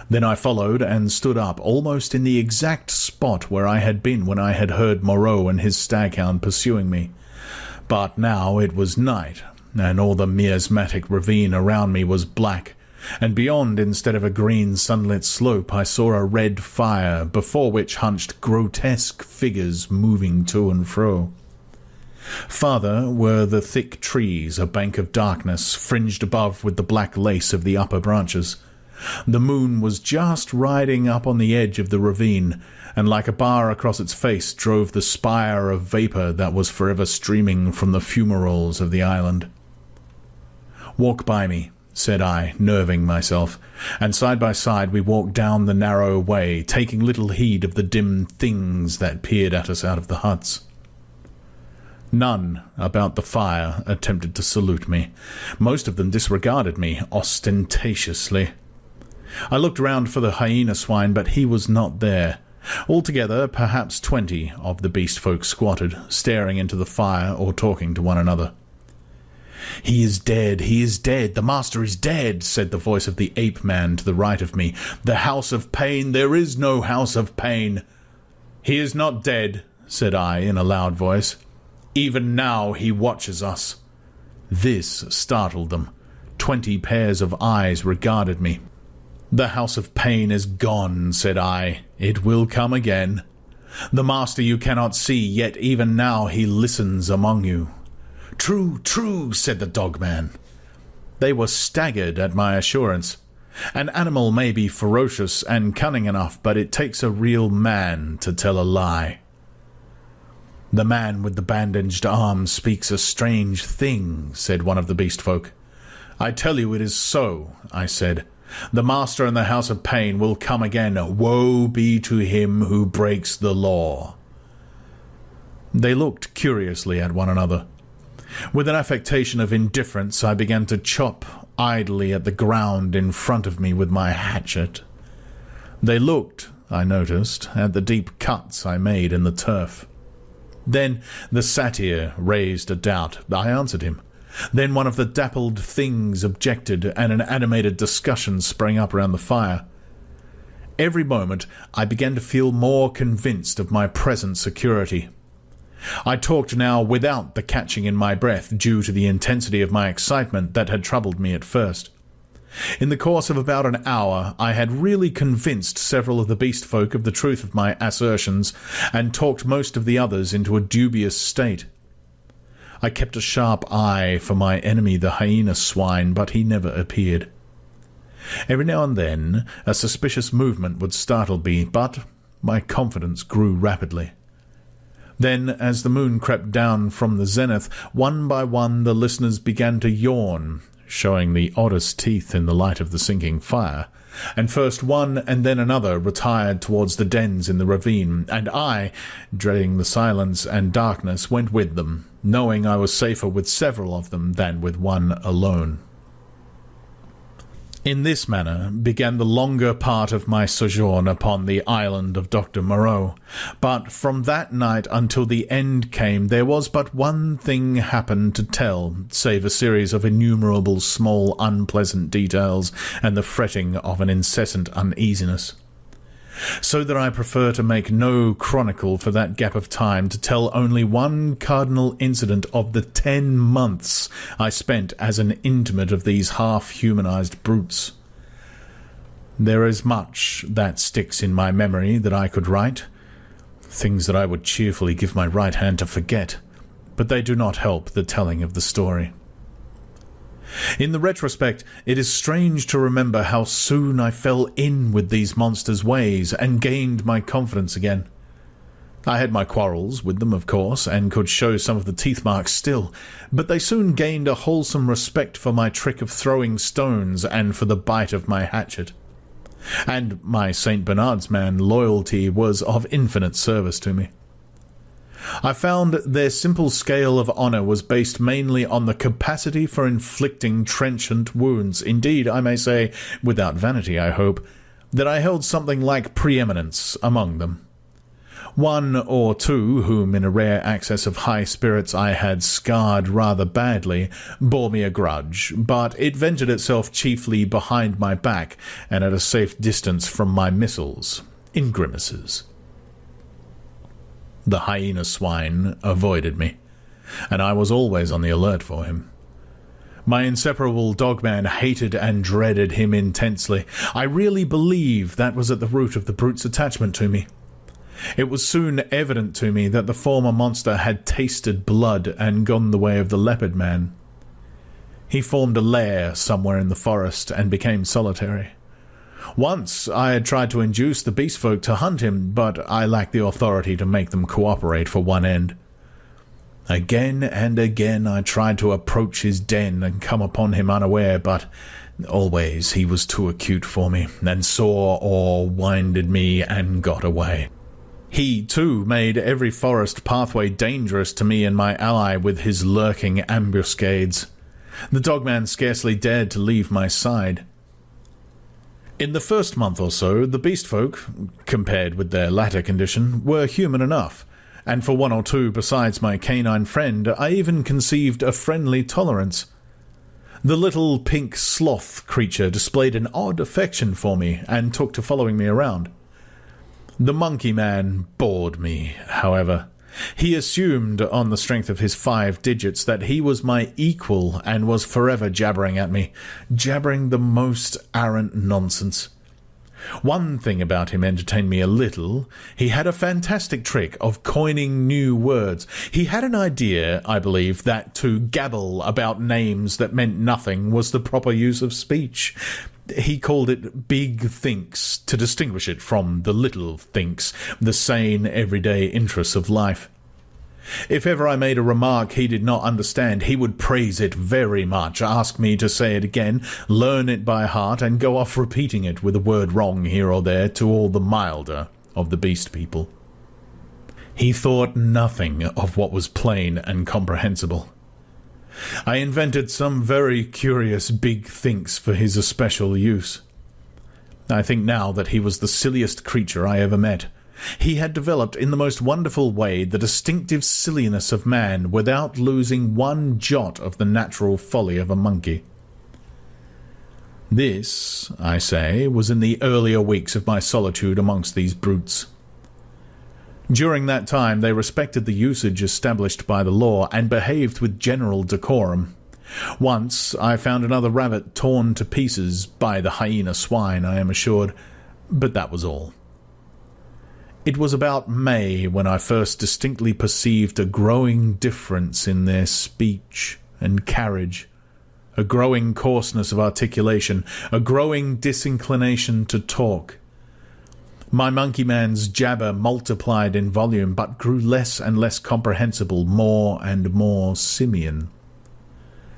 Then I followed and stood up almost in the exact spot where I had been when I had heard Moreau and his staghound pursuing me. But now it was night, and all the miasmatic ravine around me was black, and beyond, instead of a green sunlit slope, I saw a red fire, before which hunched grotesque figures moving to and fro. Farther were the thick trees, a bank of darkness, fringed above with the black lace of the upper branches. The moon was just riding up on the edge of the ravine, and like a bar across its face drove the spire of vapour that was forever streaming from the fumaroles of the island. "Walk by me," said I, nerving myself, and side by side we walked down the narrow way, taking little heed of the dim things that peered at us out of the huts. None about the fire attempted to salute me. Most of them disregarded me ostentatiously. I looked round for the hyena swine, but he was not there. Altogether, perhaps 20 of the beast folk squatted, staring into the fire or talking to one another. "He is dead, he is dead, the master is dead," said the voice of the ape-man to the right of me. "The house of pain, there is no house of pain." "He is not dead," said I in a loud voice. "Even now he watches us." This startled them. 20 pairs of eyes regarded me. "The house of pain is gone," said I. "It will come again. The master you cannot see, yet even now he listens among you." "True, true," said the dogman. They were staggered at my assurance. An animal may be ferocious and cunning enough, but it takes a real man to tell a lie. "The man with the bandaged arm speaks a strange thing," said one of the beast folk. "I tell you it is so," I said. "The master in the house of pain will come again. Woe be to him who breaks the law." They looked curiously at one another. With an affectation of indifference, I began to chop idly at the ground in front of me with my hatchet. They looked, I noticed, at the deep cuts I made in the turf. Then the satyr raised a doubt. I answered him. Then one of the dappled things objected, and an animated discussion sprang up around the fire. Every moment I began to feel more convinced of my present security. I talked now without the catching in my breath due to the intensity of my excitement that had troubled me at first. In the course of about an hour I had really convinced several of the beast folk of the truth of my assertions, and talked most of the others into a dubious state. I kept a sharp eye for my enemy the hyena swine, but he never appeared. Every now and then a suspicious movement would startle me, but my confidence grew rapidly. Then, as the moon crept down from the zenith, one by one the listeners began to yawn, showing the oddest teeth in the light of the sinking fire, and first one and then another retired towards the dens in the ravine, and I, dreading the silence and darkness, went with them, knowing I was safer with several of them than with one alone. In this manner began the longer part of my sojourn upon the island of Dr. Moreau, but from that night until the end came there was but one thing happened to tell, save a series of innumerable small unpleasant details and the fretting of an incessant uneasiness. So that I prefer to make no chronicle for that gap of time, to tell only one cardinal incident of the 10 months I spent as an intimate of these half-humanized brutes. There is much that sticks in my memory that I could write, things that I would cheerfully give my right hand to forget, but they do not help the telling of the story. In the retrospect, it is strange to remember how soon I fell in with these monsters' ways and gained my confidence again. I had my quarrels with them, of course, and could show some of the teeth marks still, but they soon gained a wholesome respect for my trick of throwing stones and for the bite of my hatchet. And my St. Bernard's man loyalty was of infinite service to me. I found their simple scale of honour was based mainly on the capacity for inflicting trenchant wounds. Indeed, I may say, without vanity, I hope, that I held something like preeminence among them. One or two, whom in a rare access of high spirits I had scarred rather badly, bore me a grudge, but it vented itself chiefly behind my back and at a safe distance from my missiles, in grimaces. The hyena swine avoided me, and I was always on the alert for him. My inseparable dogman hated and dreaded him intensely. I really believe that was at the root of the brute's attachment to me. It was soon evident to me that the former monster had tasted blood and gone the way of the leopard man. He formed a lair somewhere in the forest and became solitary. Once I had tried to induce the beast folk to hunt him, but I lacked the authority to make them cooperate for one end. Again and again I tried to approach his den and come upon him unaware, but always he was too acute for me, and saw or winded me and got away. He, too, made every forest pathway dangerous to me and my ally with his lurking ambuscades. The dogman scarcely dared to leave my side. In the first month or so, the beast folk, compared with their latter condition, were human enough, and for one or two besides my canine friend I even conceived a friendly tolerance. The little pink sloth creature displayed an odd affection for me, and took to following me around. The monkey man bored me, however. He assumed, on the strength of his 5 digits, that he was my equal and was forever jabbering at me, jabbering the most arrant nonsense. One thing about him entertained me a little. He had a fantastic trick of coining new words. He had an idea, I believe, that to gabble about names that meant nothing was the proper use of speech. He called it big thinks to distinguish it from the little thinks, the sane, everyday interests of life. If ever I made a remark he did not understand, he would praise it very much, ask me to say it again, learn it by heart, and go off repeating it with a word wrong here or there to all the milder of the beast people. He thought nothing of what was plain and comprehensible. I invented some very curious big thinks for his especial use. I think now that he was the silliest creature I ever met. He had developed in the most wonderful way the distinctive silliness of man without losing one jot of the natural folly of a monkey. This, I say, was in the earlier weeks of my solitude amongst these brutes. During that time they respected the usage established by the law and behaved with general decorum. Once I found another rabbit torn to pieces by the hyena swine, I am assured, but that was all. It was about May when I first distinctly perceived a growing difference in their speech and carriage, a growing coarseness of articulation, a growing disinclination to talk. My monkey man's jabber multiplied in volume, but grew less and less comprehensible, more and more simian.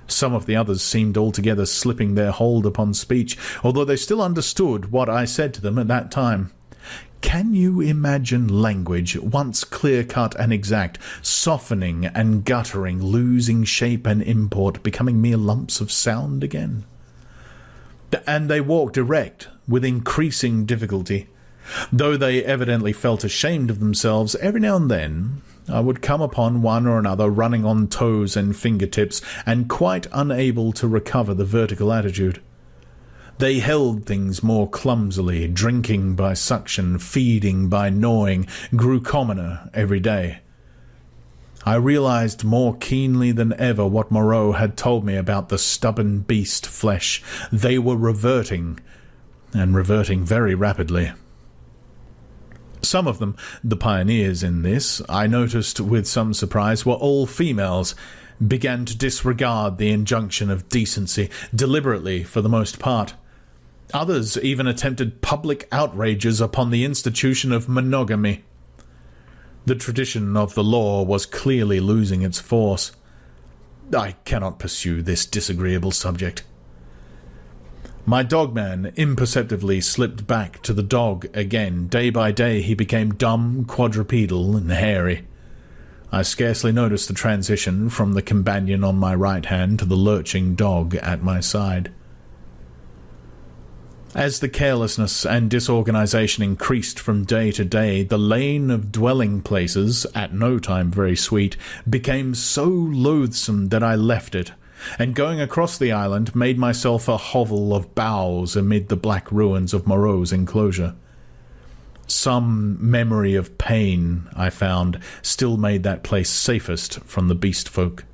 Some of the others seemed altogether slipping their hold upon speech, although they still understood what I said to them at that time. Can you imagine language, once clear-cut and exact, softening and guttering, losing shape and import, becoming mere lumps of sound again? And they walked erect, with increasing difficulty. Though they evidently felt ashamed of themselves, every now and then I would come upon one or another running on toes and fingertips, and quite unable to recover the vertical attitude. They held things more clumsily, drinking by suction, feeding by gnawing, grew commoner every day. I realized more keenly than ever what Moreau had told me about the stubborn beast flesh. They were reverting, and reverting very rapidly. Some of them, the pioneers in this, I noticed with some surprise, were all females, began to disregard the injunction of decency, deliberately for the most part. Others even attempted public outrages upon the institution of monogamy. The tradition of the law was clearly losing its force. I cannot pursue this disagreeable subject. My dogman imperceptibly slipped back to the dog again. Day by day he became dumb, quadrupedal, and hairy. I scarcely noticed the transition from the companion on my right hand to the lurching dog at my side. As the carelessness and disorganization increased from day to day, the lane of dwelling places, at no time very sweet, became so loathsome that I left it, and going across the island made myself a hovel of boughs amid the black ruins of Moreau's enclosure. Some memory of pain, I found, still made that place safest from the beast folk.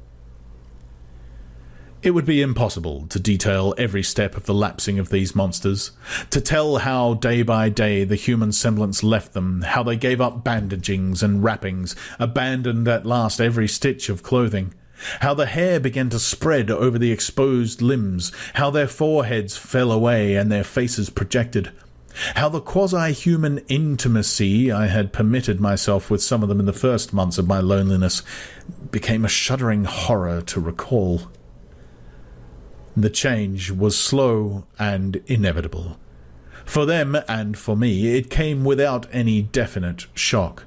It would be impossible to detail every step of the lapsing of these monsters, to tell how day by day the human semblance left them, how they gave up bandagings and wrappings, abandoned at last every stitch of clothing, how the hair began to spread over the exposed limbs, how their foreheads fell away and their faces projected, how the quasi-human intimacy I had permitted myself with some of them in the first months of my loneliness became a shuddering horror to recall. The change was slow and inevitable. For them and for me, it came without any definite shock.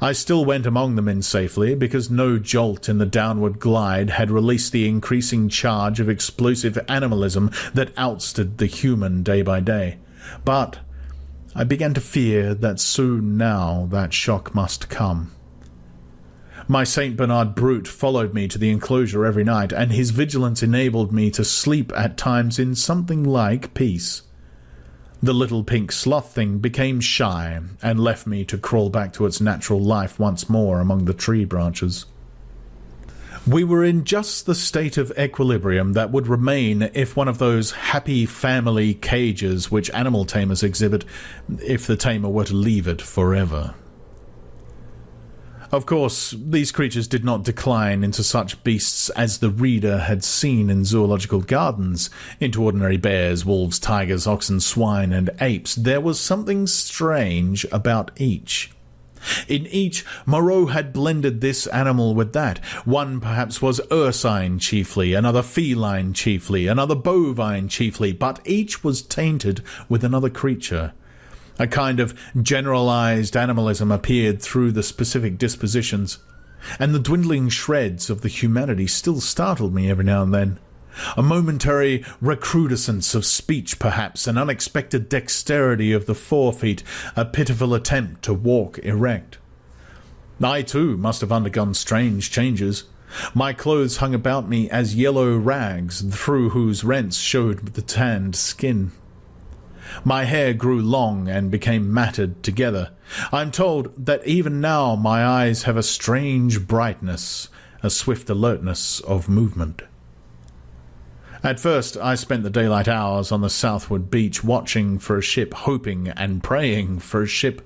I still went among them in safety, because no jolt in the downward glide had released the increasing charge of explosive animalism that ousted the human day by day. But I began to fear that soon now that shock must come. My St. Bernard brute followed me to the enclosure every night, and his vigilance enabled me to sleep at times in something like peace. The little pink sloth thing became shy, and left me to crawl back to its natural life once more among the tree branches. We were in just the state of equilibrium that would remain if one of those happy family cages which animal tamers exhibit, if the tamer were to leave it forever. Of course, these creatures did not decline into such beasts as the reader had seen in zoological gardens, into ordinary bears, wolves, tigers, oxen, swine, and apes. There was something strange about each. In each, Moreau had blended this animal with that. One perhaps was ursine chiefly, another feline chiefly, another bovine chiefly, but each was tainted with another creature. A kind of generalized animalism appeared through the specific dispositions, and the dwindling shreds of the humanity still startled me every now and then. A momentary recrudescence of speech, perhaps, an unexpected dexterity of the forefeet, a pitiful attempt to walk erect. I, too, must have undergone strange changes. My clothes hung about me as yellow rags, through whose rents showed the tanned skin. My hair grew long and became matted together. I am told that even now my eyes have a strange brightness, a swift alertness of movement. At first I spent the daylight hours on the southward beach, watching for a ship, hoping and praying for a ship.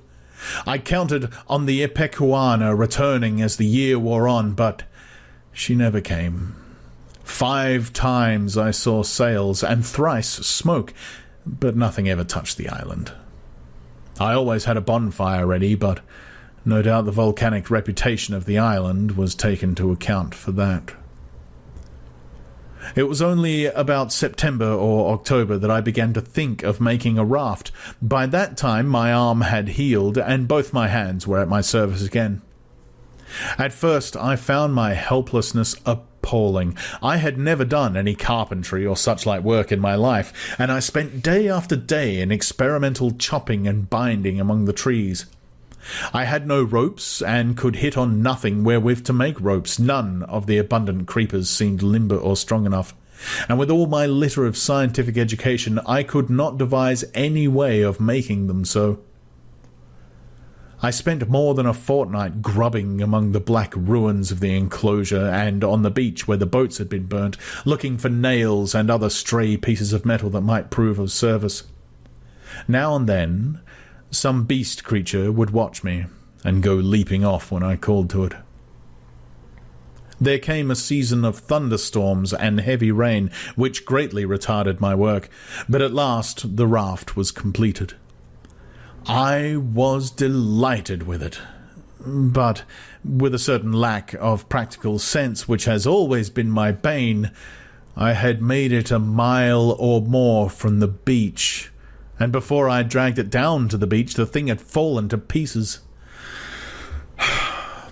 I counted on the Ipecacuanha returning as the year wore on, but she never came. 5 times I saw sails and thrice smoke, but nothing ever touched the island. I always had a bonfire ready, but no doubt the volcanic reputation of the island was taken into account for that. It was only about September or October that I began to think of making a raft. By that time my arm had healed, and both my hands were at my service again. At first I found my helplessness appalling. I had never done any carpentry or such-like work in my life, and I spent day after day in experimental chopping and binding among the trees. I had no ropes, and could hit on nothing wherewith to make ropes. None of the abundant creepers seemed limber or strong enough, and with all my litter of scientific education I could not devise any way of making them so. I spent more than a fortnight grubbing among the black ruins of the enclosure and on the beach where the boats had been burnt, looking for nails and other stray pieces of metal that might prove of service. Now and then some beast creature would watch me and go leaping off when I called to it. There came a season of thunderstorms and heavy rain, which greatly retarded my work, but at last the raft was completed. I was delighted with it, but with a certain lack of practical sense which has always been my bane, I had made it a mile or more from the beach, and before I dragged it down to the beach the thing had fallen to pieces.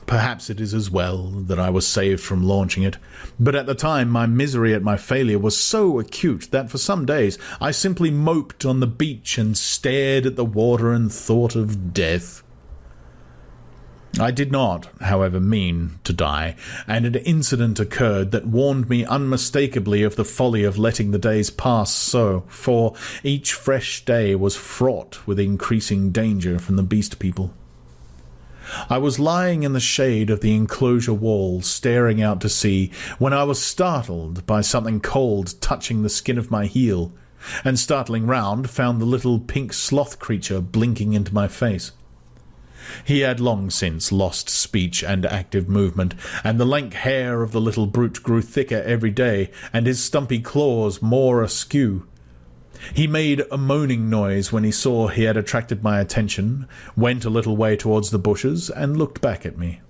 Perhaps it is as well that I was saved from launching it, but at the time my misery at my failure was so acute that for some days I simply moped on the beach and stared at the water and thought of death. I did not, however, mean to die, and an incident occurred that warned me unmistakably of the folly of letting the days pass so, for each fresh day was fraught with increasing danger from the beast people. I was lying in the shade of the enclosure wall, staring out to sea, when I was startled by something cold touching the skin of my heel, and startling round, found the little pink sloth creature blinking into my face. He had long since lost speech and active movement, and the lank hair of the little brute grew thicker every day, and his stumpy claws more askew. He made a moaning noise when he saw he had attracted my attention, went a little way towards the bushes, and looked back at me.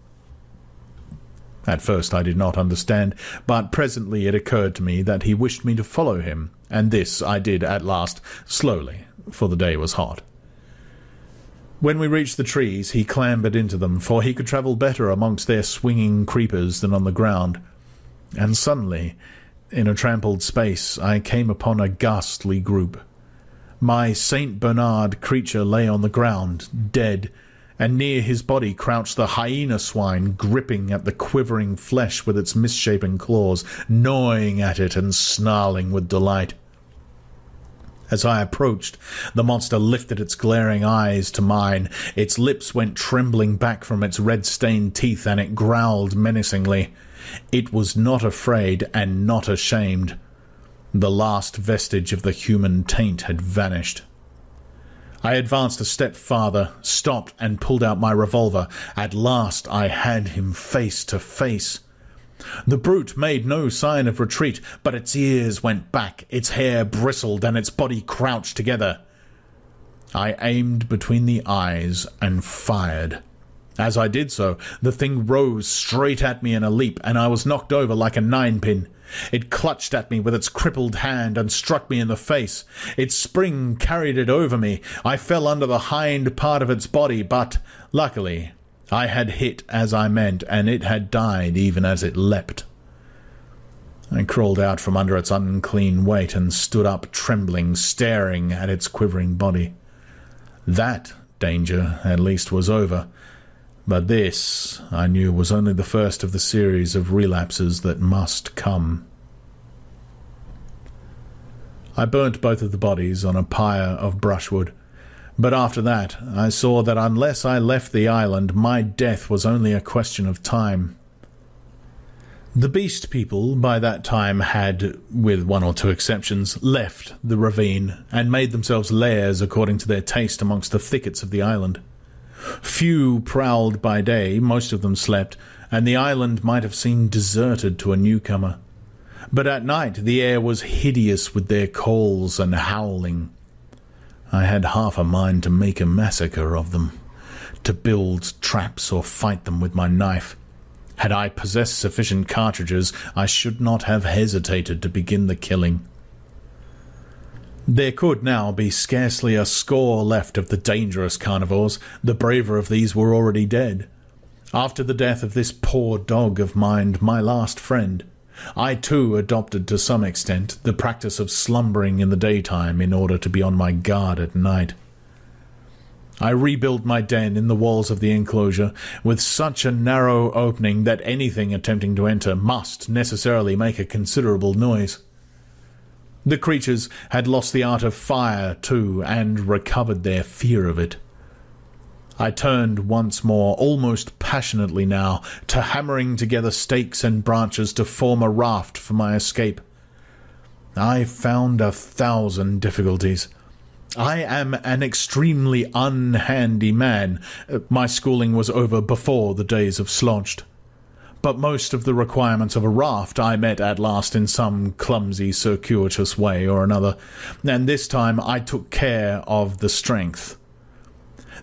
At first I did not understand, but presently it occurred to me that he wished me to follow him, and this I did at last, slowly, for the day was hot. When we reached the trees he clambered into them, for he could travel better amongst their swinging creepers than on the ground, and suddenly, in a trampled space, I came upon a ghastly group. My Saint Bernard creature lay on the ground, dead, and near his body crouched the hyena swine, gripping at the quivering flesh with its misshapen claws, gnawing at it and snarling with delight. As I approached, the monster lifted its glaring eyes to mine, its lips went trembling back from its red-stained teeth, and it growled menacingly. It was not afraid and not ashamed. The last vestige of the human taint had vanished. I advanced a step farther, stopped, and pulled out my revolver. At last I had him face to face. The brute made no sign of retreat, but its ears went back, its hair bristled, and its body crouched together. I aimed between the eyes and fired. As I did so, the thing rose straight at me in a leap, and I was knocked over like a ninepin. It clutched at me with its crippled hand and struck me in the face. Its spring carried it over me. I fell under the hind part of its body, but, luckily, I had hit as I meant, and it had died even as it leapt. I crawled out from under its unclean weight and stood up trembling, staring at its quivering body. That danger, at least, was over, but this, I knew, was only the first of the series of relapses that must come. I burnt both of the bodies on a pyre of brushwood, but after that I saw that unless I left the island, my death was only a question of time. The beast people by that time had, with one or two exceptions, left the ravine and made themselves lairs according to their taste amongst the thickets of the island. Few prowled by day, most of them slept, and the island might have seemed deserted to a newcomer. But at night the air was hideous with their calls and howling. I had half a mind to make a massacre of them, to build traps or fight them with my knife. Had I possessed sufficient cartridges, I should not have hesitated to begin the killing. There could now be scarcely a score left of the dangerous carnivores. The braver of these were already dead. After the death of this poor dog of mine, my last friend, I too adopted to some extent the practice of slumbering in the daytime in order to be on my guard at night. I rebuilt my den in the walls of the enclosure with such a narrow opening that anything attempting to enter must necessarily make a considerable noise. The creatures had lost the art of fire, too, and recovered their fear of it. I turned once more, almost passionately now, to hammering together stakes and branches to form a raft for my escape. I found 1,000 difficulties. I am an extremely unhandy man. My schooling was over before the days of Slodged. But most of the requirements of a raft I met at last in some clumsy, circuitous way or another, and this time I took care of the strength.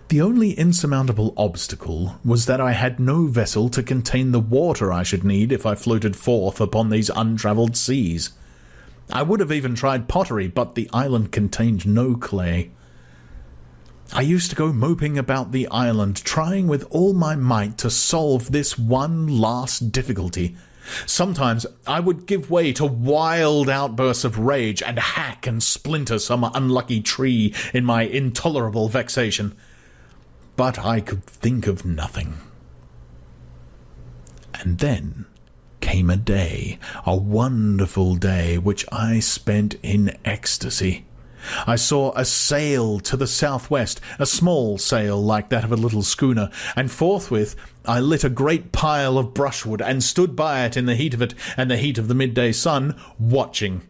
The only insurmountable obstacle was that I had no vessel to contain the water I should need if I floated forth upon these untravelled seas. I would have even tried pottery, but the island contained no clay. I used to go moping about the island, trying with all my might to solve this one last difficulty. Sometimes I would give way to wild outbursts of rage and hack and splinter some unlucky tree in my intolerable vexation. But I could think of nothing. And then came a day, a wonderful day, which I spent in ecstasy. I saw a sail to the southwest, a small sail like that of a little schooner, and forthwith I lit a great pile of brushwood and stood by it in the heat of it and the heat of the midday sun, watching.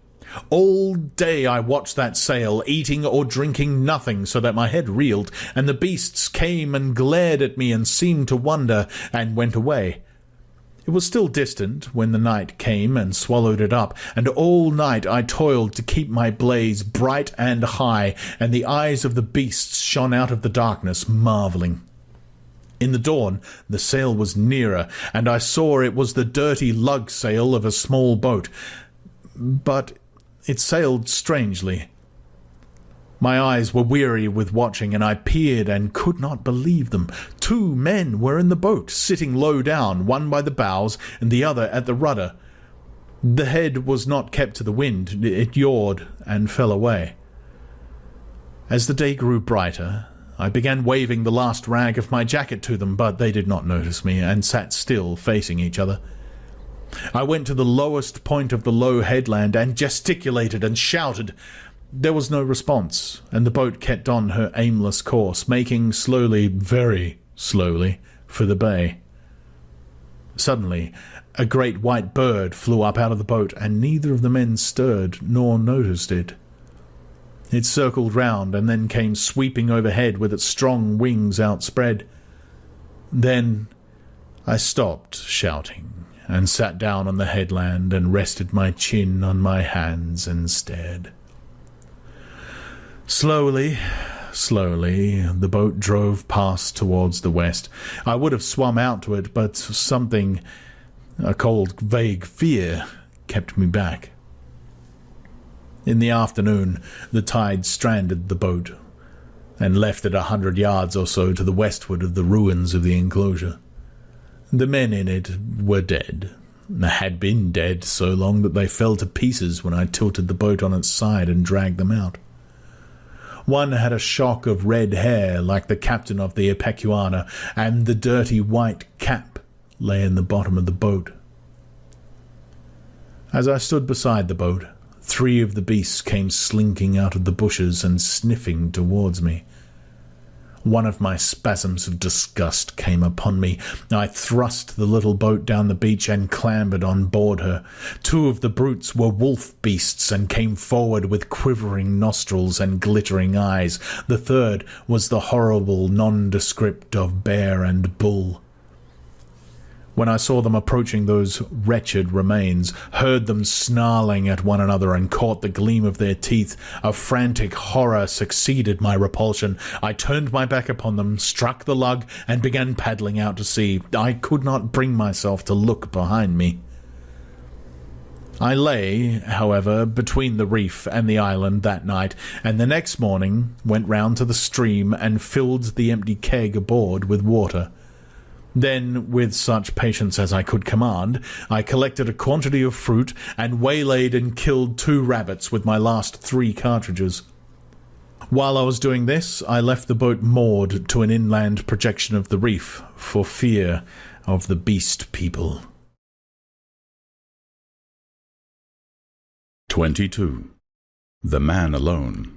All day I watched that sail, eating or drinking nothing, so that my head reeled, and the beasts came and glared at me and seemed to wonder, and went away. It was still distant when the night came and swallowed it up, and all night I toiled to keep my blaze bright and high, and the eyes of the beasts shone out of the darkness, marvelling. In the dawn the sail was nearer, and I saw it was the dirty lug sail of a small boat, but it sailed strangely. My eyes were weary with watching, and I peered and could not believe them. 2 men were in the boat, sitting low down, one by the bows and the other at the rudder. The head was not kept to the wind. It yawed and fell away. As the day grew brighter, I began waving the last rag of my jacket to them, but they did not notice me, and sat still, facing each other. I went to the lowest point of the low headland and gesticulated and shouted. There was no response, and the boat kept on her aimless course, making slowly, very slowly, for the bay. Suddenly, a great white bird flew up out of the boat, and neither of the men stirred nor noticed it. It circled round, and then came sweeping overhead with its strong wings outspread. Then I stopped shouting, and sat down on the headland, and rested my chin on my hands and stared. Slowly, the boat drove past towards the west. I would have swum out to it, but something, a cold, vague fear, kept me back. In the afternoon, the tide stranded the boat, and left it 100 yards or so to the westward of the ruins of the enclosure. The men in it were dead. Had been dead so long that they fell to pieces when I tilted the boat on its side and dragged them out. One had a shock of red hair like the captain of the Ipecacuanha, and the dirty white cap lay in the bottom of the boat. As I stood beside the boat, 3 of the beasts came slinking out of the bushes and sniffing towards me. One of my spasms of disgust came upon me. I thrust the little boat down the beach and clambered on board her. Two of the brutes were wolf beasts and came forward with quivering nostrils and glittering eyes. The third was the horrible nondescript of bear and bull. When I saw them approaching those wretched remains, heard them snarling at one another and caught the gleam of their teeth, a frantic horror succeeded my repulsion. I turned my back upon them, struck the lug, and began paddling out to sea. I could not bring myself to look behind me. I lay, however, between the reef and the island that night, and the next morning went round to the stream and filled the empty keg aboard with water. Then, with such patience as I could command, I collected a quantity of fruit and waylaid and killed 2 rabbits with my last 3 cartridges. While I was doing this, I left the boat moored to an inland projection of the reef, for fear of the beast people.
22. The Man Alone.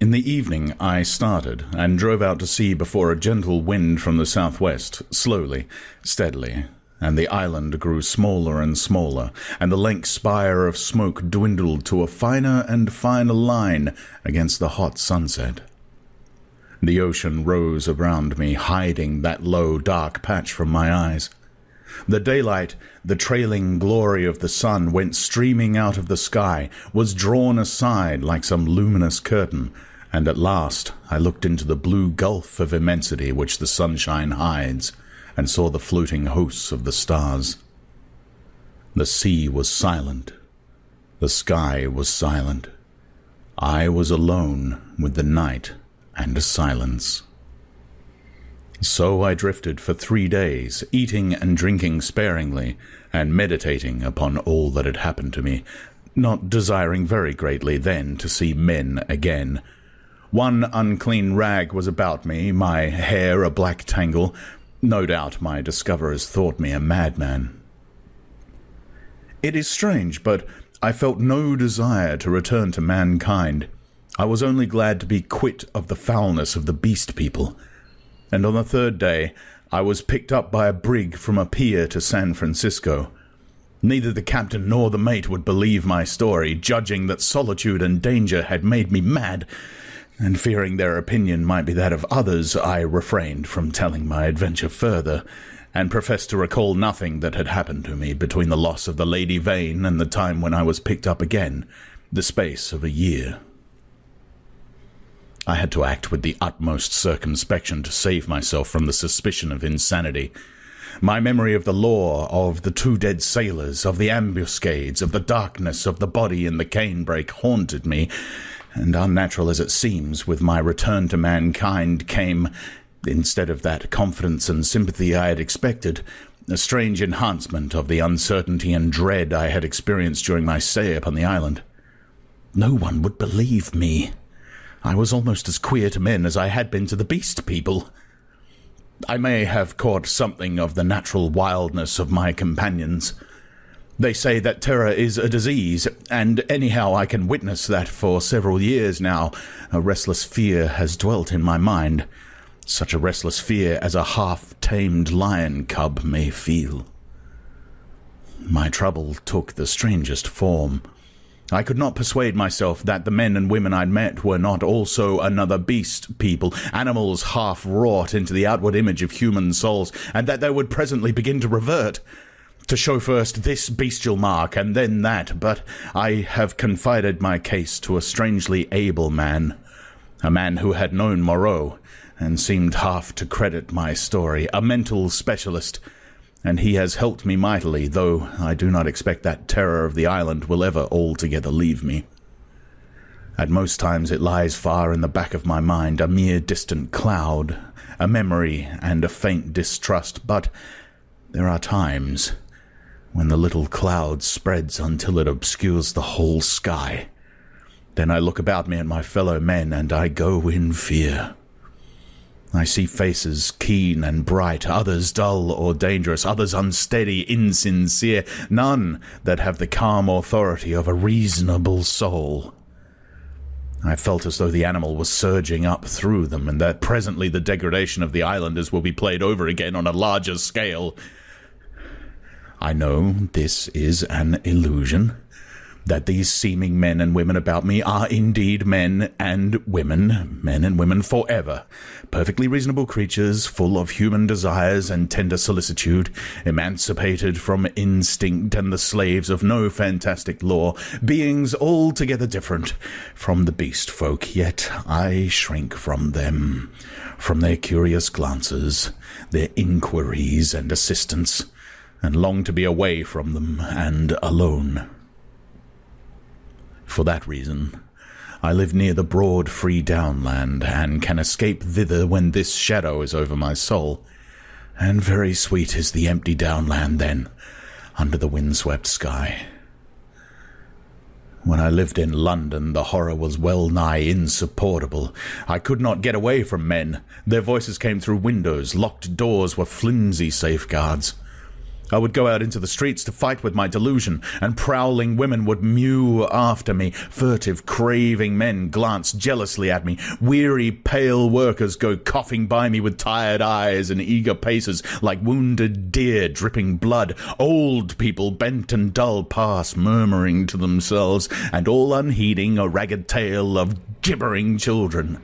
In the evening I started, and drove out to sea before a gentle wind from the southwest, slowly, steadily, and the island grew smaller and smaller, and the lank spire of smoke dwindled to a finer and finer line against the hot sunset. The ocean rose around me, hiding that low, dark patch from my eyes. The daylight, the trailing glory of the sun, went streaming out of the sky, was drawn aside like some luminous curtain, and at last I looked into the blue gulf of immensity which the sunshine hides, and saw the floating hosts of the stars. The sea was silent. The sky was silent. I was alone with the night and silence. So I drifted for 3 days, eating and drinking sparingly, and meditating upon all that had happened to me, not desiring very greatly then to see men again. One unclean rag was about me, my hair a black tangle. No doubt my discoverers thought me a madman. It is strange, but I felt no desire to return to mankind. I was only glad to be quit of the foulness of the beast people. And on the 3rd day I was picked up by a brig from a pier to San Francisco. Neither the captain nor the mate would believe my story, judging that solitude and danger had made me mad, and fearing their opinion might be that of others, I refrained from telling my adventure further, and professed to recall nothing that had happened to me between the loss of the Lady Vane and the time when I was picked up again, the space of a year. I had to act with the utmost circumspection to save myself from the suspicion of insanity. My memory of the law, of the 2 dead sailors, of the ambuscades, of the darkness of the body in the canebrake haunted me, and unnatural as it seems, with my return to mankind came, instead of that confidence and sympathy I had expected, a strange enhancement of the uncertainty and dread I had experienced during my stay upon the island. No one would believe me. I was almost as queer to men as I had been to the beast people. I may have caught something of the natural wildness of my companions. They say that terror is a disease, and anyhow I can witness that for several years now a restless fear has dwelt in my mind, such a restless fear as a half-tamed lion cub may feel. My trouble took the strangest form. I could not persuade myself that the men and women I'd met were not also another beast people, animals half-wrought into the outward image of human souls, and that they would presently begin to revert, to show first this bestial mark and then that. But I have confided my case to a strangely able man, a man who had known Moreau, and seemed half to credit my story, a mental specialist, and he has helped me mightily, though I do not expect that terror of the island will ever altogether leave me. At most times it lies far in the back of my mind, a mere distant cloud, a memory and a faint distrust, but there are times when the little cloud spreads until it obscures the whole sky. Then I look about me at my fellow men, and I go in fear. I see faces keen and bright, others dull or dangerous, others unsteady, insincere, none that have the calm authority of a reasonable soul. I felt as though the animal was surging up through them, and that presently the degradation of the islanders will be played over again on a larger scale. I know this is an illusion, that these seeming men and women about me are indeed men and women forever, perfectly reasonable creatures, full of human desires and tender solicitude, emancipated from instinct and the slaves of no fantastic law, beings altogether different from the beast folk, yet I shrink from them, from their curious glances, their inquiries and assistance, and long to be away from them and alone. For that reason, I live near the broad, free downland, and can escape thither when this shadow is over my soul. And very sweet is the empty downland then, under the wind-swept sky. When I lived in London, the horror was well-nigh insupportable. I could not get away from men. Their voices came through windows. Locked doors were flimsy safeguards. I would go out into the streets to fight with my delusion, and prowling women would mew after me. Furtive, craving men glanced jealously at me. Weary, pale workers go coughing by me with tired eyes and eager paces, like wounded deer dripping blood. Old people, bent and dull, pass, murmuring to themselves, and all unheeding a ragged tale of gibbering children.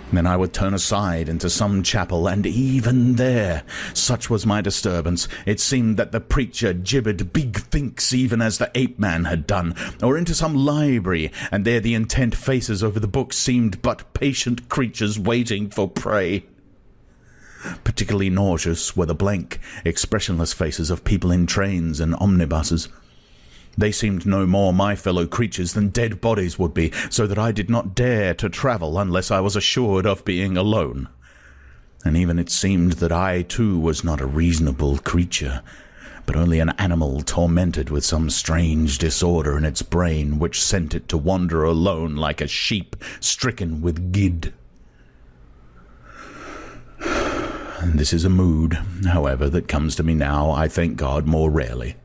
Then I would turn aside into some chapel, and even there, such was my disturbance, it seemed that the preacher gibbered big thinks even as the ape-man had done, or into some library, and there the intent faces over the books seemed but patient creatures waiting for prey. Particularly nauseous were the blank, expressionless faces of people in trains and omnibuses. They seemed no more my fellow creatures than dead bodies would be, so that I did not dare to travel unless I was assured of being alone. And even it seemed that I, too, was not a reasonable creature, but only an animal tormented with some strange disorder in its brain which sent it to wander alone like a sheep stricken with gid. And this is a mood, however, that comes to me now, I thank God, more rarely.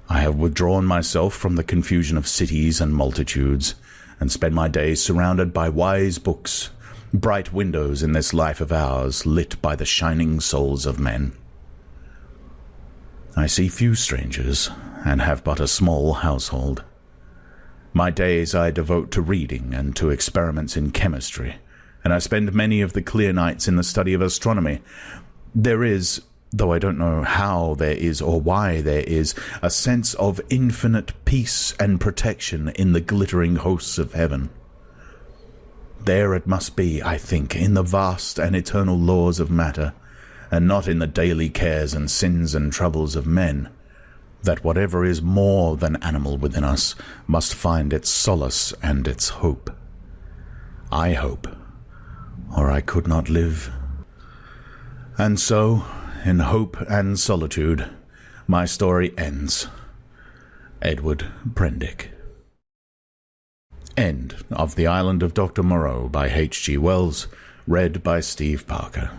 I have withdrawn myself from the confusion of cities and multitudes, and spend my days surrounded by wise books, bright windows in this life of ours, lit by the shining souls of men. I see few strangers, and have but a small household. My days I devote to reading and to experiments in chemistry, and I spend many of the clear nights in the study of astronomy. There is, though I don't know how there is or why there is, a sense of infinite peace and protection in the glittering hosts of heaven. There it must be, I think, in the vast and eternal laws of matter, and not in the daily cares and sins and troubles of men, that whatever is more than animal within us must find its solace and its hope. I hope, or I could not live. And so, in hope and solitude, my story ends. Edward Prendick. End of The Island of Dr. Moreau by H. G. Wells, read by Steve Parker.